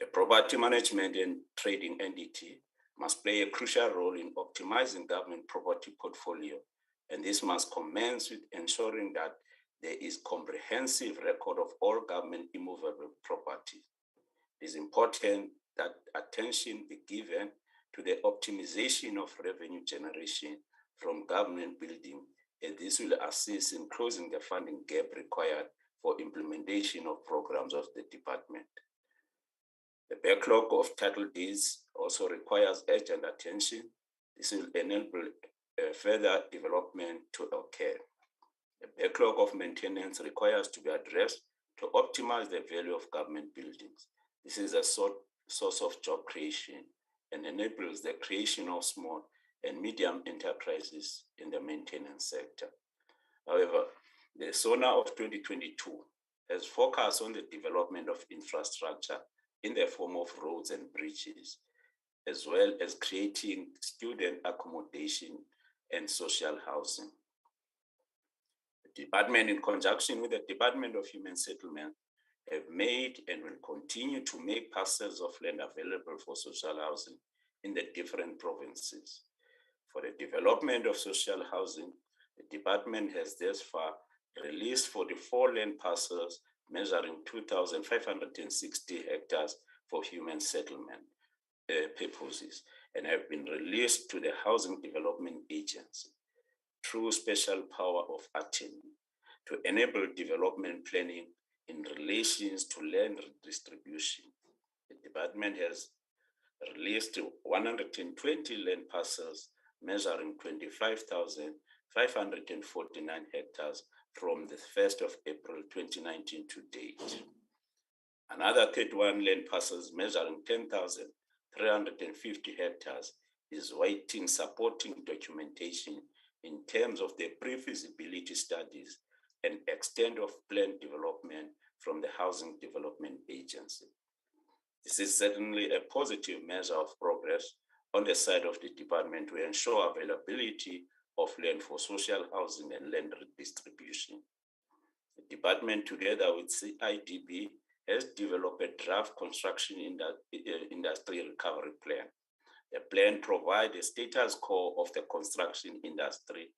The property management and trading entity must play a crucial role in optimizing government property portfolio, and this must commence with ensuring that there is comprehensive record of all government immovable property. It is important that attention be given to the optimization of revenue generation from government building, and this will assist in closing the funding gap required for implementation of programs of the department. The backlog of title deeds also requires urgent attention. This will enable further development to occur. The backlog of maintenance requires to be addressed to optimize the value of government buildings. This is a source of job creation and enables the creation of small and medium enterprises in the maintenance sector. However, the SONA of 2022 has focused on the development of infrastructure in the form of roads and bridges, as well as creating student accommodation and social housing. The department, in conjunction with the Department of Human Settlement, have made and will continue to make parcels of land available for social housing in the different provinces. For the development of social housing, the department has thus far released 44 land parcels measuring 2,560 hectares for human settlement purposes, and have been released to the Housing Development Agency through special power of attorney to enable development planning in relation to land redistribution. The department has released 120 land parcels measuring 25,549 hectares from the 1st of April 2019 to date. Another 31 land parcels measuring 10,350 hectares is waiting supporting documentation in terms of the pre-feasibility studies and extent of planned development from the Housing Development Agency. This is certainly a positive measure of progress on the side of the department to ensure availability of land for social housing and land redistribution. The department, together with CIDB, has developed a draft construction industry recovery plan. The plan provides a status quo of the construction industry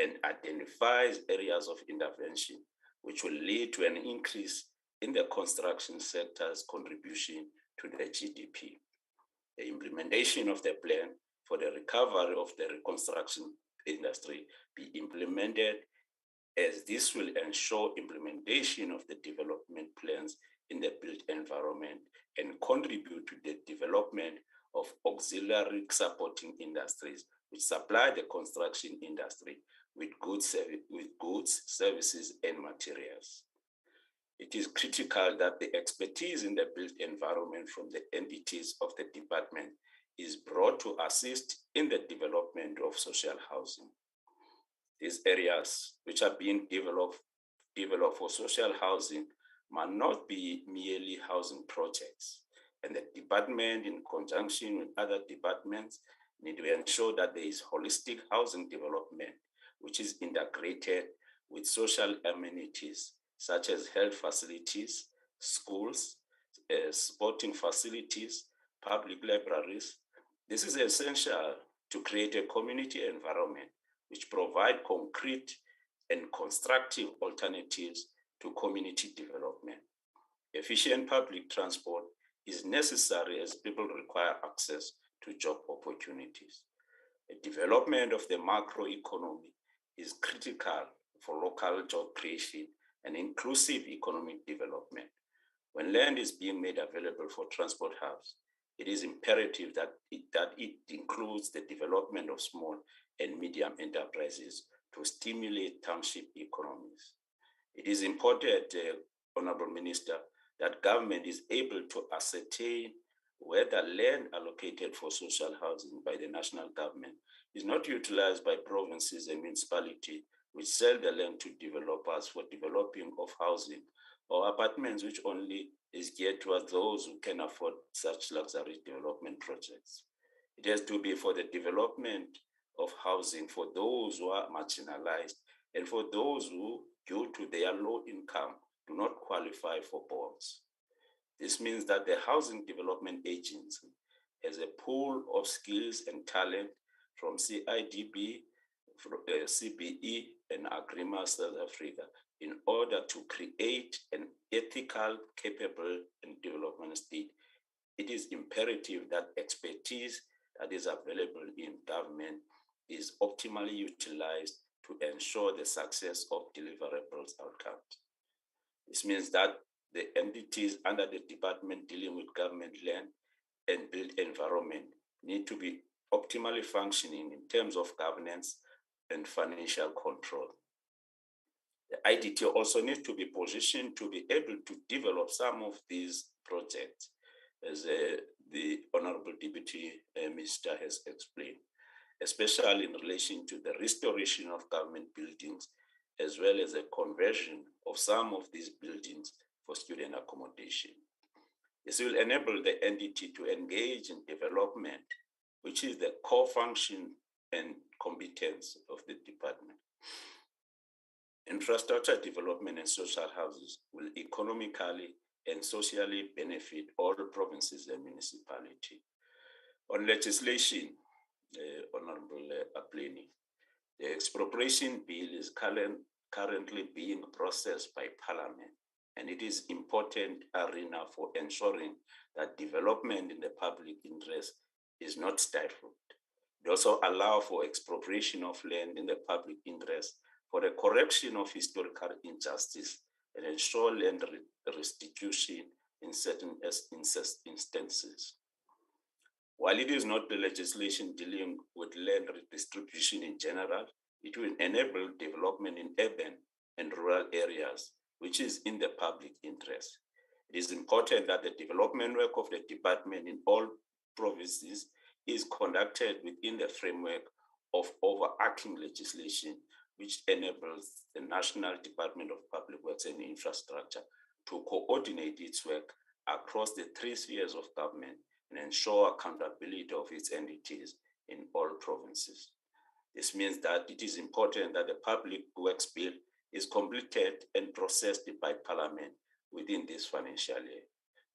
and identifies areas of intervention, which will lead to an increase in the construction sector's contribution to the GDP. The implementation of the plan for the recovery of the reconstruction industry be implemented, as this will ensure implementation of the development plans in the built environment and contribute to the development of auxiliary supporting industries which supply the construction industry with goods, services, and materials. It is critical that the expertise in the built environment from the entities of the department is brought to assist in the development of social housing. These areas which are being developed for social housing must not be merely housing projects, and the department, in conjunction with other departments, need to ensure that there is holistic housing development which is integrated with social amenities such as health facilities, schools, sporting facilities, public libraries. This is essential to create a community environment which provide concrete and constructive alternatives to community development. Efficient public transport is necessary as people require access to job opportunities. The development of the macroeconomy is critical for local job creation and inclusive economic development. When land is being made available for transport hubs, it is imperative that it includes the development of small and medium enterprises to stimulate township economies. It is important, Honorable Minister, that government is able to ascertain whether land allocated for social housing by the national government is not utilized by provinces and municipalities which sell the land to developers for developing of housing or apartments which only is geared towards those who can afford such luxury development projects. It has to be for the development of housing for those who are marginalized and for those who, due to their low income, do not qualify for bonds. This means that the Housing Development Agency has a pool of skills and talent from CIDB, CBE, and Agrima South Africa in order to create an ethical, capable, and development state. It is imperative that expertise that is available in government is optimally utilized to ensure the success of deliverables outcomes. This means that the entities under the department dealing with government land and built environment need to be optimally functioning in terms of governance and financial control. The IDT also needs to be positioned to be able to develop some of these projects, as the Honorable Deputy Minister has explained, especially in relation to the restoration of government buildings, as well as a conversion of some of these buildings for student accommodation. This will enable the entity to engage in development, which is the core function and competence of the department. Infrastructure development and social houses will economically and socially benefit all provinces and municipalities. On legislation, Honorable Plenary, the Expropriation Bill is currently being processed by Parliament, and it is an important arena for ensuring that development in the public interest is not stifled. It also allows for expropriation of land in the public interest for the correction of historical injustice and ensure land restitution in certain instances. While it is not the legislation dealing with land redistribution in general, it will enable development in urban and rural areas, which is in the public interest. It is important that the development work of the department in all provinces is conducted within the framework of overarching legislation, which enables the National Department of Public Works and Infrastructure to coordinate its work across the 3 spheres of government and ensure accountability of its entities in all provinces. This means that it is important that the Public Works Bill is completed and processed by Parliament within this financial year.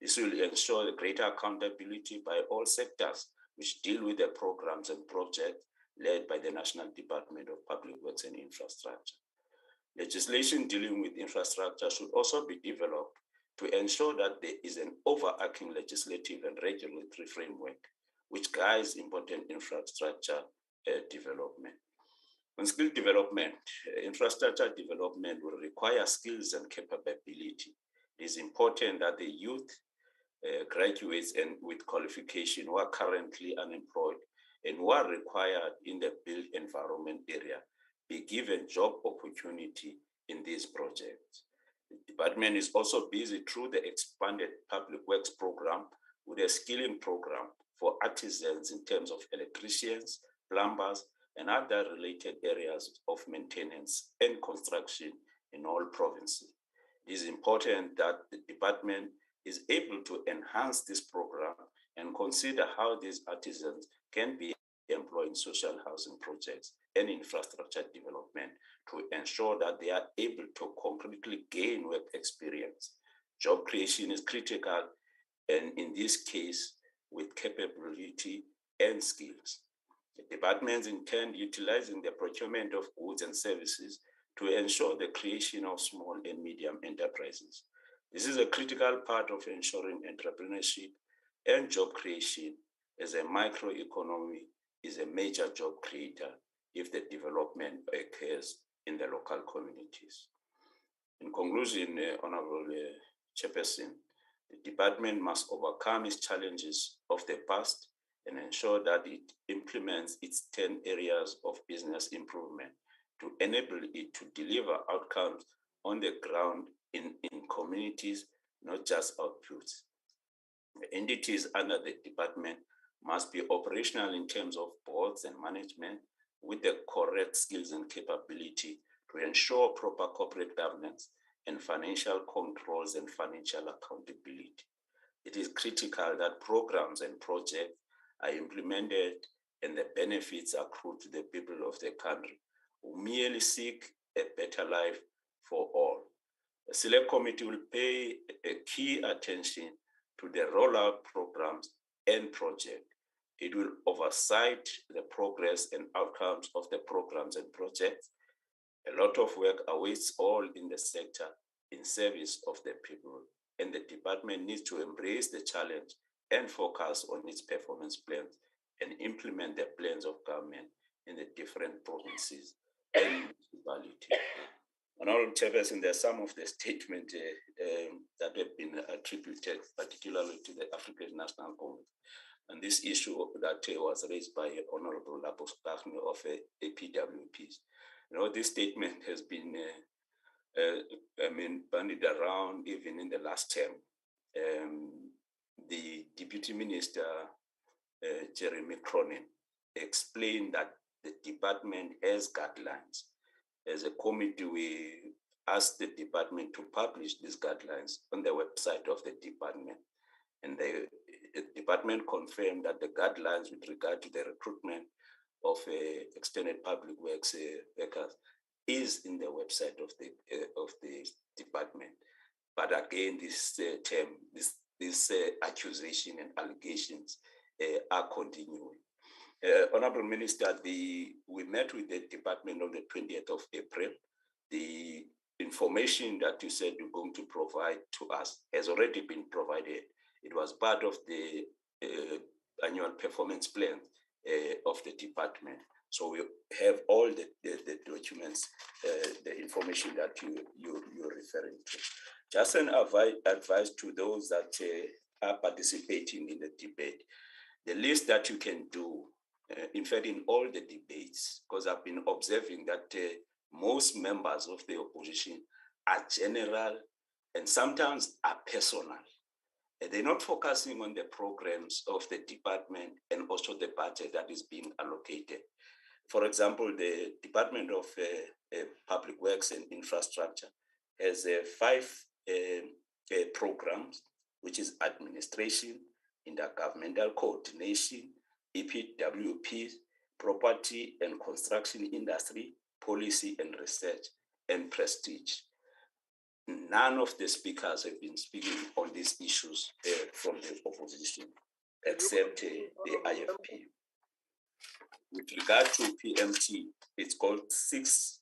This will ensure the greater accountability by all sectors which deal with the programs and projects led by the National Department of Public Works and Infrastructure. Legislation dealing with infrastructure should also be developed to ensure that there is an overarching legislative and regulatory framework which guides important infrastructure development. On skill development, infrastructure development will require skills and capability. It is important that the youth, graduates and with qualification who are currently unemployed and who are required in the built environment area be given job opportunity in these projects. The department is also busy through the expanded public works program with a skilling program for artisans in terms of electricians, plumbers, and other related areas of maintenance and construction in all provinces. It is important that the department is able to enhance this program and consider how these artisans can be employed in social housing projects and infrastructure development to ensure that they are able to concretely gain work experience. Job creation is critical, and in this case, with capability and skills. The departments intend utilizing the procurement of goods and services to ensure the creation of small and medium enterprises. This is a critical part of ensuring entrepreneurship and job creation as a microeconomy is a major job creator if the development occurs in the local communities. In conclusion, Honorable Chairperson, the department must overcome its challenges of the past and ensure that it implements its 10 areas of business improvement to enable it to deliver outcomes on the ground in communities, not just outputs. The entities under the department must be operational in terms of boards and management with the correct skills and capability to ensure proper corporate governance and financial controls and financial accountability. It is critical that programs and projects are implemented and the benefits accrue to the people of the country who merely seek a better life for all. The Select Committee will pay a key attention to the rollout programs and projects. It will oversight the progress and outcomes of the programs and projects. A lot of work awaits all in the sector in service of the people, and the department needs to embrace the challenge and focus on its performance plans and implement the plans of government in the different provinces and municipalities. Honorable Chairperson, there are some of the statements that have been attributed particularly to the African National Congress. And this issue that was raised by Honorable Labuschagne of APWPs. You know, this statement has been, bandied around even in the last term. The Deputy Minister, Jeremy Cronin, explained that the department has guidelines. As a committee, we asked the department to publish these guidelines on the website of the department. And the department confirmed that the guidelines with regard to the recruitment of extended public works workers is in the website of the department. But again, this accusation and allegations are continuing. Honorable Minister, we met with the department on the 20th of April. The information that you said you're going to provide to us has already been provided. It was part of the annual performance plan of the department. So we have all the documents, the information that you're referring to. Just an advice to those that are participating in the debate. The least that you can do, in fact, in all the debates, because I've been observing that most members of the opposition are general and sometimes are personal. They're not focusing on the programs of the department and also the budget that is being allocated. For example, the Department of Public Works and Infrastructure has 5 programs, which is administration, intergovernmental coordination, EPWP, property and construction industry, policy and research, and prestige. None of the speakers have been speaking on these issues from the opposition, except the IFP. With regard to PMT, it's called 6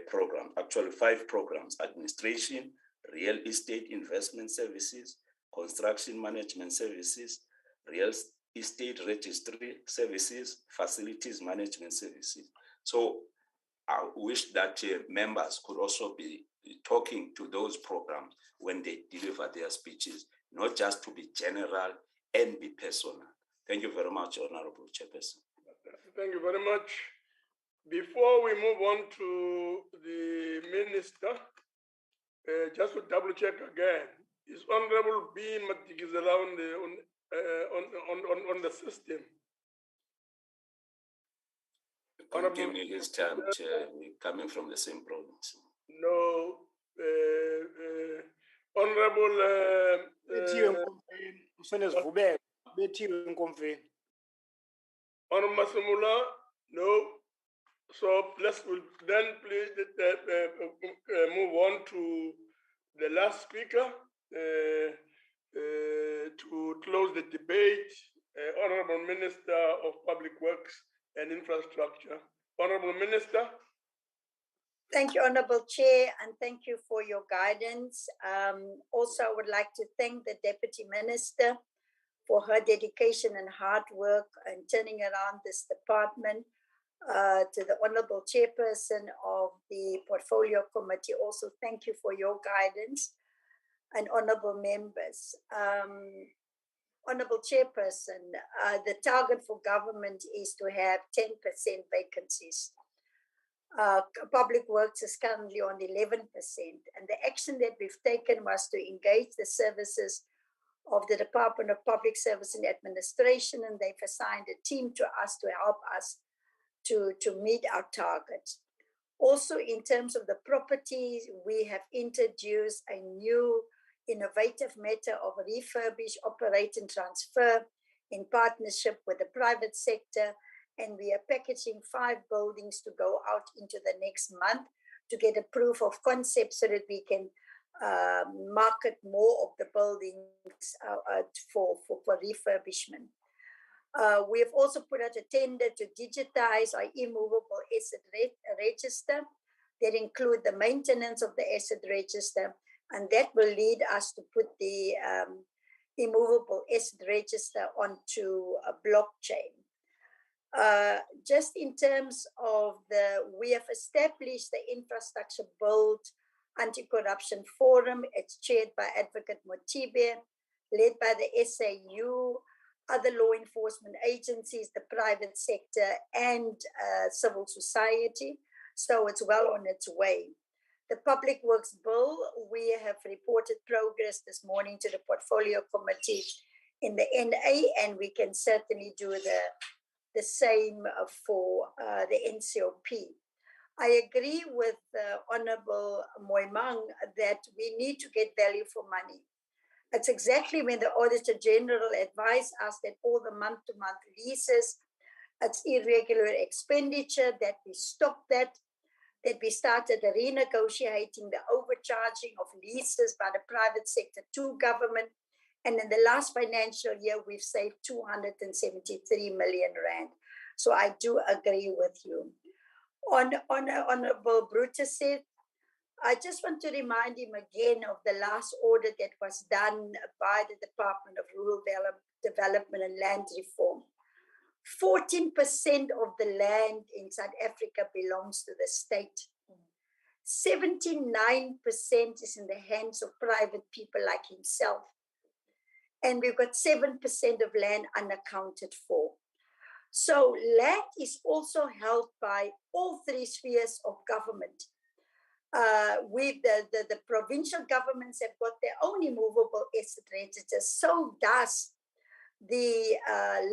programs, actually 5 programs: administration, real estate investment services, construction management services, real estate registry services, facilities management services. So I wish that members could also be talking to those programs when they deliver their speeches, not just to be general and be personal. Thank you very much, Honorable Chairperson. Thank you very much. Before we move on to the Minister, just to double check again, is Honorable B. Matikizela on the system? Give me his time, Chair. We're coming from the same province. No. Honorable... Honorable Masamula, no. So we'll then please move on to the last speaker to close the debate. Honorable Minister of Public Works and Infrastructure. Honorable Minister. Thank you, Honorable Chair, and thank you for your guidance. Also, I would like to thank the Deputy Minister for her dedication and hard work in turning around this department. To the Honorable Chairperson of the Portfolio Committee, also thank you for your guidance, and honorable members. Honorable Chairperson, the target for government is to have 10% vacancies. Public Works is currently on 11%, and the action that we've taken was to engage the services of the Department of Public Service and Administration, and they've assigned a team to us to help us to meet our targets. Also, in terms of the properties, we have introduced a new innovative method of refurbish, operate, and transfer in partnership with the private sector. And we are packaging 5 buildings to go out into the next month to get a proof of concept so that we can market more of the buildings for refurbishment. We have also put out a tender to digitize our immovable asset register that include the maintenance of the asset register, and that will lead us to put the immovable asset register onto a blockchain. Just in terms of we have established the Infrastructure Build Anti-Corruption Forum. It's chaired by Advocate Motibe, led by the SAU, other law enforcement agencies, the private sector, and civil society. So it's well on its way. The Public Works Bill, we have reported progress this morning to the Portfolio Committee in the NA, and we can certainly do the same for the NCOP. I agree with Honorable Moimang that we need to get value for money. That's exactly when the Auditor General advised us that all the month-to-month leases, it's irregular expenditure, that we stopped that we started renegotiating the overcharging of leases by the private sector to government. And in the last financial year, we've saved 273 million rand. So I do agree with you. Honorable Brutus said, I just want to remind him again of the last audit that was done by the Department of Rural Development and Land Reform. 14% of the land in South Africa belongs to the state. 79% is in the hands of private people like himself. And we've got 7% of land unaccounted for. So land is also held by all 3 spheres of government. The provincial governments have got their own immovable asset registers. So does the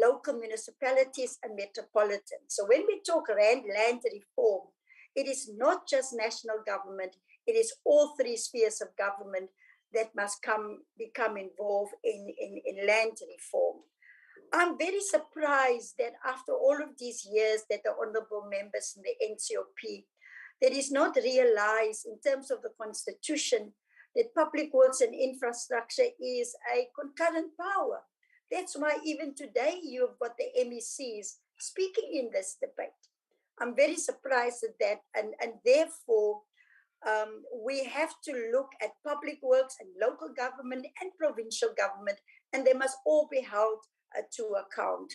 local municipalities and metropolitan. So when we talk land reform, it is not just national government, it is all 3 spheres of government that must become involved in land reform. I'm very surprised that after all of these years that the honorable members in the NCOP, that is not realized in terms of the constitution that public works and infrastructure is a concurrent power. That's why even today you've got the MECs speaking in this debate. I'm very surprised at that, and therefore we have to look at public works and local government and provincial government, and they must all be held to account.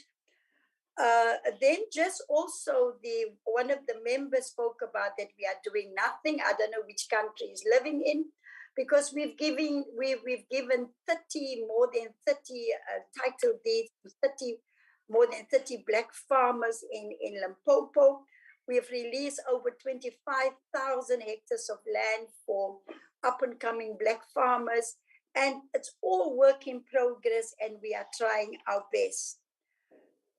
Then just also one of the members spoke about that we are doing nothing. I don't know which country is living in, because we've given more than 30 title deeds to more than 30 black farmers in Limpopo. We have released over 25,000 hectares of land for up and coming black farmers, and it's all work in progress, and we are trying our best.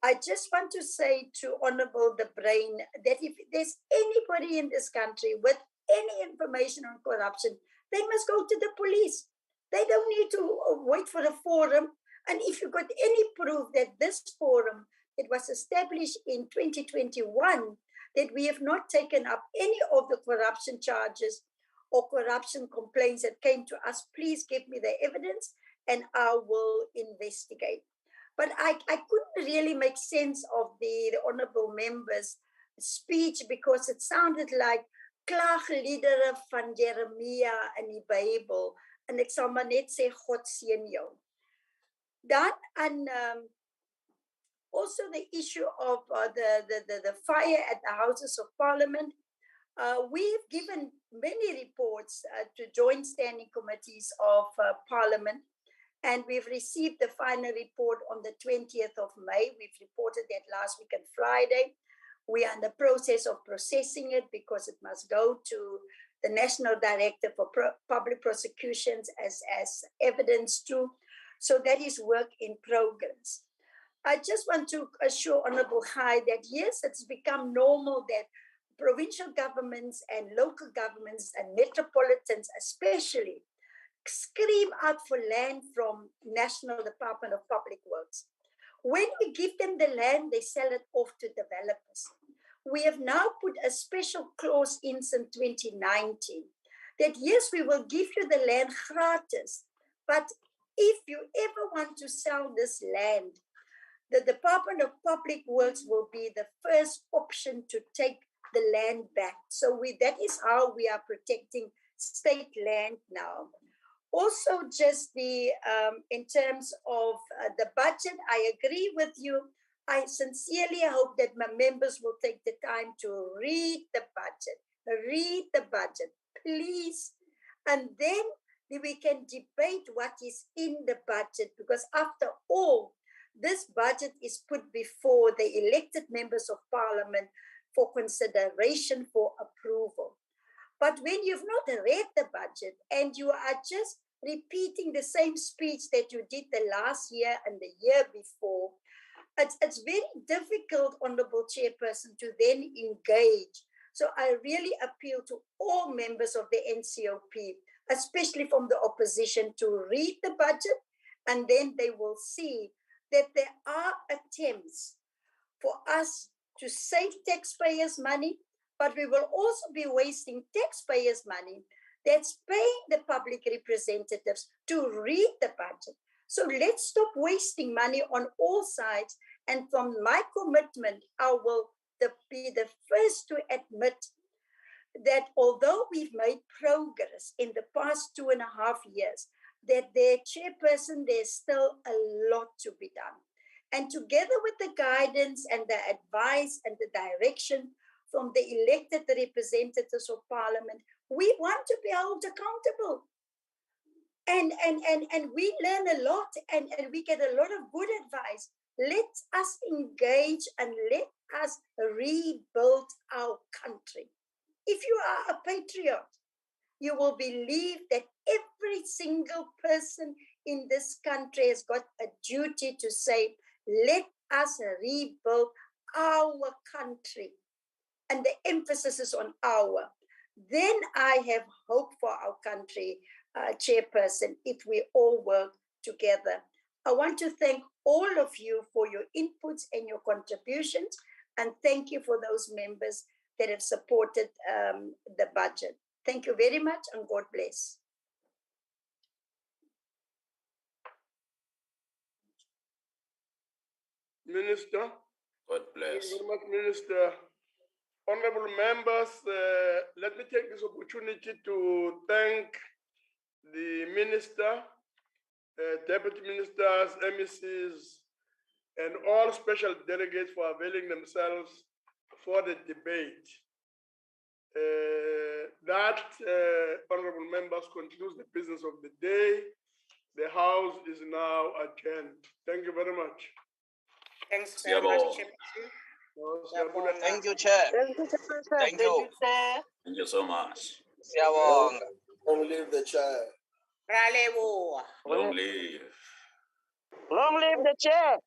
I just want to say to Honorable De Bruin that if there's anybody in this country with any information on corruption, they must go to the police. They don't need to wait for a forum. And if you've got any proof that this forum, it was established in 2021, that we have not taken up any of the corruption charges or corruption complaints that came to us, please give me the evidence and I will investigate. But I couldn't really make sense of the honorable member's speech because it sounded like klaagliedere van Jeremia in die Bybel. En ek sal maar net sê God seën jou. done. And also the issue of the fire at the Houses of Parliament. We've given many reports to joint standing committees of Parliament, and we've received the final report on the 20th of May. We've reported that last week on Friday. We are in the process of processing it because it must go to the National Director for Public Prosecutions as evidence too. So that is work in progress. I just want to assure Honorable High that yes, it's become normal that provincial governments and local governments and metropolitans especially scream out for land from National Department of Public Works. When we give them the land, they sell it off to developers. We have now put a special clause in since 2019 that yes, we will give you the land gratis, but if you ever want to sell this land, the Department of Public Works will be the first option to take the land back. So that is how we are protecting state land now. Also, just in terms of the budget, I agree with you. I sincerely hope that my members will take the time to read the budget, please. And then we can debate what is in the budget, because after all, this budget is put before the elected members of Parliament for consideration for approval. But when you've not read the budget and you are just repeating the same speech that you did the last year and the year before, it's very difficult, Honorable Chairperson, to then engage. So I really appeal to all members of the NCOP, especially from the opposition, to read the budget, and then they will see that there are attempts for us to save taxpayers' money, but we will also be wasting taxpayers' money that's paying the public representatives to read the budget. So let's stop wasting money on all sides. And from my commitment, I will be the first to admit that although we've made progress in the past 2.5 years, that their chairperson, there's still a lot to be done. And together with the guidance and the advice and the direction from the elected representatives of Parliament, we want to be held accountable. And we learn a lot and we get a lot of good advice. Let us engage and let us rebuild our country. If you are a patriot, you will believe that every single person in this country has got a duty to say, let us rebuild our country. And the emphasis is on our. Then I have hope for our country, Chairperson, if we all work together. I want to thank all of you for your inputs and your contributions, and thank you for those members that have supported the budget. Thank you very much, and God bless. Minister. God bless. Thank you very much, Minister. Honorable members, let me take this opportunity to thank the Minister, Deputy Ministers, MECs, and all special delegates for availing themselves for the debate. Honorable members, concludes the business of the day. The House is now adjourned. Thank you very much. Thanks very much, Chair. Thank you, Chair. Thank you. Thank you so much. Long live the chair. Long live. Long live the chair.